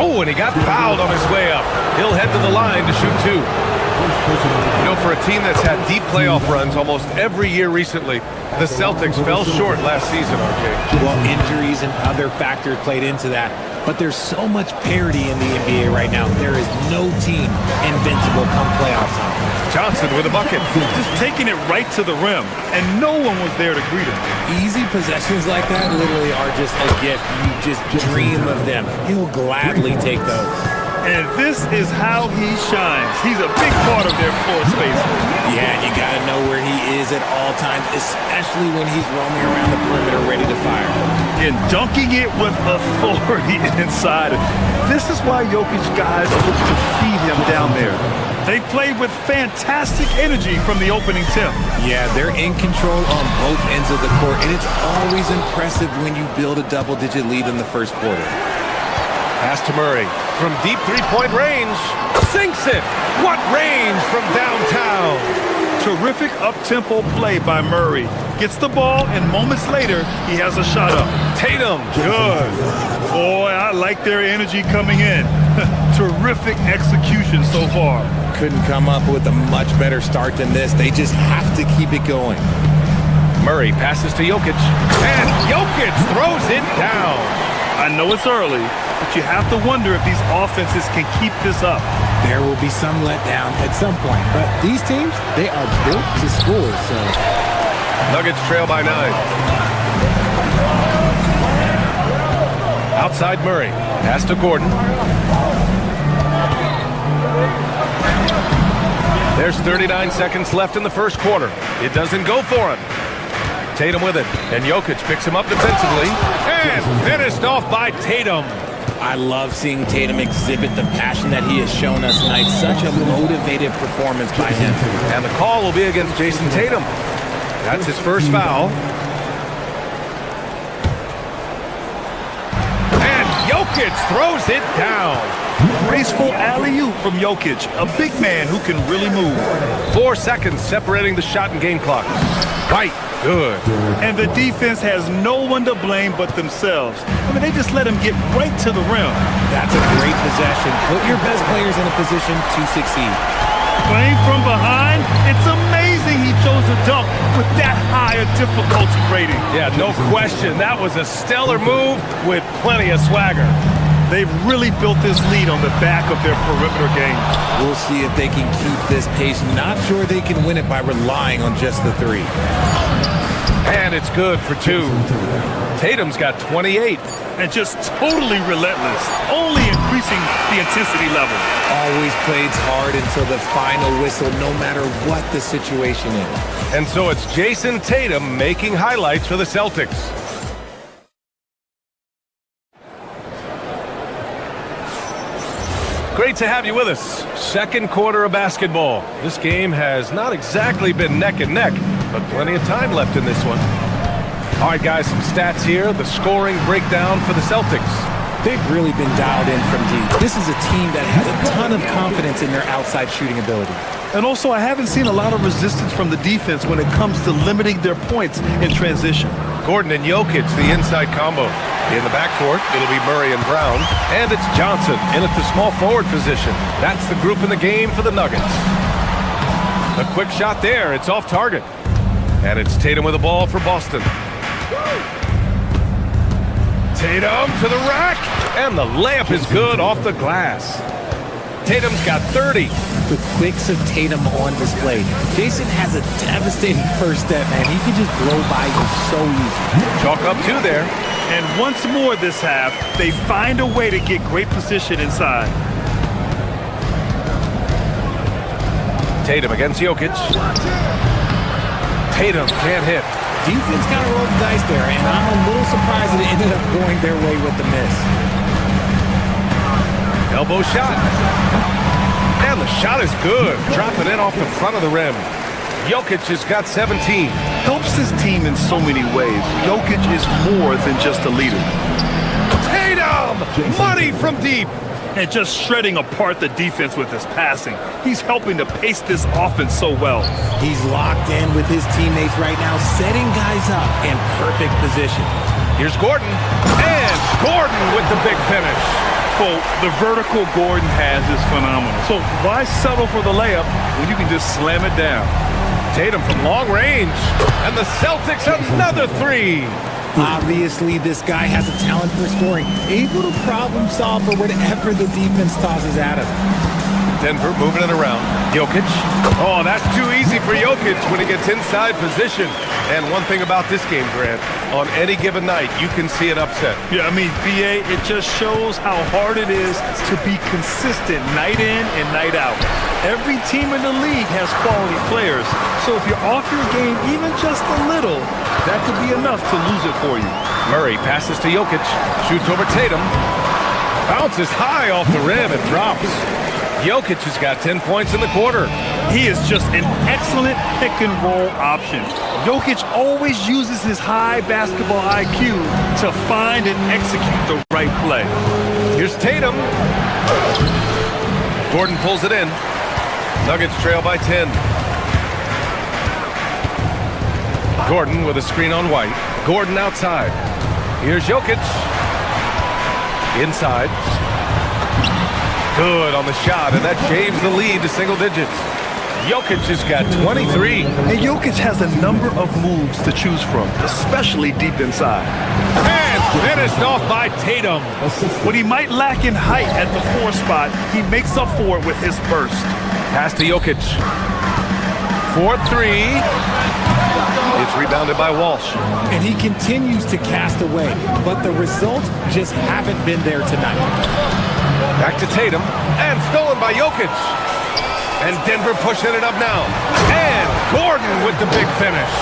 Oh, and he got fouled on his way up. He'll head to the line to shoot 2. You know, for a team that's had deep playoff runs almost every year recently, the Celtics fell short last season, RJ. Well, injuries and other factors played into that. But there's so much parity in the NBA right now. There is no team invincible come playoff time. Johnson with a bucket. Just taking it right to the rim, and no one was there to greet him. Easy possessions like that literally are just a gift. You just dream of them. He'll gladly take those. And this is how he shines. He's a big part of their floor space. Yeah, and you got to know where he is at all times, especially when he's roaming around the perimeter ready to fire. And dunking it with authority inside. This is why Jokic guys look to feed him down there. They play with fantastic energy from the opening tip. Yeah, they're in control on both ends of the court, and it's always impressive when you build a double-digit lead in the first quarter. Pass to Murray. From deep three-point range. Sinks it. What range from downtown. Terrific up-tempo play by Murray. Gets the ball, and moments later, he has a shot up. Tatum. Good. Boy, I like their energy coming in. Terrific execution so far. Couldn't come up with a much better start than this. They just have to keep it going. Murray passes to Jokic. And Jokic throws it down. I know it's early, but you have to wonder if these offenses can keep this up. There will be some letdown at some point, but these teams, they are built to score, so. Nuggets trail by 9. Outside Murray. Pass to Gordon. There's 39 seconds left in the first quarter. It doesn't go for him. Tatum with it, and Jokic picks him up defensively, and finished off by Tatum. I love seeing Tatum exhibit the passion that he has shown us tonight. Such a motivated performance by him. And the call will be against Jason Tatum. That's his first foul. And Jokic throws it down. Graceful alley-oop from Jokic, a big man who can really move. 4 seconds separating the shot and game clock. White, good. And the defense has no one to blame but themselves. I mean, they just let him get right to the rim. That's a great possession. Put your best players in a position to succeed. Playing from behind, it's amazing he chose to dunk with that high a difficulty rating. Yeah, no question. That was a stellar move with plenty of swagger. They've really built this lead on the back of their perimeter game. We'll see if they can keep this pace. Not sure they can win it by relying on just the three. And it's good for two. Tatum's got 28. And just totally relentless, only increasing the intensity level. Always plays hard until the final whistle, no matter what the situation is. And so it's Jason Tatum making highlights for the Celtics. Great to have you with us. Second quarter of basketball. This game has not exactly been neck and neck, but plenty of time left in this one. All right, guys, some stats here. The scoring breakdown for the Celtics. They've really been dialed in from deep. This is a team that has a ton of confidence in their outside shooting ability. And also, I haven't seen a lot of resistance from the defense when it comes to limiting their points in transition. Gordon and Jokic, the inside combo. In the backcourt, it'll be Murray and Brown. And it's Johnson in at the small forward position. That's the group in the game for the Nuggets. A quick shot there. It's off target. And it's Tatum with the ball for Boston. Tatum to the rack. And the layup is good off the glass. Tatum's got 30. The quicks of Tatum on display. Jason has a devastating first step, man. He can just blow by you so easy. Chalk up two there. And once more this half, they find a way to get great position inside. Tatum against Jokic. Tatum can't hit. Defense kind of rolled the dice there, and I'm a little surprised that it ended up going their way with the miss. Elbow shot. And the shot is good. Dropping in off the front of the rim. Jokic has got 17. Helps his team in so many ways. Jokic is more than just a leader. Tatum! Money from deep. And just shredding apart the defense with his passing. He's helping to pace this offense so well. He's locked in with his teammates right now, setting guys up in perfect position. Here's Gordon. And Gordon with the big finish. Oh, the vertical Gordon has is phenomenal. So why settle for the layup when you can just slam it down? Tatum from long range. And the Celtics another three. Obviously, this guy has a talent for scoring, able to problem solve for whatever the defense tosses at him. Denver moving it around. Jokic. Oh, that's too easy for Jokic when he gets inside position. And one thing about this game, Grant, on any given night, you can see an upset. Yeah, I mean, BA, it just shows how hard it is to be consistent night in and night out. Every team in the league has quality players. So if you're off your game even just a little, that could be enough to lose it for you. Murray passes to Jokic. Shoots over Tatum. Bounces high off the rim and drops. Jokic has got 10 points in the quarter. He is just an excellent pick-and-roll option. Jokic always uses his high basketball IQ to find and execute the right play. Here's Tatum. Gordon pulls it in. Nuggets trail by 10. Gordon with a screen on White. Gordon outside. Here's Jokic. Inside. Good on the shot, and that shaves the lead to single digits. Jokic has got 23. And Jokic has a number of moves to choose from, especially deep inside. And finished off by Tatum. What he might lack in height at the 4 spot, he makes up for it with his burst. Pass to Jokic. 4-3. It's rebounded by Walsh. And he continues to cast away, but the results just haven't been there tonight. Back to Tatum, and stolen by Jokic. And Denver pushing it up now. And Gordon with the big finish.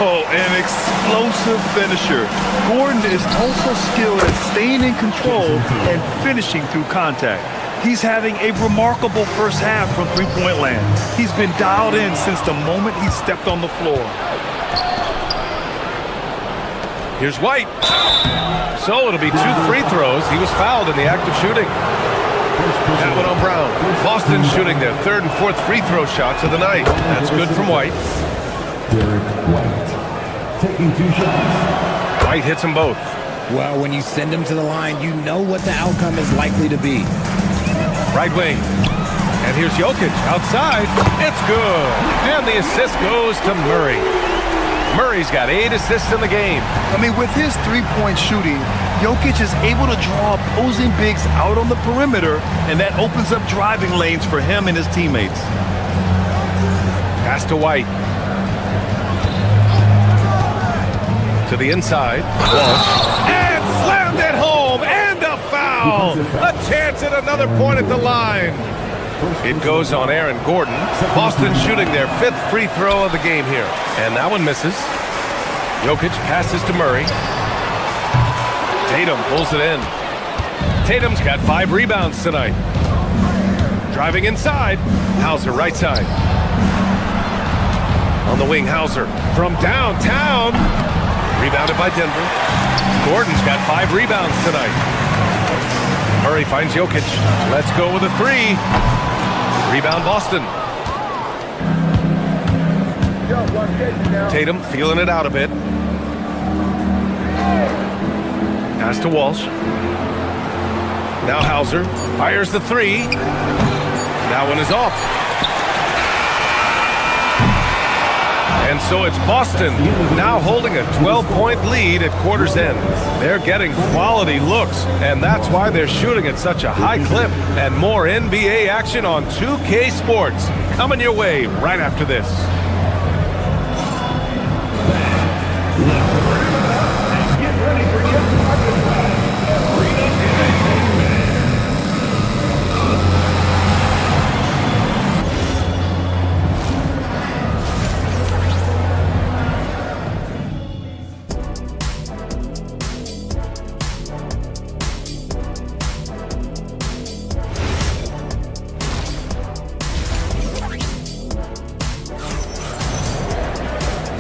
Oh, an explosive finisher. Gordon is also skilled at staying in control and finishing through contact. He's having a remarkable first half from three-point land. He's been dialed in since the moment he stepped on the floor. Here's White. So it'll be 2 free throws. He was fouled in the act of shooting. That one on Brown. Boston shooting their 3rd and 4th free throw shots of the night. That's good from White. Derek White taking 2 shots. White hits them both. Well, when you send him to the line, you know what the outcome is likely to be. Right wing. And here's Jokic outside. It's good. And the assist goes to Murray. Murray's got 8 assists in the game. I mean, with his three-point shooting, Jokic is able to draw opposing bigs out on the perimeter, and that opens up driving lanes for him and his teammates. Pass to White. To the inside. Walsh. And slammed it home. And a foul. A chance at another point at the line. It goes on Aaron Gordon. Boston shooting their 5th free throw of the game here. And that one misses. Jokic passes to Murray. Tatum pulls it in. Tatum's got 5 rebounds tonight. Driving inside. Hauser right side. On the wing, Hauser from downtown. Rebounded by Denver. Gordon's got 5 rebounds tonight. Murray finds Jokic. Let's go with a 3. Rebound Boston. Tatum feeling it out a bit. Pass to Walsh. Now Hauser fires the 3. That one is off. And so it's Boston now holding a 12-point lead at quarter's end. They're getting quality looks, and that's why they're shooting at such a high clip. And more NBA action on 2K Sports coming your way right after this. Get ready for your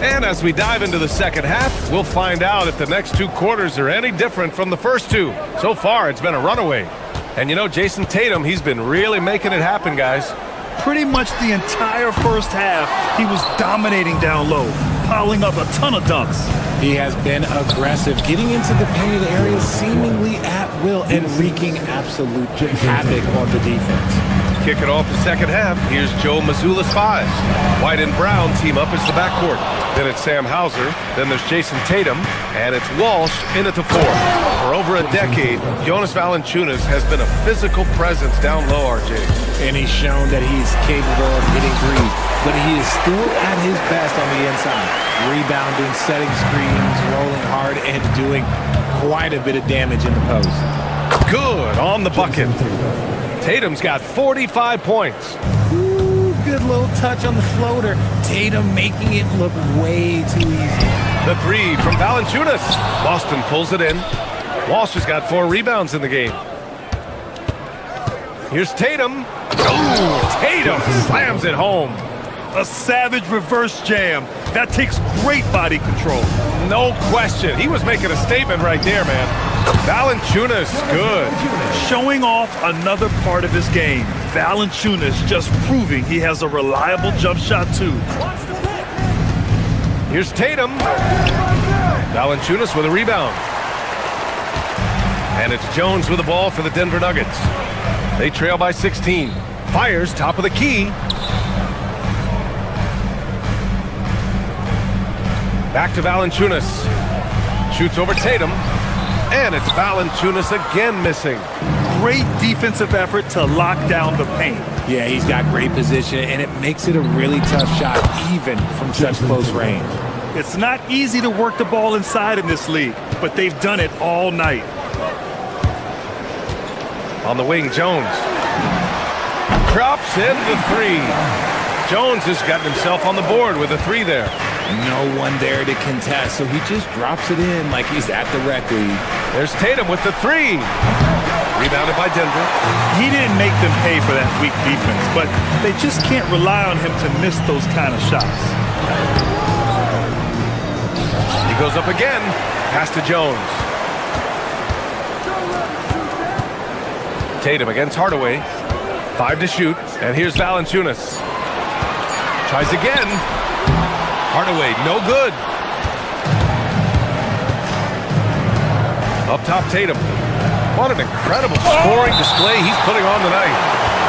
And as we dive into the second half, we'll find out if the next 2 quarters are any different from the first 2. So far, it's been a runaway. And you know, Jason Tatum, he's been really making it happen, guys. Pretty much the entire first half, he was dominating down low, piling up a ton of dunks. He has been aggressive, getting into the painted area seemingly at will and wreaking absolute havoc on the defense. Kicking off the second half, here's Joe Mazzulla's 5s. White and Brown team up as the backcourt. Then it's Sam Hauser, then there's Jason Tatum, and it's Walsh in at the 4. For over a decade, Jonas Valanciunas has been a physical presence down low, RJ. And he's shown that he's capable of hitting threes, but he is still at his best on the inside. Rebounding, setting screens, rolling hard, and doing quite a bit of damage in the post. Good on the bucket. Tatum's got 45 points. Ooh, good little touch on the floater. Tatum making it look way too easy. The 3 from Valanciunas. Boston pulls it in. Walsh has got 4 rebounds in the game. Here's Tatum. Oh, Tatum slams it home. A savage reverse jam. That takes great body control. No question. He was making a statement right there, man. Valanciunas, good. Showing off another part of his game. Valanciunas just proving he has a reliable jump shot, too. Here's Tatum. Valanciunas with a rebound. And it's Jones with the ball for the Denver Nuggets. They trail by 16. Fires top of the key. Back to Valanciunas. Shoots over Tatum. And it's Valanciunas again missing. Great defensive effort to lock down the paint. Yeah, he's got great position, and it makes it a really tough shot, even from such close range. It's not easy to work the ball inside in this league, but they've done it all night. On the wing, Jones. Drops in the 3. Jones has gotten himself on the board with a 3 there. No one there to contest, so he just drops it in like he's at the rec league. There's Tatum with the 3. Rebounded by Denver. He didn't make them pay for that weak defense, but they just can't rely on him to miss those kind of shots. He goes up again. Pass to Jones. Tatum against Hardaway. 5 to shoot, and here's Valanciunas. Tries again. Hardaway, no good. Up top, Tatum. What an incredible scoring display he's putting on tonight.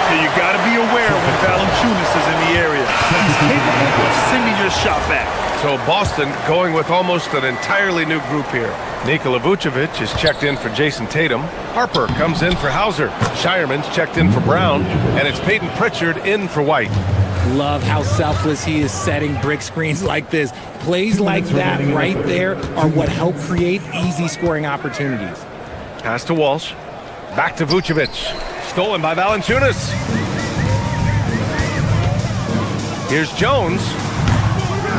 Yeah, you got to be aware when Valanciunas is in the area. He's capable of sending your shot back. So Boston going with almost an entirely new group here. Nikola Vucevic is checked in for Jason Tatum. Harper comes in for Hauser. Shireman's checked in for Brown. And it's Peyton Pritchard in for White. Love how selfless he is setting brick screens like this. Plays like that right there are what help create easy scoring opportunities. Pass to Walsh. Back to Vucevic. Stolen by Valanciunas. Here's Jones.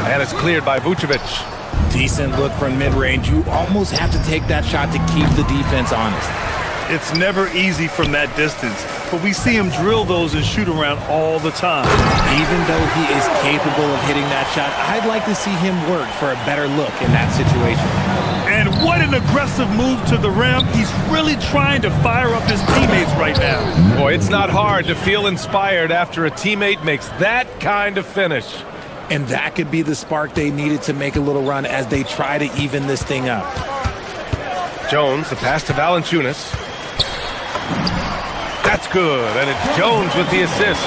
And it's cleared by Vucevic. Decent look from mid-range. You almost have to take that shot to keep the defense honest. It's never easy from that distance, but we see him drill those and shoot around all the time. Even though he is capable of hitting that shot, I'd like to see him work for a better look in that situation. And what an aggressive move to the rim. He's really trying to fire up his teammates right now. Boy, it's not hard to feel inspired after a teammate makes that kind of finish. And that could be the spark they needed to make a little run as they try to even this thing up. Jones, the pass to Valanciunas. That's good, and it's Jones with the assist.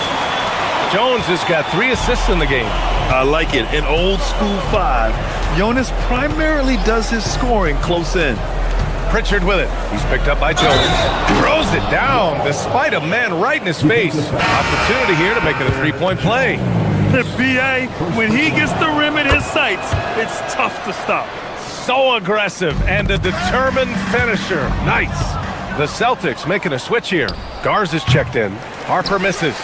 Jones has got 3 assists in the game. I like it. In old school 5, Jonas primarily does his scoring close in. Pritchard with it. He's picked up by Jones. Throws it down despite a man right in his face. Opportunity here to make it a 3-point play. B.A., when he gets the rim in his sights, it's tough to stop. So aggressive and a determined finisher. Nice. The Celtics making a switch here. Garza is checked in. Harper misses.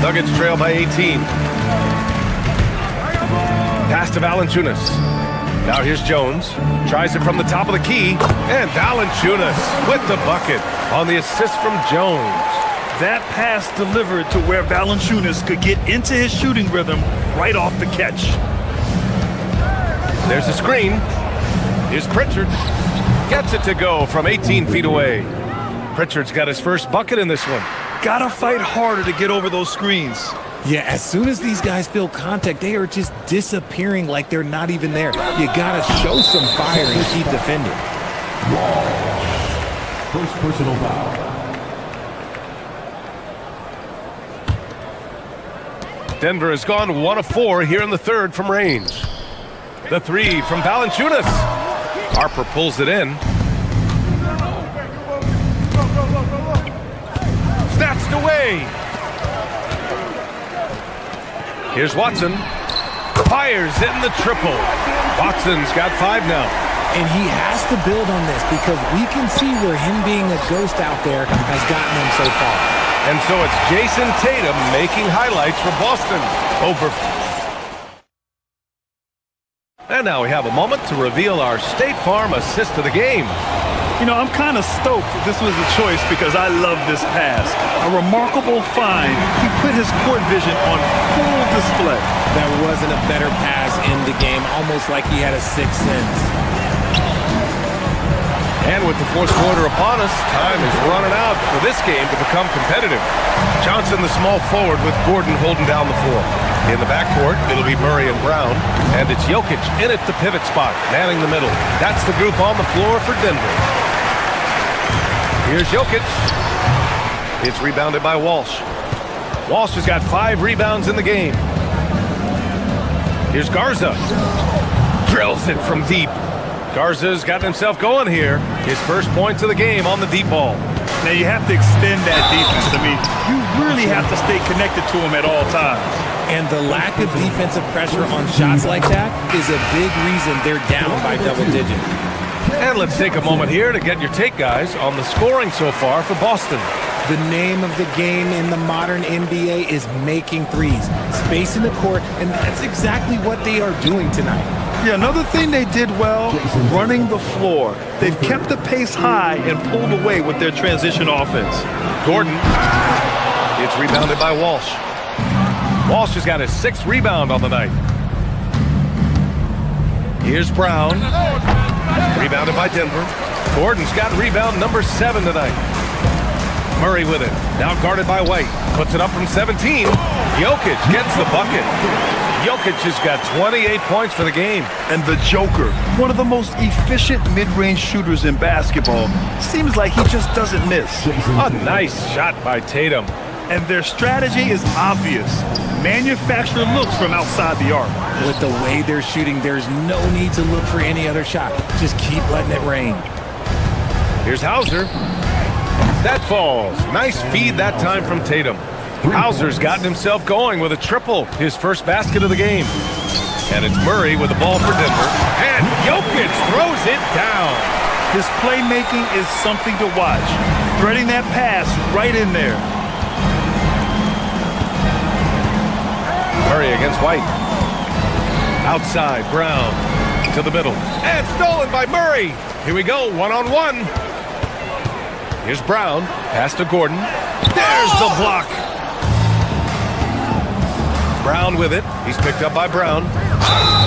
Nuggets trail by 18. Pass to Valanciunas. Now here's Jones. Tries it from the top of the key. And Valanciunas with the bucket on the assist from Jones. That pass delivered to where Valanciunas could get into his shooting rhythm right off the catch. There's a screen. Here's Pritchard. Gets it to go from 18 feet away. Pritchard's got his first bucket in this one. Gotta fight harder to get over those screens. Yeah, as soon as these guys feel contact, they are just disappearing like they're not even there. You gotta show some fire and keep defending. First personal foul. Denver has gone 1 of 4 here in the third from range. The 3 from Valanciunas. Harper pulls it in. Snatched away. Here's Watson. Fires in the triple. Watson's got 5 now. And he has to build on this because we can see where him being a ghost out there has gotten him so far. And so it's Jason Tatum making highlights for Boston. And now we have a moment to reveal our State Farm assist of the game. You know, I'm kind of stoked this was a choice because I love this pass. A remarkable find. He put his court vision on full display. There wasn't a better pass in the game, almost like he had a sixth sense. And with the fourth quarter upon us, time is running out for this game to become competitive. Johnson, the small forward, with Gordon holding down the floor. In the backcourt, it'll be Murray and Brown. And it's Jokic in at the pivot spot, manning the middle. That's the group on the floor for Denver. Here's Jokic. It's rebounded by Walsh. Walsh has got 5 rebounds in the game. Here's Garza. Drills it from deep. Garza's gotten himself going here. His first points of the game on the deep ball. Now you have to extend that defense. I mean, you really have to stay connected to him at all times. And the lack of defensive pressure on shots like that is a big reason they're down by double digits. And let's take a moment here to get your take, guys, on the scoring so far for Boston. The name of the game in the modern NBA is making threes, spacing the court, and that's exactly what they are doing tonight. Yeah, another thing they did well, running the floor. They've kept the pace high and pulled away with their transition offense. Gordon. It's rebounded by Walsh. Walsh has got his 6th rebound on the night. Here's Brown. Rebounded by Denver. Gordon's got rebound number 7 tonight. Murray with it. Now guarded by White. Puts it up from 17. Jokic gets the bucket. Jokic has got 28 points for the game. And the Joker, one of the most efficient mid-range shooters in basketball, seems like he just doesn't miss. A nice shot by Tatum. And their strategy is obvious. manufactured looks from outside the arc. With the way they're shooting, there's no need to look for any other shot. Just keep letting it rain. Here's Hauser. That falls. Nice feed that time from Tatum. Hauser's gotten himself going with a triple, his first basket of the game. And it's Murray with the ball for Denver. And Jokic throws it down. His playmaking is something to watch. Threading that pass right in there. Murray against White. Outside, Brown to the middle. And stolen by Murray. Here we go, one-on-one. Here's Brown. Pass to Gordon. There's the block. Brown with it. He's picked up by Brown.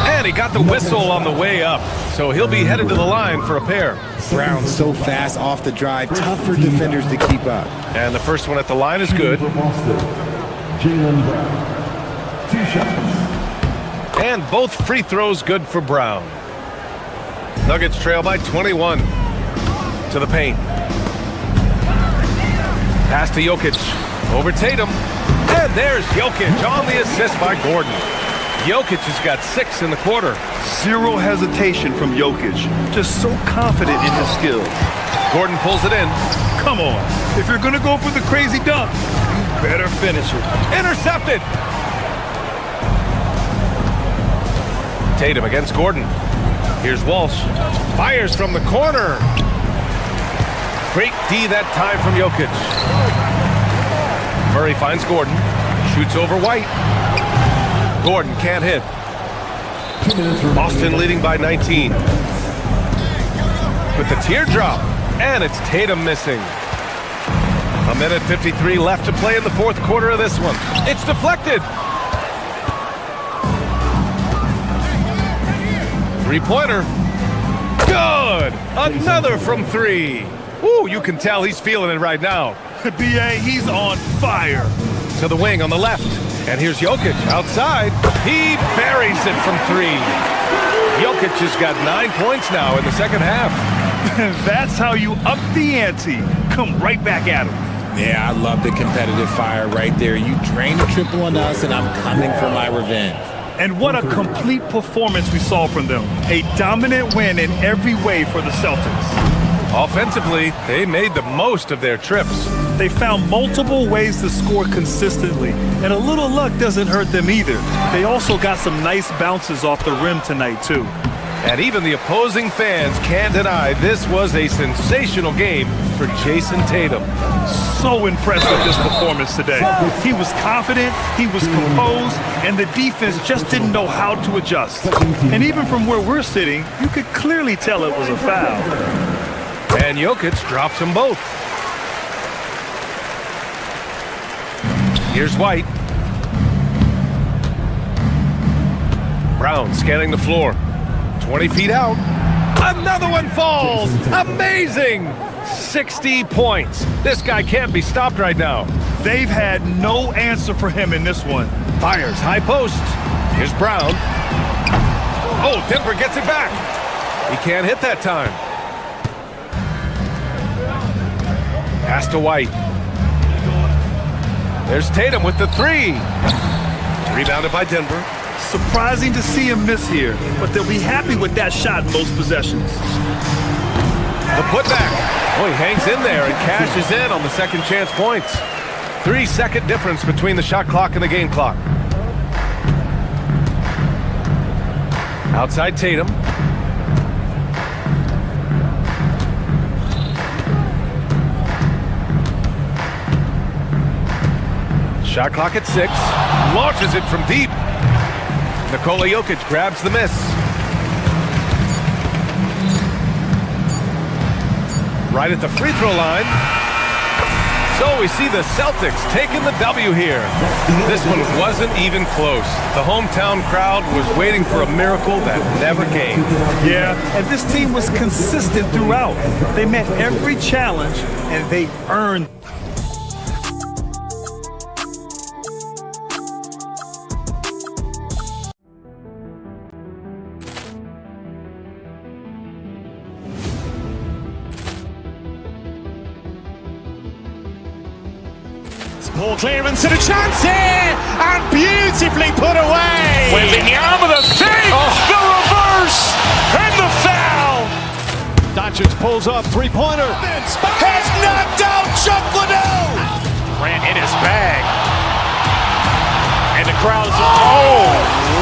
And he got the whistle on the way up. So he'll be headed to the line for a pair. Brown so fast off the drive. Tough for defenders to keep up. And the first one at the line is good. Jaylen Brown. 2 shots. And both free throws good for Brown. Nuggets trail by 21. To the paint. Pass to Jokic. Over Tatum. And there's Jokic on the assist by Gordon. Jokic has got 6 in the quarter. Zero hesitation from Jokic. Just so confident in his skills. Gordon pulls it in. Come on. If you're going to go for the crazy dunk, you better finish it. Intercepted. Tatum against Gordon. Here's Walsh. Fires from the corner. Great D that time from Jokic. Murray finds Gordon. Shoots over White. Gordon can't hit. Boston leading by 19. With the teardrop. And it's Tatum missing. 1:53 left to play in the fourth quarter of this one. It's deflected. Three-pointer. Good. Another from 3. Ooh, you can tell he's feeling it right now. B.A., he's on fire. To the wing on the left. And here's Jokic outside. He buries it from 3. Jokic has got 9 points now in the second half. That's how you up the ante. Come right back at him. Yeah, I love the competitive fire right there. You drain the triple on us, and I'm coming for my revenge. And what a complete performance we saw from them. A dominant win in every way for the Celtics. Offensively, they made the most of their trips. They found multiple ways to score consistently, and a little luck doesn't hurt them either. They also got some nice bounces off the rim tonight, too. And even the opposing fans can't deny this was a sensational game for Jason Tatum. So impressed with this performance today. He was confident, he was composed, and the defense just didn't know how to adjust. And even from where we're sitting, you could clearly tell it was a foul. And Jokic drops them both. Here's White. Brown scanning the floor. 20 feet out. Another one falls. Amazing. 60 points. This guy can't be stopped right now. They've had no answer for him in this one. Fires high post. Here's Brown. Oh, Denver gets it back. He can't hit that time. Pass to White. There's Tatum with the 3. Rebounded by Denver. Surprising to see him miss here, but they'll be happy with that shot most possessions. The putback. Oh, he hangs in there and cashes in on the second chance points. 3-second difference between the shot clock and the game clock. Outside Tatum. Shot clock at 6. Launches it from deep. Nikola Jokic grabs the miss. Right at the free throw line. So we see the Celtics taking the W here. This one wasn't even close. The hometown crowd was waiting for a miracle that never came. Yeah, and this team was consistent throughout. They met every challenge, and they earned. Ball clearance and a chance here, and beautifully put away. Wembanyama the fake, the reverse, and the foul. Doncic pulls up, three-pointer. Has knocked out Chuck Liddell. Ran in his bag. And the crowd's, oh,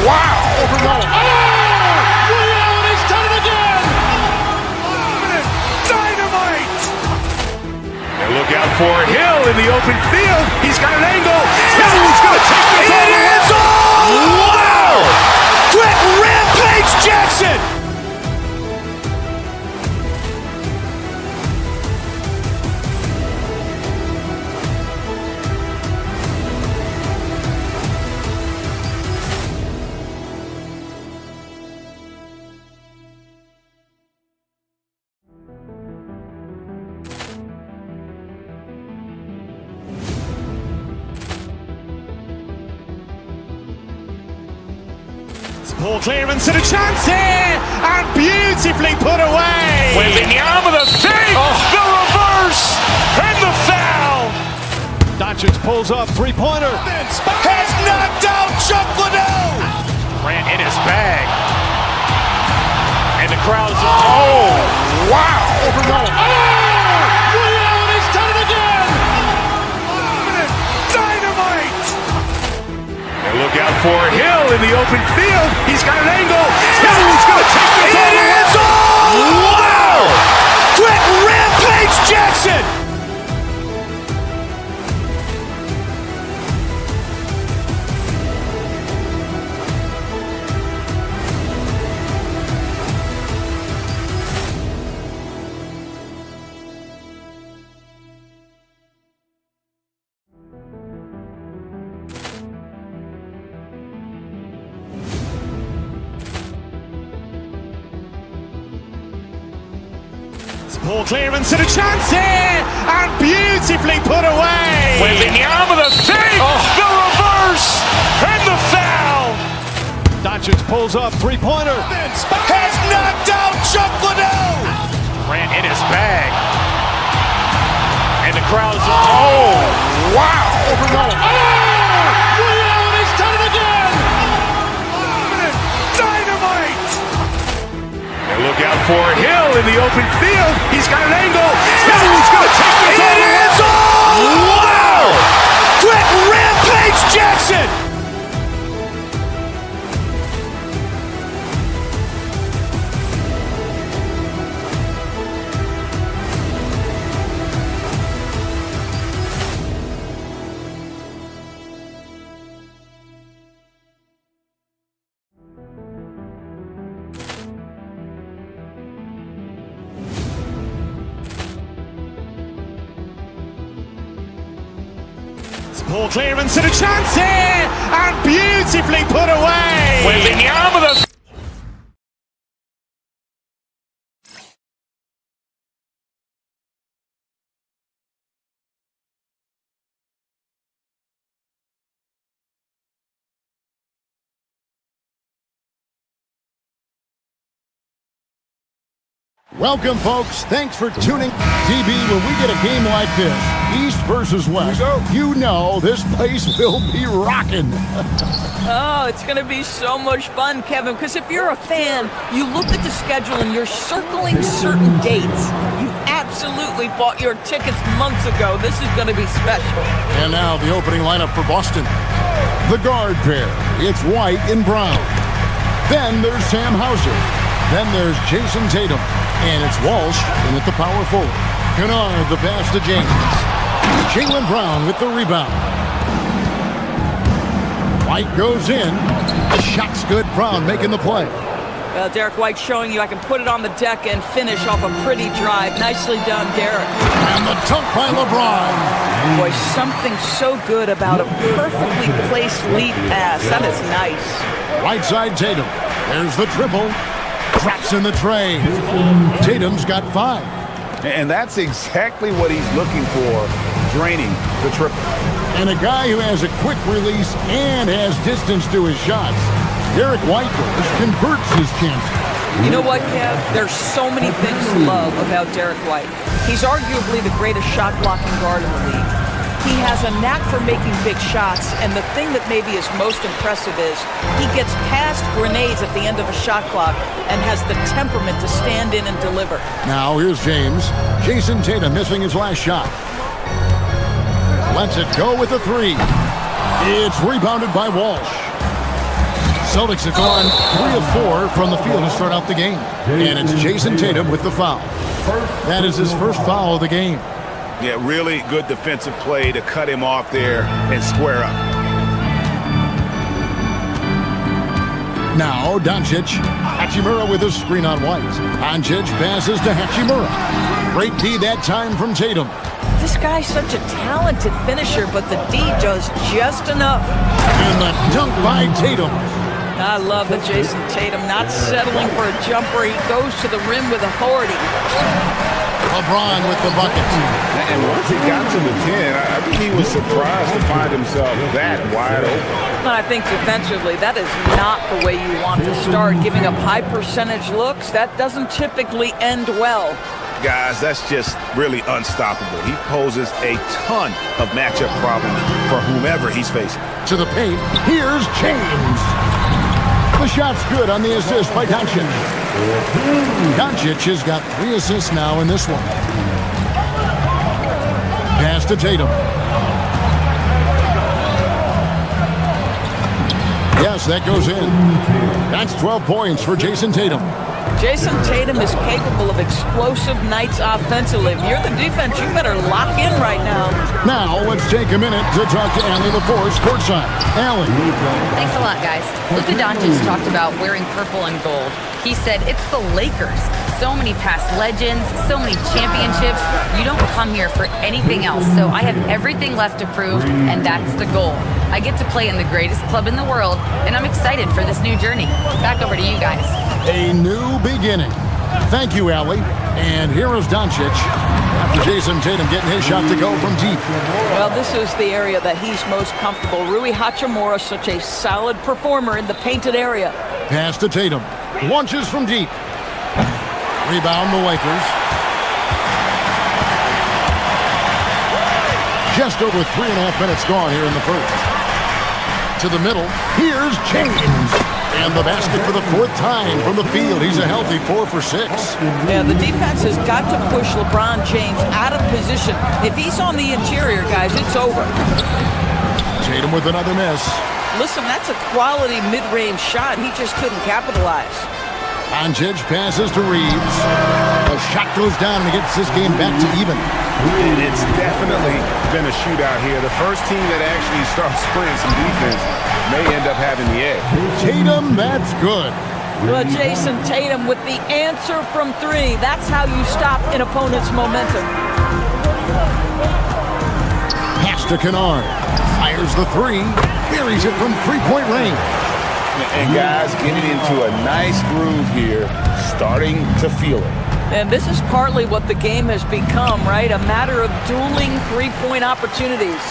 wow. Allen has done it again. Dynamite. And look out for Hill in the open field. He's got an angle. Hill's going to take this all the way. Wow. Quick rampage Jackson. Ball clearance and a chance here, and beautifully put away. Wembanyama the fake, the reverse, and the foul. Doncic pulls up, three-pointer. Has knocked out Chuck Liddell. Ran in his bag. And the crowd's, oh, wow. Allen has done it again. Dynamite. And look out for Hill in the open field. He's got an angle. Hill's going to take this all the way. Wow. Quick rampage Jackson. Ball clearance and a chance here, and beautifully put away. Wembanyama the fake, the reverse, and the foul. Doncic pulls up, three-pointer. Has knocked out Chuck Liddell. Ran in his bag. And the crowd's, oh, wow. Allen has done it again. Dynamite. And look out for Hill in the open field. He's got an angle. Hill's going to take this all the way. Wow. Quick rampage Jackson. Ball clearance and a chance here, and beautifully put away. Wembanyama the Welcome, folks. Thanks for tuning. DB, when we get a game like this, East versus West, you know this place will be rocking. Oh, it's going to be so much fun, Kevin, because if you're a fan, you look at the schedule and you're circling certain dates. You absolutely bought your tickets months ago. This is going to be special. And now the opening lineup for Boston. The guard pair. It's White and Brown. Then there's Sam Hauser. Then there's Jason Tatum. And it's Walsh in at the power forward. Kennard the pass to James. Jaylen Brown with the rebound. White goes in. The shot's good. Brown making the play. Well, Derek White showing you I can put it on the deck and finish off a pretty drive. Nicely done, Derek. And the dunk by LeBron. Boy, something so good about a perfectly placed lead pass. That is nice. Right side Tatum. There's the triple. Drops in the tray. Tatum's got 5. And that's exactly what he's looking for, draining the triple. And a guy who has a quick release and has distance to his shots. Derek White converts his chances. You know what, Kev? There's so many things to love about Derek White. He's arguably the greatest shot-blocking guard in the league. He has a knack for making big shots, and the thing that maybe is most impressive is he gets past grenades at the end of a shot clock and has the temperament to stand in and deliver. Now here's James. Jason Tatum missing his last shot. Lets it go with a three. It's rebounded by Walsh. Celtics have gone 3 of 4 from the field to start out the game. And it's Jason Tatum with the foul. That is his first foul of the game. Yeah, really good defensive play to cut him off there and square up. Now Doncic. Hachimura with a screen on White. Doncic passes to Hachimura. Great D that time from Tatum. This guy's such a talented finisher, but the D does just enough. And the dunk by Tatum. I love the Jason Tatum not settling for a jumper. He goes to the rim with authority. LeBron with the bucket. And once he got to the 10, I think he was surprised to find himself that wide open. I think defensively, that is not the way you want to start. Giving up high percentage looks, that doesn't typically end well. Guys, that's just really unstoppable. He poses a ton of matchup problems for whomever he's facing. To the paint, here's James. The shot's good on the assist by Doncic. Doncic has got 3 assists now in this one. Pass to Tatum. Yes, that goes in. That's 12 points for Jason Tatum. Jason Tatum is capable of explosive nights offensively. If you're the defense, you better lock in right now. Now, let's take a minute to talk to Allie LaForce courtside. Allie. Thanks a lot, guys. Luka Doncic talked about wearing purple and gold. He said, it's the Lakers. So many past legends, so many championships. You don't come here for anything else. So I have everything left to prove, and that's the goal. I get to play in the greatest club in the world, and I'm excited for this new journey. Back over to you guys. A new beginning. Thank you, Allie. And here is Doncic. After Jason Tatum getting his shot to go from deep. Well, this is the area that he's most comfortable. Rui Hachimura, such a solid performer in the painted area. Pass to Tatum. Launches from deep. Rebound the Lakers. Just over 3.5 minutes gone here in the first. To the middle. Here's James. And the basket for the 4th time from the field. He's a healthy 4 for 6. Yeah, the defense has got to push LeBron James out of position. If he's on the interior, guys, it's over. Tatum with another miss. Listen, that's a quality mid-range shot. He just couldn't capitalize. Doncic passes to Reeves. The shot goes down and he gets this game back to even. And it's definitely been a shootout here. The first team that actually starts playing some defense may end up having the edge. Tatum, that's good. Well, Jason Tatum with the answer from 3. That's how you stop an opponent's momentum. Pass to Kennard. Fires the 3. Buries it from 3-point range. And guys getting into a nice groove here, starting to feel it. And this is partly what the game has become, right? A matter of dueling 3-point opportunities.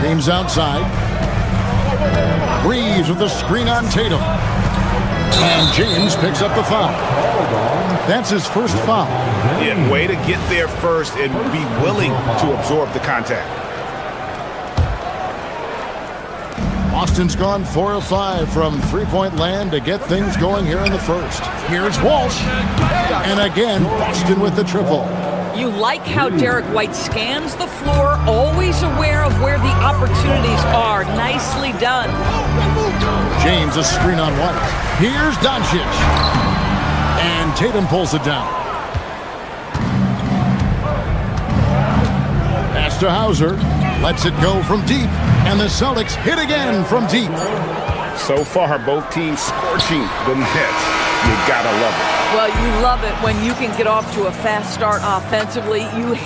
James outside. Reeves with the screen on Tatum. And James picks up the foul. That's his first foul. Yeah, way to get there first and be willing to absorb the contact. Boston's gone 4 of 5 from 3-point land to get things going here in the first. Here's Walsh. And again, Boston with the triple. You like how Derek White scans the floor, always aware of where the opportunities are. Nicely done. James, a screen on White. Here's Doncic. And Tatum pulls it down. Pass to Hauser. Lets it go from deep. And the Celtics hit again from deep. So far, both teams scorching the nets. You gotta love it. Well, you love it when you can get off to a fast start offensively.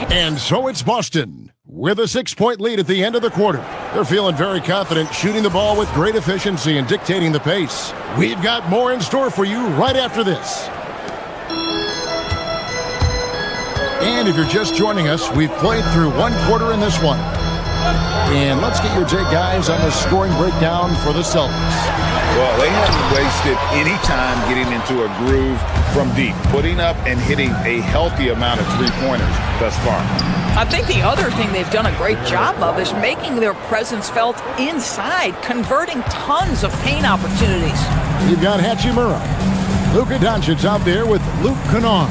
And so it's Boston with a 6-point lead at the end of the quarter. They're feeling very confident, shooting the ball with great efficiency and dictating the pace. We've got more in store for you right after this. And if you're just joining us, we've played through 1 quarter in this one. And let's get your take, guys, on the scoring breakdown for the Celtics. Well, they haven't wasted any time getting into a groove from deep, putting up and hitting a healthy amount of three-pointers thus far. I think the other thing they've done a great job of is making their presence felt inside, converting tons of paint opportunities. You've got Hachimura. Luka Doncic out there with Luke Kennard.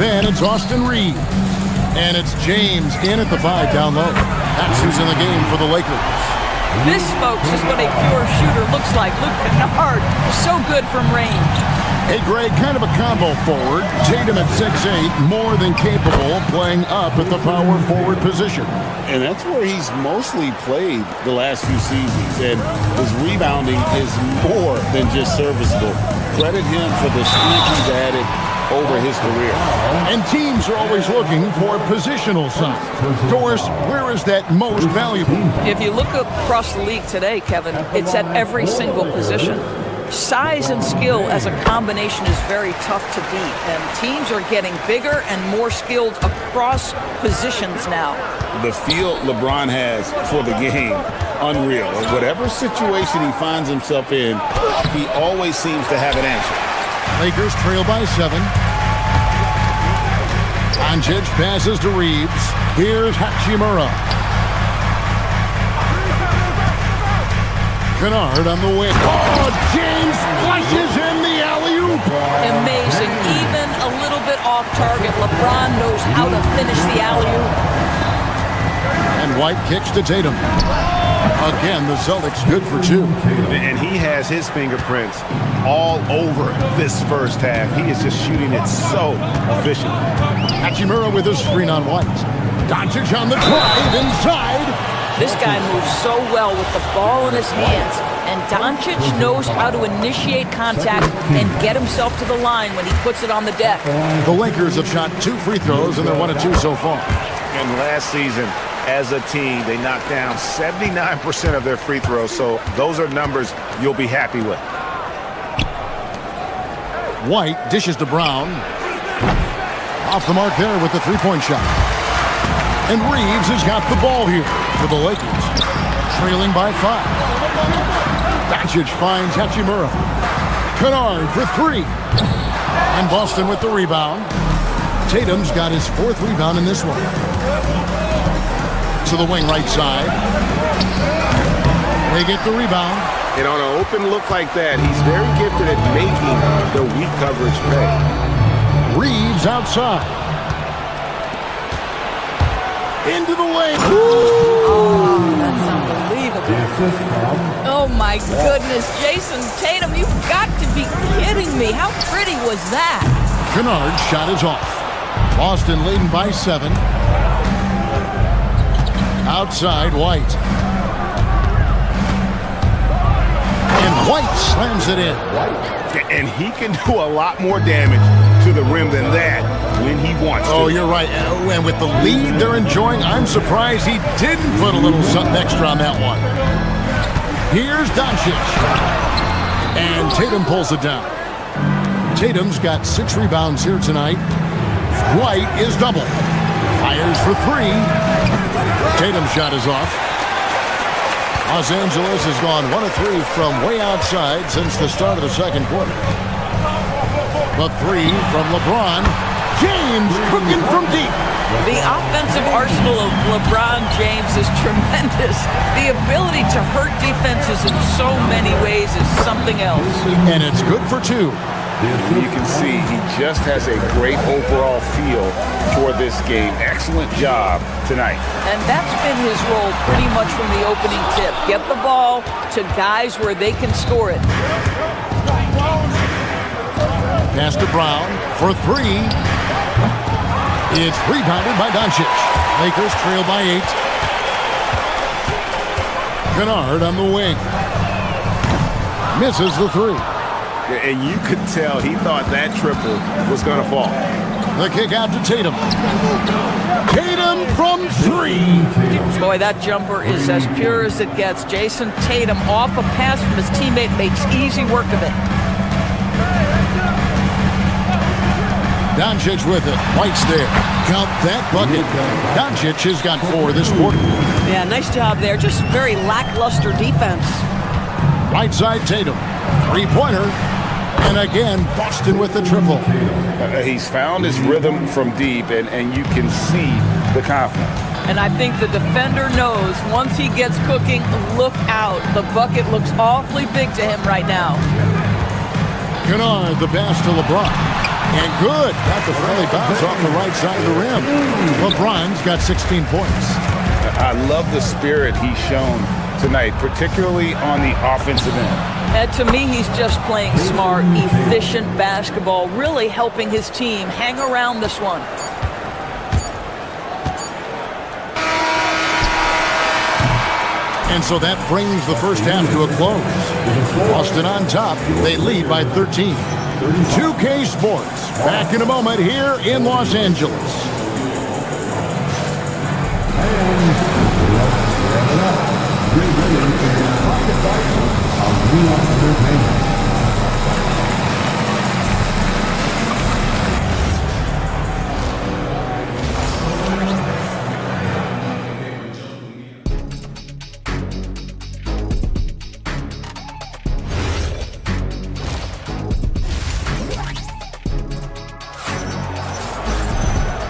Then it's Austin Reeves. And it's James in at the 5 down low. That's who's in the game for the Lakers. This, folks, is what a pure shooter looks like. Luke Kennard, so good from range. Hey, Greg, kind of a combo forward. Tatum at 6'8", more than capable, playing up at the power forward position. And that's where he's mostly played the last few seasons. And his rebounding is more than just serviceable. Credit him for the speed he's added over his career. And teams are always looking for positional size. Doris, where is that most valuable? If you look across the league today, Kevin, it's at every single position. Size and skill as a combination is very tough to beat, and teams are getting bigger and more skilled across positions now. The feel LeBron has for the game, unreal. Whatever situation he finds himself in, he always seems to have an answer. Lakers trail by 7. Doncic passes to Reeves. Here's Hachimura. Kennard on the wing. Oh, James flushes in the alley-oop. Amazing. Even a little bit off target. LeBron knows how to finish the alley-oop. And White kicks to Tatum. Again, the Celtics good for 2. And he has his fingerprints all over this first half. He is just shooting it so efficient. Hachimura with a screen on White. Doncic on the drive inside. This guy moves so well with the ball in his hands, and Doncic knows how to initiate contact and get himself to the line when he puts it on the deck. The Lakers have shot 2 free throws, and they're 1 of 2 so far. And last season, as a team, they knocked down 79% of their free throws, so those are numbers you'll be happy with. White dishes to Brown. Off the mark there with the three-point shot. And Reeves has got the ball here for the Lakers, trailing by 5. Doncic finds Hachimura. Kennard for 3. And Boston with the rebound. Tatum's got his 4th rebound in this one. To the wing right side. They get the rebound. And on an open look like that, he's very gifted at making the weak coverage pay. Reeves outside. Into the lane. Oh, that's unbelievable. Oh, my goodness. Jason Tatum, you've got to be kidding me. How pretty was that? Kennard's shot is off. Boston leading by 7. Outside, White. And White slams it in. And he can do a lot more damage to the rim than that when he wants to. Oh, you're right. And with the lead they're enjoying, I'm surprised he didn't put a little something extra on that one. Here's Doncic. And Tatum pulls it down. Tatum's got 6 rebounds here tonight. White is double. Fires for 3. Tatum's shot is off. Los Angeles has gone 1 of 3 from way outside since the start of the second quarter. The 3 from LeBron. James cooking from deep. The offensive arsenal of LeBron James is tremendous. The ability to hurt defenses in so many ways is something else. And it's good for 2. You can see he just has a great overall feel for this game. Excellent job tonight. And that's been his role pretty much from the opening tip. Get the ball to guys where they can score it. Pass to Brown for 3. It's rebounded by Doncic. Lakers trail by 8. Kennard on the wing. Misses the 3. And you could tell he thought that triple was going to fall. The kick out to Tatum. Tatum from 3. Boy, that jumper is as pure as it gets. Jason Tatum off a pass from his teammate makes easy work of it. Doncic with it. White's there. Count that bucket. Doncic has got 4 this quarter. Yeah, nice job there. Just very lackluster defense. Right side Tatum. Three-pointer. And again, Boston with the triple. He's found his rhythm from deep, and you can see the confidence. And I think the defender knows once he gets cooking, look out. The bucket looks awfully big to him right now. Kennard, the pass to LeBron. And good. Got the friendly bounce off the right side of the rim. LeBron's got 16 points. I love the spirit he's shown tonight, particularly on the offensive end. And to me, he's just playing smart, efficient basketball, really helping his team hang around this one. And so that brings the first half to a close. Boston on top. They lead by 13. 2K Sports back in a moment here in Los Angeles.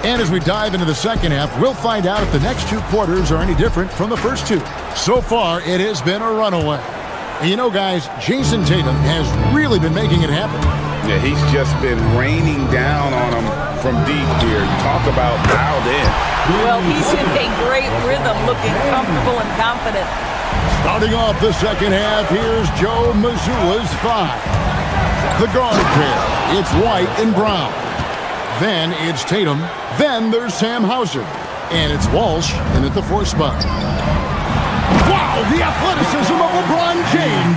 And as we dive into the second half, we'll find out if the next two quarters are any different from the first two. So far, it has been a runaway. And you know, guys, Jason Tatum has really been making it happen. Yeah, he's just been raining down on him from deep here. Talk about dialed in. Well, he's in a great rhythm, looking comfortable and confident. Starting off the second half, here's Joe Mazzulla's five. The guard pair, it's White and Brown. Then it's Tatum. Then there's Sam Hauser. And it's Walsh in at the fourth spot. Wow, the athleticism of LeBron James.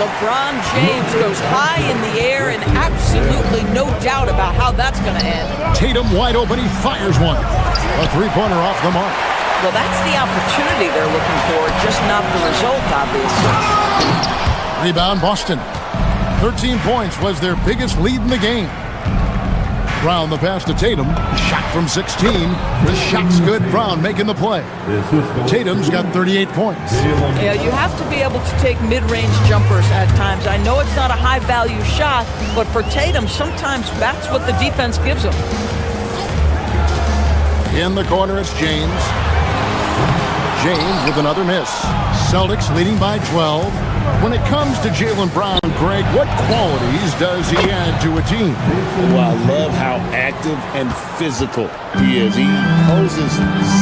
LeBron James goes high in the air, and absolutely no doubt about how that's going to end. Tatum wide open, he fires one. A three-pointer off the mark. Well, that's the opportunity they're looking for, just not the result, obviously. Rebound, Boston. 13 points was their biggest lead in the game. Brown the pass to Tatum. Shot from 16. The shot's good. Brown making the play. Tatum's got 38 points. Yeah, you have to be able to take mid-range jumpers at times. I know it's not a high-value shot, but for Tatum, sometimes that's what the defense gives him. In the corner, it's James. James with another miss. Celtics leading by 12. When it comes to Jaylen Brown, Greg, what qualities does he add to a team? Well, I love how active and physical he is. He poses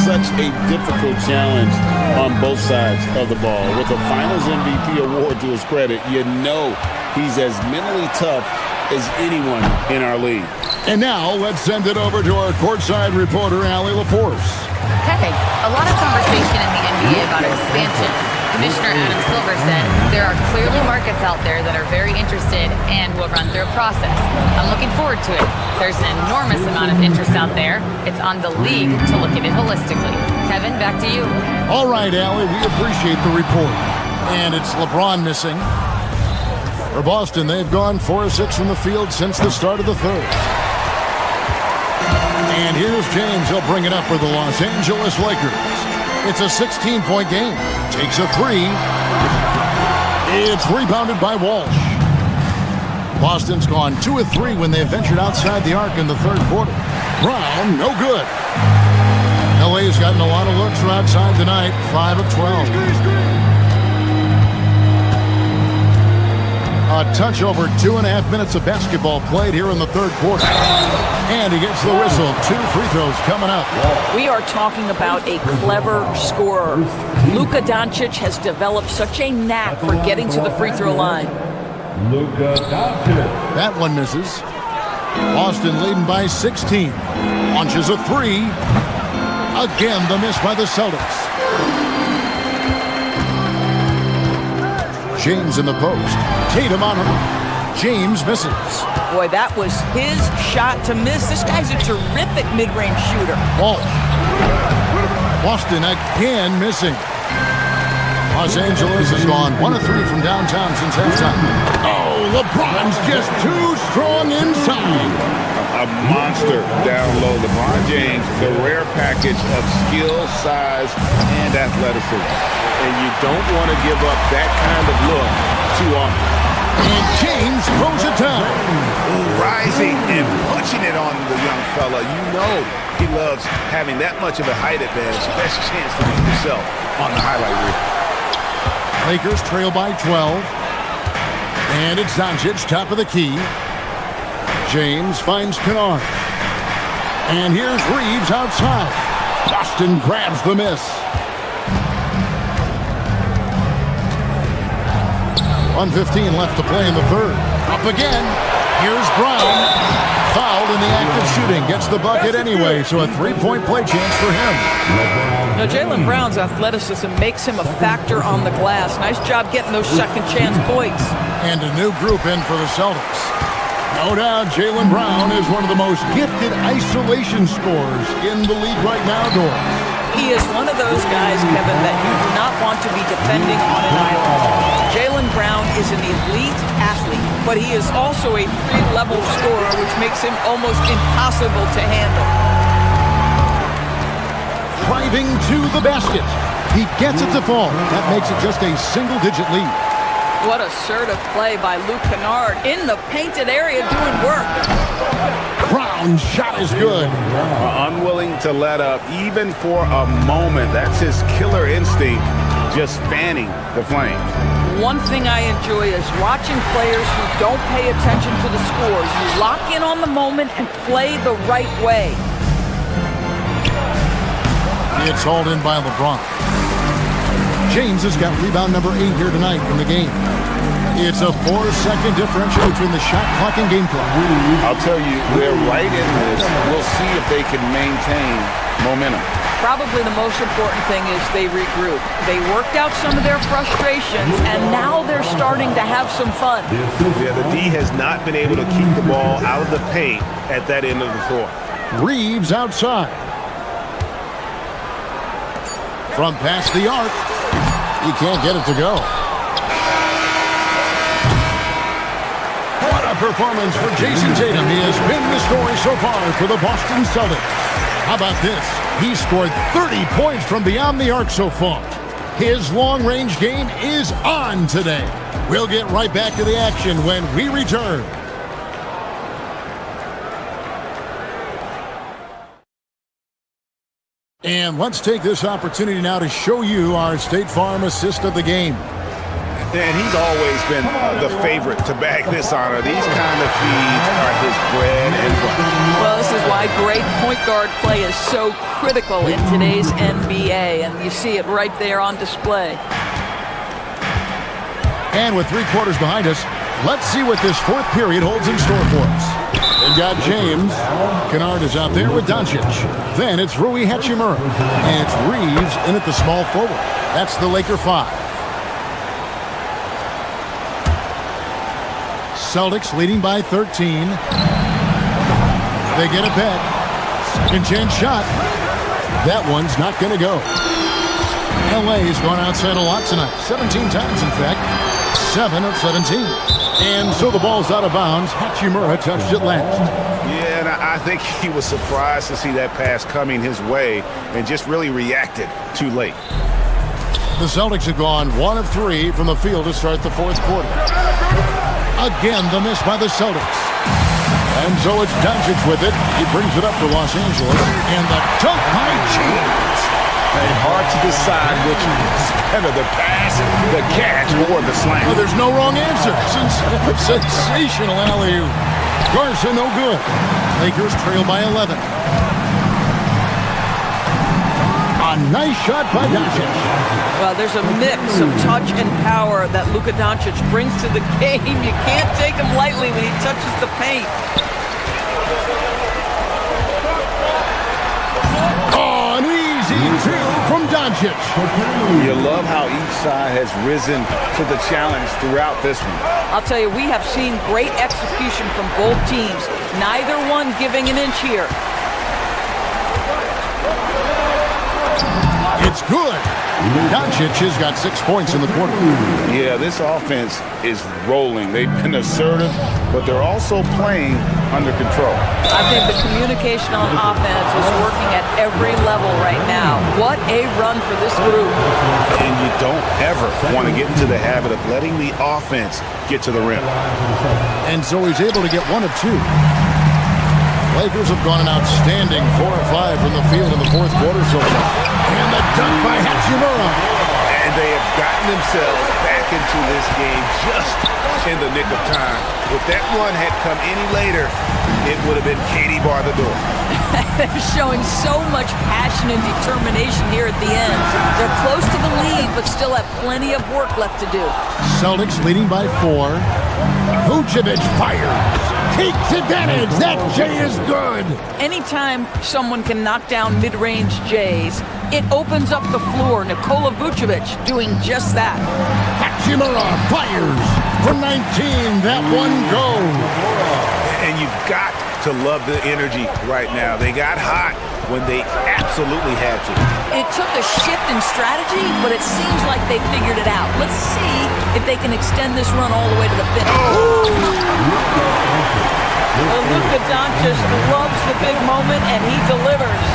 such a difficult challenge on both sides of the ball. With a Finals MVP award to his credit, you know he's as mentally tough as anyone in our league. And now, let's send it over to our courtside reporter, Allie LaForce. Hey, a lot of conversation in the NBA about expansion. Commissioner Adam Silver said there are clearly markets out there that are very interested and will run through a process. I'm looking forward to it. There's an enormous amount of interest out there. It's on the league to look at it holistically. Kevin, back to you. All right, Allie, we appreciate the report. And it's LeBron missing. For Boston, they've gone 4 of 6 from the field since the start of the third. And here's James. He'll bring it up for the Los Angeles Lakers. It's a 16-point game. Takes a three. It's rebounded by Walsh. Boston's gone 2 of 3 when they ventured outside the arc in the third quarter. Brown, no good. LA's gotten a lot of looks from outside tonight. 5 of 12. A touch over 2.5 minutes of basketball played here in the third quarter. And he gets the whistle. 2 free throws coming up. We are talking about a clever scorer. Luka Doncic has developed such a knack for getting to the free throw line. Luka Doncic. That one misses. Boston leading by 16. Launches a three. Again, the miss by the Celtics. James in the post. Tatum on him. James misses. Boy, that was his shot to miss. This guy's a terrific mid-range shooter. Walsh. Boston again missing. Los Angeles has gone 1 of 3 from downtown since halftime. Oh, LeBron's just too strong inside. A monster down low. LeBron James, the rare package of skill, size, and athleticism. And you don't want to give up that kind of look too often. And fella, you know he loves having that much of a height advantage. Best chance to beat yourself on the highlight reel. Lakers trail by 12. And it's Doncic, top of the key. James finds Kennard. And here's Reeves outside. Boston grabs the miss. 1:15 left to play in the third. Up again. Here's Brown. Fouled in the act of shooting. Gets the bucket anyway, so a three-point play chance for him. Now, Jaylen Brown's athleticism makes him a factor on the glass. Nice job getting those second chance points. And a new group in for the Celtics. No doubt Jaylen Brown is one of the most gifted isolation scorers in the league right now, Doris. He is one of those guys, Kevin, that you do not want to be defending on an island. Jaylen Brown is an elite athlete, but he is also a three-level scorer, which makes him almost impossible to handle. Driving to the basket. He gets it to fall. That makes it just a single-digit lead. What assertive play by Luke Kennard in the painted area doing work. Brown's shot is good. Unwilling to let up even for a moment. That's his killer instinct, just fanning the flames. One thing I enjoy is watching players who don't pay attention to the score. You lock in on the moment and play the right way. It's hauled in by LeBron. James has got rebound number 8 here tonight in the game. It's a 4-second differential between the shot clock and game clock. I'll tell you, they're right in this. We'll see if they can maintain momentum. Probably the most important thing is they regroup. They worked out some of their frustrations, and now they're starting to have some fun. Yeah, the D has not been able to keep the ball out of the paint at that end of the floor. Reeves outside. From past the arc. He can't get it to go. What a performance for Jason Tatum. He has been the story so far for the Boston Celtics. How about this? He scored 30 points from beyond the arc so far. His long-range game is on today. We'll get right back to the action when we return. And let's take this opportunity now to show you our State Farm assist of the game. And he's always been the favorite to bag this honor. These kind of feeds are his bread and butter. Well, this is why great point guard play is so critical in today's NBA, and you see it right there on display. And with 3 quarters behind us, let's see what this fourth period holds in store for us. They've got James. Kennard is out there with Doncic. Then it's Rui Hachimura. And it's Reeves in at the small forward. That's the Laker 5. Celtics leading by 13. They get it back. Second chance shot. That one's not going to go. LA's gone outside a lot tonight. 17 times, in fact. 7 of 17. And so the ball's out of bounds. Hachimura touched it last. Yeah, and I think he was surprised to see that pass coming his way and just really reacted too late. The Celtics have gone 1 of 3 from the field to start the fourth quarter. Again, the miss by the Celtics. And so it's Doncic with it. He brings it up for Los Angeles. And the dunk by James. Hard to decide which is better, the pass, the catch, or the slam. Well, there's no wrong answer. Sensational alley-oop. Garza, no good. Lakers trail by 11. A nice shot by Doncic. Well, there's a mix of touch and power that Luka Doncic brings to the game. You can't take him lightly when he touches the paint. Oh, an easy 2 from Doncic. You love how each side has risen to the challenge throughout this one. I'll tell you, we have seen great execution from both teams. Neither one giving an inch here. It's good. Doncic has got 6 points in the quarter. Yeah, this offense is rolling. They've been assertive, but they're also playing under control. I think the communication on offense is working at every level right now. What a run for this group. And you don't ever want to get into the habit of letting the offense get to the rim. And so he's able to get 1 of 2. Lakers have gone an outstanding 4 of 5 from the field in the fourth quarter so far. And the dunk by Hachimura. And they have gotten themselves back into this game just in the nick of time. If that run had come any later, it would have been Katie bar the door. They're showing so much passion and determination here at the end. They're close to the lead, but still have plenty of work left to do. Celtics leading by 4. Vucevic fires. Takes advantage. That J is good. Anytime someone can knock down mid-range J's, it opens up the floor. Nikola Vucevic doing just that. Hachimura fires from 19. That one goes. And you've got to love the energy right now. They got hot when they absolutely had to. It took a shift in strategy, but it seems like they figured it out. Let's see if they can extend this run all the way to the finish. Well, Luka Doncic loves the big moment, and he delivers.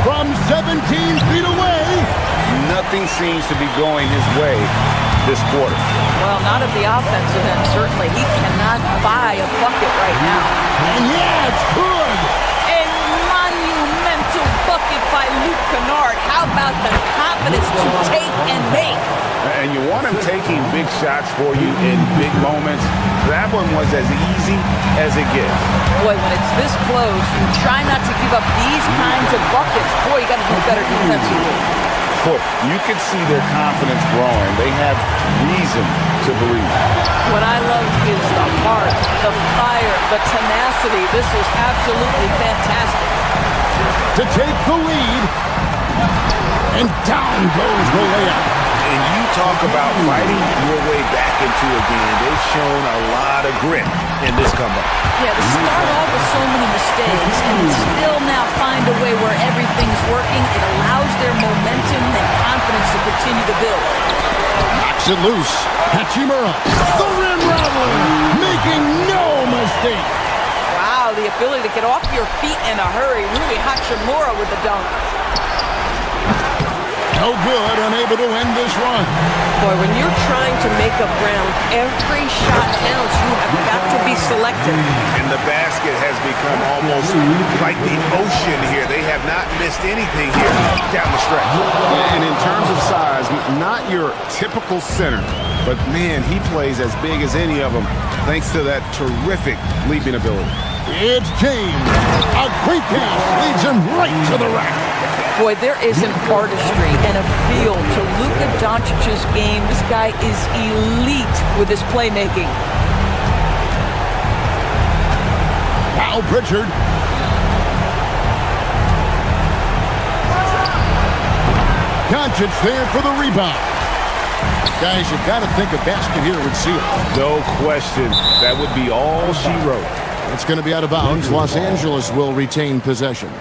From 17 feet away. Nothing seems to be going his way this quarter. Well, not at the offensive end, certainly. He cannot buy a bucket right now. And yeah, it's good. A monumental bucket by Luke Kennard. How about the confidence to take and make? And you want him taking big shots for you in big moments. That one was as easy as it gets. Boy, when it's this close, you try not to give up these kinds of buckets. Boy, you got to do better defensively. Boy, you can see their confidence growing. They have reason to believe. What I love is the heart, the fire, the tenacity. This is absolutely fantastic. To take the lead. And down goes the layup. And you talk about fighting your way back into a game. They've shown a lot of grit in this comeback. Yeah, to start off with so many mistakes and still now find a way where everything's working, it allows their momentum and confidence to continue to build. Knocks it loose. Hachimura. The rim rattler. Making no mistake. Wow, the ability to get off your feet in a hurry. Rui Hachimura with the dunk. No good, unable to end this run. Boy, when you're trying to make up ground, every shot counts. You have got to be selective. And the basket has become almost like the ocean here. They have not missed anything here down the stretch. And in terms of size, not your typical center, but man, he plays as big as any of them thanks to that terrific leaping ability. It's James. A quick pass leads him right to the rack. Boy, there is an artistry and a feel to Luka Doncic's game. This guy is elite with his playmaking. Now Pritchard. Doncic there for the rebound. Guys, you've got to think a basket here would seal it. No question. That would be all she wrote. It's going to be out of bounds. Los Angeles will retain possession.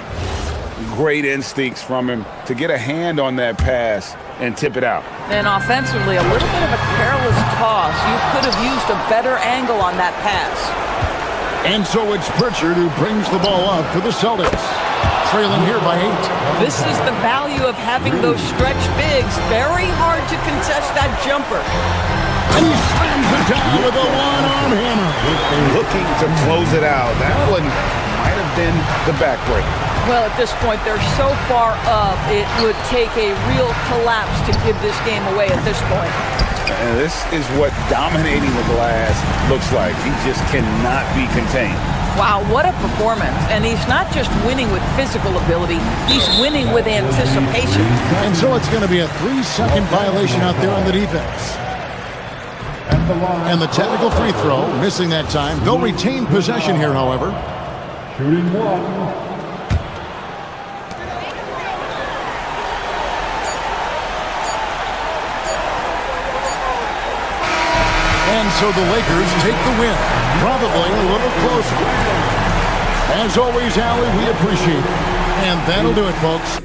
Great instincts from him to get a hand on that pass and tip it out. And offensively, a little bit of a careless toss. You could have used a better angle on that pass. And so it's Pritchard who brings the ball up for the Celtics. Trailing here by 8. This is the value of having those stretch bigs. Very hard to contest that jumper. And he slams it down with a one-arm hammer. Looking to close it out. That one might have been the backbreaker. Well, at this point, they're so far up, it would take a real collapse to give this game away at this point. And this is what dominating the glass looks like. He just cannot be contained. Wow, what a performance. And he's not just winning with physical ability, he's winning with anticipation. And so it's going to be a 3-second violation out there on the defense. And the technical free throw, missing that time. They'll retain possession here, however. Shooting one. And so the Lakers take the win. Probably a little closer. As always, Allie, we appreciate it. And that'll do it, folks.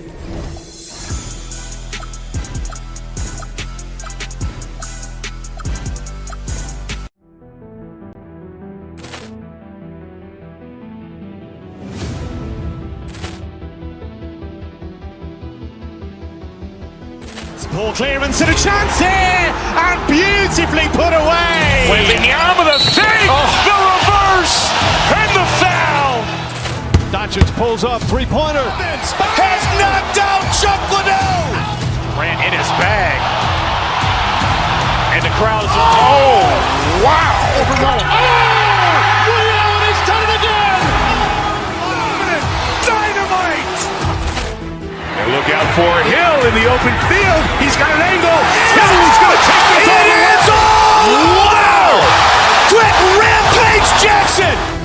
Ball clearance and a chance here, and beautifully put away. Wembanyama the save, the reverse, and the Doncic pulls up, three-pointer. Has knocked out Chuck Liddell. Grant in his bag. And the crowd is, oh, wow. Ray Allen has done it again. Dynamite. And look out for Hill in the open field. He's got an angle. Hill's going to take this all the way. Wow. Quick Rampage Jackson.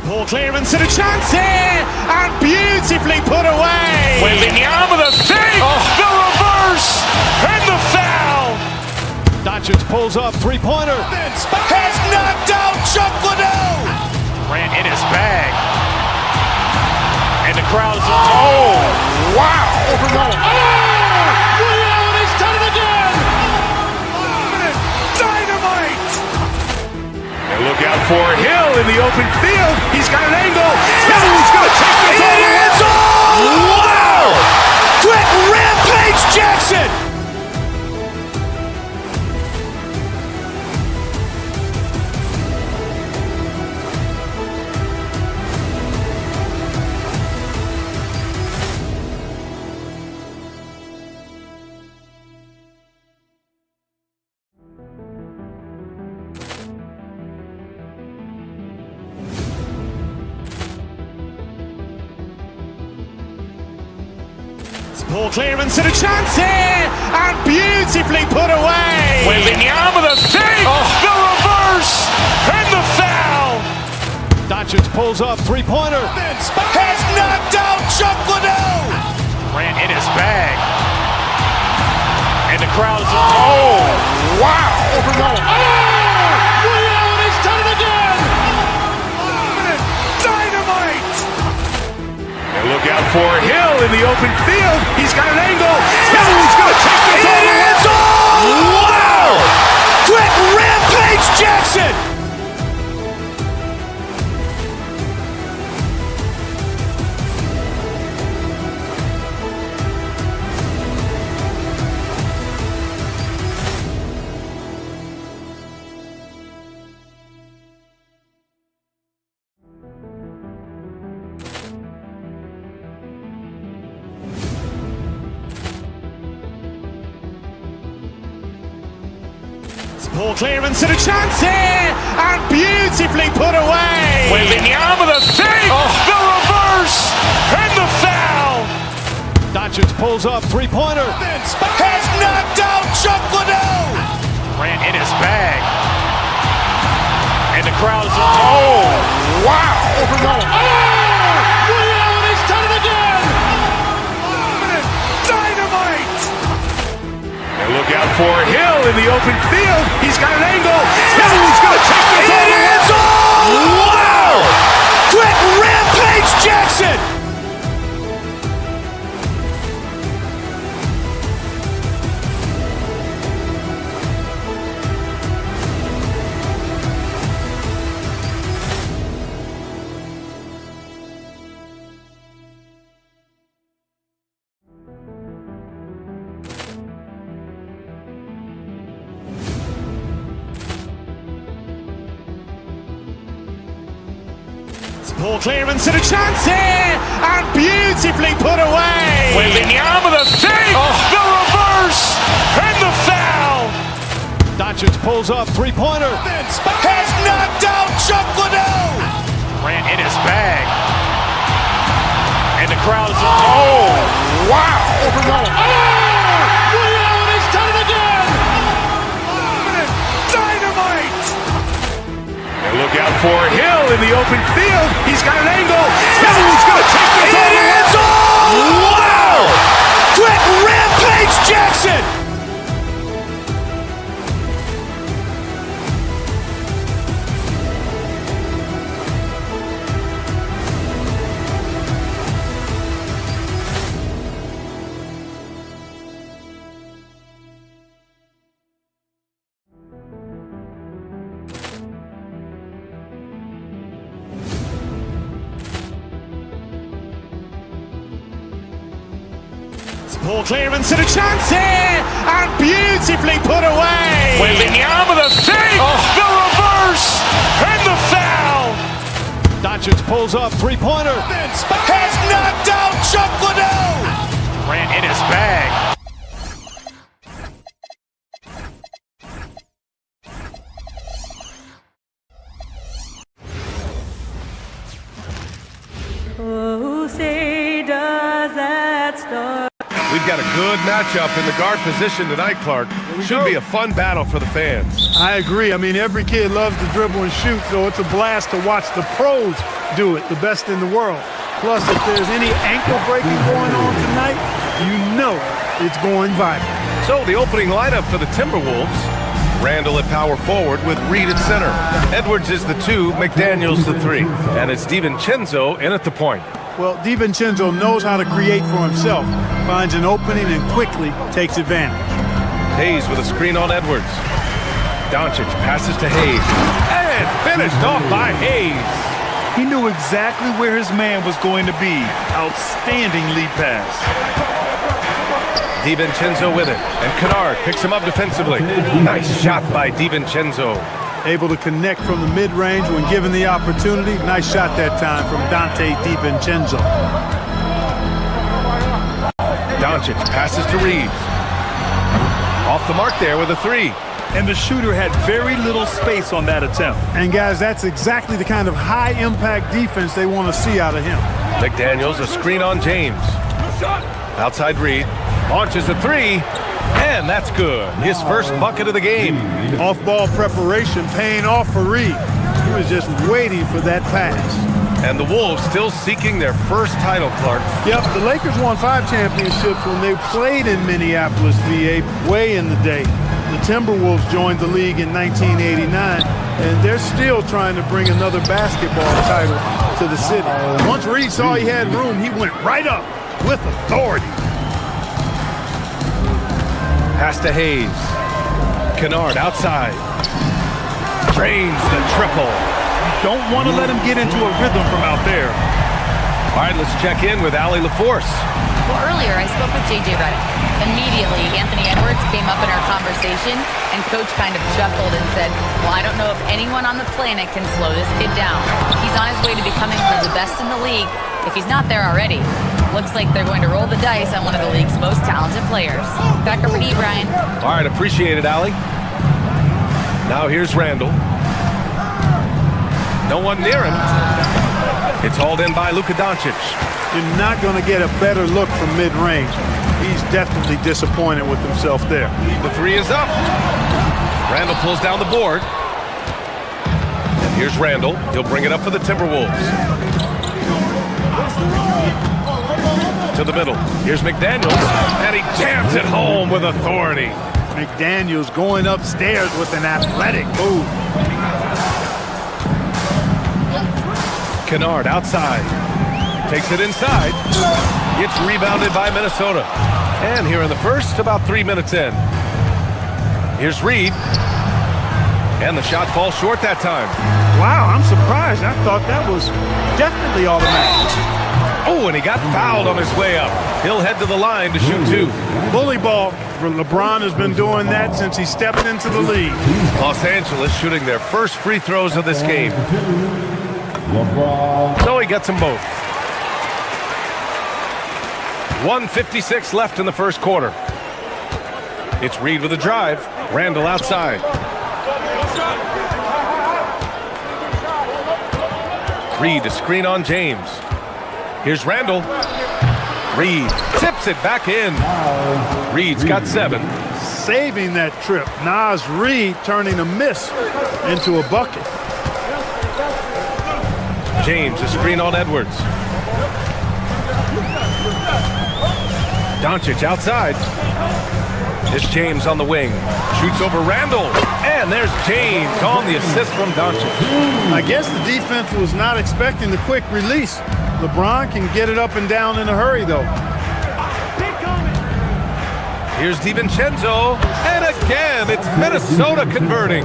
Ball clearance and a chance here, and beautifully put away. Wembanyama the fake, the reverse, and the foul. Doncic pulls up, three-pointer. Has knocked out Chuck Liddell. Grant in his bag. And the crowd is, oh, wow. Ray Allen has done it again. Dynamite. And look out for Hill in the open field. He's got an angle. Hill's going to take this all the way. Wow. Quick Rampage Jackson. Ball clearance and a chance here, and beautifully put away. Wembanyama the fake, the reverse, and the foul. Doncic pulls up, three-pointer. Has knocked out Chuck Liddell. Grant in his bag. And the crowd is, oh, wow. Ray Allen has done it again. Dynamite. And look out for Hill in the open field. He's got an angle. Hill's going to take this all the way. Wow. Quick Rampage Jackson. Ball clearance and a chance here, and beautifully put away. Wembanyama the fake, the reverse, and the foul. Doncic pulls up, three-pointer. Has knocked out Chuck Liddell. Grant in his bag. And the crowd is, oh, wow. Ray Allen has done it again. Dynamite. And look out for Hill in the open field. He's got an angle. Hill's going to take this all the way. Wow. Quick Rampage Jackson. Ball clearance and a chance here, and beautifully put away. Wembanyama the fake, the reverse, and the foul. Doncic pulls up, three-pointer. Has knocked out Chuck Liddell. Grant in his bag. And the crowd is, oh, wow. Ray Allen has done it again. Dynamite. And look out for Hill in the open field. He's got an angle. Hill's going to take this all the way. Wow. Quick Rampage Jackson. Ball clearance and a chance here, and beautifully put away. Wembanyama with a fake, the reverse, and the foul. Doncic pulls up, three-pointer. Has knocked out Chuck Liddell. Ran in his bag. Oh, say does that start? We've got a good matchup in the guard position tonight, Clark. Should be a fun battle for the fans. I agree. I mean, every kid loves to dribble and shoot, so it's a blast to watch the pros do it, the best in the world. Plus, if there's any ankle breaking going on tonight, you know it's going viral. So the opening lineup for the Timberwolves: Randall at power forward with Reed at center. Edwards is the 2, McDaniels the 3. And it's DiVincenzo in at the point. Well, DiVincenzo knows how to create for himself, finds an opening and quickly takes advantage. Hayes with a screen on Edwards. Doncic passes to Hayes. And finished off by Hayes. He knew exactly where his man was going to be. Outstanding lead pass. DiVincenzo with it, and Kennard picks him up defensively. Nice shot by DiVincenzo. Able to connect from the mid-range when given the opportunity. Nice shot that time from Dante DiVincenzo. Doncic passes to Reeves. Off the mark there with a 3. And the shooter had very little space on that attempt. And guys, that's exactly the kind of high-impact defense they want to see out of him. McDaniels a screen on James. Outside Reed. Launches a 3, and that's good. His first bucket of the game. Off-ball preparation paying off for Reed. He was just waiting for that pass. And the Wolves still seeking their first title, Clark. Yep, the Lakers won 5 championships when they played in Minneapolis, VA, way in the day. The Timberwolves joined the league in 1989, and they're still trying to bring another basketball title to the city. Once Reed saw he had room, he went right up with authority. Pass to Hayes. Kennard outside. Drains the triple. Don't want to let him get into a rhythm from out there. All right, let's check in with Allie LaForce. Well, earlier I spoke with JJ Redick. Immediately, Anthony Edwards came up in our conversation, and Coach kind of chuckled and said, well, I don't know if anyone on the planet can slow this kid down. He's on his way to becoming one of the best in the league, if he's not there already. Looks like they're going to roll the dice on one of the league's most talented players. Back over to you, Brian. All right, appreciate it, Allie. Now here's Randall. No one near him. It's hauled in by Luka Doncic. You're not going to get a better look from mid-range. He's definitely disappointed with himself there. The 3 is up. Randall pulls down the board. And here's Randall. He'll bring it up for the Timberwolves. To the middle. Here's McDaniels. And he jams it home with authority. McDaniels going upstairs with an athletic move. Kennard outside. Takes it inside. It's rebounded by Minnesota. And here in the first, about 3 minutes in. Here's Reed. And the shot falls short that time. Wow, I'm surprised. I thought that was definitely automatic. Oh, and he got fouled on his way up. He'll head to the line to shoot 2. Bully ball. LeBron has been doing that since he stepped into the league. Los Angeles shooting their first free throws of this game. So he gets them both. 1:56 left in the first quarter. It's Reed with a drive. Randall outside. Reed, a screen on James. Here's Randall. Reed tips it back in. Reed's got 7. Saving that trip. Naz Reed turning a miss into a bucket. James, a screen on Edwards. Doncic outside. It's James on the wing. Shoots over Randall. And there's James on the assist from Doncic. I guess the defense was not expecting the quick release. LeBron can get it up and down in a hurry, though. Here's DiVincenzo. And again, it's Minnesota converting.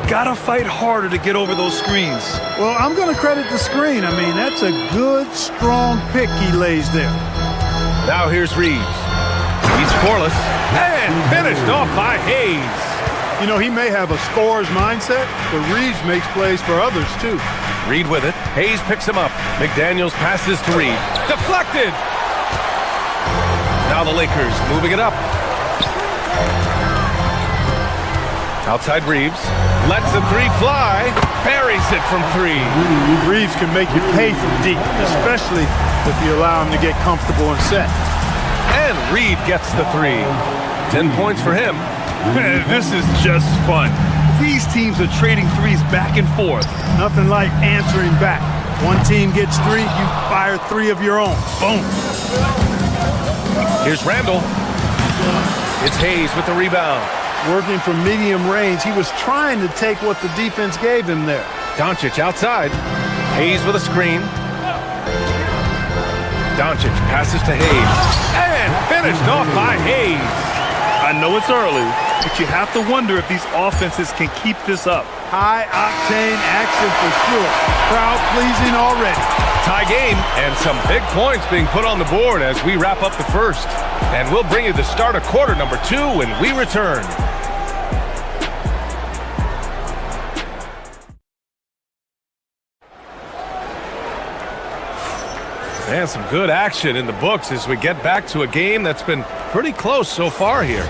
Gotta fight harder to get over those screens. Well, I'm going to credit the screen. I mean, that's a good, strong pick he lays there. Now here's Reeves. He's scoreless and finished off by Hayes. You know, he may have a scorer's mindset, but Reeves makes plays for others, too. Reed with it. Hayes picks him up. McDaniels passes to Reed. Deflected! Now the Lakers moving it up. Outside Reeves. Lets the three fly. Buries it from three. Reeves can make you pay from deep, especially if you allow him to get comfortable and set. And Reed gets the three. 10 points for him. This is just fun. These teams are trading threes back and forth. Nothing like answering back. One team gets three, you fire three of your own. Boom. Here's Randall. It's Hayes with the rebound. Working from medium range, he was trying to take what the defense gave him there. Doncic outside. Hayes with a screen. Doncic passes to Hayes. And finished off by Hayes. I know it's early, but you have to wonder if these offenses can keep this up. High-octane action for sure. Crowd-pleasing already. Tie game and some big points being put on the board as we wrap up the first. And we'll bring you the start of quarter number 2 when we return. And some good action in the books as we get back to a game that's been pretty close so far here.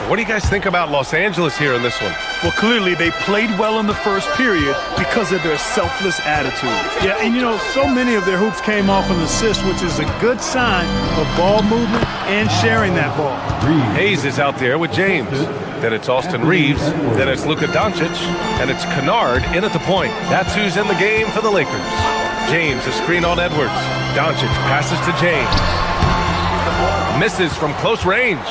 What do you guys think about Los Angeles here in this one? Well, clearly they played well in the first period because of their selfless attitude. Yeah, and you know, so many of their hoops came off an assist, which is a good sign of ball movement and sharing that ball. Hayes is out there with James. Then it's Austin Reeves. Then it's Luka Doncic. And it's Kennard in at the point. That's who's in the game for the Lakers. James, a screen on Edwards. Doncic passes to James. Misses from close range.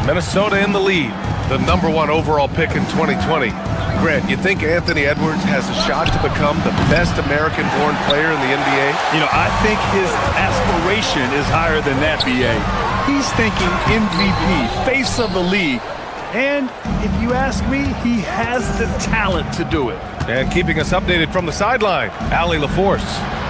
Minnesota in the lead. The #1 overall pick in 2020. Grant, you think Anthony Edwards has a shot to become the best American-born player in the NBA? You know, I think his aspiration is higher than that, B.A. He's thinking MVP, face of the league. And if you ask me, he has the talent to do it. And keeping us updated from the sideline, Allie LaForce.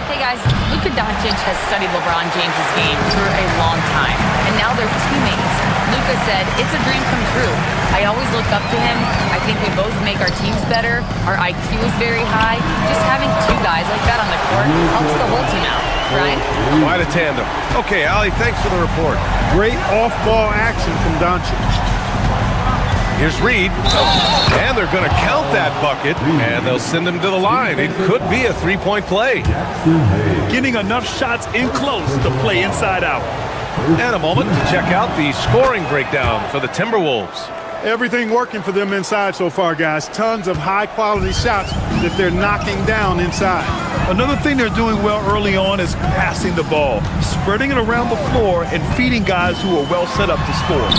Hey guys, Luka Doncic has studied LeBron James's game for a long time, and now they're teammates. Luka said, "It's a dream come true. I always look up to him. I think we both make our teams better. Our IQ is very high. Just having two guys like that on the court helps the whole team out." Right? Quite a tandem. Okay, Allie, thanks for the report. Great off-ball action from Doncic. Here's Reed, and they're going to count that bucket, and they'll send him to the line. It could be a three-point play. Getting enough shots in close to play inside out. And a moment to check out the scoring breakdown for the Timberwolves. Everything working for them inside so far, guys. Tons of high-quality shots that they're knocking down inside. Another thing they're doing well early on is passing the ball, spreading it around the floor and feeding guys who are well set up to score.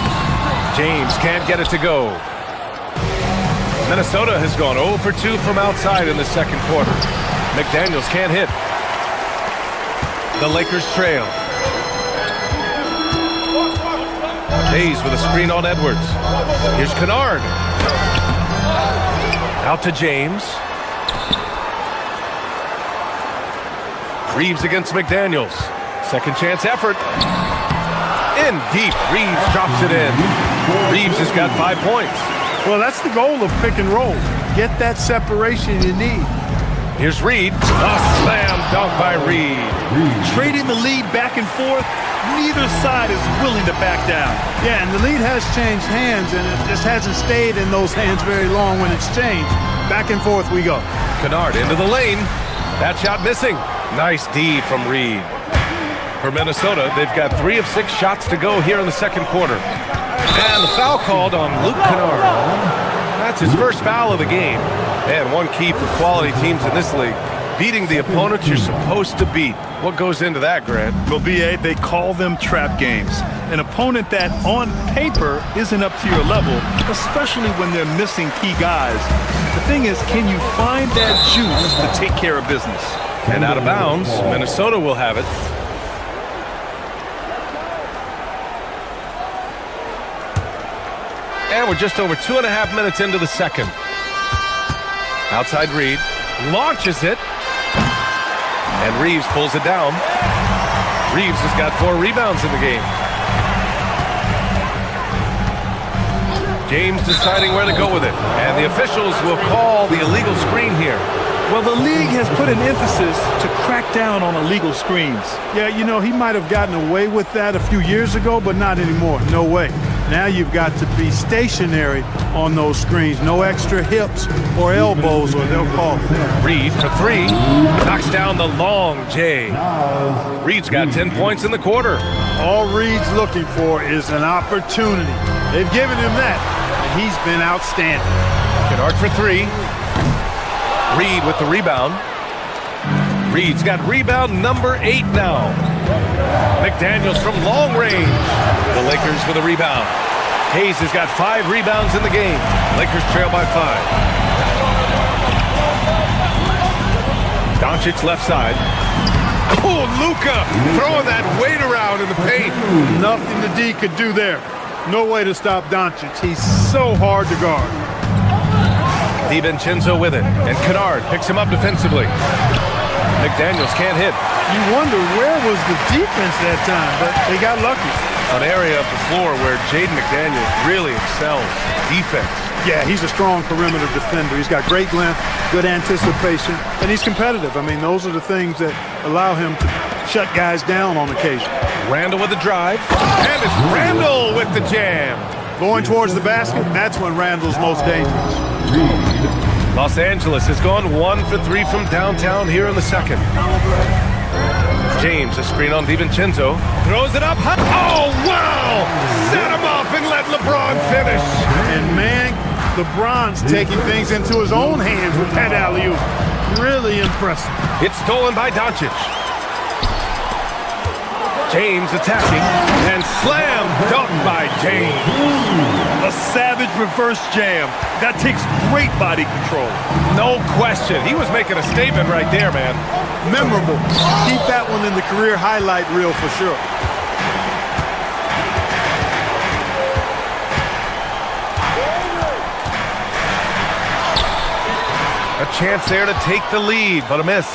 James can't get it to go. Minnesota has gone 0 for 2 from outside in the second quarter. McDaniels can't hit. The Lakers trail. Hayes with a screen on Edwards. Here's Kennard. Out to James. Reeves against McDaniels. Second chance effort. In deep. Reeves drops it in. Reeves has got 5 points. Well, that's the goal of pick and roll. Get that separation you need. Here's Reed. A slam dunk by Reed. Trading the lead back and forth. Neither side is willing to back down. Yeah, and the lead has changed hands, and it just hasn't stayed in those hands very long when it's changed. Back and forth we go. Kennard into the lane. That shot missing. Nice D from Reed. For Minnesota, they've got 3 of 6 shots to go here in the second quarter. And the foul called on Luke Kennard. That's his first foul of the game. And one key for quality teams in this league, beating the opponent you're supposed to beat. What goes into that, Grant? Well, B.A., they call them trap games. An opponent that, on paper, isn't up to your level, especially when they're missing key guys. The thing is, can you find that juice to take care of business? And out of bounds, Minnesota will have it. And we're just over 2.5 minutes into the second. Outside Reed. Launches it. And Reeves pulls it down. Reeves has got 4 rebounds in the game. James deciding where to go with it. And the officials will call the illegal screen here. Well, the league has put an emphasis to crack down on illegal screens. Yeah, you know, he might have gotten away with that a few years ago, but not anymore. No way. Now you've got to be stationary on those screens. No extra hips or elbows, or they'll call it. Reed for three. Knocks down the long J. Reed's got 10 points in the quarter. All Reed's looking for is an opportunity. They've given him that, and he's been outstanding. Kennard for three. Reed with the rebound. Reed's got rebound number 8 now. McDaniels from long range. The Lakers with a rebound. Hayes has got 5 rebounds in the game. Lakers trail by 5. Doncic left side. Oh, Luka throwing that weight around in the paint. Nothing the D could do there. No way to stop Doncic. He's so hard to guard. DiVincenzo with it, and Kennard picks him up defensively. McDaniels can't hit. You wonder where was the defense that time, but they got lucky. An area of the floor where Jaden McDaniels really excels. Defense. Yeah, he's a strong perimeter defender. He's got great length, good anticipation, and he's competitive. I mean, those are the things that allow him to shut guys down on occasion. Randall with the drive, and it's Randall with the jam. Going towards the basket, that's when Randall's most dangerous. Los Angeles has gone 1 for 3 from downtown here in the second. James, a screen on DiVincenzo, throws it up. Oh, wow! Set him up and let LeBron finish. And man, LeBron's taking things into his own hands with that alley-oop. Really impressive. It's stolen by Doncic. James attacking, and slam dunk by James. A savage reverse jam. That takes great body control. No question. He was making a statement right there, man. Memorable. Keep that one in the career highlight reel for sure. A chance there to take the lead, but a miss.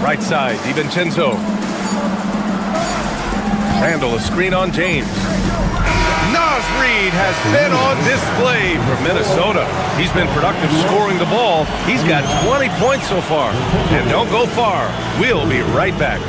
Right side, DiVincenzo. Randall, a screen on James. Naz Reid has been on display for Minnesota. He's been productive scoring the ball. He's got 20 points so far. And don't go far. We'll be right back.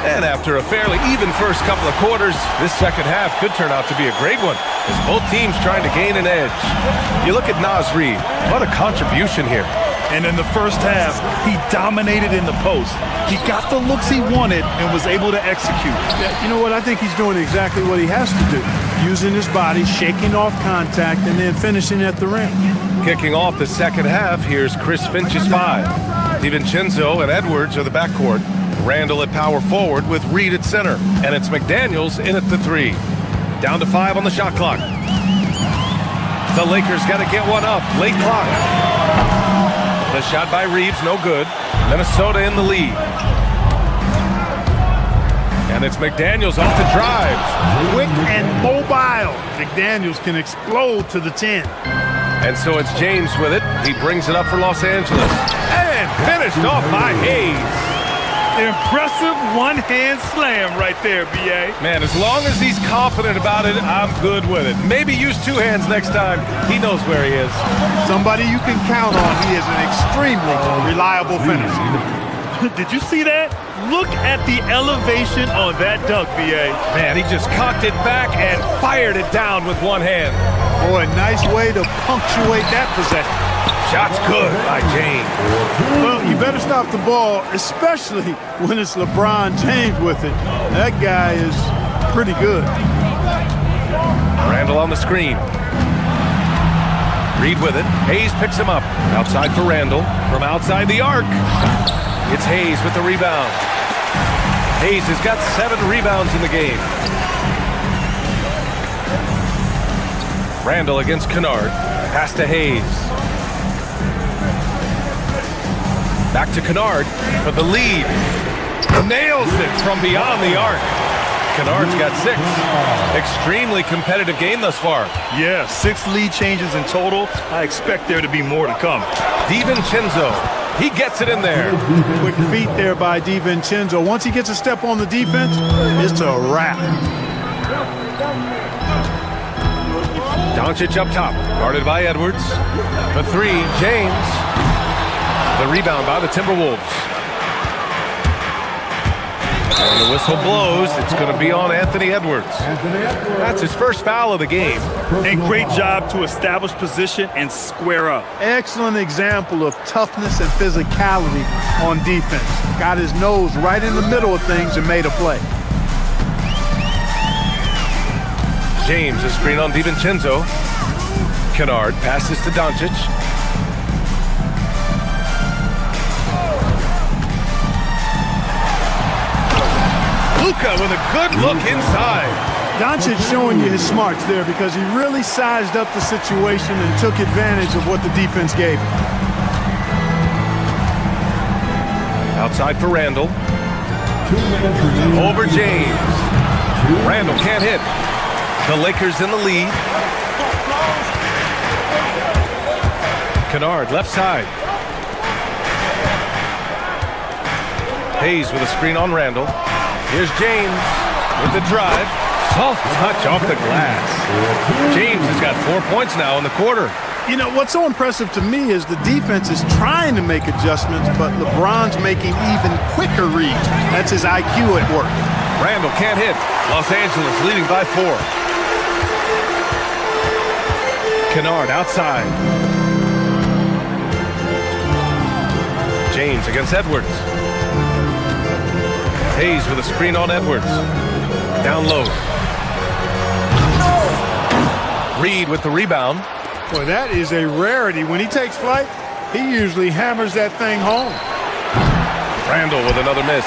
And after a fairly even first couple of quarters, this second half could turn out to be a great one, as both teams trying to gain an edge. You look at Naz Reid, what a contribution here. And in the first half, he dominated in the post. He got the looks he wanted and was able to execute. Yeah, you know what? I think he's doing exactly what he has to do. Using his body, shaking off contact, and then finishing at the rim. Kicking off the second half, here's Chris Finch's 5. DiVincenzo and Edwards are the backcourt. Randall at power forward with Reed at center. And it's McDaniels in at the 3. Down to 5 on the shot clock. The Lakers got to get one up. Late clock. The shot by Reeves, no good. Minnesota in the lead. And it's McDaniels off the drive. Quick and mobile. McDaniels can explode to the 10. And so it's James with it. He brings it up for Los Angeles. And finished off by Hayes. Impressive one-hand slam right there, B.A. Man, as long as he's confident about it, I'm good with it. Maybe use 2 hands next time. He knows where he is. Somebody you can count on. He is an extremely reliable finisher. Did you see that? Look at the elevation on that dunk, B.A. Man, he just cocked it back and fired it down with 1 hand. Boy, nice way to punctuate that possession. Shot's good by James. Well, you better stop the ball, especially when it's LeBron James with it. That guy is pretty good. Randall on the screen. Reed with it. Hayes picks him up. Outside for Randall. From outside the arc. It's Hayes with the rebound. Hayes has got 7 rebounds in the game. Randall against Kennard. Pass to Hayes. Back to Kennard for the lead. Nails it from beyond the arc. Kennard's got 6. Extremely competitive game thus far. Yeah, 6 lead changes in total. I expect there to be more to come. DiVincenzo, he gets it in there. Quick feet there by DiVincenzo. Once he gets a step on the defense, it's a wrap. Doncic up top, guarded by Edwards. For 3, James. The rebound by the Timberwolves. And the whistle blows. It's going to be on Anthony Edwards. That's his first foul of the game. And great job to establish position and square up. Excellent example of toughness and physicality on defense. Got his nose right in the middle of things and made a play. James, a screen on DiVincenzo. Kennard passes to Doncic. Luka with a good look inside. Doncic showing you his smarts there because he really sized up the situation and took advantage of what the defense gave him. Outside for Randall. Over James. Randall can't hit. The Lakers in the lead. Kennard left side. Hayes with a screen on Randall. Here's James with the drive. Soft touch off the glass. James has got 4 points now in the quarter. You know, what's so impressive to me is the defense is trying to make adjustments, but LeBron's making even quicker reads. That's his IQ at work. Randall can't hit. Los Angeles leading by 4. Kennard outside. James against Edwards. Hayes with a screen on Edwards. Down low. Reed with the rebound. Boy, that is a rarity. When he takes flight, he usually hammers that thing home. Randall with another miss.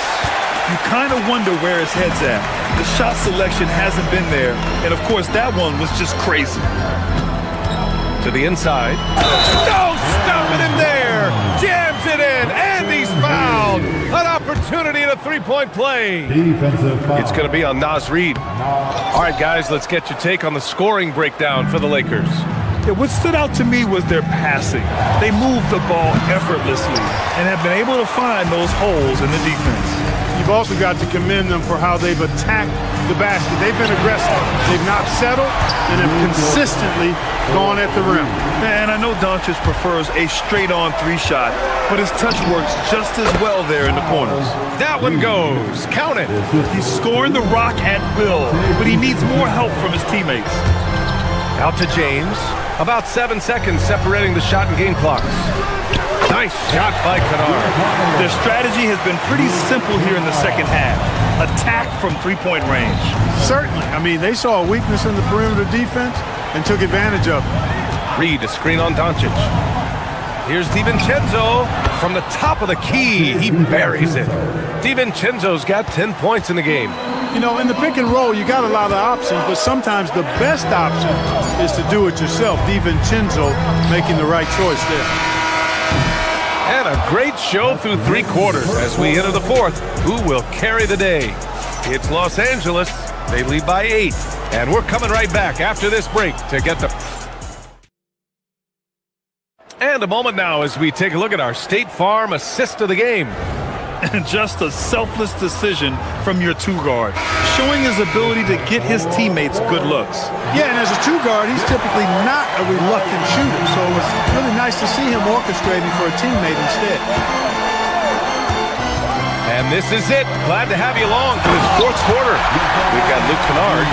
You kind of wonder where his head's at. The shot selection hasn't been there. And, of course, that one was just crazy. To the inside. No, stopping him there. Jams it in, and he's fouled. An opportunity in a three-point play. It's going to be on Naz Reid. All right, guys, let's get your take on the scoring breakdown for the Lakers. Yeah, what stood out to me was their passing. They moved the ball effortlessly and have been able to find those holes in the defense. You've also got to commend them for how they've attacked the basket. They've been aggressive. They've not settled and have consistently gone at the rim. And I know Doncic prefers a straight-on 3-shot, but his touch works just as well there in the corners. That one goes. Count it. He's scoring the rock at will, but he needs more help from his teammates. Out to James. About 7 seconds separating the shot and game clocks. Nice shot by Kennard. Their strategy has been pretty simple here in the second half. Attack from three-point range. Certainly. I mean, they saw a weakness in the perimeter defense and took advantage of it. Reed, a screen on Doncic. Here's DiVincenzo from the top of the key. He buries it. DiVincenzo's got 10 points in the game. You know, in the pick and roll, you got a lot of options, but sometimes the best option is to do it yourself. DiVincenzo making the right choice there. And a great show through 3 quarters as we enter the 4th. Who will carry the day? It's Los Angeles. They lead by 8. And we're coming right back after this break to get the... And a moment now as we take a look at our State Farm assist of the game. And just a selfless decision from your 2-guard, showing his ability to get his teammates good looks. Yeah, and as a 2-guard, he's typically not a reluctant shooter, so it's really nice to see him orchestrating for a teammate instead. And this is it. Glad to have you along for this 4th quarter. We've got Luke Kennard,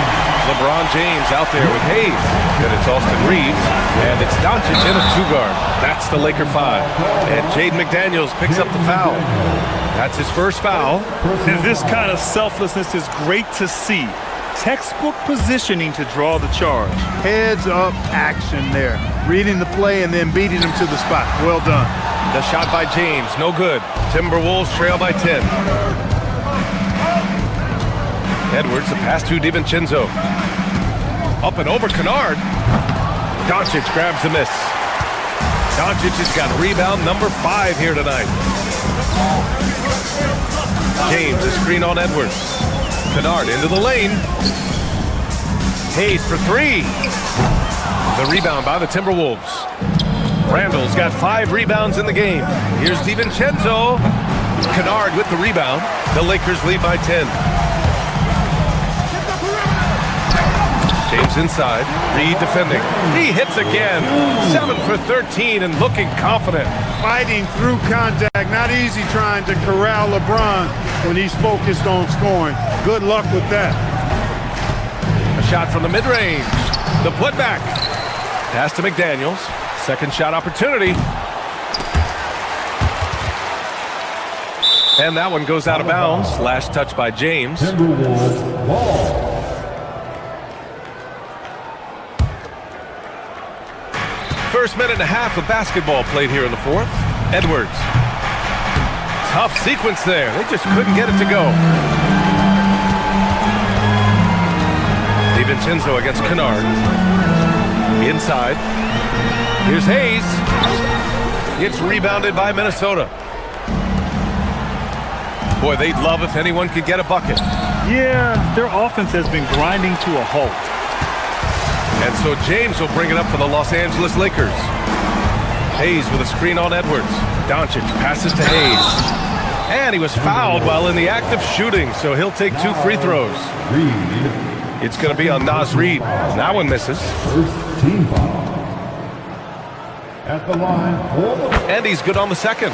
LeBron James out there with Hayes. Then it's Austin Reeves, and it's Doncic in a 2-guard. That's the Laker 5. And Jaden McDaniels picks up the foul. That's his first foul. And this kind of selflessness is great to see. Textbook positioning to draw the charge. Heads up action there. Reading the play and then beating him to the spot. Well done. The shot by James, no good. Timberwolves trail by 10. Edwards, the pass to DiVincenzo. Up and over Kennard. Doncic grabs the miss. Doncic has got rebound number 5 here tonight. James, a screen on Edwards. Kennard into the lane. Hayes for three. The rebound by the Timberwolves. Randall's got 5 rebounds in the game. Here's DiVincenzo. Kennard with the rebound. The Lakers lead by 10. James inside. Reed defending. He hits again. 7 for 13 and looking confident. Fighting through contact. Not easy trying to corral LeBron when he's focused on scoring. Good luck with that. A shot from the mid-range. The putback. Pass to McDaniels. Second shot opportunity. And that one goes out of bounds. Last touch by James. First minute and a half of basketball played here in the fourth. Edwards. Tough sequence there. They just couldn't get it to go. DiVincenzo against Kennard. Inside. Here's Hayes. It's rebounded by Minnesota. Boy, they'd love if anyone could get a bucket. Yeah, their offense has been grinding to a halt. And so James will bring it up for the Los Angeles Lakers. Hayes with a screen on Edwards. Doncic passes to Hayes. And he was fouled while in the act of shooting, so he'll take 2 free throws. It's going to be on Naz Reid. That one misses. First team foul. At the line for and he's good on the second.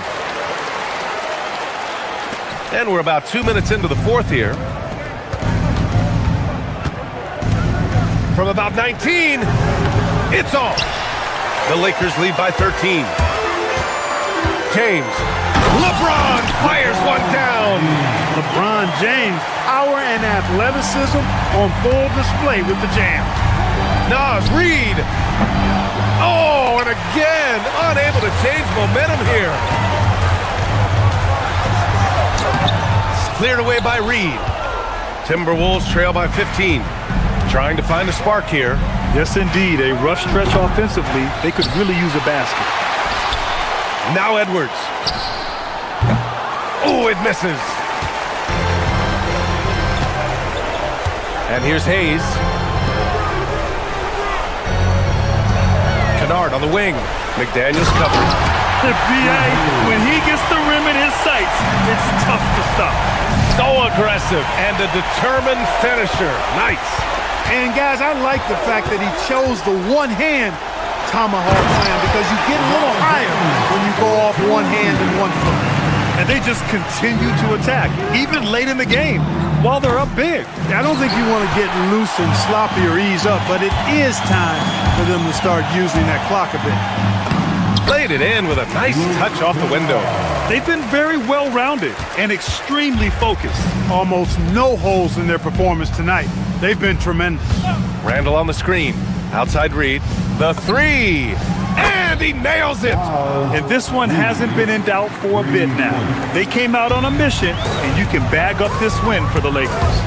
And we're about 2 minutes into the fourth here. From about 19, it's off. The Lakers lead by 13. James. LeBron fires one down. LeBron James, power and athleticism on full display with the jam. Naz Reid. Oh, and again, unable to change momentum here. Cleared away by Reid. Timberwolves trail by 15. Trying to find a spark here. Yes, indeed. A rough stretch offensively. They could really use a basket. Now Edwards. Oh, it misses. And here's Hayes. Kennard on the wing. McDaniels covered. The BA, when he gets the rim in his sights, it's tough to stop. So aggressive and a determined finisher. Nice. And guys, I like the fact that he chose the one-hand tomahawk slam because you get a little higher when you go off one hand and one foot. And they just continue to attack, even late in the game, while they're up big. I don't think you want to get loose and sloppy or ease up, but it is time for them to start using that clock a bit. Played it in with a nice touch off the window. They've been very well-rounded and extremely focused. Almost no holes in their performance tonight. They've been tremendous. Randall on the screen. Outside Reid. The three. And he nails it. And this one hasn't been in doubt for a bit now. They came out on a mission, and you can bag up this win for the Lakers.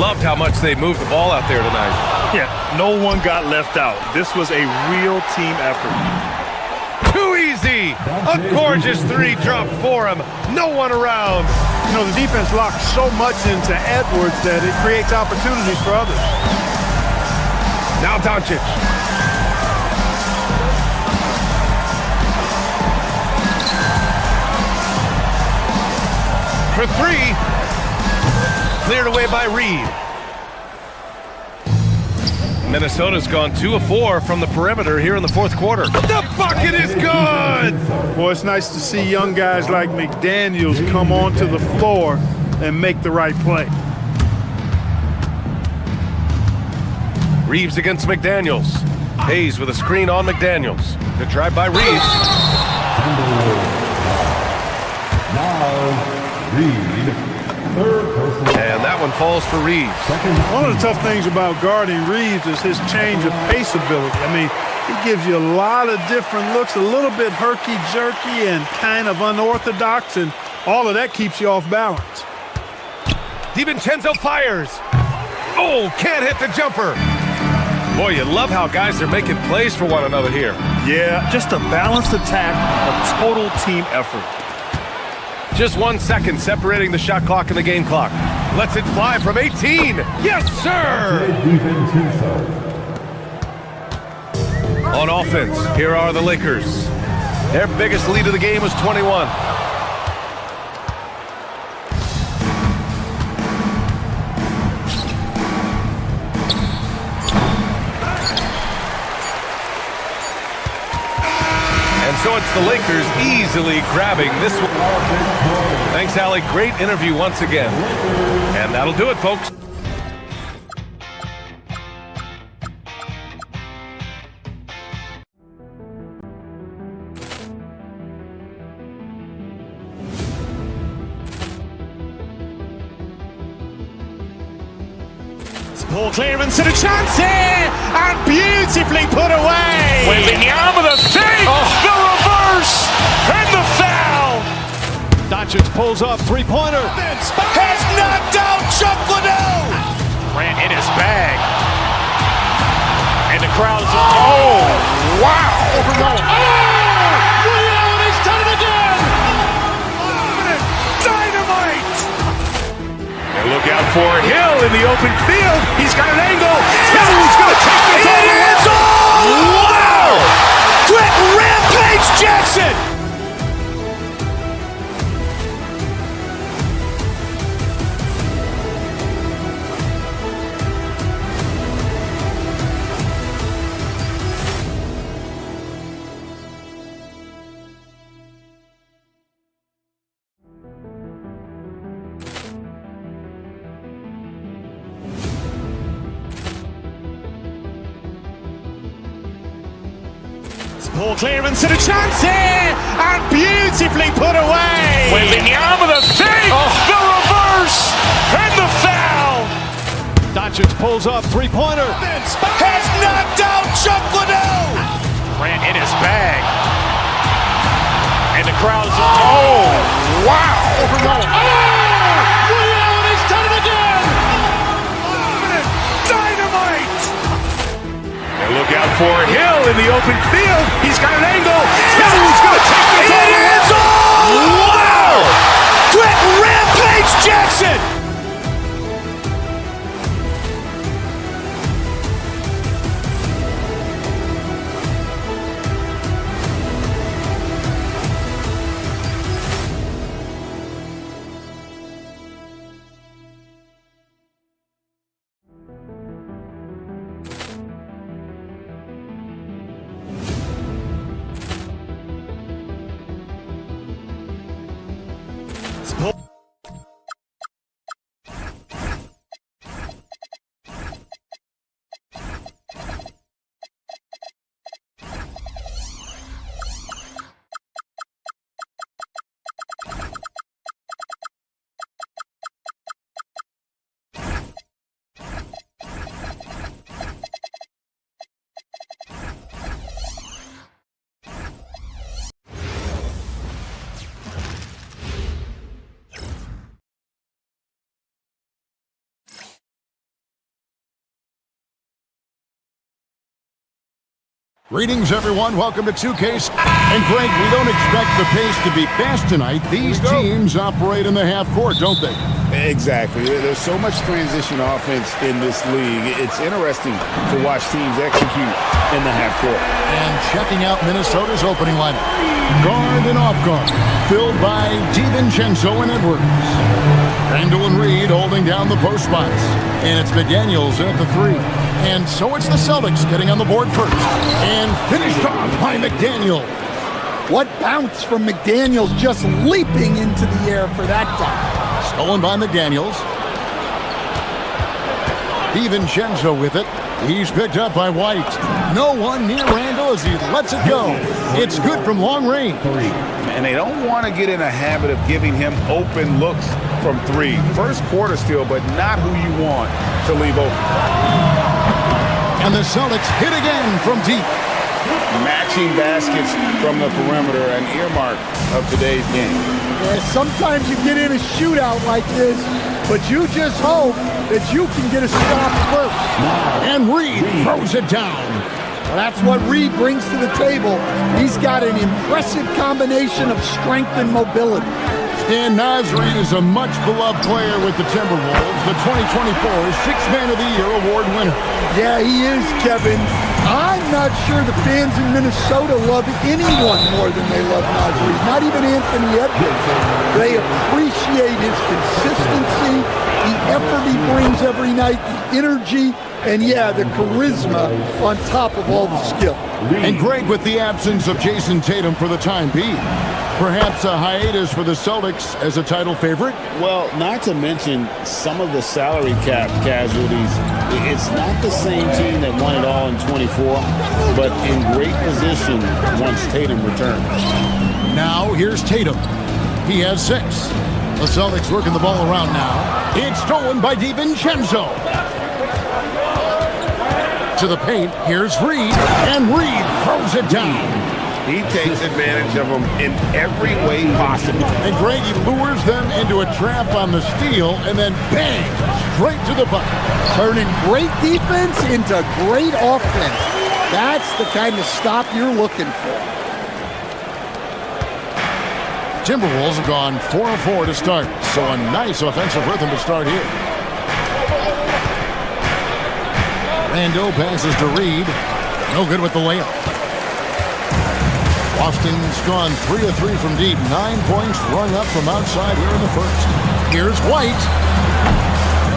Loved how much they moved the ball out there tonight. Yeah, no one got left out. This was a real team effort. Too easy. A gorgeous three drop for him. No one around. You know, the defense locks so much into Edwards that it creates opportunities for others. Now Doncic. For three. Cleared away by Reid. Minnesota's gone 2 of 4 from the perimeter here in the fourth quarter. The bucket is good! Boy, it's nice to see young guys like McDaniels come onto the floor and make the right play. Reeves against McDaniels. Hayes with a screen on McDaniels. Good drive by Reeves. now Reid. And that one falls for Reeves. One of the tough things about guarding Reeves is his change of pace ability. I mean, he gives you a lot of different looks, a little bit herky-jerky and kind of unorthodox, and all of that keeps you off balance. DiVincenzo fires. Oh, can't hit the jumper. Boy, you love how guys are making plays for one another here. Yeah, just a balanced attack, a total team effort. Just 1 second separating the shot clock and the game clock. Lets it fly from 18. Yes, sir! On offense, here are the Lakers. Their biggest lead of the game was 21. And so it's the Lakers easily grabbing this one. Thanks, Allie. Great interview once again. And that'll do it, folks. Ball clearance and a chance here, and beautifully put away. Wembanyama the save, the reverse, and the foul. Doncic pulls up, three-pointer. Has knocked out Chuck Liddell. Ran in his bag. And the crowd's oh, wow. He's done it again. Dynamite. And look out for Hill in the open field. He's got an angle. Hill's going to take this all the way. Wow! Quick rampage Jackson. Ball clearance and a chance here, and beautifully put away. Wembanyama the save, the reverse, and the foul. Doncic pulls up, three-pointer. Has knocked out Chuck Liddell. Ran in his bag. And the crowd's oh, wow. He's done it again. Dynamite. And look out for Hill in the open field. He's got an angle. Hill's going to take this all the way. Wow! Quick rampage Jackson. Greetings, everyone. Welcome to 2K. And Greg, we don't expect the pace to be fast tonight. These teams operate in the half court, don't they? Exactly. There's so much transition offense in this league. It's interesting to watch teams execute in the half court. And checking out Minnesota's opening lineup. Guard and off guard, filled by DiVincenzo and Edwards. Randall and Reed holding down the post spots. And it's McDaniels at the three. And so it's the Celtics getting on the board first. And finished off by McDaniel. What bounce from McDaniels, just leaping into the air for that time. Stolen by McDaniels. DiVincenzo with it. He's picked up by White. No one near Randall as he lets it go. It's good from long range. And they don't want to get in a habit of giving him open looks from three. First quarter still, but not who you want to leave open. And the Celtics hit again from deep. Matching baskets from the perimeter, an earmark of today's game. Yeah, sometimes you get in a shootout like this, but you just hope that you can get a stop first. And Reed throws it down. Well, that's what Reed brings to the table. He's got an impressive combination of strength and mobility. And Naz Reid is a much-beloved player with the Timberwolves, the 2024 Sixth Man of the Year award winner. Yeah, he is, Kevin. I'm not sure the fans in Minnesota love anyone more than they love Naz Reid, not even Anthony Edwards. They appreciate his consistency, the effort he brings every night, the energy, and yeah, the charisma on top of all the skill. And great with the absence of Jason Tatum for the time being. Perhaps a hiatus for the Celtics as a title favorite? Well, not to mention some of the salary cap casualties. It's not the same team that won it all in 24, but in great position once Tatum returns. Now, here's Tatum. He has 6. The Celtics working the ball around now. It's stolen by DiVincenzo. To the paint, here's Reid, and Reid throws it down. He takes advantage of them in every way possible. And Grady lures them into a trap on the steal, and then bang, straight to the bucket. Turning great defense into great offense. That's the kind of stop you're looking for. Timberwolves have gone 4 of 4 to start, so a nice offensive rhythm to start here. Rando passes to Reid. No good with the layup. Boston's gone 3 of 3 from deep. 9 points rung up from outside here in the first. Here's White.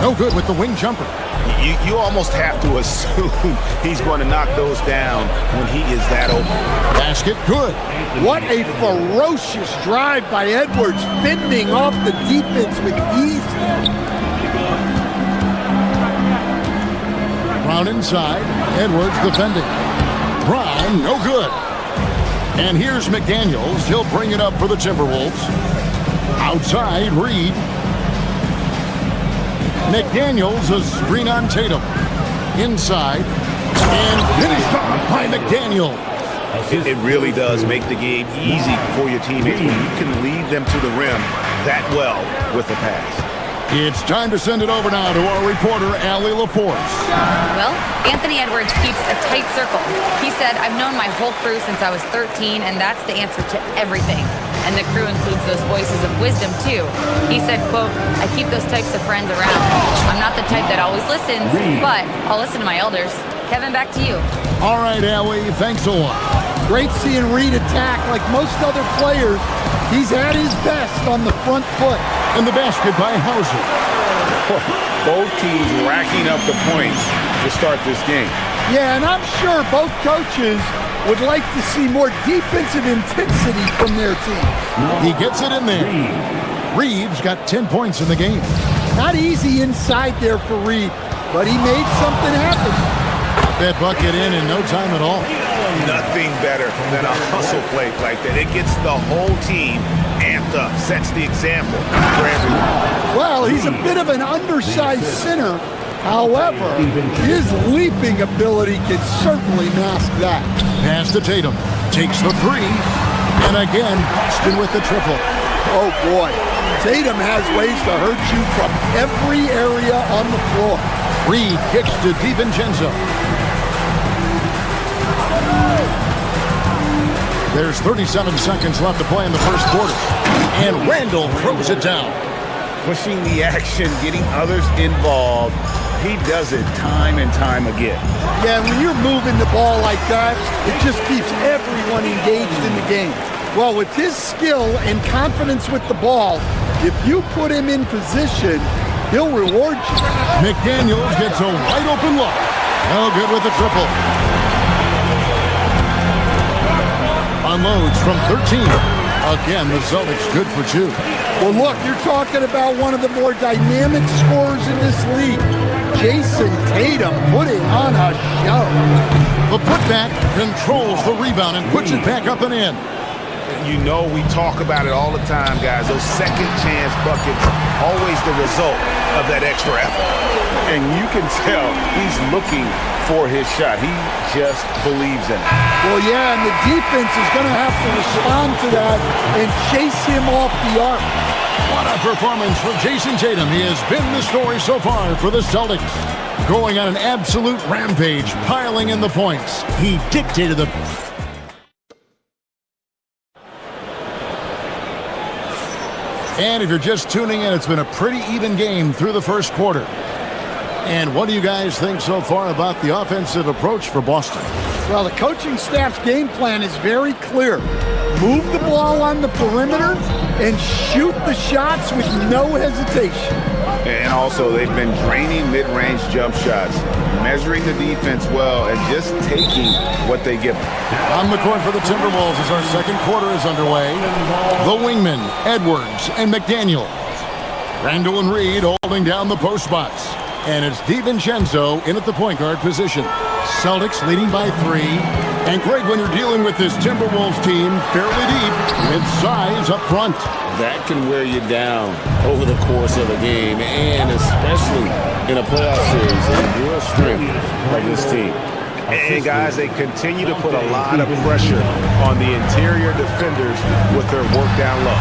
No good with the wing jumper. You almost have to assume he's going to knock those down when he is that open. Basket good. What a ferocious drive by Edwards, fending off the defense with ease. Brown inside. Edwards defending. Brown, no good. And here's McDaniels. He'll bring it up for the Timberwolves. Outside, Reid. McDaniels, a screen on Tatum. Inside. And finished off by McDaniels. It really does make the game easy for your teammates when you can lead them to the rim that well with the pass. It's time to send it over now to our reporter, Allie LaForce. Well, Anthony Edwards keeps a tight circle. He said, I've known my whole crew since I was 13, and that's the answer to everything. And the crew includes those voices of wisdom, too. He said, quote, I keep those types of friends around. I'm not the type that always listens, but I'll listen to my elders. Kevin, back to you. All right, Allie, thanks a lot. Great seeing Reid attack like most other players. He's at his best on the front foot. And the basket by Hauser. Both teams racking up the points to start this game. Yeah, and I'm sure both coaches would like to see more defensive intensity from their team. He gets it in there. Reid's got 10 points in the game. Not easy inside there for Reid, but he made something happen. That bucket in no time at all. Nothing better than a hustle play like that. It gets the whole team amped up, sets the example for everyone. Well, he's a bit of an undersized center. However, his leaping ability can certainly mask that. Pass to Tatum. Takes the 3. And again, Boston with the triple. Oh, boy. Tatum has ways to hurt you from every area on the floor. Reid kicks to DiVincenzo. There's 37 seconds left to play in the first quarter. And Randall throws it down. Pushing the action, getting others involved. He does it time and time again. Yeah, when you're moving the ball like that, it just keeps everyone engaged in the game. Well, with his skill and confidence with the ball, if you put him in position, he'll reward you. McDaniels gets a wide open look. No good with the triple. Unloads from 13. Again, the Celtics good for 2. Well, look, you're talking about one of the more dynamic scorers in this league. Jason Tatum putting on a show. The putback controls the rebound and puts it back up and in. You know we talk about it all the time, guys. Those second chance buckets, always the result of that extra effort. And you can tell he's looking for his shot. He just believes in it. Well, yeah, and the defense is going to have to respond to that and chase him off the arc. What a performance from Jason Tatum. He has been the story so far for the Celtics. Going on an absolute rampage, piling in the points. He dictated the... And if you're just tuning in, it's been a pretty even game through the first quarter. And what do you guys think so far about the offensive approach for Boston? Well, the coaching staff's game plan is very clear. Move the ball on the perimeter and shoot the shots with no hesitation. And also, they've been draining mid-range jump shots, measuring the defense well, and just taking what they give them. On the court for the Timberwolves as our second quarter is underway. The wingmen, Edwards and McDaniel. Randall and Reed holding down the post spots. And it's DiVincenzo in at the point guard position. Celtics leading by 3. And Greg, when you're dealing with this Timberwolves team fairly deep with size up front, that can wear you down over the course of a game, and especially in a playoff series, a real strength of this team. And guys, they continue to put a lot of pressure on the interior defenders with their work down low.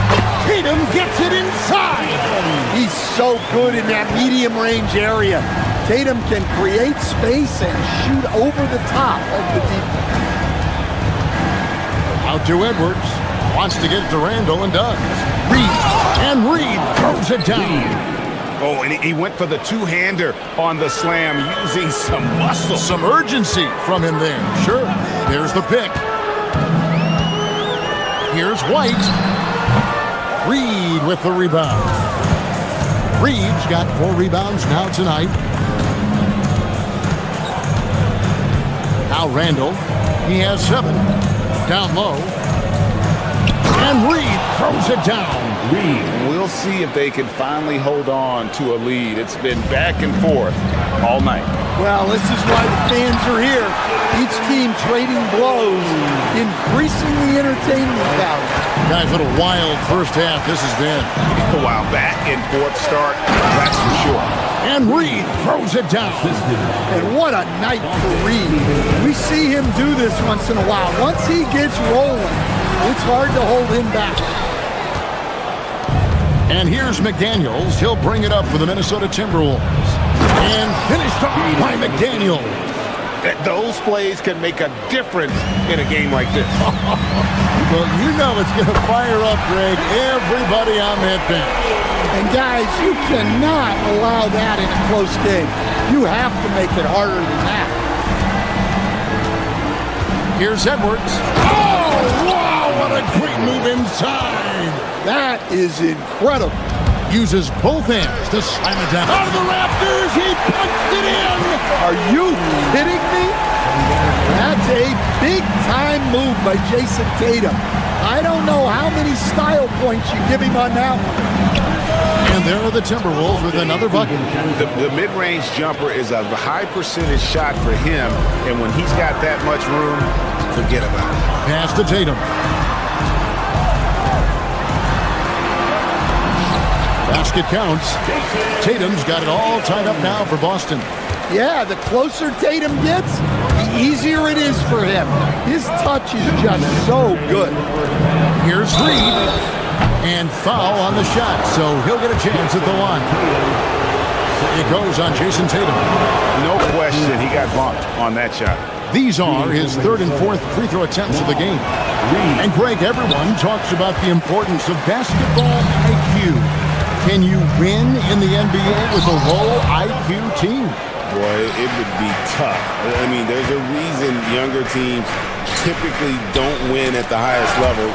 Tatum gets it inside. He's so good in that medium range area. Tatum can create space and shoot over the top of the defense. Out to Edwards. Wants to get it to Randall and does. Reed throws it down. Oh, and he went for the two-hander on the slam using some muscle. Some urgency from him there. Sure. There's the pick. Here's White. Reed with the rebound. Reed's got 4 rebounds now tonight. Now Randall. He has 7. Down low. And Reed throws it down. We'll see if they can finally hold on to a lead. It's been back and forth all night. Well, this is why the fans are here. Each team trading blows, increasing the entertainment value. Guys, what a wild first half this has been. Wow, back and forth start, that's for sure. And Reed throws it down. And what a night for Reed. We see him do this once in a while. Once he gets rolling, it's hard to hold him back. And here's McDaniels. He'll bring it up for the Minnesota Timberwolves. And finished off by McDaniel. Those plays can make a difference in a game like this. Well, you know it's going to fire up, Greg, everybody on that bench. And guys, you cannot allow that in a close game. You have to make it harder than that. Here's Edwards. Oh, wow, what a great move inside. That is incredible. Uses both hands to slam it down. Out of the rafters, he punched it in. Are you kidding me? That's a big-time move by Jason Tatum. I don't know how many style points you give him on that one. And there are the Timberwolves with another bucket. The mid-range jumper is a high percentage shot for him, and when he's got that much room, forget about it. Pass to Tatum. Basket counts. Tatum's got it all tied up now for Boston. Yeah, the closer Tatum gets, the easier it is for him. His touch is just so good. Here's Reed. And foul on the shot, so he'll get a chance at the line. It goes on Jason Tatum. No question, he got bumped on that shot. These are his 3rd and 4th free throw attempts of the game. And Greg, everyone talks about the importance of basketball IQ. Can you win in the NBA with a low IQ team? Boy, it would be tough. I mean, there's a reason younger teams typically don't win at the highest level.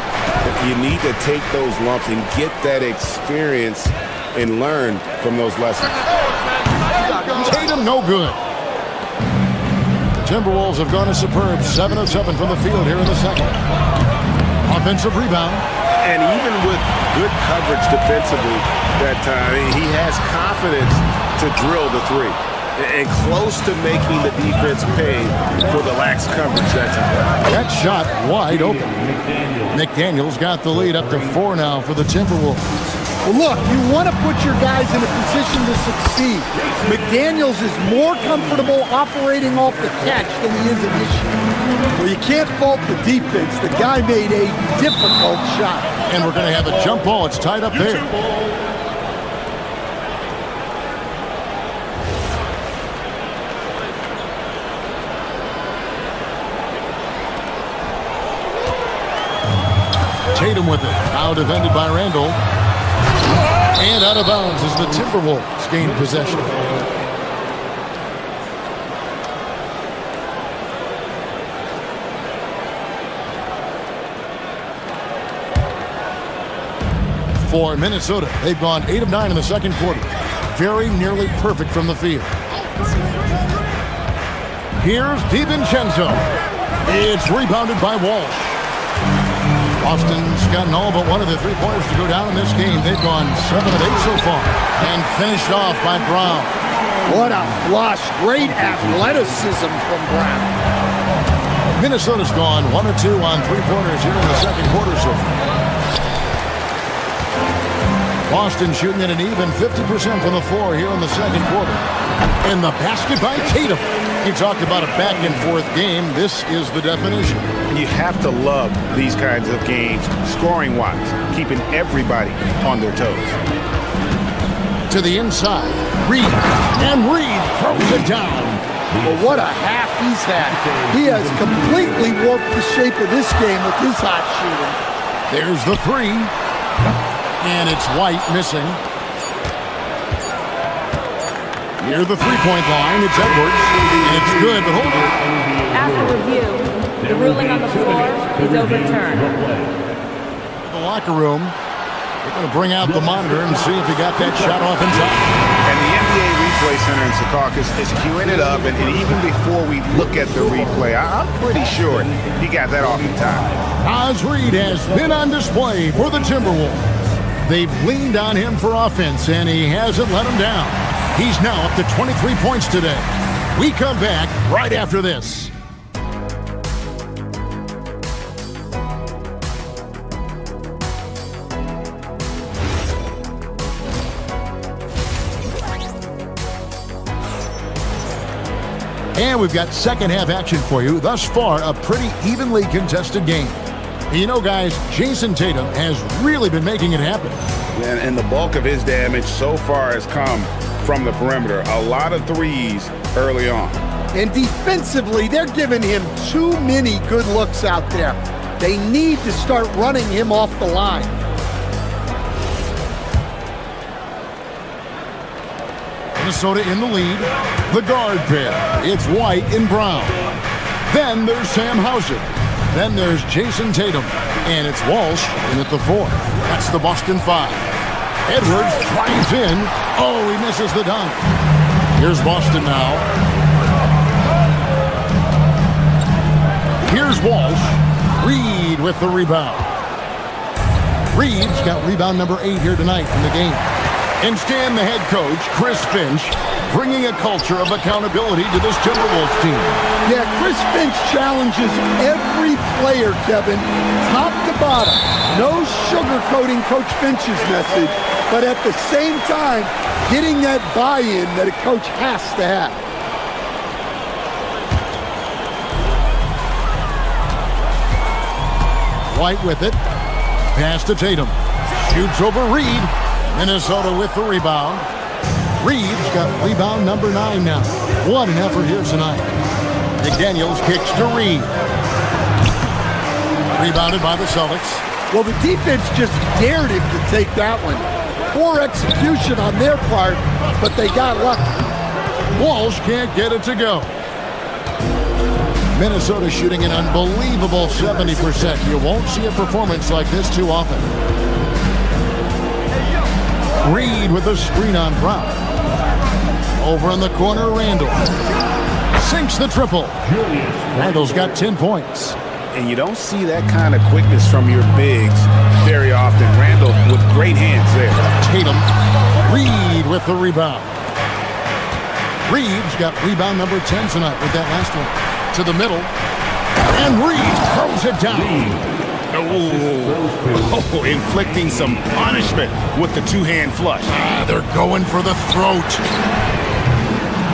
You need to take those lumps and get that experience and learn from those lessons. Tatum, no good. The Timberwolves have gone a superb 7 of 7 from the field here in the second. Offensive rebound. And even with good coverage defensively that time, he has confidence to drill the 3. And close to making the defense pay for the lax coverage that time. That shot wide open. McDaniel's got the lead up to 4 now for the Timberwolves. Well, look, you want to put your guys in a position to succeed. McDaniels is more comfortable operating off the catch than he is initially. Well, you can't fault the defense. The guy made a difficult shot. And we're going to have a jump ball. It's tied up there. Tatum with it. Now defended by Randall. And out of bounds as the Timberwolves gain possession. For Minnesota, they've gone 8 of 9 in the second quarter. Very nearly perfect from the field. Here's DiVincenzo. It's rebounded by Walsh. Boston's gotten all but one of the three-pointers to go down in this game. They've gone 7 of 8 so far. And finished off by Brown. What a flush. Great athleticism from Brown. Minnesota's gone 1 of 2 on three-pointers here in the second quarter so far. Boston shooting at an even 50% from the floor here in the second quarter. And the basket by Tatum. You talked about a back-and-forth game. This is the definition. You have to love these kinds of games, scoring-wise, keeping everybody on their toes. To the inside, Reed. And Reed throws it down. Well, what a half he's had. He has completely warped the shape of this game with his hot shooting. There's the three. And it's White missing. Near the three-point line, it's Edwards. And it's good, but hold it. After review, the ruling on the floor is overturned. In the locker room, they're going to bring out the monitor and see if he got that shot off in time. And the NBA Replay Center in Secaucus is queuing it up, and even before we look at the replay, I'm pretty sure he got that off in time. Naz Reid has been on display for the Timberwolves. They've leaned on him for offense, and he hasn't let them down. He's now up to 23 points today. We come back right after this. And we've got second half action for you. Thus far, a pretty evenly contested game. You know, guys, Jason Tatum has really been making it happen. And the bulk of his damage so far has come from the perimeter. A lot of threes early on. And defensively, they're giving him too many good looks out there. They need to start running him off the line. Minnesota in the lead. The guard pair. It's White and Brown. Then there's Sam Hauser. Then there's Jason Tatum. And it's Walsh in at the 4. That's the Boston 5. Edwards drives in. Oh, he misses the dunk. Here's Boston now. Here's Walsh. Reed with the rebound. Reed's got rebound number 8 here tonight in the game. And Stan, the head coach, Chris Finch, bringing a culture of accountability to this Timberwolves team. Yeah, Chris Finch challenges every player, Kevin, top to bottom. No sugarcoating Coach Finch's message, but at the same time, getting that buy-in that a coach has to have. White with it. Pass to Tatum. Shoots over Reed. Minnesota with the rebound. Reed's got rebound number 9 now. What an effort here tonight. McDaniels kicks to Reed. Rebounded by the Celtics. Well, the defense just dared him to take that one. Poor execution on their part, but they got lucky. Walsh can't get it to go. Minnesota shooting an unbelievable 70%. You won't see a performance like this too often. Reed with a screen on Brown. Over in the corner, Randall. Sinks the triple. Randall's got 10 points. And you don't see that kind of quickness from your bigs very often. Randall with great hands there. Tatum. Reed with the rebound. Reed's got rebound number 10 tonight with that last one. To the middle. And Reed throws it down. Oh, inflicting some punishment with the two-hand flush. They're going for the throat.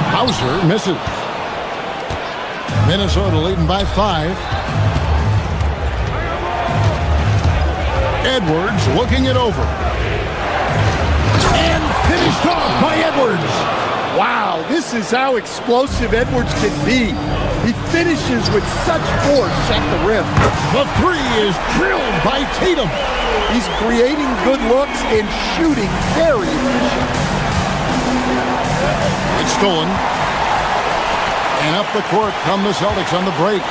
Hauser misses. Minnesota leading by 5. Edwards looking it over. And finished off by Edwards. Wow, this is how explosive Edwards can be. He finishes with such force at the rim. The three is drilled by Tatum. He's creating good looks and shooting very efficient. It's stolen. And up the court come the Celtics on the break.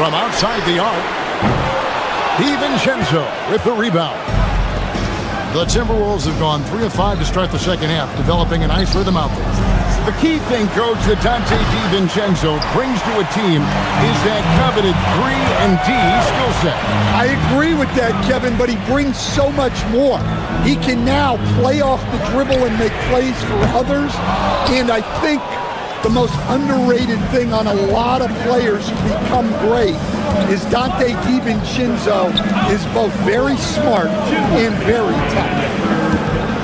From outside the arc, DiVincenzo with the rebound. The Timberwolves have gone 3 of 5 to start the second half, developing a nice rhythm out there. The key thing, Coach, that Dante DiVincenzo brings to a team is that coveted 3-and-D skill set. I agree with that, Kevin, but he brings so much more. He can now play off the dribble and make plays for others, and I think the most underrated thing on a lot of players who become great is Dante DiVincenzo is both very smart and very tough.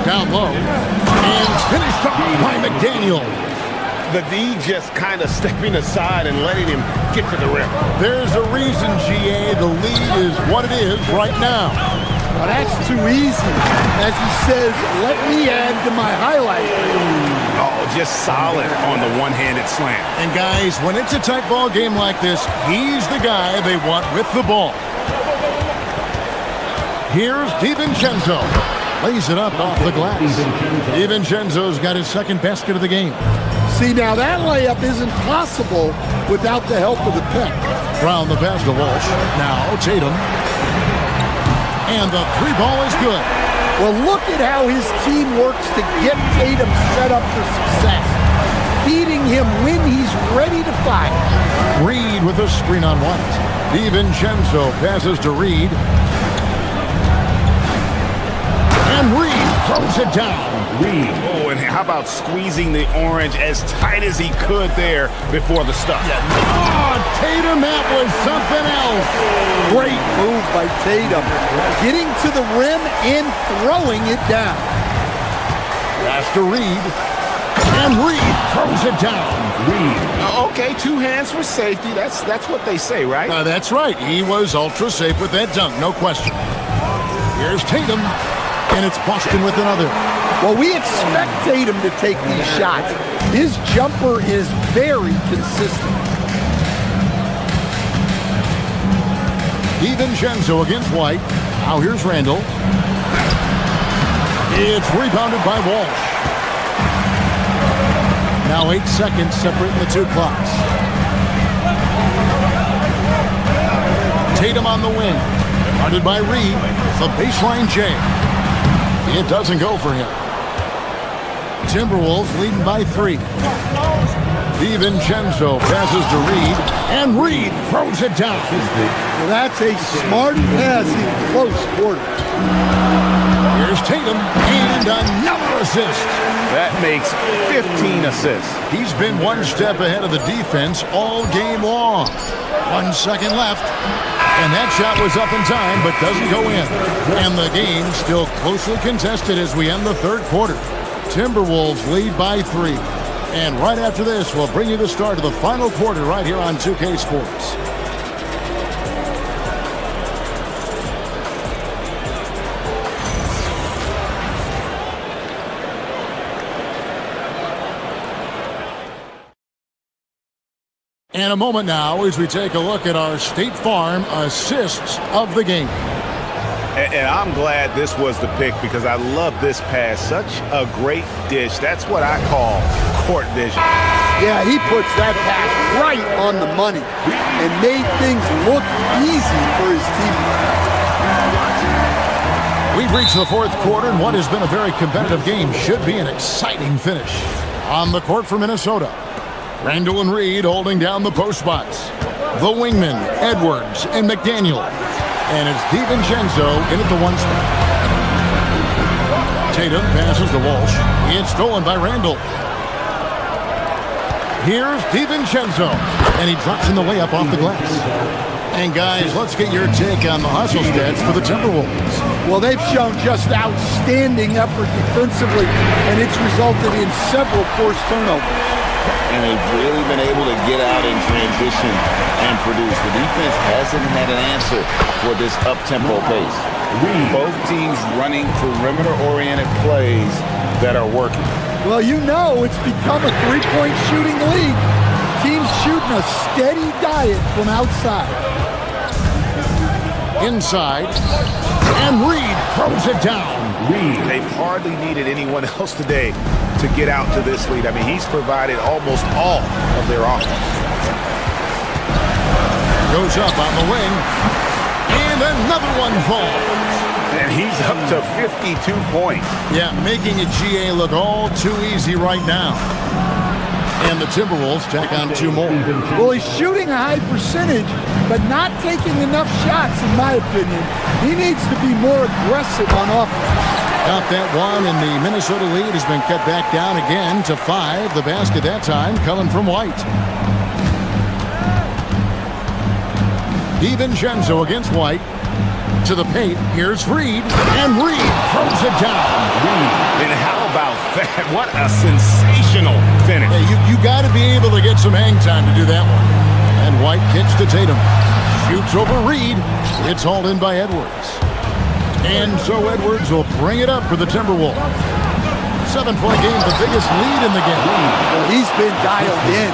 Down low, and finished off by McDaniel. The D just kind of stepping aside and letting him get to the rim. There's a reason, GA, the lead is what it is right now. Well, that's too easy. As he says, let me add to my highlight. Oh, just solid on the one-handed slam. And guys, when it's a tight ball game like this, he's the guy they want with the ball. Here's DiVincenzo. Lays it up off the glass. DiVincenzo's got his second basket of the game. See, now that layup isn't possible without the help of the pick. Brown the pass to Walsh. Now Tatum. And the three ball is good. Well, look at how his team works to get Tatum set up for success. Feeding him when he's ready to fire. Reed with a screen on White. DiVincenzo passes to Reed. And Reed throws it down. Reed. Oh, and how about squeezing the orange as tight as he could there before the stuff? Oh, Tatum, that was something else. Great move by Tatum. Getting to the rim and throwing it down. Pass to Reed. And Reed throws it down. Reed. Okay, 2 hands for safety. That's what they say, right? That's right. He was ultra safe with that dunk, no question. Here's Tatum. And it's Boston with another. Well, we expect Tatum to take these shots. His jumper is very consistent. DiVincenzo against White. Now here's Randall. It's rebounded by Walsh. Now 8 seconds separating the two clocks. Tatum on the wing. Guarded by Reed. The baseline J. It doesn't go for him. Timberwolves leading by 3. DiVincenzo passes to Reed, and Reed throws it down. Well, that's a smart pass in close quarters. Here's Tatum, and another assist. That makes 15 assists. He's been one step ahead of the defense all game long. 1 second left. And that shot was up in time, but doesn't go in. And the game still closely contested as we end the third quarter. Timberwolves lead by 3. And right after this, we'll bring you the start of the final quarter right here on 2K Sports. And a moment now as we take a look at our State Farm assists of the game. And I'm glad this was the pick because I love this pass. Such a great dish. That's what I call court vision. Yeah, he puts that pass right on the money and made things look easy for his team. We've reached the fourth quarter, and what has been a very competitive game should be an exciting finish. On the court for Minnesota, Randall and Reed holding down the post spots. The wingmen, Edwards and McDaniel. And it's DiVincenzo in at the 1 spot. Tatum passes to Walsh. It's stolen by Randall. Here's DiVincenzo. And he drops in the layup off the glass. And guys, let's get your take on the hustle stats for the Timberwolves. Well, they've shown just outstanding effort defensively, and it's resulted in several forced turnovers. And they've really been able to get out in transition and produce. The defense hasn't had an answer for this up-tempo pace. Both teams running perimeter-oriented plays that are working. Well, you know it's become a three-point shooting league. Team's shooting a steady diet from outside. Inside, and Reed throws it down. They've hardly needed anyone else today to get out to this lead. I mean, he's provided almost all of their offense. Goes up on the wing, and another one falls. And he's up to 52 points. Yeah, making a GA look all too easy right now. And the Timberwolves tack on 2 more. Well, he's shooting a high percentage, but not taking enough shots, in my opinion. He needs to be more aggressive on offense. Got that one, and the Minnesota lead has been cut back down again to 5. The basket that time coming from White. DiVincenzo against White. To the paint, here's Reed, and Reed throws it down. And how about that? What a sensational finish. Hey, you got to be able to get some hang time to do that one. And White kicks to Tatum. Shoots over Reed. It's hauled in by Edwards. And so Edwards will bring it up for the Timberwolves. 7-point game, the biggest lead in the game. Well, he's been dialed in.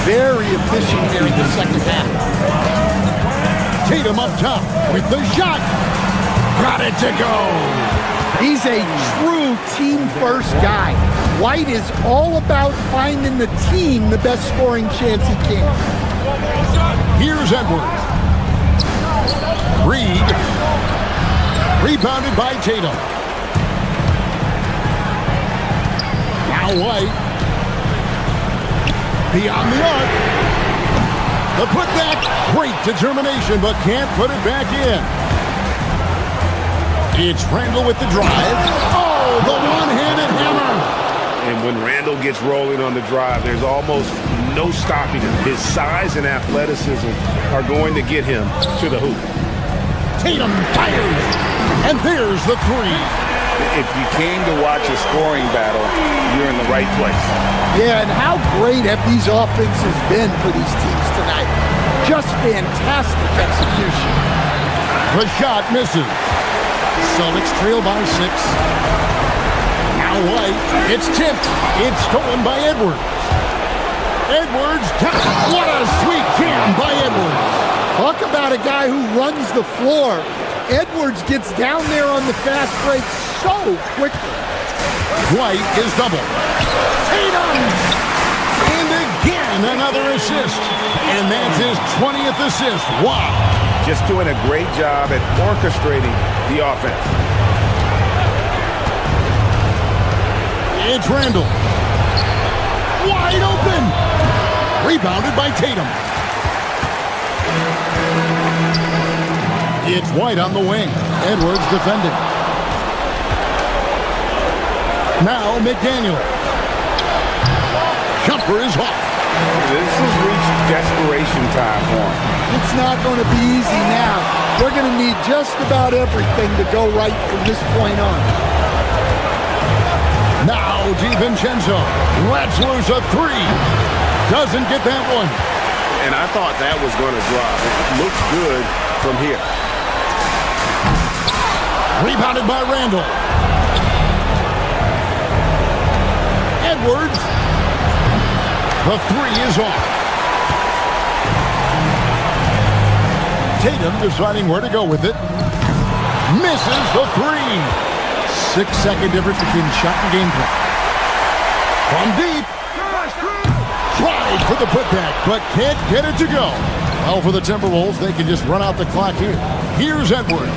Very efficient here in the second half. Tatum up top with the shot. Got it to go. He's a true team-first guy. White is all about finding the team the best scoring chance he can. Here's Edwards. Reed. Rebounded by Tatum. Now White. Beyond the arc. The putback, great determination, but can't put it back in. It's Randall with the drive. Oh, the one-handed hammer. And when Randall gets rolling on the drive, there's almost no stopping him. His size and athleticism are going to get him to the hoop. Tatum fires, and there's the 3. If you came to watch a scoring battle, you're in the right place. Yeah, and how great have these offenses been for these teams tonight? Just fantastic execution. The shot misses. Celtics trail by 6. Now White, it's tipped. It's stolen by Edwards. Edwards, what a sweet jam by Edwards. Talk about a guy who runs the floor. Edwards gets down there on the fast break so quickly. White is double. Tatum! And again, another assist. And that's his 20th assist. Wow. Just doing a great job at orchestrating the offense. It's Randall. Wide open. Rebounded by Tatum. It's White on the wing. Edwards defending. Now McDaniel. Jumper is off. This has reached desperation time for him. It's not going to be easy now. They're going to need just about everything to go right from this point on. Now DiVincenzo lets loose a 3. Doesn't get that one. And I thought that was going to drop. It looks good from here. Rebounded by Randall. Edwards. The 3 is off. Tatum deciding where to go with it. Misses the 3. 6-second difference between shot and game clock. From deep. Tried for the putback, but can't get it to go. Well, for the Timberwolves, they can just run out the clock here. Here's Edwards.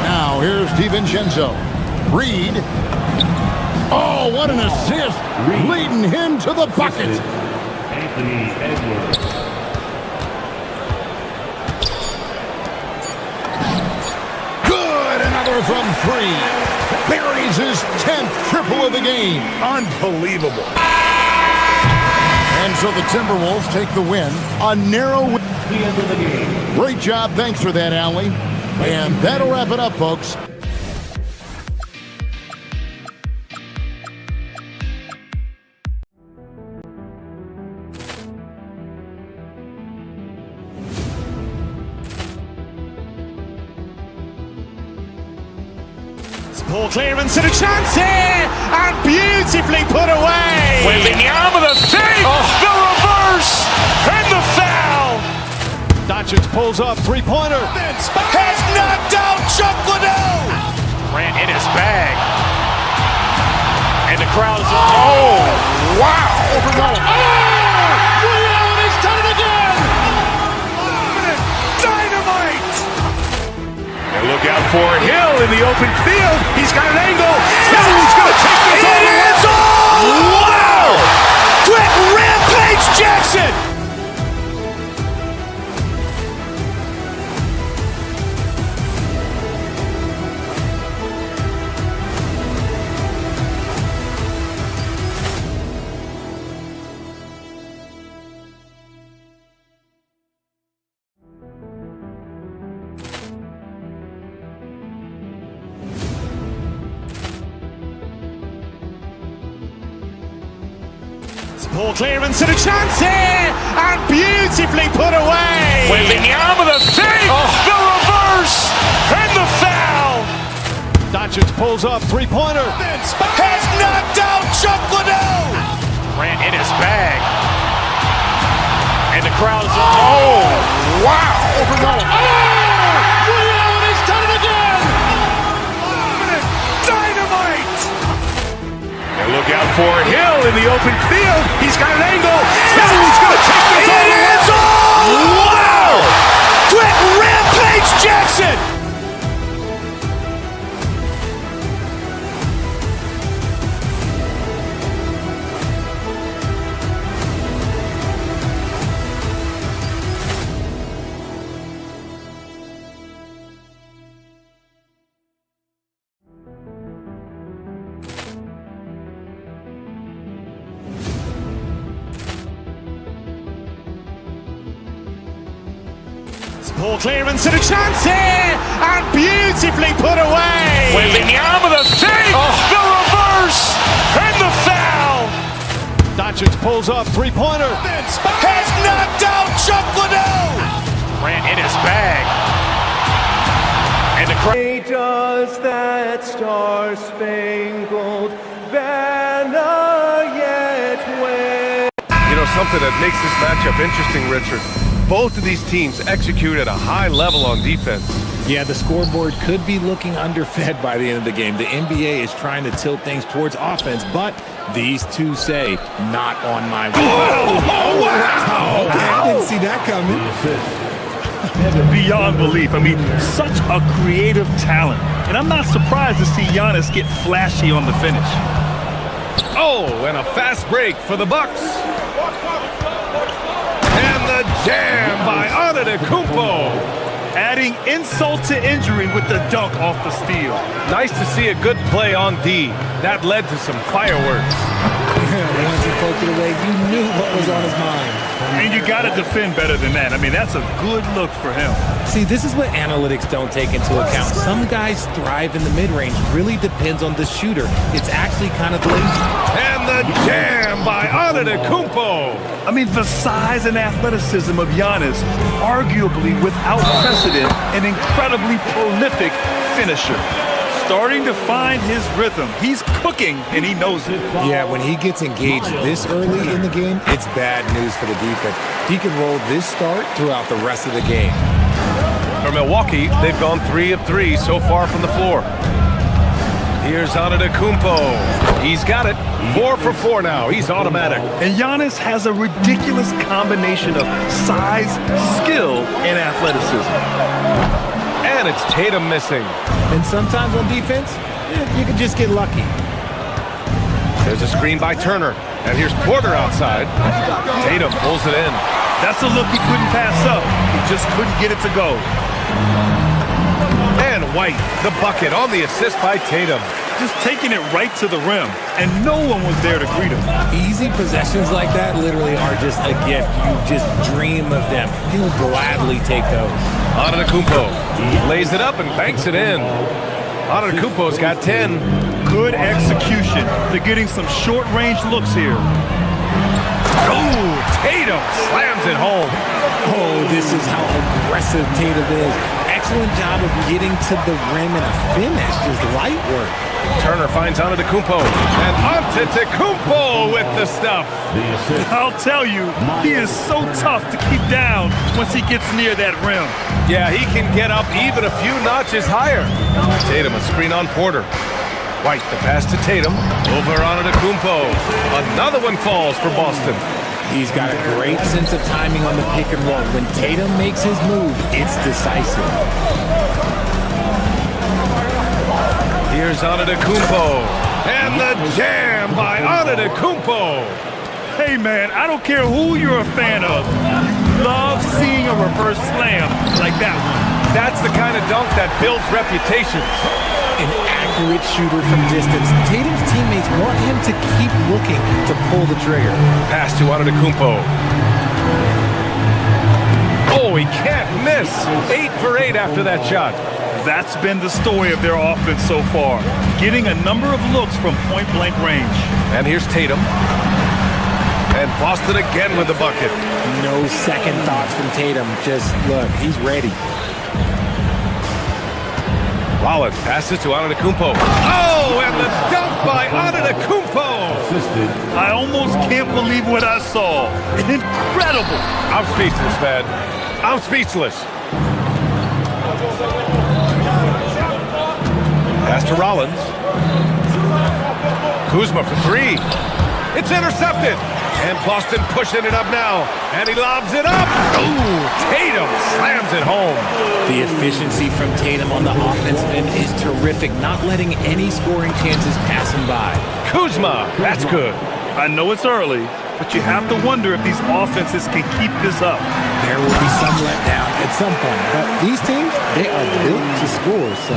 Now, here's DiVincenzo. Reed. Oh, what an assist. Leading him to the bucket. Anthony Edwards. Good. Another from 3. Buries his 10th triple of the game. Unbelievable. And so the Timberwolves take the win. A narrow win. The end of the game. Great job. Thanks for that, Allie. And that'll wrap it up, folks. Ball clearance and a chance here, and beautifully put away. Wembanyama the save, the reverse, and the foul. Doncic pulls up, three-pointer. Has knocked out Chuck Liddell. Ran in his bag. And the crowd is, oh, wow. He's done it again. Dynamite. And look out for Hill in the open field. He's got an angle. Hill's going to take this all the way. Wow. Quick rampage Jackson. Ball clearance and a chance here, and beautifully put away. Wembanyama the save, the reverse, and the foul. Doncic pulls up, three-pointer. Has knocked out Chuck Liddell. Ran in his bag. And the crowd is, oh, wow. He's done it again. Dynamite. And look out for Hill in the open field. He's got an angle. Hill's going to take this all the way. Wow. Quick rampage Jackson. Ball clearance and a chance here, and beautifully put away. Wembanyama the save, the reverse, and the foul. Doncic pulls up, three-pointer. Has knocked out Chuck Liddell. Ran in his bag. And the crowd. Does that star-spangled banner yet wave? You know, something that makes this matchup interesting, Richard. Both of these teams execute at a high level on defense. Yeah, the scoreboard could be looking underfed by the end of the game. The NBA is trying to tilt things towards offense, but these two say, not on my watch. Oh, wow. Okay, I didn't see that coming. Beyond belief. I mean, such a creative talent. And I'm not surprised to see Giannis get flashy on the finish. Oh, and a fast break for the Bucks. And the jam by Antetokounmpo. Adding insult to injury with the dunk off the steal. Nice to see a good play on D. That led to some fireworks. Once he poked it away, you knew what was on his mind. And you got to defend better than that. I mean, that's a good look for him. See, this is what analytics don't take into account. Some guys thrive in the mid-range. Really depends on the shooter. It's actually kind of lazy. And the jam by Antetokounmpo. I mean, the size and athleticism of Giannis, arguably without precedent, an incredibly prolific finisher. Starting to find his rhythm. He's cooking, and he knows it. Yeah, when he gets engaged this early in the game, it's bad news for the defense. He can roll this start throughout the rest of the game. For Milwaukee, they've gone 3 of 3 so far from the floor. Here's Antetokounmpo. He's got it. 4 for 4 now. He's automatic. And Giannis has a ridiculous combination of size, skill, and athleticism. And it's Tatum missing. And sometimes on defense, you can just get lucky. There's a screen by Turner. And here's Porter outside. Tatum pulls it in. That's a look he couldn't pass up. He just couldn't get it to go. And White, the bucket on the assist by Tatum. Just taking it right to the rim, and no one was there to greet him. Easy possessions like that literally are just a gift. You just dream of them. He'll gladly take those. Antetokounmpo lays it up and banks it in. Antetokounmpo's got 10. Good execution. They're getting some short-range looks here. Oh, Tatum slams it home. Oh, this is how aggressive Tatum is. excellent job of getting to the rim and a finish. Just light work. Turner finds Antetokounmpo, and Antetokounmpo with the stuff. I'll tell you, he is so tough to keep down once he gets near that rim. Yeah, he can get up even a few notches higher. Tatum, a screen on Porter. White, the pass to Tatum, over Antetokounmpo. Another one falls for Boston. He's got a great sense of timing on the pick and roll. When Tatum makes his move, it's decisive. Here's Antetokounmpo, and the jam by Antetokounmpo. Hey, man, I don't care who you're a fan of. You love seeing a reverse slam like that one. That's the kind of dunk that builds reputations. An accurate shooter from distance. Tatum's teammates want him to keep looking to pull the trigger. Pass to Antetokounmpo. Oh, he can't miss. 8 for 8 after that shot. That's been the story of their offense so far, getting a number of looks from point-blank range. And here's Tatum. And Boston again with the bucket. No second thoughts from Tatum. Just, look, he's ready. Rollins passes to Antetokounmpo. Oh, and the dunk by Antetokounmpo. I almost can't believe what I saw. Incredible. I'm speechless, man. I'm speechless. Pass to Rollins. Kuzma for 3. It's intercepted. And Boston pushing it up now. And he lobs it up. Ooh, Tatum slams it home. The efficiency from Tatum on the offensive end is terrific, not letting any scoring chances pass him by. Kuzma, that's good. I know it's early, but you have to wonder if these offenses can keep this up. There will be some letdown at some point, but these teams, they are built to score, so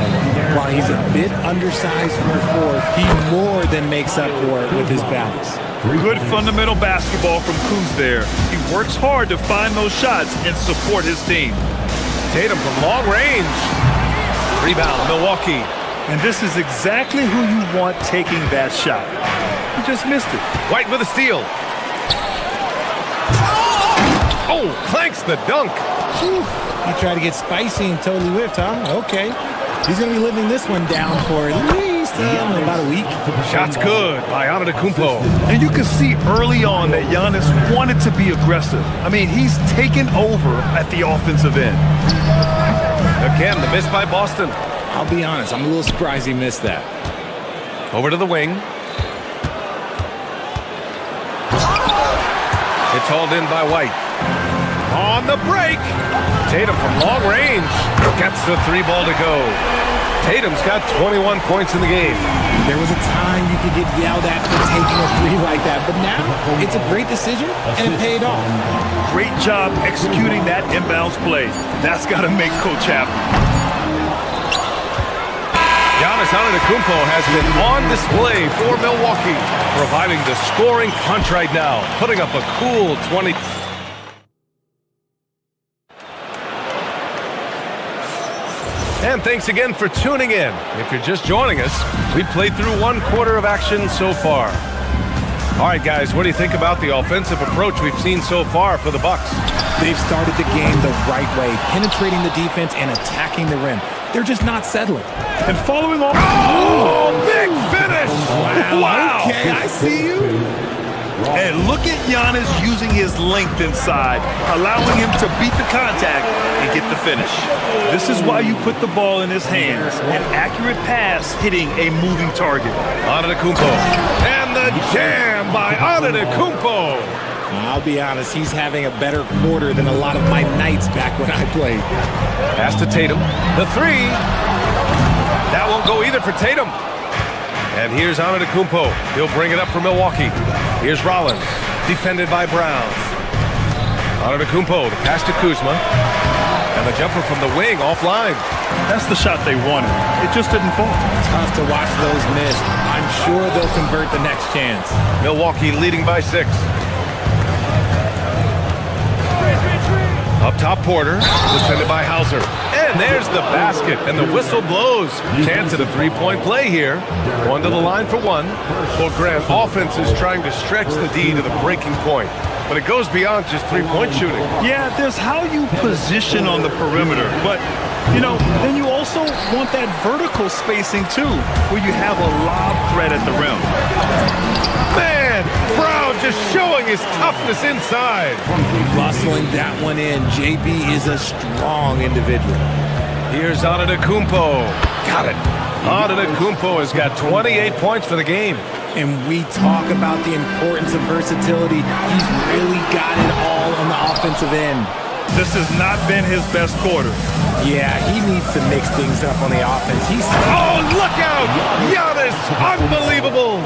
while he's a bit undersized for a 4, he more than makes up for it with his balance. Good fundamental basketball from Kuz there. He works hard to find those shots and support his team. Tatum from long range. Rebound, Milwaukee. And this is exactly who you want taking that shot. He just missed it. White with a steal. Oh, clanks the dunk. He tried to get spicy and totally whiffed, huh? Okay. He's going to be living this one down for at least about a week. Shot's good by Antetokounmpo. And you can see early on that Giannis wanted to be aggressive. I mean, he's taken over at the offensive end. Again, the miss by Boston. I'll be honest, I'm a little surprised he missed that. Over to the wing. It's hauled in by White. On the break. Tatum from long range gets the 3-ball to go. Tatum's got 21 points in the game. There was a time you could get yelled at for taking a 3 like that, but now it's a great decision and it paid off. Great job executing that inbounds play. That's got to make Coach happy. Giannis Antetokounmpo has been on display for Milwaukee, providing the scoring punch right now, putting up a cool 20. And thanks again for tuning in. If you're just joining us, we've played through 1 quarter of action so far. All right, guys, what do you think about the offensive approach we've seen so far for the Bucks? They've started the game the right way, penetrating the defense and attacking the rim. They're just not settling. And following on. Oh, big finish! Wow. Okay, I see you. And look at Giannis using his length inside, allowing him to beat the contact and get the finish. This is why you put the ball in his hands. An accurate pass hitting a moving target. Antetokounmpo. And the jam by Antetokounmpo. I'll be honest, he's having a better quarter than a lot of my nights back when I played. Pass to Tatum. The 3. That won't go either for Tatum. And here's Antetokounmpo. He'll bring it up for Milwaukee. Here's Rollins, defended by Brown. Antetokounmpo, the pass to Kuzma. And the jumper from the wing, offline. That's the shot they wanted. It just didn't fall. Tough to watch those miss. I'm sure they'll convert the next chance. Milwaukee leading by 6. Up top, Porter, defended by Hauser. And there's the basket, and the whistle blows. Chance at a 3-point play here. 1 to the line for 1. Well, Grant, offense is trying to stretch the D to the breaking point. But it goes beyond just 3-point shooting. Yeah, there's how you position on the perimeter. But Then you also want that vertical spacing too, where you have a lob threat at the rim. Man, Brown just showing his toughness inside. Rustling that one in. JB is a strong individual. Here's Antetokounmpo. Got it. Antetokounmpo has got 28 points for the game. And we talk about the importance of versatility. He's really got it all on the offensive end. This has not been his best quarter. Yeah, he needs to mix things up on the offense. Oh, look out! Giannis, unbelievable!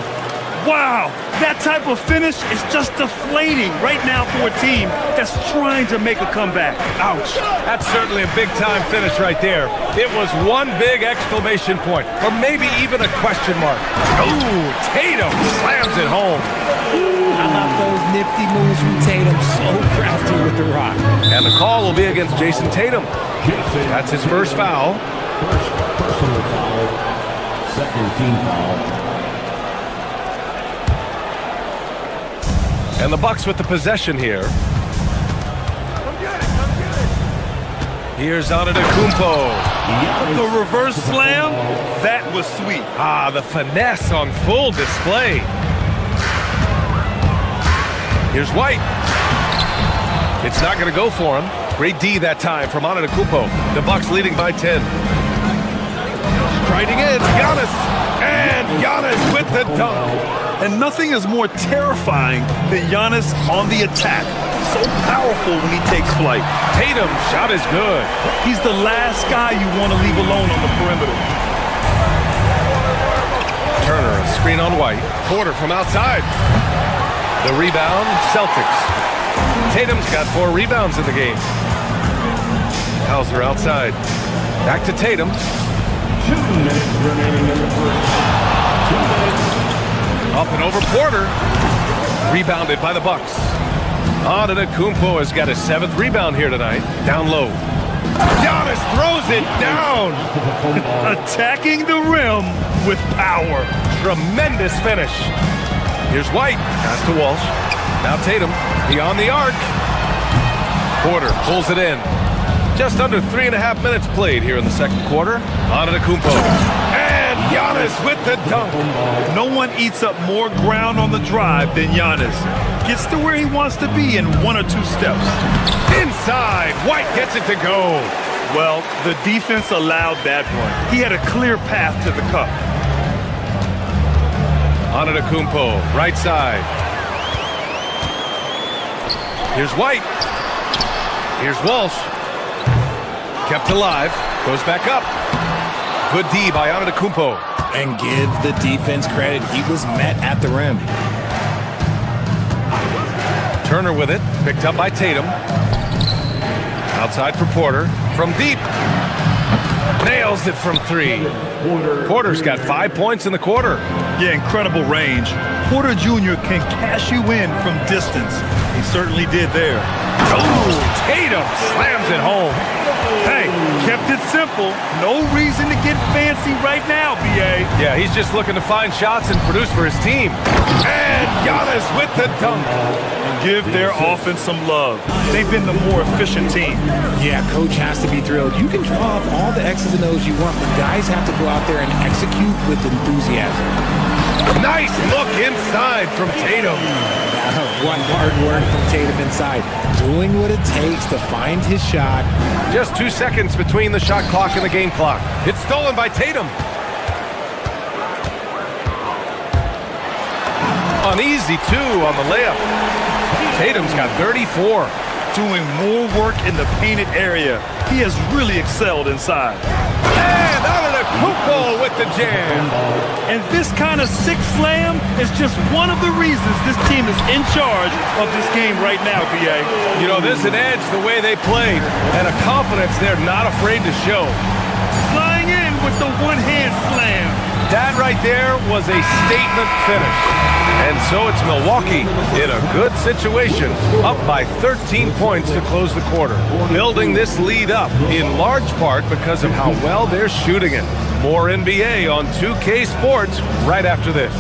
Wow, that type of finish is just deflating right now for a team that's trying to make a comeback. Ouch. That's certainly a big-time finish right there. It was one big exclamation point, or maybe even a question mark. Ooh, Tatum slams it home. How about those nifty moves from Tatum? So crafty with the rock. And the call will be against Jason Tatum. That's his first foul. First personal foul, second team foul. And the Bucks with the possession here. Here's Antetokounmpo. The reverse slam, that was sweet. Ah, the finesse on full display. Here's White. It's not going to go for him. Great D that time from Antetokounmpo. The Bucks leading by 10. Striding in, Giannis. And Giannis with the dunk. And nothing is more terrifying than Giannis on the attack. So powerful when he takes flight. Tatum's shot is good. He's the last guy you want to leave alone on the perimeter. Turner, a screen on White. Porter from outside. The rebound, Celtics. Tatum's got 4 rebounds in the game. Hauser outside. Back to Tatum. 2 minutes remaining in the first. 2 minutes. Up and over Porter. Rebounded by the Bucks. Antetokounmpo has got his 7th rebound here tonight. Down low. Giannis throws it down. Attacking the rim with power. Tremendous finish. Here's White. Pass to Walsh. Now Tatum. Beyond the arc. Porter pulls it in. Just under 3.5 minutes played here in the second quarter. Antetokounmpo. And Giannis with the dunk. No one eats up more ground on the drive than Giannis. Gets to where he wants to be in 1 or 2 steps. Inside. White gets it to go. Well, the defense allowed that one. He had a clear path to the cup. Antetokounmpo, right side. Here's White. Here's Walsh. Kept alive. Goes back up. Good D by Antetokounmpo. And give the defense credit. He was met at the rim. Turner with it. Picked up by Tatum. Outside for Porter. From deep. Nails it from 3. Porter's got 5 points in the quarter. Yeah, incredible range. Porter Jr. can cash you in from distance. He certainly did there. Oh, Tatum slams it home. Hey, kept it simple. No reason to get fancy right now, B.A. Yeah, he's just looking to find shots and produce for his team. And Giannis with the dunk. Give their offense some love. They've been the more efficient team. Yeah, coach has to be thrilled. You can draw up all the X's and O's you want, but guys have to go out there and execute with enthusiasm. Nice look inside from Tatum. One hard work from Tatum inside. Doing what it takes to find his shot. Just 2 seconds between the shot clock and the game clock. It's stolen by Tatum. Uneasy, too, on the layup. Tatum's got 34. Doing more work in the painted area. He has really excelled inside. And Antetokounmpo with the jam. And this kind of sick slam is just one of the reasons this team is in charge of this game right now, B.A. You know, there's an edge the way they played and a confidence they're not afraid to show. Flying in with the one-hand slam. That right there was a statement finish. And so it's Milwaukee in a good situation, up by 13 points to close the quarter. Building this lead up in large part because of how well they're shooting it. More NBA on 2K Sports right after this.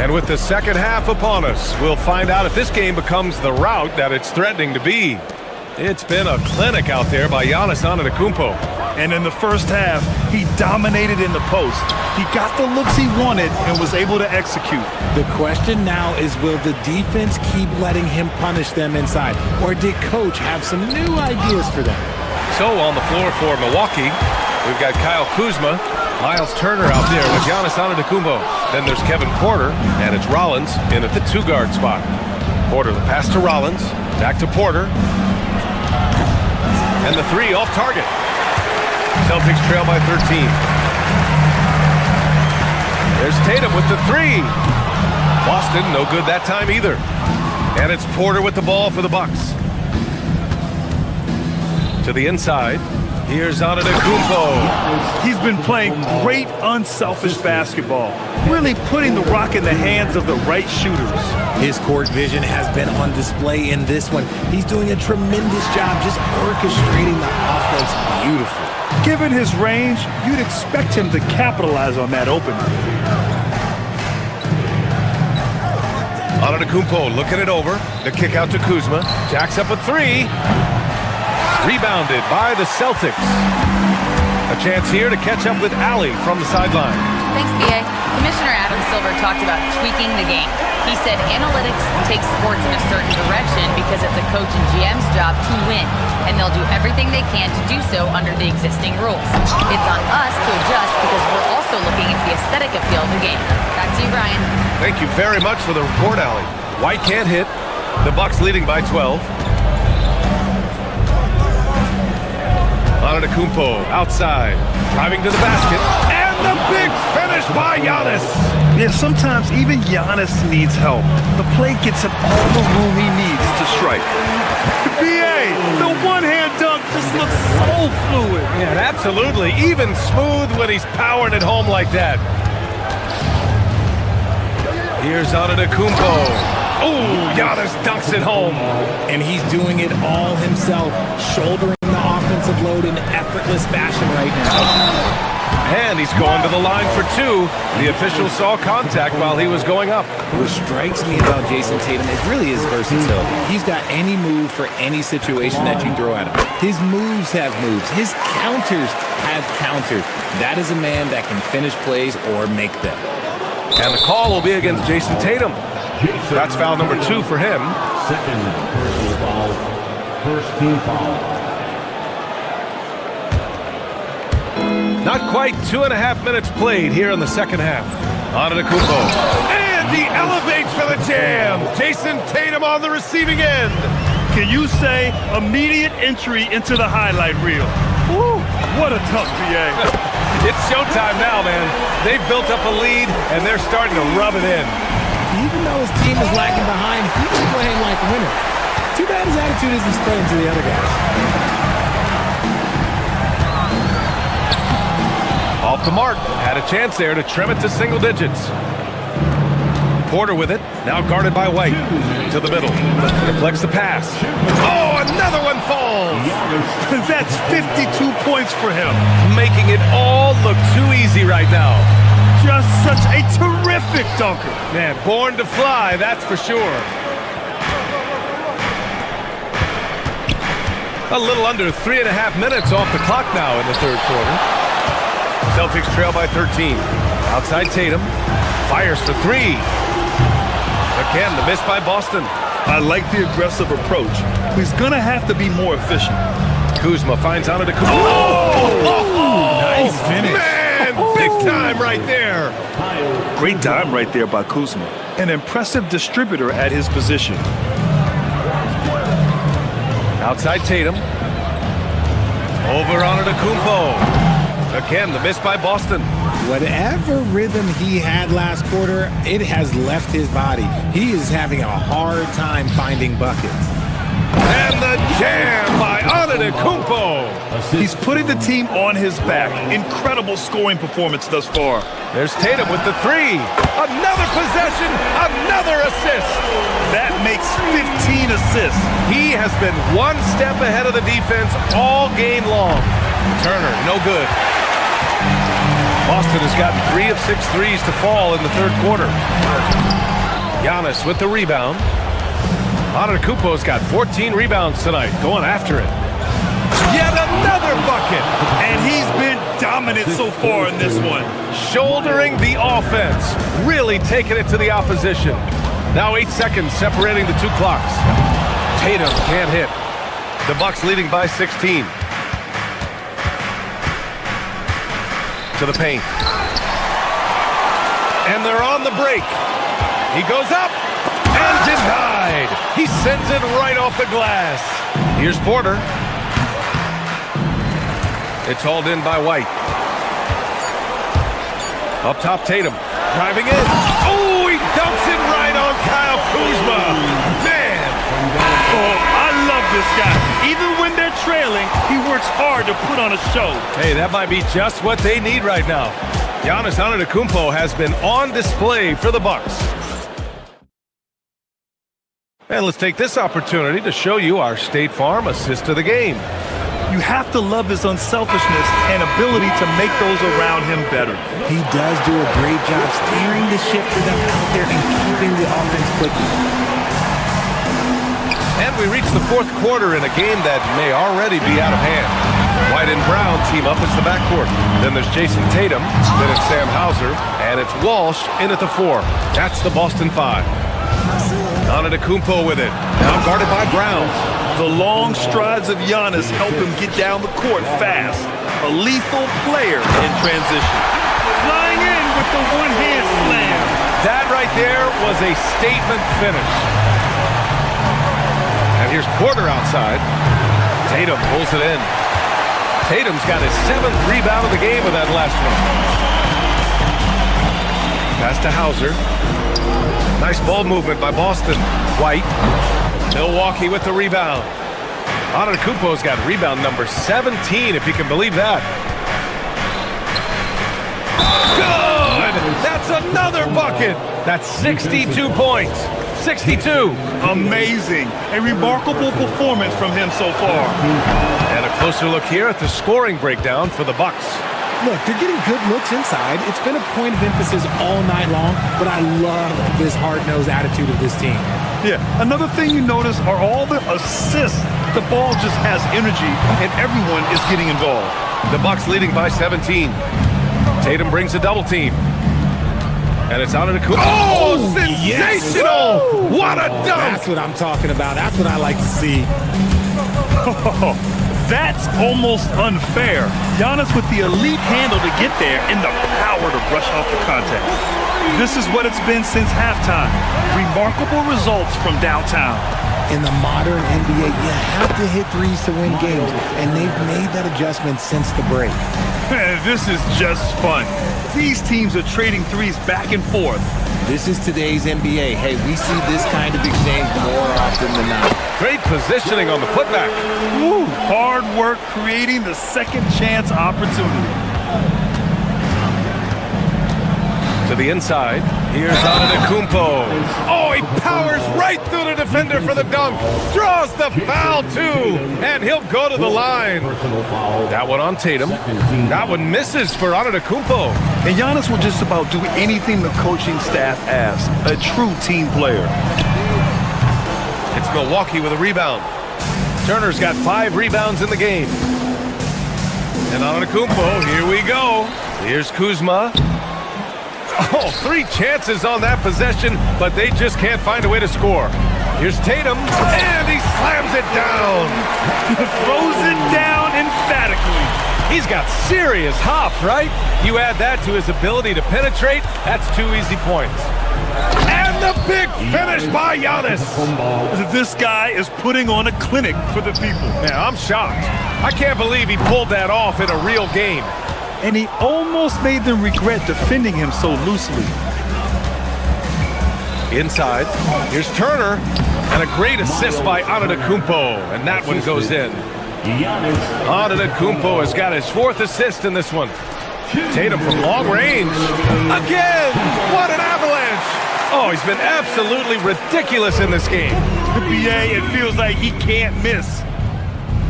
And with the second half upon us, we'll find out if this game becomes the rout that it's threatening to be. It's been a clinic out there by Giannis Antetokounmpo. And in the first half, he dominated in the post. He got the looks he wanted and was able to execute. The question now is, will the defense keep letting him punish them inside? Or did Coach have some new ideas for them? So on the floor for Milwaukee, we've got Kyle Kuzma, Miles Turner out there with Giannis Antetokounmpo. Then there's Kevin Porter, and it's Rollins in at the 2-guard spot. Porter, the pass to Rollins, back to Porter. And the 3 off target. Celtics trail by 13. There's Tatum with the 3. Boston, no good that time either. And it's Porter with the ball for the Bucks. To the inside. Here's Antetokounmpo. He's been playing great unselfish basketball, really putting the rock in the hands of the right shooters. His court vision has been on display in this one. He's doing a tremendous job just orchestrating the offense beautifully. Given his range, you'd expect him to capitalize on that opener. Antetokounmpo looking it over. The kick out to Kuzma. Jacks up a 3. Rebounded by the Celtics. A chance here to catch up with Allie from the sideline. Thanks, B.A. Commissioner Adam Silver talked about tweaking the game. He said analytics take sports in a certain direction because it's a coach and GM's job to win, and they'll do everything they can to do so under the existing rules. It's on us to adjust because we're also looking at the aesthetic appeal of the game. Back to you, Brian. Thank you very much for the report, Allie. White can't hit. The Bucks leading by 12. Antetokounmpo outside, driving to the basket, and the big finish by Giannis. Yeah, sometimes even Giannis needs help. The play gets him all the room he needs to strike. B.A., the one-hand dunk just looks so fluid. Yeah, absolutely. Even smooth when he's powering it home like that. Here's Antetokounmpo. Oh, Giannis dunks it home. And he's doing it all himself, shouldering the offensive load in effortless fashion right now. And he's going to the line for 2. The official saw contact while he was going up. What strikes me about Jason Tatum is really his versatility. He's got any move for any situation that you throw at him. His moves have moves. His counters have counters. That is a man that can finish plays or make them. And the call will be against Jason Tatum. That's foul number 2 for him. Second personal foul. First team foul. Not quite 2.5 minutes played here in the second half. Antetokounmpo. And he elevates for the jam. Jason Tatum on the receiving end. Can you say immediate entry into the highlight reel? Woo, what a tough BA. It's showtime now, man. They've built up a lead, and they're starting to rub it in. Even though his team is lagging behind, he's playing like a winner. Too bad his attitude isn't spreading to the other guys. Off the mark. Had a chance there to trim it to single digits. Porter with it. Now guarded by White. To the middle. Deflects the pass. Oh, another one falls. That's 52 points for him. Making it all look too easy right now. Just such a terrific dunker. Man, born to fly, that's for sure. A little under 3.5 minutes off the clock now in the third quarter. Celtics trail by 13. Outside Tatum. Fires for 3. Again, the miss by Boston. I like the aggressive approach. He's going to have to be more efficient. Kuzma finds Antetokounmpo. Oh! Nice finish. Man, big time right there. Great dime right there by Kuzma. An impressive distributor at his position. Outside Tatum. Over Antetokounmpo. Again, the miss by Boston. Whatever rhythm he had last quarter, it has left his body. He is having a hard time finding buckets. And the jam by Antetokounmpo. He's putting the team on his back. Incredible scoring performance thus far. There's Tatum with the 3. Another possession, another assist. That makes 15 assists. He has been one step ahead of the defense all game long. Turner, no good. Boston has gotten 3 of 6 threes to fall in the third quarter. Giannis with the rebound. Antetokounmpo's got 14 rebounds tonight, going after it. Yet another bucket! And he's been dominant so far in this one. Shouldering the offense, really taking it to the opposition. Now 8 seconds separating the two clocks. Tatum can't hit. The Bucks leading by 16. To the paint. And they're on the break. He goes up and denied. He sends it right off the glass. Here's Porter. It's hauled in by White. Up top, Tatum. Driving in. Oh, he dumps it right on Kyle Kuzma. Man. Oh, I love this guy. Even when they're trailing, he works hard to put on a show. Hey, that might be just what they need right now. Giannis Antetokounmpo has been on display for the Bucks. And let's take this opportunity to show you our State Farm assist of the game. You have to love his unselfishness and ability to make those around him better. He does do a great job steering the ship for them out there and keeping the offense clicking. And we reach the fourth quarter in a game that may already be out of hand. White and Brown team up as the backcourt. Then there's Jason Tatum, then it's Sam Hauser, and it's Walsh in at the 4. That's the Boston 5. Antetokounmpo with it, now guarded by Brown. The long strides of Giannis help him get down the court fast. A lethal player in transition. Flying in with the one-hand slam. That right there was a statement finish. And here's Porter outside. Tatum pulls it in. Tatum's got his 7th rebound of the game with that last one. Pass to Hauser. Nice ball movement by Boston. White. Milwaukee with the rebound. Antetokounmpo's got rebound number 17, if you can believe that. Good! That's another bucket! That's 62 points. 62. Amazing. A remarkable performance from him so far. And a closer look here at the scoring breakdown for the Bucks. Look, they're getting good looks inside. It's been a point of emphasis all night long, but I love this hard-nosed attitude of this team. Yeah, another thing you notice are all the assists. The ball just has energy, and everyone is getting involved. The Bucks leading by 17. Tatum brings a double team. And it's out of the court. Oh, sensational! Yes. What a dunk! That's what I'm talking about. That's what I like to see. That's almost unfair. Giannis with the elite handle to get there and the power to brush off the contact. This is what it's been since halftime. Remarkable results from downtown. In the modern NBA, you have to hit threes to win games, and they've made that adjustment since the break. This is just fun. These teams are trading threes back and forth. This is today's NBA. Hey, we see this kind of exchange more often than not. Great positioning on the putback. Woo, hard work creating the second chance opportunity. To the inside, here's Antetokounmpo. Oh, he powers right through the defender for the dunk. Draws the foul, too. And he'll go to the line. That one on Tatum. That one misses for Antetokounmpo. And Giannis will just about do anything the coaching staff asks. A true team player. It's Milwaukee with a rebound. Turner's got 5 rebounds in the game. And Antetokounmpo, here we go. Here's Kuzma. Oh, 3 chances on that possession, but they just can't find a way to score. Here's Tatum, and he slams it down. Throws it down emphatically. He's got serious hops, right? You add that to his ability to penetrate, that's 2 easy points. And the big finish by Giannis. This guy is putting on a clinic for the people. Yeah, I'm shocked. I can't believe he pulled that off in a real game. And he almost made them regret defending him so loosely. Inside, here's Turner, and a great assist by Antetokounmpo, and that one goes in. Antetokounmpo has got his 4th assist in this one. Tatum from long range. Again! What an avalanche! Oh, he's been absolutely ridiculous in this game. BA, it feels like he can't miss.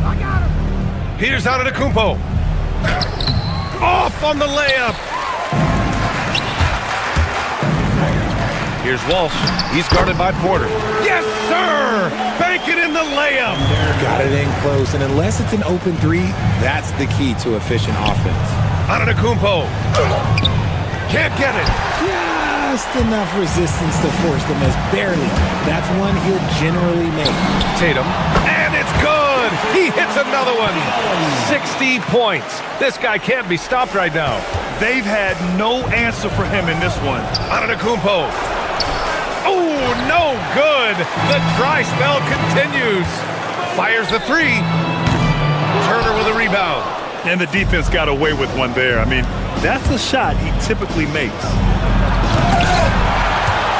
I got him. Here's Antetokounmpo. Off on the layup. Here's Walsh. He's guarded by Porter. Yes, sir! Bank it in the layup. Got it in close, and unless it's an open three, that's the key to efficient offense. Antetokounmpo. Can't get it. Just enough resistance to force the miss. Barely. That's one he'll generally make. Tatum. And it's good. He hits another one. 60 points. This guy can't be stopped right now. They've had no answer for him in this one. Antetokounmpo. Oh, no good. The dry spell continues. Fires the three. Turner with a rebound. And the defense got away with one there. I mean, that's a shot he typically makes.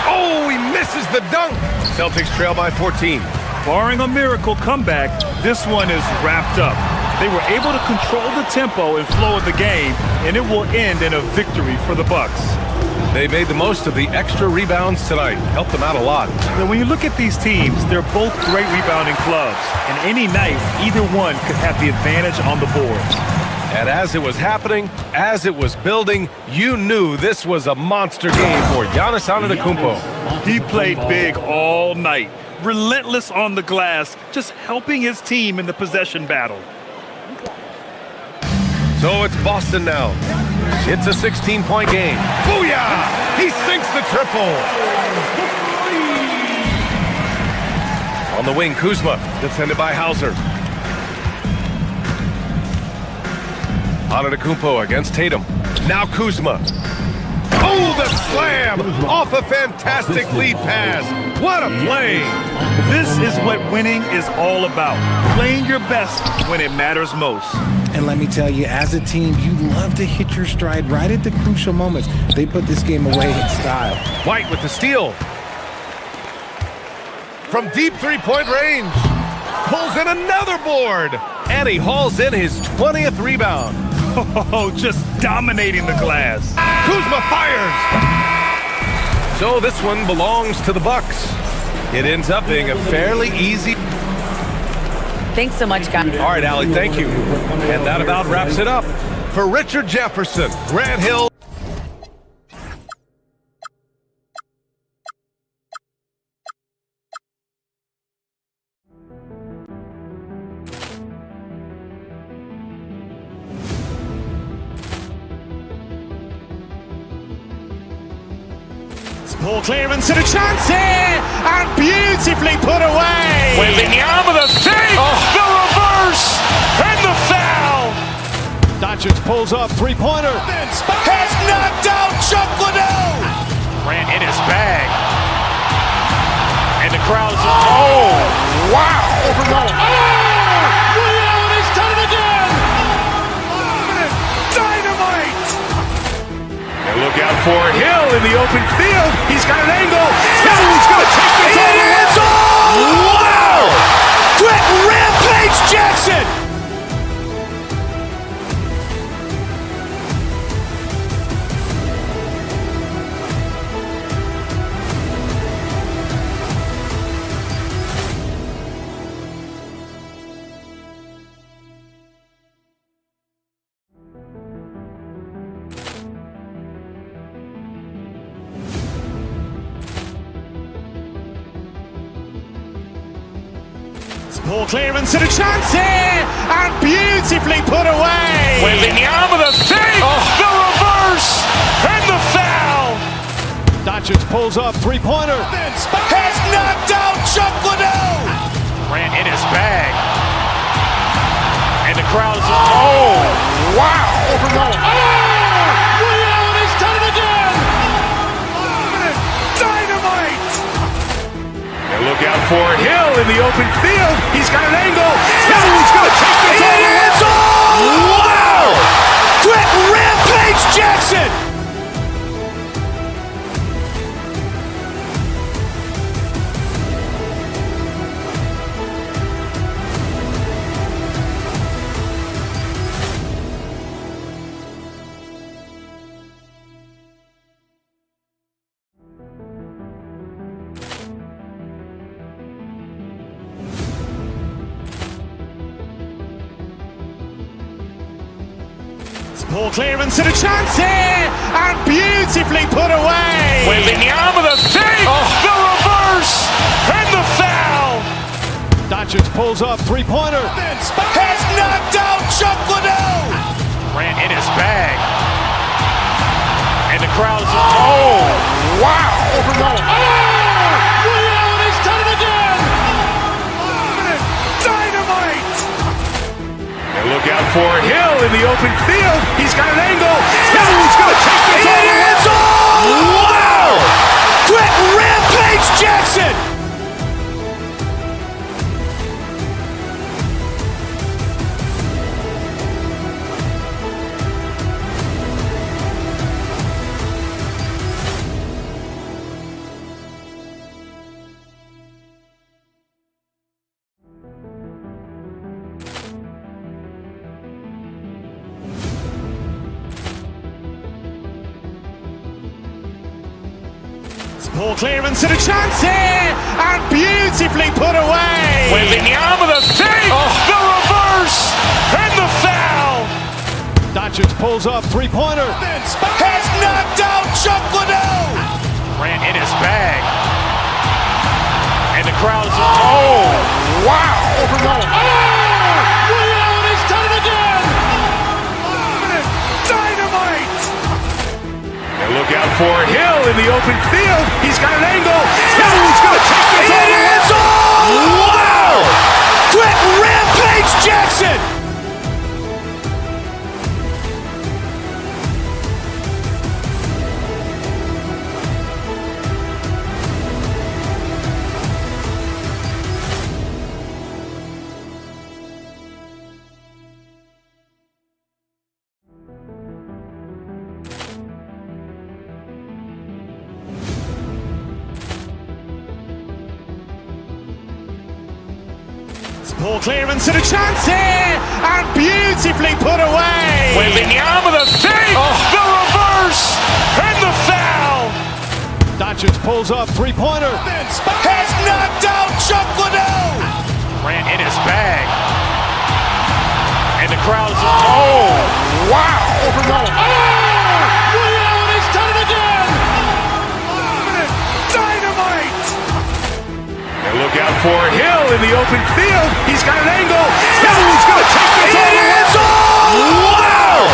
Oh, he misses the dunk. Celtics trail by 14. Barring a miracle comeback, this one is wrapped up. They were able to control the tempo and flow of the game, and it will end in a victory for the Bucks. They made the most of the extra rebounds tonight. Helped them out a lot. Now, when you look at these teams, they're both great rebounding clubs, and any night, either one could have the advantage on the boards. And as it was happening, as it was building, you knew this was a monster game for Giannis Antetokounmpo. He played big all night, relentless on the glass, just helping his team in the possession battle. So it's Boston now. It's a 16-point game. Booyah! He sinks the triple. On the wing, Kuzma, defended by Hauser. Antetokounmpo against Tatum. Now Kuzma. Oh, the slam! Off a fantastic lead pass. What a play! This is what winning is all about. Playing your best when it matters most. And let me tell you, as a team, you love to hit your stride right at the crucial moments. They put this game away in style. White with the steal. From deep three-point range. Pulls in another board. And he hauls in his 20th rebound. Oh, just dominating the glass. Kuzma fires. So this one belongs to the Bucks. It ends up being a fairly easy. Thanks so much, guys. All right, Allie, thank you. And that about wraps it up. For Richard Jefferson, Grant Hill. Ball clearance and a chance here, and beautifully put away. Wembanyama the save, the reverse, and the foul. Doncic pulls up, three-pointer. Has knocked out Chuck Liddell. Ran in his bag. And the crowd is, oh, wow. Overrun. Ray Allen has done it again. Dynamite. And look out for Hill in the open field. He's got an angle. He's going to take this all the way. Wow. Quick rampage Jackson. Ball clearance and a chance here, and beautifully put away. Wembanyama the save, the reverse, and the foul. Doncic pulls up, three-pointer. Has knocked out Chuck Liddell. Ran in his bag. And the crowd is, oh, wow. Overrun. Ray Allen has done it again. Dynamite. And look out for Hill in the open field. He's got an angle. He's going to take this all the way. Wow. Quick rampage Jackson. Ball clearance and a chance here, and beautifully put away. Wembanyama with a fake, the reverse, and the foul. Doncic pulls up, three-pointer. Has knocked out Chuck Liddell. Grant in his bag. And the crowd is, oh, wow. Ray Allen has done it again. Dynamite. And look out for Hill in the open field. He's got an angle. Hill's going to take this all the way. Wow. Quick rampage Jackson. Ball clearance and a chance here, and beautifully put away. Wembanyama with a fake, the reverse, and the foul. Doncic pulls up, three-pointer. Has knocked out Chuck Liddell. Grant in his bag. And the crowd is, oh, wow. Ray Allen has done it again. Dynamite. And look out for Hill in the open field. He's got an angle. Hill's going to take this all the way. Wow. Quick rampage Jackson. Ball clearance and a chance here, and beautifully put away. Wembanyama with a fake, the reverse, and the foul. Doncic pulls up, three-pointer. Has knocked out Chuck Liddell. Grant in his bag. And the crowd is, oh, wow. Ray Allen has done it again. Dynamite. And look out for Hill in the open field. He's got an angle. Hill's going to take this all the way. Wow.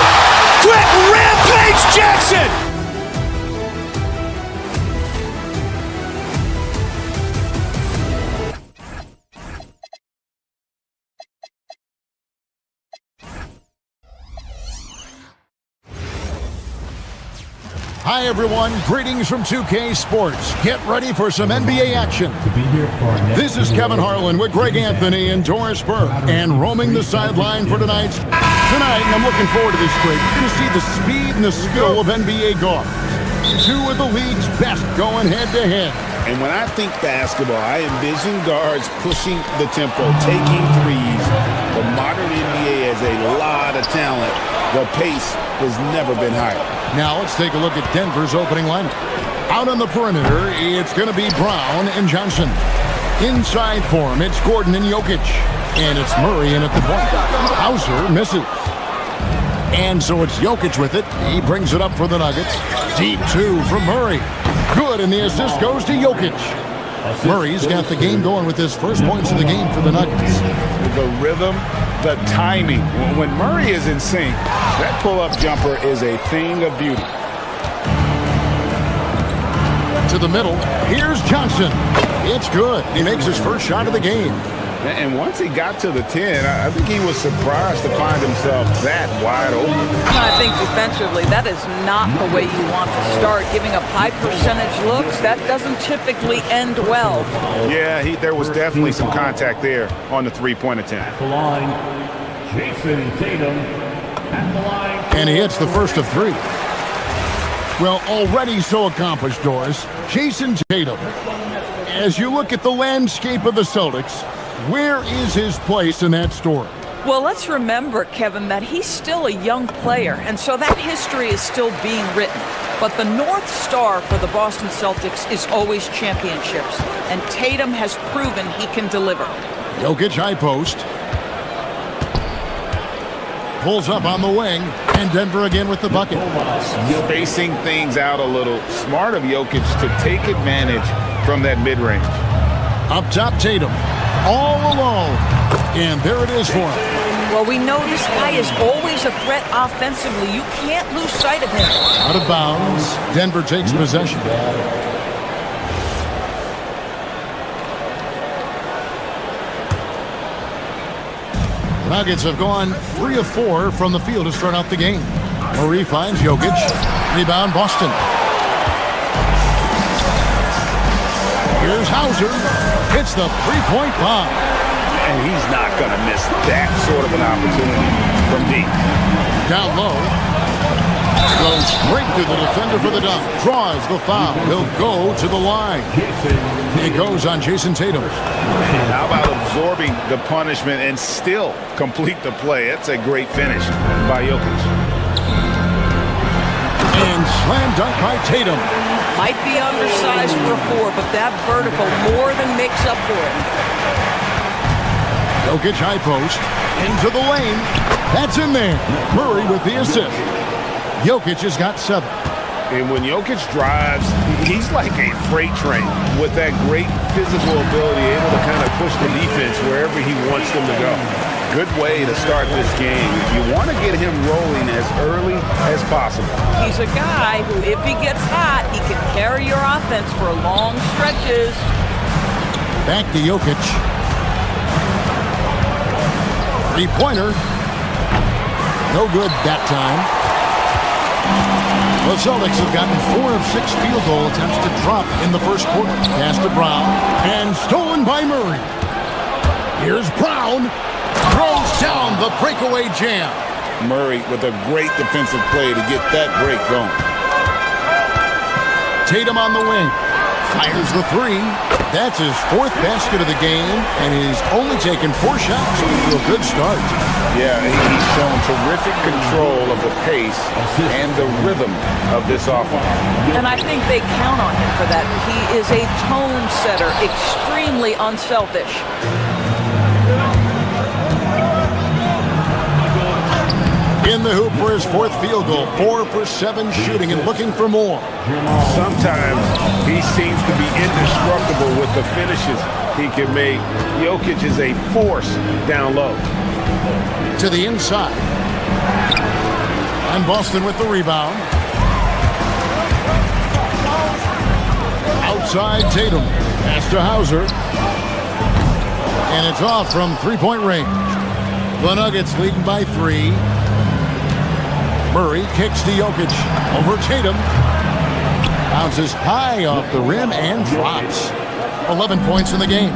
Quick rampage Jackson. Hi, everyone. Greetings from 2K Sports. Get ready for some NBA action. This is Kevin Harlan with Greg Anthony and Doris Burke, and roaming the sideline for tonight, and I'm looking forward to this, Greg. You're going to see the speed and the skill of NBA guards. Two of the league's best going head-to-head. And when I think basketball, I envision guards pushing the tempo, taking threes. The modern NBA has a lot of talent. The pace has never been higher. Now let's take a look at Denver's opening lineup. Out on the perimeter, it's going to be Brown and Johnson. Inside for him, it's Gordon and Jokic. And it's Murray in at the point. Hauser misses. And so it's Jokic with it. He brings it up for the Nuggets. Deep two from Murray. Good, and the assist goes to Jokic. Murray's got the game going with his first points of the game for the Nuggets. The rhythm, the timing. When Murray is in sync, that pull-up jumper is a thing of beauty. To the middle, here's Johnson. It's good. He makes his first shot of the game. And once he got to the 10, I think he was surprised to find himself that wide open. I think defensively, that is not the way you want to start. Giving up high percentage looks, that doesn't typically end well. Yeah, there was definitely some contact there on the three-point attempt. The line, Jason Tatum at the line. And he hits the first of three. Well, already so accomplished, Doris. Jason Tatum. As you look at the landscape of the Celtics, where is his place in that story? Well, let's remember, Kevin, that he's still a young player, and so that history is still being written. But the North Star for the Boston Celtics is always championships, and Tatum has proven he can deliver. Jokic high post. pulls up on the wing, and Denver again with the bucket. Spacing things out a little. Smart of Jokic to take advantage from that mid-range. Up top, Tatum. All alone. And there it is for him. Well, we know this guy is always a threat offensively. You can't lose sight of him. Out of bounds. Denver takes possession. The Nuggets have gone 3 of 4 from the field to start out the game. Murray finds Jokic. Rebound, Boston. Here's Hauser. Hits the three-point bomb. And he's not going to miss that sort of an opportunity from deep. Down low. Goes straight through the defender for the dunk. Draws the foul. He'll go to the line. It goes on Jason Tatum. How about absorbing the punishment and still complete the play? That's a great finish by Jokic. And slam dunk by Tatum. Might be undersized for 4, but that vertical more than makes up for it. Jokic high post. Into the lane. That's in there. Murray with the assist. Jokic has got 7. And when Jokic drives, he's like a freight train with that great physical ability, able to kind of push the defense wherever he wants them to go. Good way to start this game. You want to get him rolling as early as possible. He's a guy who, if he gets hot, he can carry your offense for long stretches. Back to Jokic. Three-pointer. No good that time. The Celtics have gotten 4 of 6 field goal attempts to drop in the first quarter. Pass to Brown. And stolen by Murray. Here's Brown. Throws down the breakaway jam. Murray with a great defensive play to get that break going. Tatum on the wing. Fires the 3. That's his 4th basket of the game, and he's only taken 4 shots. So a good start. Yeah, he's shown terrific control of the pace and the rhythm of this offense. And I think they count on him for that. He is a tone setter, extremely unselfish. In the hoop for his 4th field goal. 4 for 7 shooting and looking for more. Sometimes he seems to be indestructible with the finishes he can make. Jokic is a force down low. To the inside. And Boston with the rebound. Outside Tatum. Pass to Hauser. And it's off from three-point range. The Nuggets leading by 3. Murray kicks to Jokic. Over Tatum. Bounces high off the rim and drops. 11 points in the game.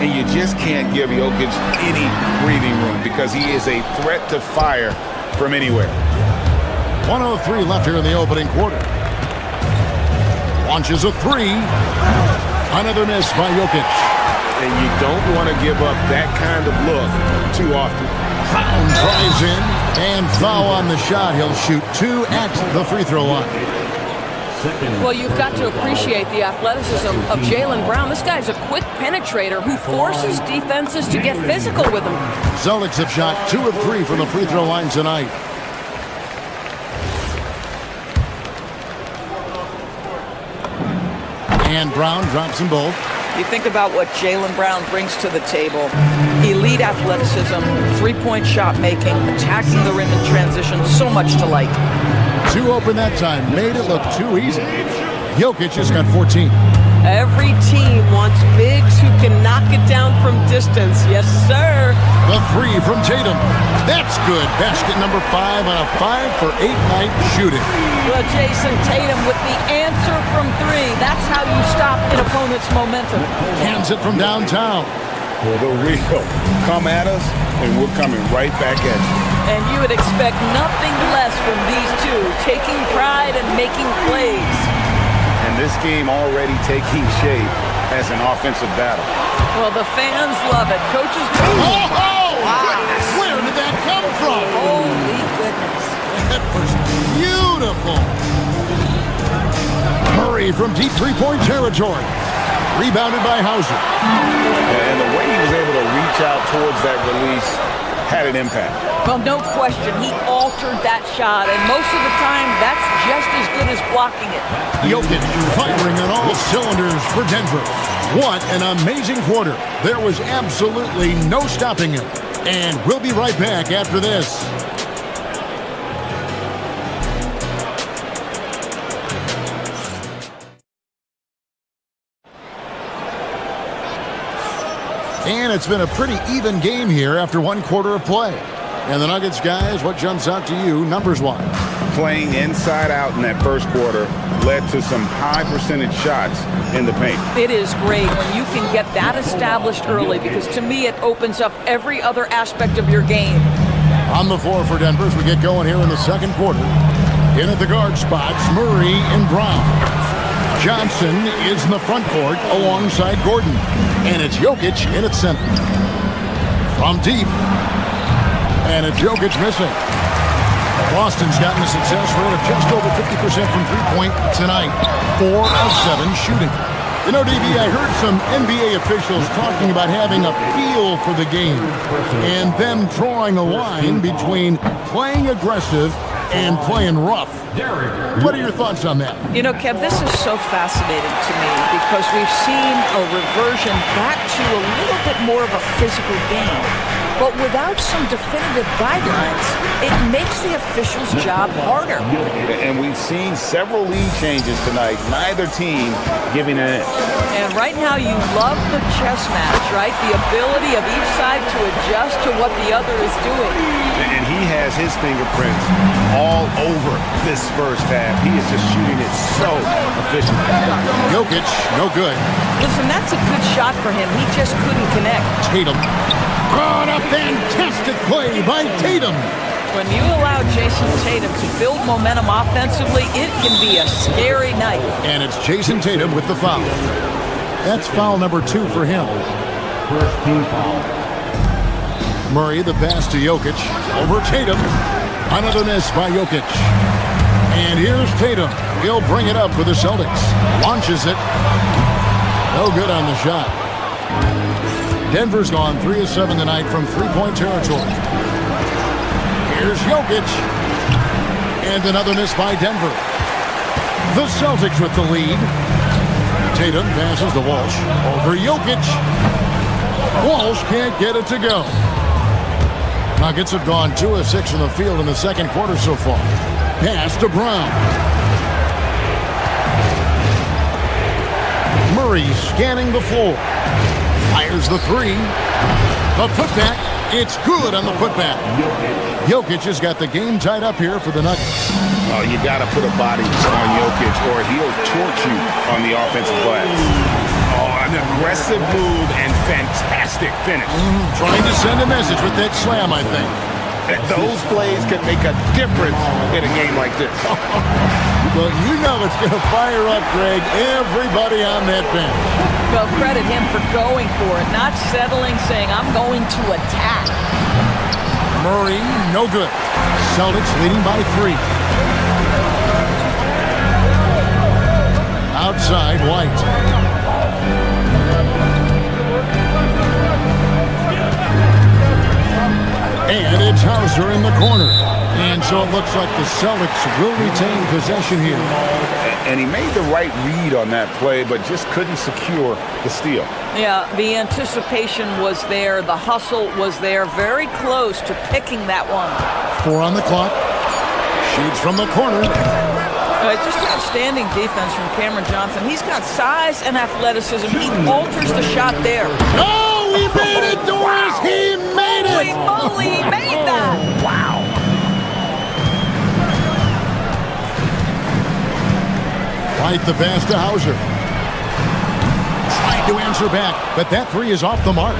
And you just can't give Jokic any breathing room because he is a threat to fire from anywhere. 1:03 left here in the opening quarter. Launches a 3. Another miss by Jokic. And you don't want to give up that kind of look too often. Brown drives in and foul on the shot. He'll shoot 2 at the free throw line. Well, you've got to appreciate the athleticism of Jaylen Brown. This guy's a quick penetrator who forces defenses to get physical with him. Celtics have shot 2 of 3 from the free throw line tonight. And Brown drops them both. You think about what Jaylen Brown brings to the table. Elite athleticism, three-point shot making, attacking the rim in transition, so much to like. 2 open that time, made it look too easy. Jokic just got 14. Every team wants bigs who can knock it down from distance. Yes, sir. The 3 from Tatum. That's good. Basket number 5 on a 5 for 8 night shooting. Well, Jason Tatum with the answer from 3. That's how you stop an opponent's momentum. Hands it from downtown. The real. Come at us, and we're coming right back at you. And you would expect nothing less from these two, taking pride and making plays. And this game already taking shape as an offensive battle. Well, the fans love it. Coaches... Oh! Where did that come from? Holy goodness. That was beautiful. Murray from deep three-point territory. Rebounded by Hauser. And the way he was able to reach out towards that release had an impact. Well, no question, he altered that shot, and most of the time, that's just as good as blocking it. Jokic firing on all cylinders for Denver. What an amazing quarter. There was absolutely no stopping him. And we'll be right back after this. And it's been a pretty even game here after one quarter of play. And the Nuggets, guys, what jumps out to you numbers-wise? Playing inside out in that first quarter led to some high percentage shots in the paint. It is great when you can get that established early because to me it opens up every other aspect of your game. On the floor for Denver as we get going here in the second quarter. In at the guard spots, Murray and Brown. Johnson is in the front court alongside Gordon. And it's Jokic in at center. From deep. And it's Jokic missing. Boston's gotten a success rate of just over 50% from three-point tonight. 4 of 7 shooting. You know, DB, I heard some NBA officials talking about having a feel for the game and them drawing a line between playing aggressive and playing rough. What are your thoughts on that? You know, Kev, this is so fascinating to me because we've seen a reversion back to a little bit more of a physical game. But without some definitive guidelines, it makes the officials' job harder. And we've seen several lead changes tonight, neither team giving an inch. And right now you love the chess match, right? The ability of each side to adjust to what the other is doing. And he has his fingerprints all over this first half. He is just shooting it so efficiently. Jokic, no good. Listen, that's a good shot for him. He just couldn't connect. Tatum. Oh, a fantastic play by Tatum. When you allow Jason Tatum to build momentum offensively, it can be a scary night. And it's Jason Tatum with the foul. That's foul number 2 for him. First team foul. Murray, the pass to Jokic. Over Tatum. Another miss by Jokic. And here's Tatum. He'll bring it up for the Celtics. Launches it. No good on the shot. Denver's gone 3 of 7 tonight from three-point territory. Here's Jokic. And another miss by Denver. The Celtics with the lead. Tatum passes to Walsh. Over Jokic. Walsh can't get it to go. Nuggets have gone 2 of 6 from the field in the second quarter so far. Pass to Brown. Murray scanning the floor. Fires the 3. The putback. It's good on the putback. Jokic has got the game tied up here for the Nuggets. Oh, you got to put a body on Jokic or he'll torch you on the offensive glass. Oh, an aggressive move and fantastic finish. Trying to send a message with that slam, I think. Those plays can make a difference in a game like this. Well, you know it's going to fire up, Greg, everybody on that bench. Well, credit him for going for it, not settling, saying, I'm going to attack. Murray, no good. Celtics leading by 3. Outside, White. And it's Hauser in the corner. And so it looks like the Celtics will retain possession here. And he made the right read on that play, but just couldn't secure the steal. Yeah, the anticipation was there. The hustle was there. Very close to picking that one. 4 on the clock. Shoots from the corner. Just outstanding defense from Cameron Johnson. He's got size and athleticism. He alters the shot there. Oh, he made it, Doris! He made it! Holy moly, he made that! Wow. Right, the pass to Hauser. Trying to answer back, but that 3 is off the mark.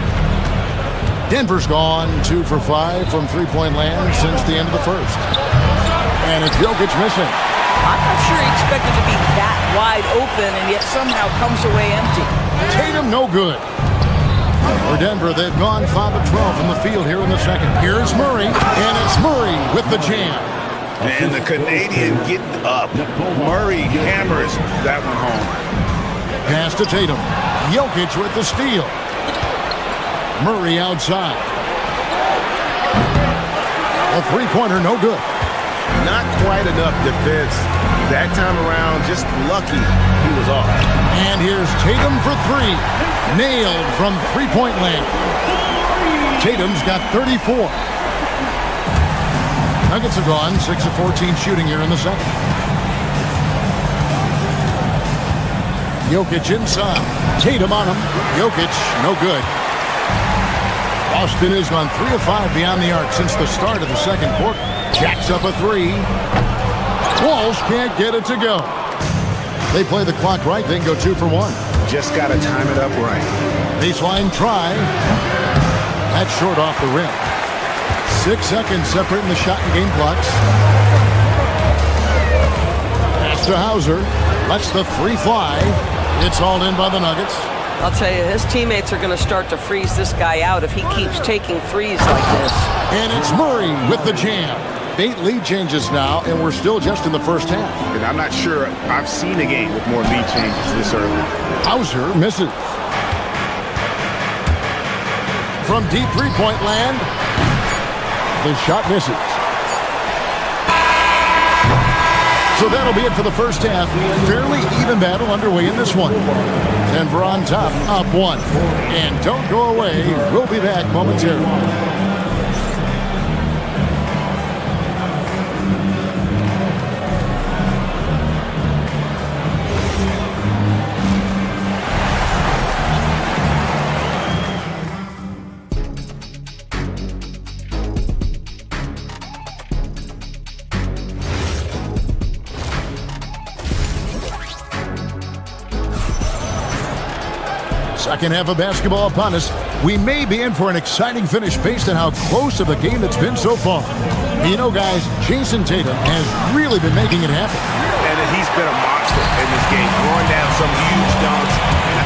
Denver's gone 2 for 5 from three-point land since the end of the first. And it's Jokic missing. I'm not sure he expected to be that wide open and yet somehow comes away empty. Tatum no good. For Denver, they've gone 5 of 12 from the field here in the second. Here's Murray, and it's Murray with the jam. And the Canadian getting up. Murray hammers that one home. Pass to Tatum. Jokic with the steal. Murray outside. A three-pointer, no good. Not quite enough defense. That time around, just lucky he was off. And here's Tatum for three. Nailed from three-point land. Tatum's got 34. Nuggets are gone, 6 of 14 shooting here in the second. Jokic inside. Tatum on him. Jokic, no good. Boston has gone 3 of 5 beyond the arc since the start of the second quarter. Jacks up a three. Walsh can't get it to go. They play the clock right, they can go 2 for 1. Just got to time it up right. Baseline try. That's short off the rim. 6 seconds separating the shot and game clocks. Pass to Hauser. Lets the three fly. It's hauled in by the Nuggets. I'll tell you, his teammates are going to start to freeze this guy out if he keeps taking threes like this. And it's Murray with the jam. 8 lead changes now, and we're still just in the first half. And I'm not sure I've seen a game with more lead changes this early. Hauser misses. From deep three-point land, the shot misses. So that'll be it for the first half. Fairly even battle underway in this one. Denver on top, up 1. And don't go away. We'll be back momentarily. Second half of basketball upon us. We may be in for an exciting finish based on how close of a game it's been so far. You know, guys, Jason Tatum has really been making it happen. And he's been a monster in this game, throwing down some huge dunks.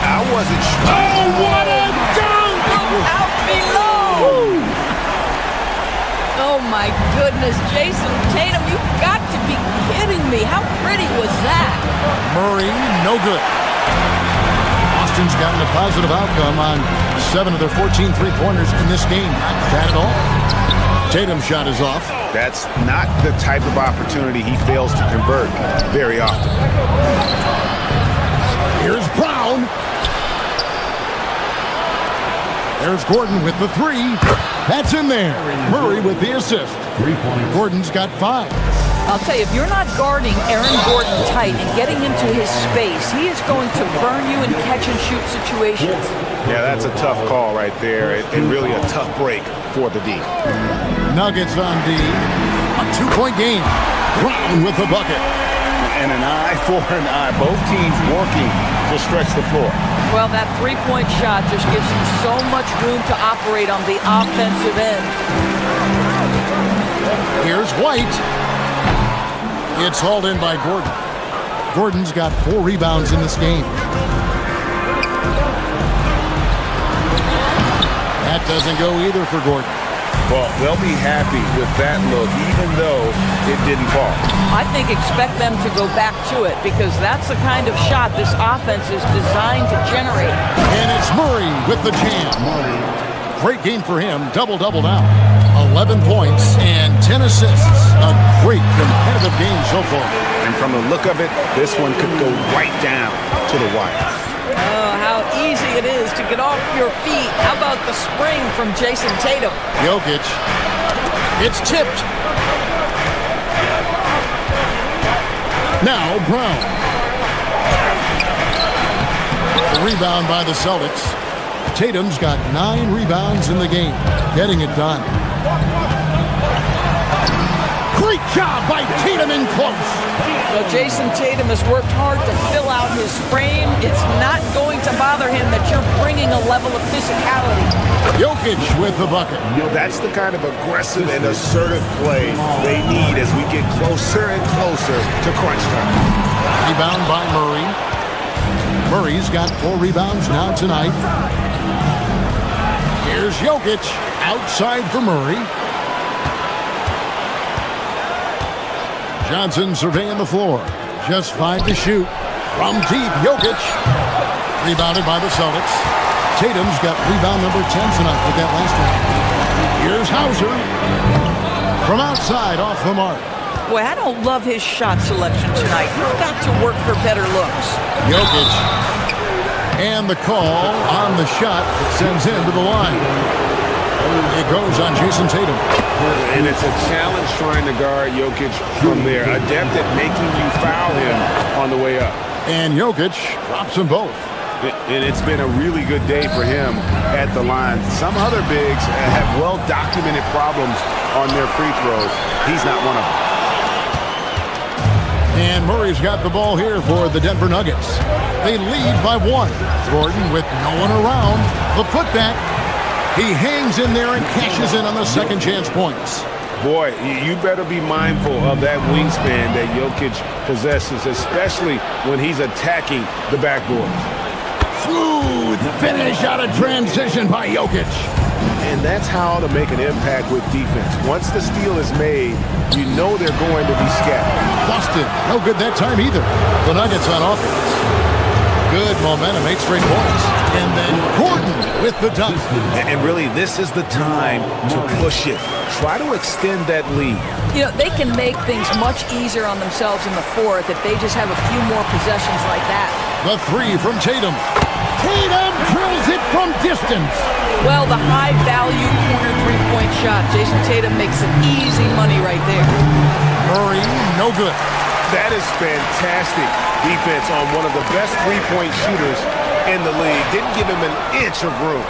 I wasn't sure. Oh, what a dunk! Out below! Oh, my goodness. Jason Tatum, you've got to be kidding me. How pretty was that? Murray, no good. Boston's gotten a positive outcome on 7 of their 14 three-pointers in this game. Not bad at all. Tatum's shot is off. That's not the type of opportunity he fails to convert very often. Here's Brown. There's Gordon with the three. That's in there. Murray with the assist. Gordon's got 5. I'll tell you, if you're not guarding Aaron Gordon tight and getting into his space, he is going to burn you in catch-and-shoot situations. Yeah, that's a tough call right there, and really a tough break for the D. Nuggets on D. A 2-point game. Brown with the bucket. And an eye for an eye. Both teams working to stretch the floor. Well, that three-point shot just gives you so much room to operate on the offensive end. Here's White. It's hauled in by Gordon. Gordon's got 4 rebounds in this game. That doesn't go either for Gordon. Well, they'll be happy with that look, even though it didn't fall. I think expect them to go back to it because that's the kind of shot this offense is designed to generate. And it's Murray with the jam. Great game for him. Double-double now. 11 points and 10 assists. A great competitive game so far. And from the look of it, this one could go right down to the wire. Oh, how easy it is to get off your feet. How about the spring from Jason Tatum? Jokic. It's tipped. Now Brown. The rebound by the Celtics. Tatum's got 9 rebounds in the game. Getting it done. Great job by Tatum in close. So Jason Tatum has worked hard to fill out his frame. It's not going to bother him that you're bringing a level of physicality. Jokic with the bucket. That's the kind of aggressive and assertive play they need as we get closer and closer to crunch time. Rebound by Murray. Murray's got 4 rebounds now tonight. Here's Jokic outside for Murray. Johnson surveying the floor. Just 5 to shoot. From deep, Jokic. Rebounded by the Celtics. Tatum's got rebound number 10 tonight with that last one. Here's Hauser. From outside, off the mark. Boy, I don't love his shot selection tonight. You've got to work for better looks. Jokic. And the call on the shot that sends him to the line. It goes on Jason Tatum. And it's a challenge trying to guard Jokic from there. Adept at making you foul him on the way up. And Jokic drops them both. And it's been a really good day for him at the line. Some other bigs have well-documented problems on their free throws. He's not one of them. And Murray's got the ball here for the Denver Nuggets. They lead by 1. Gordon with no one around. The putback. He hangs in there and cashes in on the second chance points. Boy, you better be mindful of that wingspan that Jokic possesses, especially when he's attacking the backboard. Smooth finish out of transition by Jokic. And that's how to make an impact with defense. Once the steal is made, you know they're going to be scattered. Busted. No good that time either. The Nuggets on offense. Good momentum, 8 straight points. And then Gordon with the dunk. And really, this is the time to push it. Try to extend that lead. You know, they can make things much easier on themselves in the fourth if they just have a few more possessions like that. The 3 from Tatum. Tatum drills it from distance. Well, the high-value corner three-point shot. Jason Tatum makes some easy money right there. Murray, no good. That is fantastic defense on one of the best three-point shooters in the league. Didn't give him an inch of room.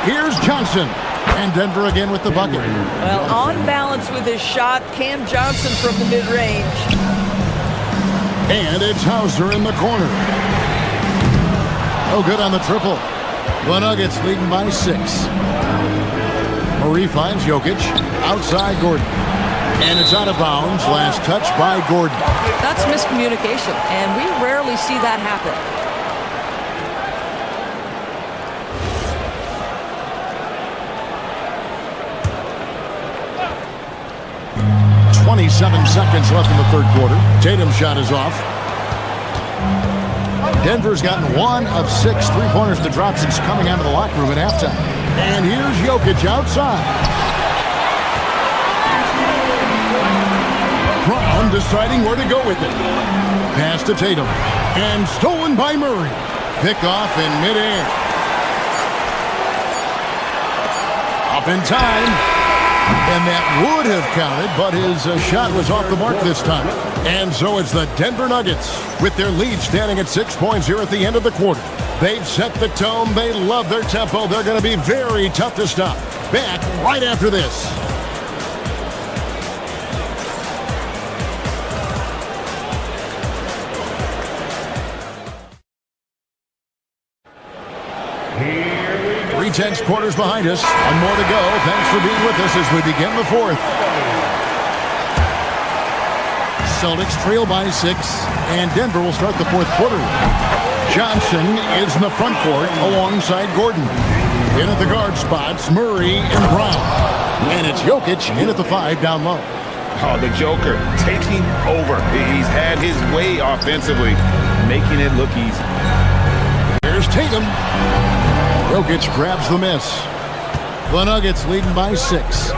Here's Johnson. And Denver again with the bucket. Well, on balance with his shot, Cam Johnson from the mid-range. And it's Hauser in the corner. No good on the triple. The Nuggets leading by 6. Murray finds Jokic. Outside Gordon. And it's out of bounds. Last touch by Gordon. That's miscommunication, and we rarely see that happen. 27 seconds left in the third quarter. Tatum's shot is off. Denver's gotten 1 of 6 three-pointers to drop since coming out of the locker room at halftime. And here's Jokic outside. Brown deciding where to go with it. Pass to Tatum. And stolen by Murray. Pick off in midair. Up in time. And that would have counted, but his shot was off the mark this time. And so it's the Denver Nuggets with their lead standing at 6 points here at the end of the quarter. They've set the tone. They love their tempo. They're going to be very tough to stop. Back right after this. Tense quarters behind us. 1 more to go. Thanks for being with us as we begin the fourth. Celtics trail by 6, and Denver will start the fourth quarter. Johnson is in the front court alongside Gordon. In at the guard spots, Murray and Brown. And it's Jokic in at the 5 down low. Oh, the Joker taking over. He's had his way offensively, making it look easy. Here's Tatum. Jokic grabs the miss. The Nuggets leading by 6.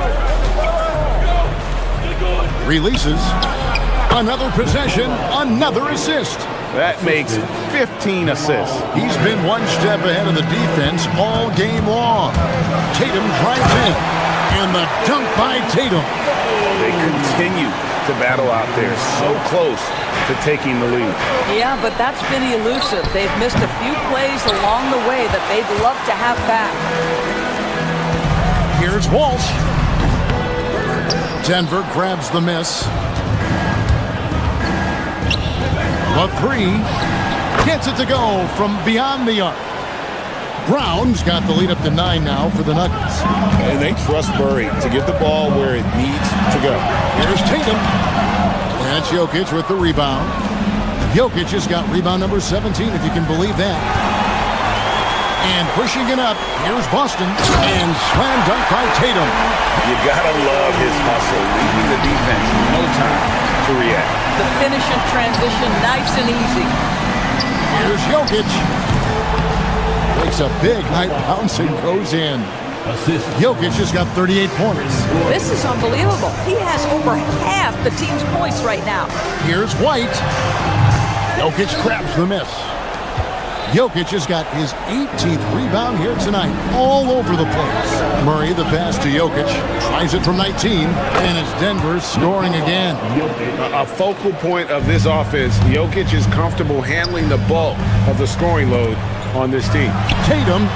Releases. Another possession, another assist. That makes 15 assists. He's been 1 step ahead of the defense all game long. Tatum drives in. And the dunk by Tatum. They continue to battle out there, so close to taking the lead. Yeah, but that's been elusive. They've missed a few plays along the way that they'd love to have back. Here's Walsh. Denver grabs the miss. The 3 gets it to go from beyond the arc. Brown's got the lead up to 9 now for the Nuggets. And they trust Murray to get the ball where it needs to go. Here's Tatum. That's Jokic with the rebound. Jokic has got rebound number 17, if you can believe that. And pushing it up, here's Boston. And slam dunk by Tatum. You gotta love his hustle, leaving the defense no time to react. The finish in transition, nice and easy. Here's Jokic. Makes a big high bounce and goes in. Jokic has got 38 points. This is unbelievable. He has over half the team's points right now. Here's White. Jokic grabs the miss. Jokic has got his 18th rebound here tonight, all over the place. Murray, the pass to Jokic, tries it from 19, and it's Denver scoring again. A focal point of this offense, Jokic is comfortable handling the bulk of the scoring load on this team. Tatum,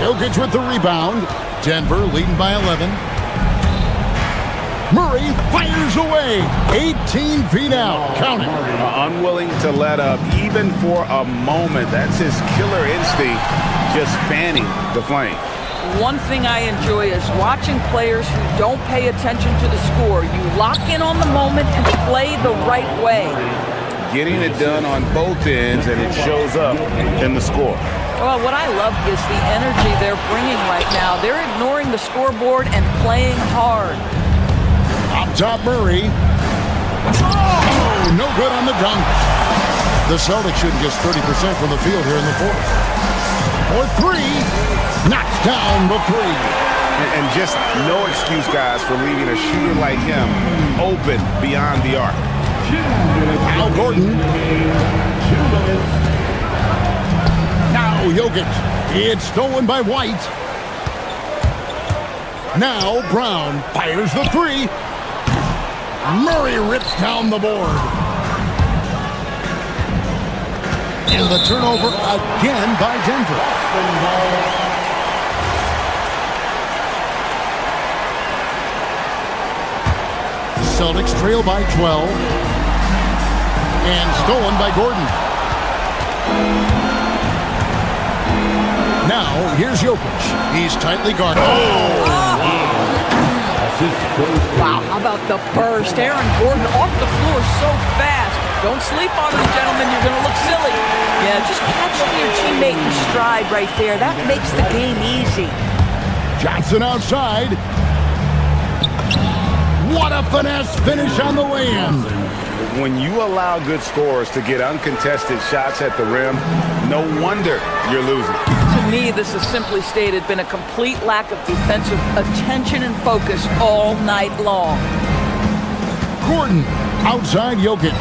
Jokic with the rebound. Denver leading by 11. Murray fires away, 18 feet out, count it. Unwilling to let up even for a moment. That's his killer instinct, just fanning the flame. One thing I enjoy is watching players who don't pay attention to the score. You lock in on the moment and play the right way. Getting it done on both ends, and it shows up in the score. Well, what I love is the energy they're bringing right now. They're ignoring the scoreboard and playing hard. Up top, Murray. Oh, no good on the dunk. The Celtics shooting just 30% from the field here in the fourth. For three, knocks down the three. And just no excuse, guys, for leaving a shooter like him open beyond the arc. Al Gordon. Now Jokic. It's stolen by White. Now Brown fires the three. Murray rips down the board. And the turnover again by Denver. The Celtics trail by 12. And stolen by Gordon. Now, here's Jokic. He's tightly guarded. Wow, how about the burst? Aaron Gordon off the floor so fast. Don't sleep on him, gentlemen. You're going to look silly. Yeah, just catching your teammate in stride right there. That makes the game easy. Johnson outside. What a finesse finish on the way-in. When you allow good scorers to get uncontested shots at the rim, no wonder you're losing. To me, this has simply stated been a complete lack of defensive attention and focus all night long. Gordon outside Jokic.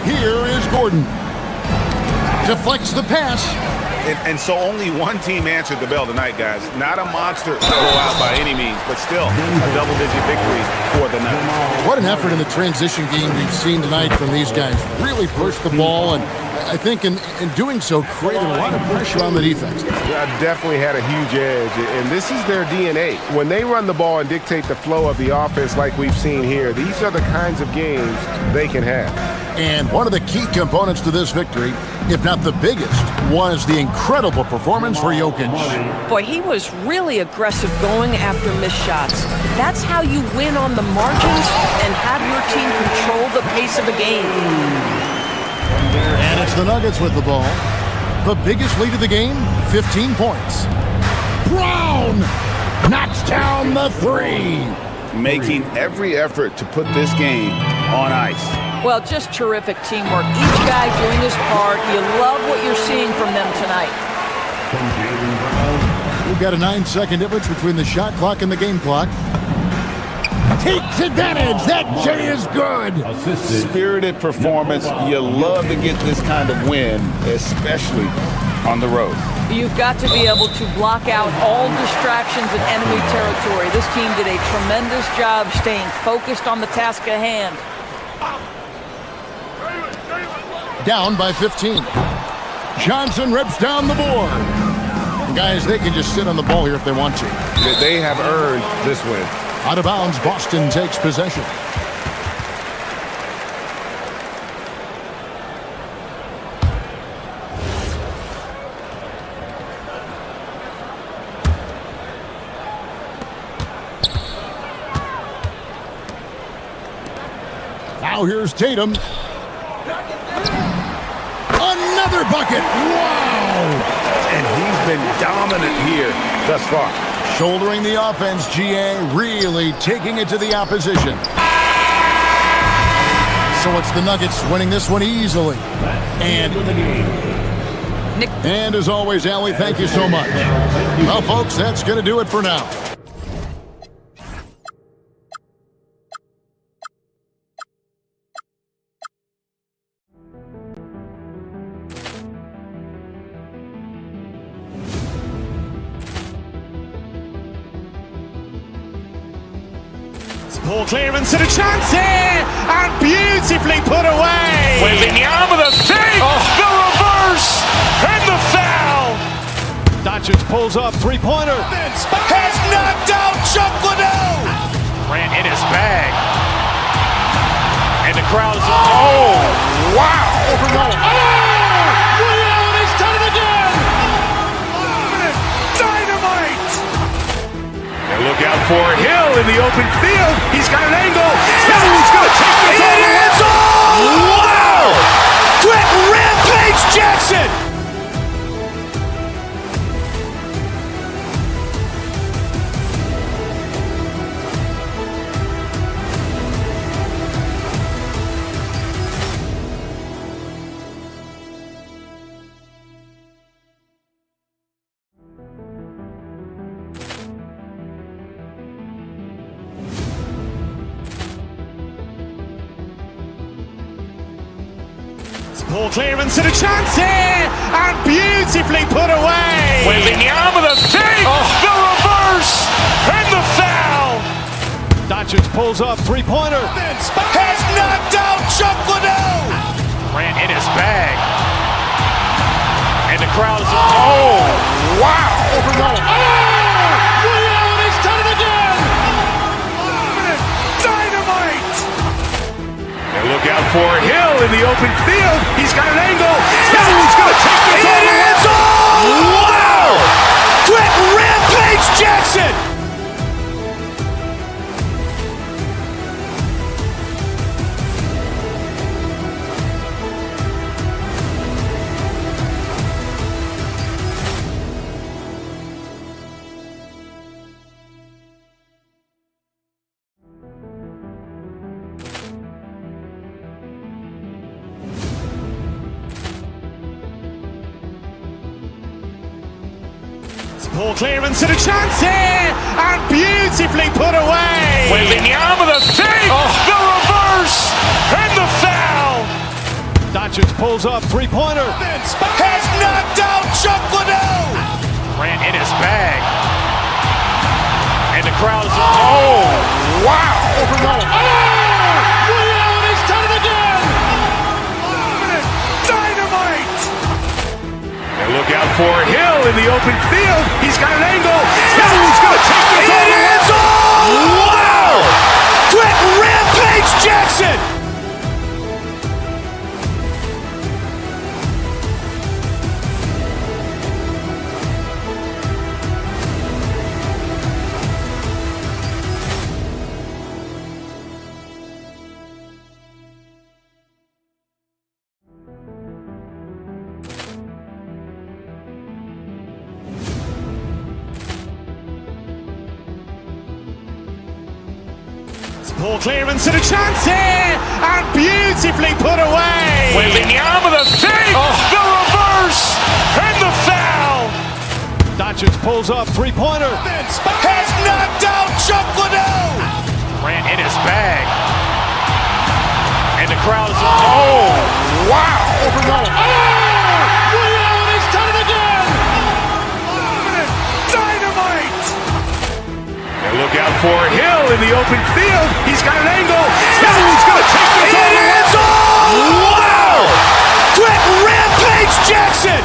Here is Gordon. Deflects the pass. And so only one team answered the bell tonight, guys. Not a monster blowout by any means, but still a double-digit victory for the Nuggets. What an effort in the transition game we've seen tonight from these guys. Really pushed the ball, and I think in doing so created a lot of pressure on the defense. Definitely had a huge edge, and this is their DNA. When they run the ball and dictate the flow of the offense like we've seen here, these are the kinds of games they can have. And one of the key components to this victory, if not the biggest, was the incredible performance for Jokic. Boy, he was really aggressive going after missed shots. That's how you win on the margins and have your team control the pace of a game. And it's the Nuggets with the ball. The biggest lead of the game, 15 points. Brown knocks down the three. Making every effort to put this game on ice. Well, just terrific teamwork. Each guy doing his part. You love what you're seeing from them tonight. We've got a 9-second difference between the shot clock and the game clock. Takes advantage. That J is good. Spirited performance. You love to get this kind of win, especially on the road. You've got to be able to block out all distractions in enemy territory. This team did a tremendous job staying focused on the task at hand. Down by 15. Johnson rips down the board. Guys, they can just sit on the ball here if they want to. They have earned this win. Out of bounds, Boston takes possession. Now here's Tatum. Another bucket. Wow. And he's been dominant here thus far. Shouldering the offense, GA really taking it to the opposition. So it's the Nuggets winning this one easily. And And as always, Allie, thank you so much. Well, folks, that's going to do it for now. Poor clearance and a chance here, and beautifully put away. Wembanyama the fake, the reverse, and the foul. Doncic pulls up, three-pointer. Has knocked out Chuck Liddell. Ran in his bag. And the crowd is, oh, wow. He's done it again. Dynamite. And look out for Hill in the open field. He's got an angle. Hill's going to take this all the way. Wow! Quick Rampage Jackson. Poor clearance and a chance here, and beautifully put away. Wembanyama the fake, the reverse, and the foul. Doncic pulls up, three-pointer. Has knocked out Chuck Liddell. Ran in his bag. And the crowd is, oh, wow. He's done it again. Dynamite. And look out for Hill in the open field. He's got an angle. Hill's going to take this all the way. Wow! Quick Rampage Jackson. Poor clearance and a chance here, and beautifully put away. Wembanyama the fake, the reverse, and the foul. Doncic pulls up, three-pointer. Has knocked out Chuck Liddell. Ran in his bag. And the crowd is, oh, wow. He's done it again. Dynamite. And look out for Hill in the open field. He's got an angle. Hill's going to take this all the way. Wow! Quick Rampage Jackson. Poor clearance and a chance here, and beautifully put away. Wembanyama the fake, the reverse, and the foul. Doncic pulls up, three-pointer. Has knocked out Chuck Liddell. Ran in his bag. And the crowd is, oh, wow. He's done it again. Dynamite. And look out for Hill in the open field. He's got an angle. Hill's going to take this all the way. Wow! Quick Rampage Jackson.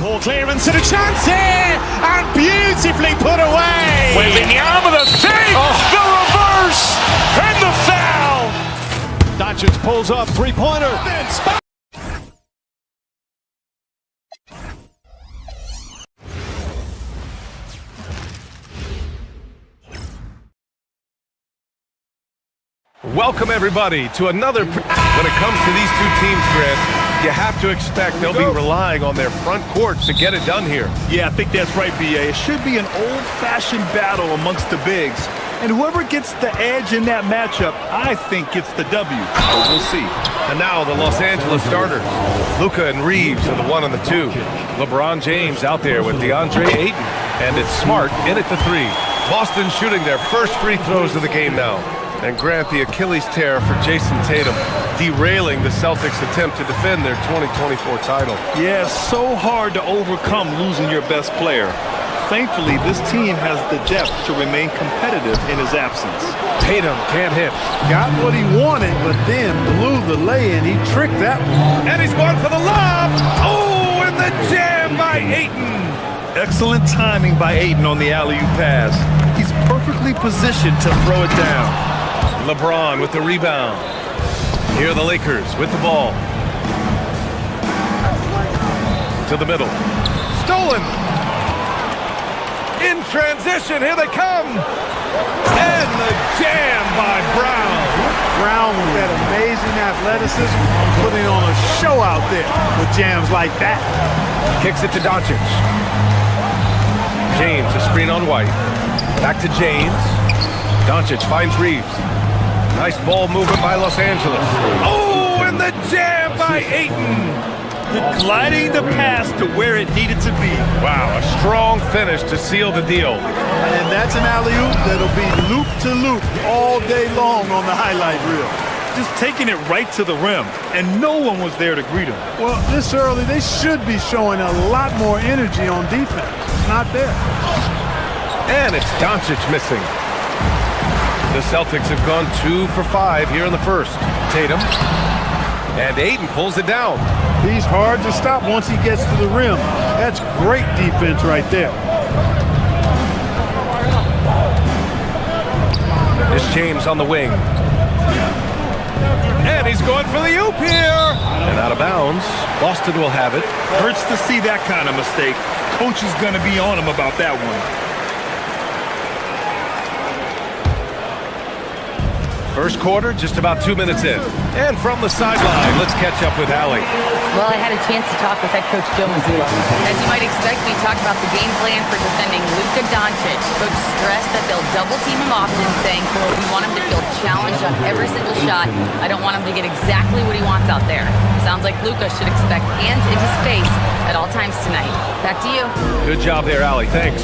Poor clearance and a chance here, and beautifully put away. Wembanyama the fake, the reverse, and the foul. Doncic pulls up, three-pointer. Welcome, everybody, to another... When it comes to these two teams, Grant, you have to expect they'll be relying on their front courts to get it done here. Yeah, I think that's right, B.A. It should be an old-fashioned battle amongst the bigs. And whoever gets the edge in that matchup, I think gets the W. But we'll see. And now the Los Angeles starters. Luka and Reeves are the 1 and the 2. LeBron James out there with DeAndre Ayton. And it's Smart in at the 3. Boston shooting their first free throws of the game now. And Grant, the Achilles tear for Jason Tatum, derailing the Celtics' attempt to defend their 2024 title. Yeah, so hard to overcome losing your best player. Thankfully, this team has the depth to remain competitive in his absence. Tatum can't hit. Got what he wanted, but then blew the lay-in. He tricked that one. And he's going for the lob. Oh, and the jam by Ayton. Excellent timing by Ayton on the alley-oop pass. He's perfectly positioned to throw it down. LeBron with the rebound. Here are the Lakers with the ball. To the middle. Stolen. In transition, here they come. And the jam by Brown. Brown with that amazing athleticism, putting on a show out there with jams like that. Kicks it to Doncic. James, a screen on White. Back to James. Doncic finds Reeves. Nice ball movement by Los Angeles. Oh, and the jam by Ayton. Gliding the pass to where it needed to be. Wow, a strong finish to seal the deal. And that's an alley-oop that'll be loop to loop all day long on the highlight reel. Just taking it right to the rim, and no one was there to greet him. Well, this early, they should be showing a lot more energy on defense. Not there. And it's Doncic missing. The Celtics have gone 2 for 5 here in the first. Tatum. And Ayton pulls it down. He's hard to stop once he gets to the rim. That's great defense right there. This James on the wing. And he's going for the oop here. And out of bounds. Boston will have it. Hurts to see that kind of mistake. Coach is going to be on him about that one. First quarter, just about 2 minutes in. And from the sideline, let's catch up with Allie. Well, I had a chance to talk with head coach Joe Mazzulla. As you might expect, we talked about the game plan for defending Luka Doncic. Coach stressed that they'll double team him often, saying, quote, we want him to feel challenged on every single shot. I don't want him to get exactly what he wants out there. Sounds like Luka should expect hands in his face at all times tonight. Back to you. Good job there, Allie. Thanks.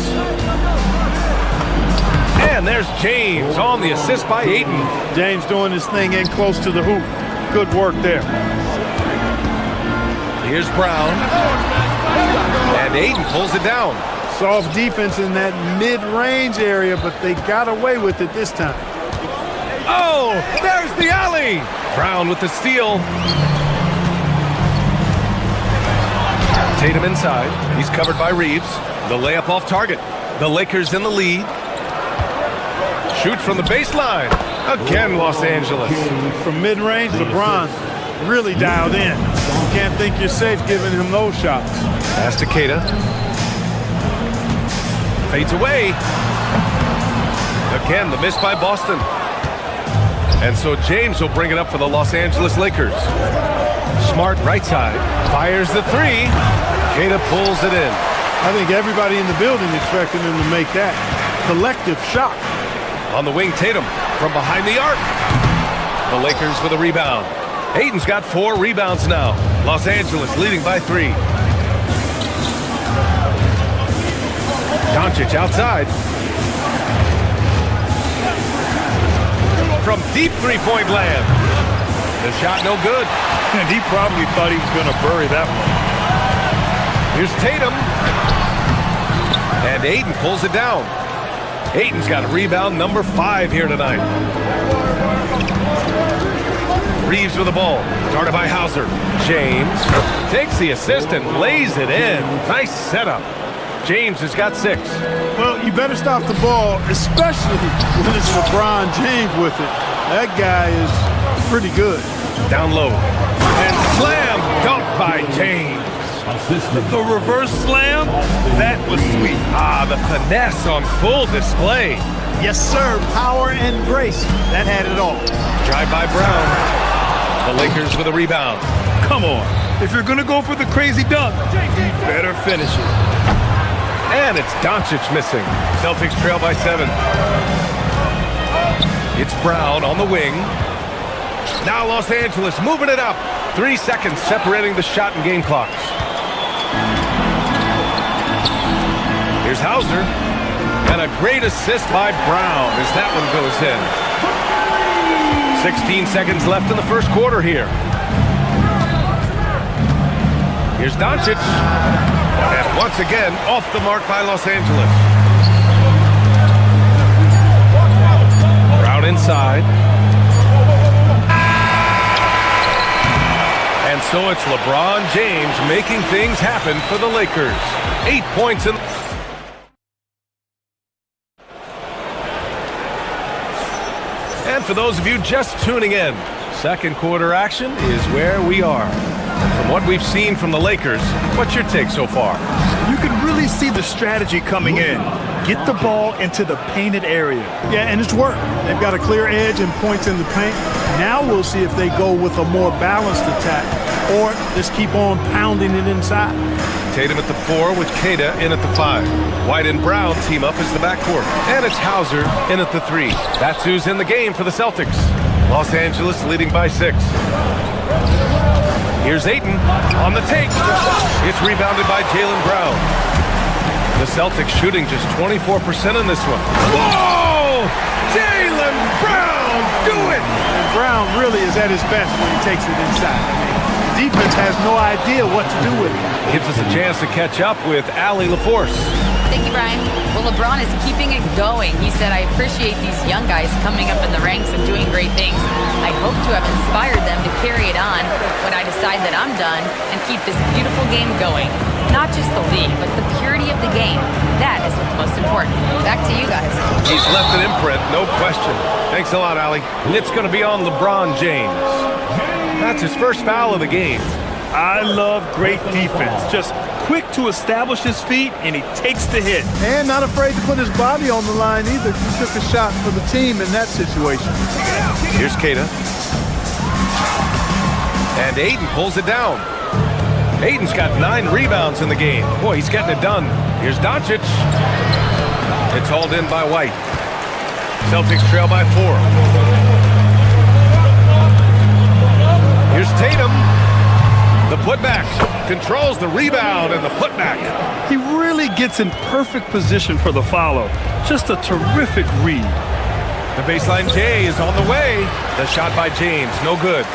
And there's James on the assist by Ayton. James doing his thing in close to the hoop. Good work there. Here's Brown. And Ayton pulls it down. Soft defense in that mid-range area, but they got away with it this time. Oh, there's the alley. Brown with the steal. Tatum inside. He's covered by Reeves. The layup off target. The Lakers in the lead. Shoot from the baseline. Again, Los Angeles. From mid-range, LeBron really dialed in. You can't think you're safe giving him those shots. Pass to Keita. Fades away. Again, the miss by Boston. And so James will bring it up for the Los Angeles Lakers. Smart right side. Fires the 3. Keita pulls it in. I think everybody in the building expected him to make that collective shot. On the wing, Tatum from behind the arc. The Lakers with a rebound. Ayton's got 4 rebounds now. Los Angeles leading by 3. Doncic outside. From deep three-point land. The shot no good. And he probably thought he was going to bury that one. Here's Tatum. And Ayton pulls it down. Ayton's got rebound number 5 here tonight. Reeves with the ball. Guarded by Hauser. James takes the assist and lays it in. Nice setup. James has got 6. Well, you better stop the ball, especially when it's LeBron James with it. That guy is pretty good. Down low. And slam dunk by James. The reverse slam, that was sweet. Ah, the finesse on full display. Yes, sir. Power and grace. That had it all. Drive by Brown. The Lakers with a rebound. Come on. If you're going to go for the crazy dunk, you better finish it. And it's Doncic missing. Celtics trail by 7. It's Brown on the wing. Now Los Angeles moving it up. 3 seconds separating the shot and game clocks. Here's Hauser. And a great assist by Brown as that one goes in. 16 seconds left in the first quarter here. Here's Doncic. And once again, off the mark by Los Angeles. Brown inside. And so it's LeBron James making things happen for the Lakers. 8 points in. And for those of you just tuning in, second quarter action is where we are. From what we've seen from the Lakers, what's your take so far? You can really see the strategy coming in. Get the ball into the painted area. Yeah, and it's worked. They've got a clear edge and points in the paint. Now we'll see if they go with a more balanced attack or just keep on pounding it inside. Tatum at the 4 with Queta in at the 5. White and Brown team up as the backcourt. And it's Hauser in at the 3. That's who's in the game for the Celtics. Los Angeles leading by 6. Here's Ayton on the take. It's rebounded by Jaylen Brown. The Celtics shooting just 24% in this one. Whoa! Jaylen Brown, do it! And Brown really is at his best when he takes it inside. The defense has no idea what to do with it. Gives us a chance to catch up with Allie LaForce. Thank you, Brian. Well, LeBron is keeping it going. He said, I appreciate these young guys coming up in the ranks and doing great things. I hope to have inspired them to carry it on when I decide that I'm done and keep this beautiful game going. Not just the league, but the purity of the game. That is what's most important. Back to you guys. He's left an imprint, no question. Thanks a lot, Allie. It's going to be on LeBron James. That's his first foul of the game. I love great defense. Just quick to establish his feet, and he takes the hit. And not afraid to put his body on the line either. He took a shot for the team in that situation. Here's Queta. And Ayton pulls it down. Ayton's got 9 rebounds in the game. Boy, he's getting it done. Here's Doncic. It's hauled in by White. Celtics trail by 4. Here's Tatum. The putback, controls the rebound and the putback. He really gets in perfect position for the follow. Just a terrific read. The baseline J is on the way. The shot by James, no good.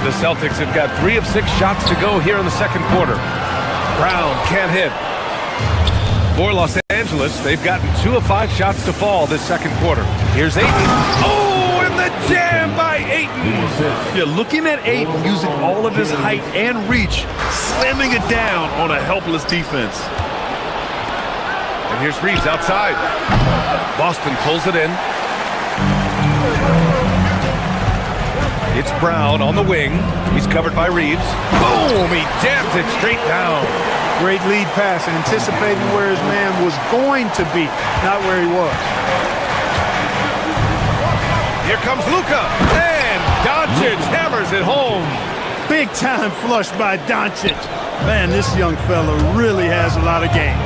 The Celtics have got 3 of 6 shots to go here in the second quarter. Brown can't hit. For Los Angeles, they've gotten 2 of 5 shots to fall this second quarter. Here's Ayton. Oh, and the jam by Ayton. You're looking at Ayton using all of his height and reach, slamming it down on a helpless defense. And here's Reeves outside. Boston pulls it in. It's Brown on the wing. He's covered by Reeves. Boom! He jams it straight down. Great lead pass, anticipating where his man was going to be, not where he was. Here comes Luka, and Doncic hammers it home. Big time flush by Doncic. Man, this young fella really has a lot of game.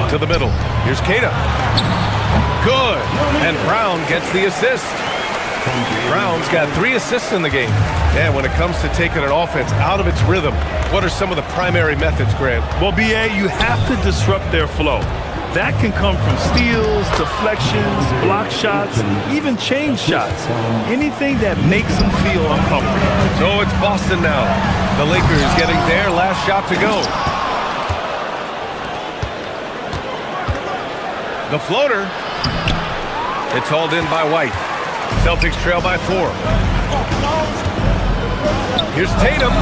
To the middle. Here's Queta. Good. And Brown gets the assist. Brown's got 3 assists in the game. And when it comes to taking an offense out of its rhythm, what are some of the primary methods, Grant? Well, B.A., you have to disrupt their flow. That can come from steals, deflections, block shots, even change shots. Anything that makes them feel uncomfortable. So it's Boston now. The Lakers getting their last shot to go. The floater. It's hauled in by White. Celtics trail by 4. Here's Tatum,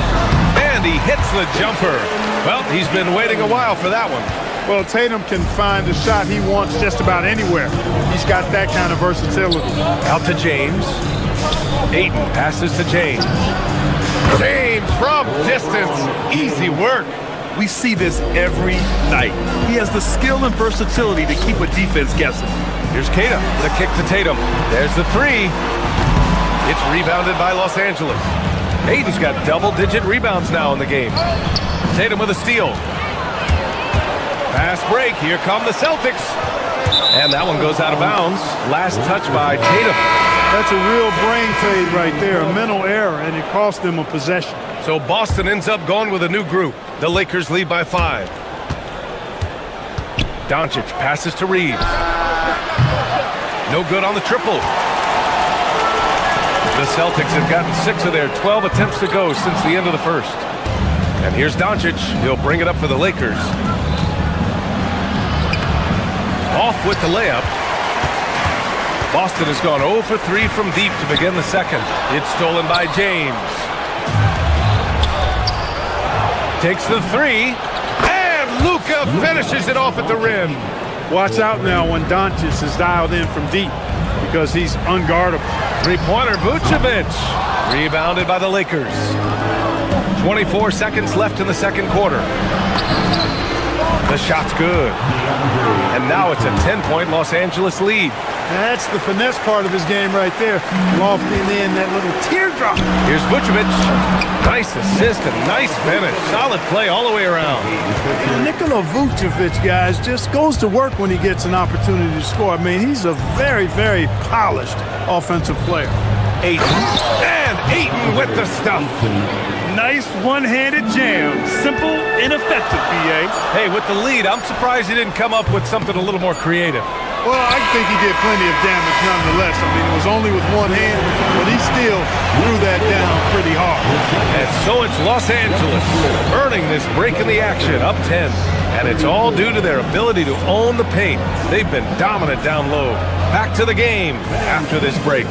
and he hits the jumper. Well, he's been waiting a while for that one. Well, Tatum can find the shot he wants just about anywhere. He's got that kind of versatility. Out to James. Ayton passes to James. James from distance. Easy work. We see this every night. He has the skill and versatility to keep a defense guessing. Here's Cairo, the kick to Tatum. There's the three. It's rebounded by Los Angeles. Aiden's got double-digit rebounds now in the game. Tatum with a steal. Fast break. Here come the Celtics. And that one goes out of bounds. Last touch by Tatum. That's a real brain fade right there, a mental error, and it cost them a possession. So Boston ends up going with a new group. The Lakers lead by 5. Doncic passes to Reeves. No good on the triple. The Celtics have gotten 6 of their 12 attempts to go since the end of the first. And here's Doncic. He'll bring it up for the Lakers. Off with the layup. Boston has gone 0 for 3 from deep to begin the second. It's stolen by James. Takes the three. And Luka finishes it off at the rim. Watch out now when Doncic is dialed in from deep because he's unguardable. Three-pointer Vucevic. Rebounded by the Lakers. 24 seconds left in the second quarter. The shot's good. And now it's a 10-point Los Angeles lead. That's the finesse part of his game right there. Lofting in that little teardrop. Here's Vucevic. Nice assist and nice finish. Solid play all the way around. Nikola Vucevic, guys, just goes to work when he gets an opportunity to score. I mean, he's a very, very polished offensive player. Ayton. And Ayton with the stuff. Nice one-handed jam. Simple and effective, B.A. Hey, with the lead, I'm surprised he didn't come up with something a little more creative. Well, I think he did plenty of damage nonetheless. I mean, it was only with one hand, but he still threw that down pretty hard. And so it's Los Angeles earning this break in the action, up 10. And it's all due to their ability to own the paint. They've been dominant down low. Back to the game after this break.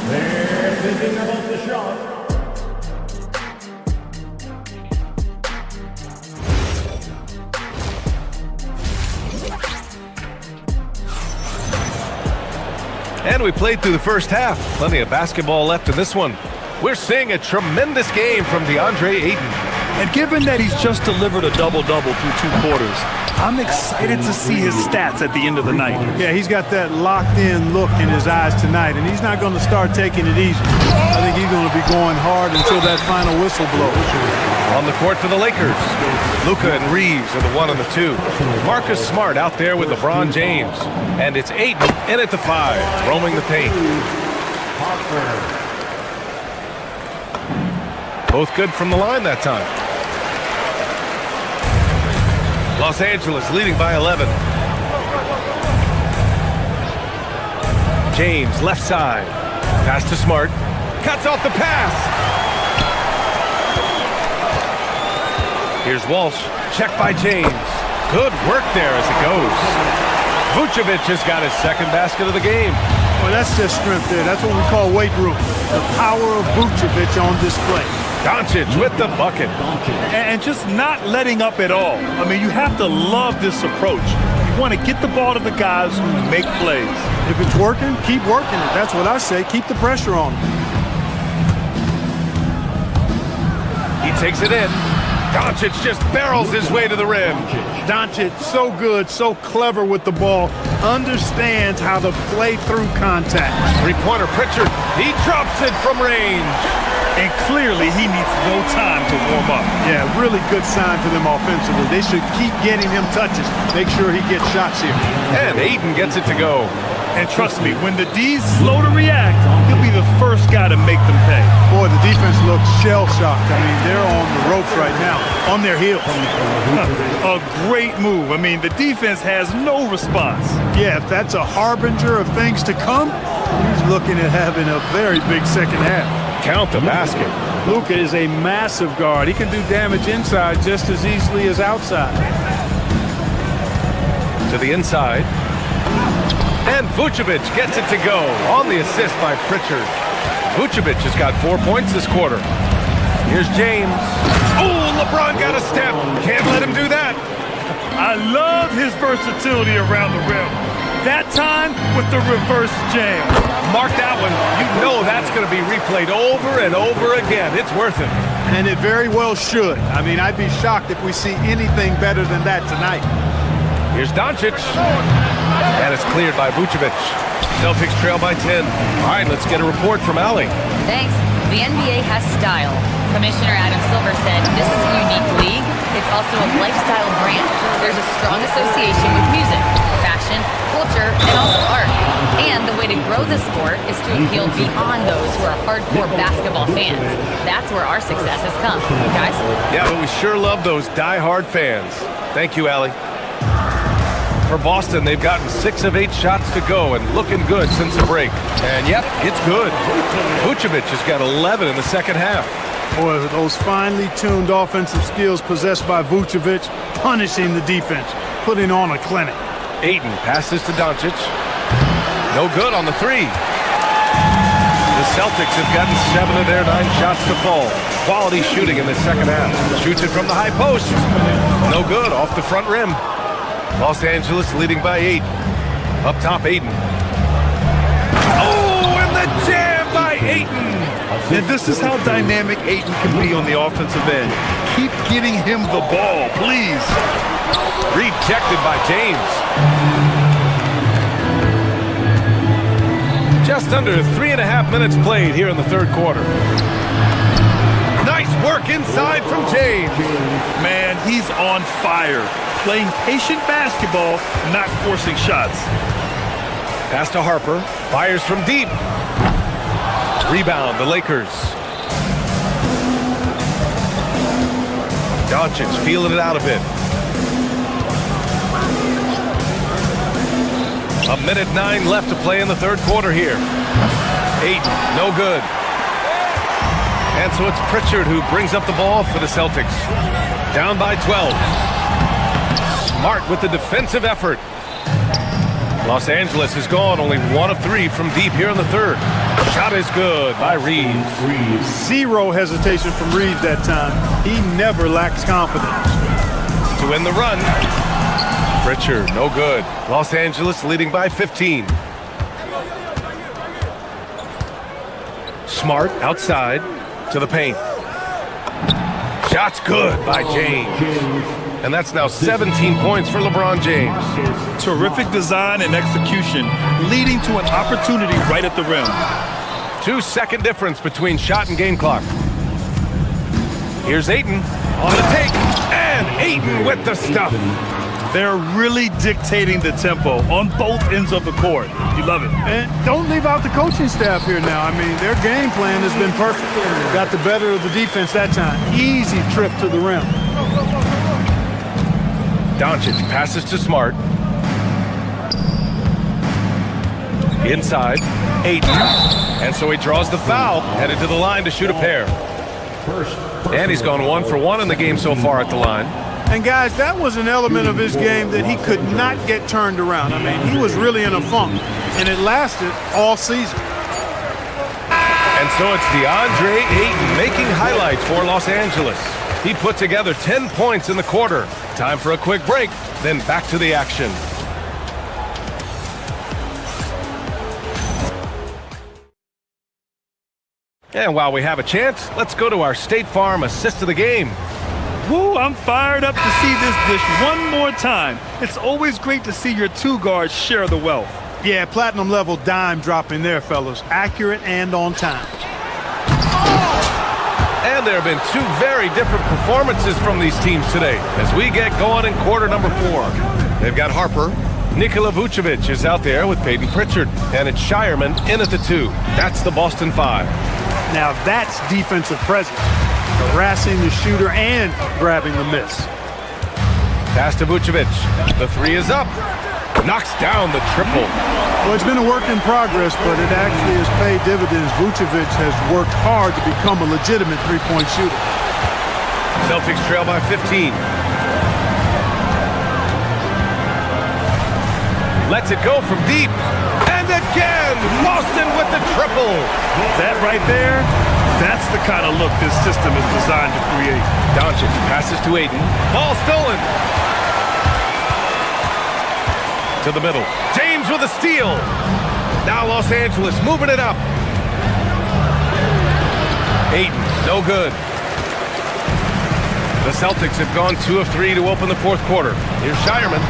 They're thinking about the shot. And we played through the first half. Plenty of basketball left in this one. We're seeing a tremendous game from DeAndre Ayton. And given that he's just delivered a double-double through 2 quarters, I'm excited to see his stats at the end of the night. Yeah, he's got that locked-in look in his eyes tonight, and he's not going to start taking it easy. I think he's going to be going hard until that final whistle blows. On the court for the Lakers, Luka and Reeves are the 1 and the 2. Marcus Smart out there with LeBron James. And it's Ayton in at the 5, roaming the paint. Both good from the line that time. Los Angeles leading by 11. James left side. Pass to Smart. Cuts off the pass. Here's Walsh. Check by James. Good work there as it goes. Vucevic has got his second basket of the game. Well, that's just strength there. That's what we call weight room. The power of Vucevic on display. Doncic with the bucket. And just not letting up at all. I mean, you have to love this approach. You want to get the ball to the guys who make plays. If it's working, keep working it. That's what I say. Keep the pressure on him. He takes it in. Doncic just barrels his way to the rim. Doncic, so good, so clever with the ball. Understands how to play through contact. Three-pointer Pritchard. He drops it from range. And clearly he needs no time to warm up. Yeah, really good sign for them offensively. They should keep getting him touches. Make sure he gets shots here. And Ayton gets it to go. And trust me, when the D's slow to react, he'll be the first guy to make them pay. Boy, the defense looks shell-shocked. I mean, they're on the ropes right now, on their heels. A great move. I mean, the defense has no response. Yeah, if that's a harbinger of things to come, he's looking at having a very big second half. Count the basket. Luka is a massive guard. He can do damage inside just as easily as outside. To the inside. And Vucevic gets it to go on the assist by Pritchard. Vucevic has got 4 points this quarter. Here's James. Oh, LeBron got a step. Can't let him do that. I love his versatility around the rim. That time with the reverse jam. Mark that one. You know that's going to be replayed over and over again. It's worth it. And it very well should. I mean, I'd be shocked if we see anything better than that tonight. Here's Doncic. And it's cleared by Vucevic. Celtics trail by 10. All right, let's get a report from Allie. Thanks. The NBA has style. Commissioner Adam Silver said this is a unique league. It's also a lifestyle brand. There's a strong association with music, fashion, culture, and also art. And the way to grow the sport is to appeal beyond those who are hardcore basketball fans. That's where our success has come, guys. Yeah, but we sure love those die-hard fans. Thank you, Allie. For Boston, they've gotten 6 of 8 shots to go and looking good since the break. And yep, it's good. Vucevic has got 11 in the second half. Boy, those finely tuned offensive skills possessed by Vucevic, punishing the defense, putting on a clinic. Ayton passes to Doncic. No good on the 3. The Celtics have gotten 7 of their 9 shots to fall. Quality shooting in the second half. Shoots it from the high post. No good off the front rim. Los Angeles leading by 8. Up top, Ayton. Oh, and the jam by Ayton. And this is how dynamic Ayton can be on the offensive end. Keep getting him the ball, please. Rejected by James. Just under 3.5 minutes played here in the third quarter. Nice work inside from James. Man, he's on fire. Playing patient basketball, not forcing shots. Pass to Harper. Fires from deep. Rebound, the Lakers. Doncic feeling it out a bit. 1:09 left to play in the third quarter here. 8, no good. And so it's Pritchard who brings up the ball for the Celtics. Down by 12. Smart with the defensive effort. Los Angeles has gone only 1 of 3 from deep here in the third. Shot is good by Reeves. Zero hesitation from Reeves that time. He never lacks confidence. To win the run. Pritchard, no good. Los Angeles leading by 15. Smart outside to the paint. Shot's good by James. And that's now 17 points for LeBron James. Terrific design and execution, leading to an opportunity right at the rim. 2-second difference between shot and game clock. Here's Ayton on the take, and Ayton with the stuff. They're really dictating the tempo on both ends of the court. You love it. And don't leave out the coaching staff here now. I mean, their game plan has been perfect. Got the better of the defense that time. Easy trip to the rim. Doncic passes to Smart. Inside, Ayton. And so he draws the foul, headed to the line to shoot a pair. And he's gone 1 for 1 in the game so far at the line. And guys, that was an element of his game that he could not get turned around. I mean, he was really in a funk, and it lasted all season. And so it's DeAndre Ayton making highlights for Los Angeles. He put together 10 points in the quarter. Time for a quick break, then back to the action. And while we have a chance, let's go to our State Farm assist of the game. Woo, I'm fired up to see this dish one more time. It's always great to see your 2 guards share the wealth. Yeah, platinum level dime dropping there, fellas. Accurate and on time. And there have been 2 very different performances from these teams today as we get going in quarter number 4. They've got Harper. Nikola Vucevic is out there with Peyton Pritchard. And it's Shireman in at the 2. That's the Boston 5. Now that's defensive presence. Harassing the shooter and grabbing the miss. Pass to Vucevic. The 3 is up. Knocks down the triple. Well, it's been a work in progress, but it actually has paid dividends. Vucevic has worked hard to become a legitimate three-point shooter. Celtics trail by 15. Lets it go from deep. And again, Boston with the triple. That right there, that's the kind of look this system is designed to create. Doncic passes to Ayton. Ball stolen. To the middle. James James with a steal. Now Los Angeles moving it up. Ayton, no good. The Celtics have gone 2 of 3 to open the fourth quarter. Here's Shireman.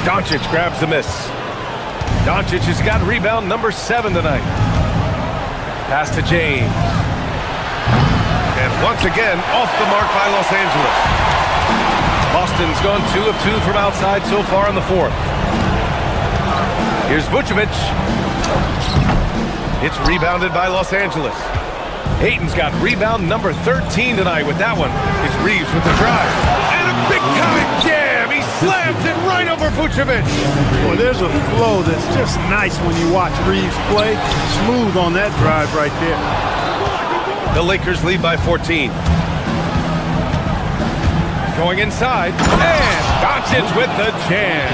Doncic grabs the miss. Doncic has got rebound number 7 tonight. Pass to James. And once again, off the mark by Los Angeles. Boston's gone 2 of 2 from outside so far in the fourth. Here's Vucevic. It's rebounded by Los Angeles. Ayton's got rebound number 13 tonight with that one. It's Reeves with the drive. And a big-time jam. He slams it right over Vucevic. Well, there's a flow that's just nice when you watch Reeves play. Smooth on that drive right there. The Lakers lead by 14. Going inside. And Doncic with the jam.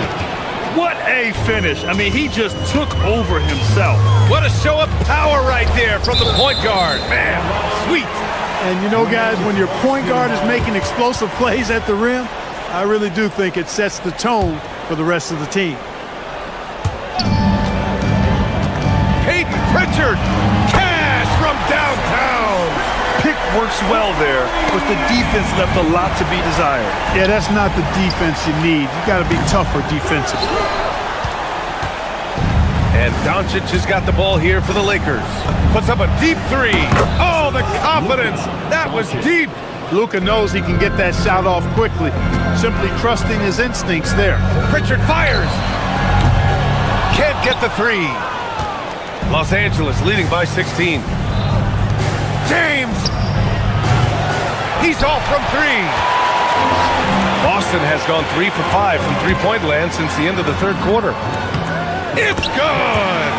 What a finish. I mean, he just took over himself. What a show of power right there from the point guard. Man, sweet. And you know, guys, when your point guard is making explosive plays at the rim, I really do think it sets the tone for the rest of the team. Peyton Pritchard. Cash from downtown. Pick works well there, but the defense left a lot to be desired. Yeah, that's not the defense you need. You got to be tougher defensively. And Doncic has got the ball here for the Lakers. Puts up a deep 3. Oh, the confidence. That was deep. Luka knows he can get that shot off quickly, simply trusting his instincts there. Pritchard fires. Can't get the 3. Los Angeles leading by 16. James! He's off from 3. Boston has gone 3 for 5 from three-point land since the end of the third quarter. It's good!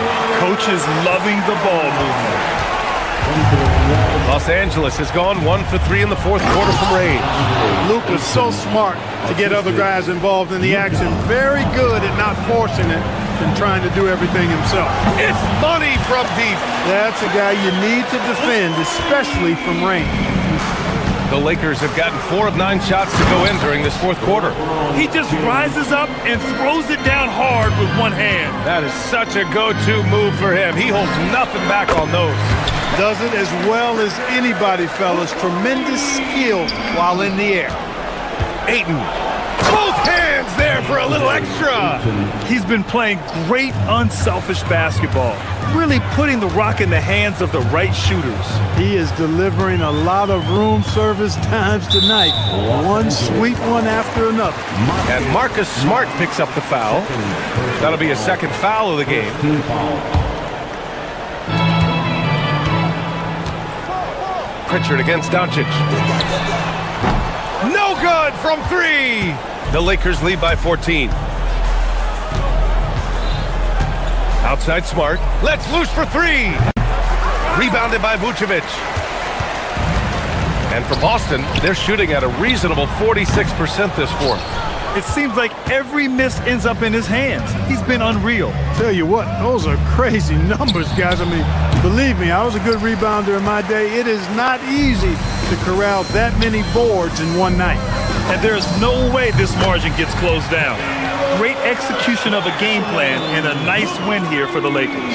Coach is loving the ball movement. Los Angeles has gone 1 for 3 in the fourth quarter from range. Luka's so smart to get other guys involved in the action. Very good at not forcing it and trying to do everything himself. It's money from deep. That's a guy you need to defend, especially from range. The Lakers have gotten 4 of 9 shots to go in during this fourth quarter. He just rises up and throws it down hard with one hand. That is such a go-to move for him. He holds nothing back on those. Does it as well as anybody, fellas. Tremendous skill while in the air. Ayton. Both hands there for a little extra. He's been playing great, unselfish basketball. Really putting the rock in the hands of the right shooters. He is delivering a lot of room service times tonight. One sweet one after another. And Marcus Smart picks up the foul. That'll be his second foul of the game. Pritchard against Doncic. No good from 3. The Lakers lead by 14. Outside Smart. Let's loose for 3. Rebounded by Vucevic. And for Boston, they're shooting at a reasonable 46% this fourth. It seems like every miss ends up in his hands. He's been unreal. Tell you what, those are crazy numbers, guys. I mean, believe me, I was a good rebounder in my day. It is not easy to corral that many boards in one night. And there's no way this margin gets closed down. Great execution of a game plan and a nice win here for the Lakers.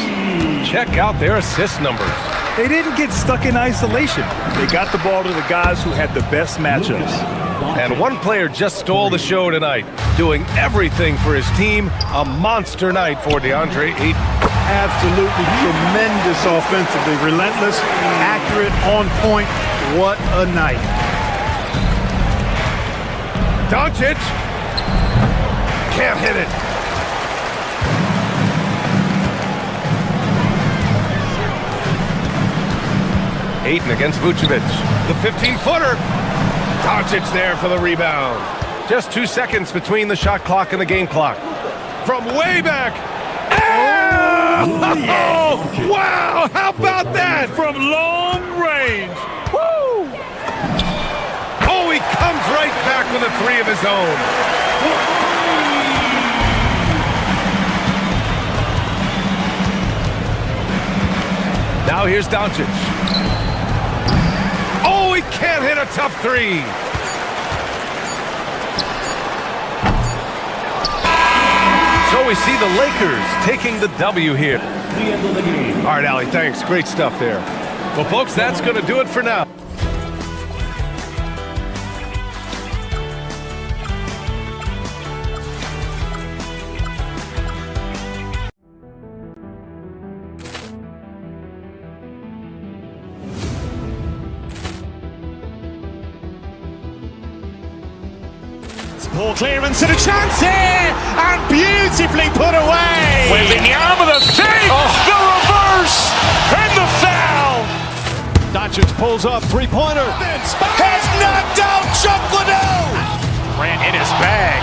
Check out their assist numbers. They didn't get stuck in isolation. They got the ball to the guys who had the best matchups. And one player just stole the show tonight, doing everything for his team. A monster night for DeAndre Ayton. Absolutely tremendous offensively. Relentless, accurate, on point. What a night. Doncic can't hit it. Ayton against Vucevic. The 15-footer. Doncic there for the rebound. Just 2 seconds between the shot clock and the game clock. From way back. Oh, wow! How about that? From long range. Woo! Oh, he comes right back with a 3 of his own. Now here's Doncic. Oh, he can't hit a tough 3. So we see the Lakers taking the W here. All right, Allie, thanks. Great stuff there. Well, folks, that's going to do it for now. Ball clearance and a chance here, and beautifully put away. Wembanyama the fake, the reverse, and the foul. Doncic pulls up, three-pointer. Has knocked out Chuck Liddell. Ran in his bag.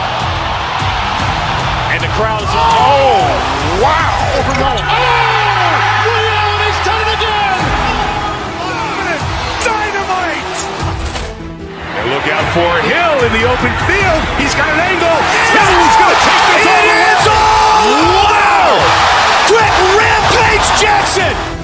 And the crowd is... Oh, wow. Liddell, and he's done it again. Dynamite. And look out for Hill in the open field. He's got an angle. Hill's going to take this all the way. Wow! Quick rampage Jackson.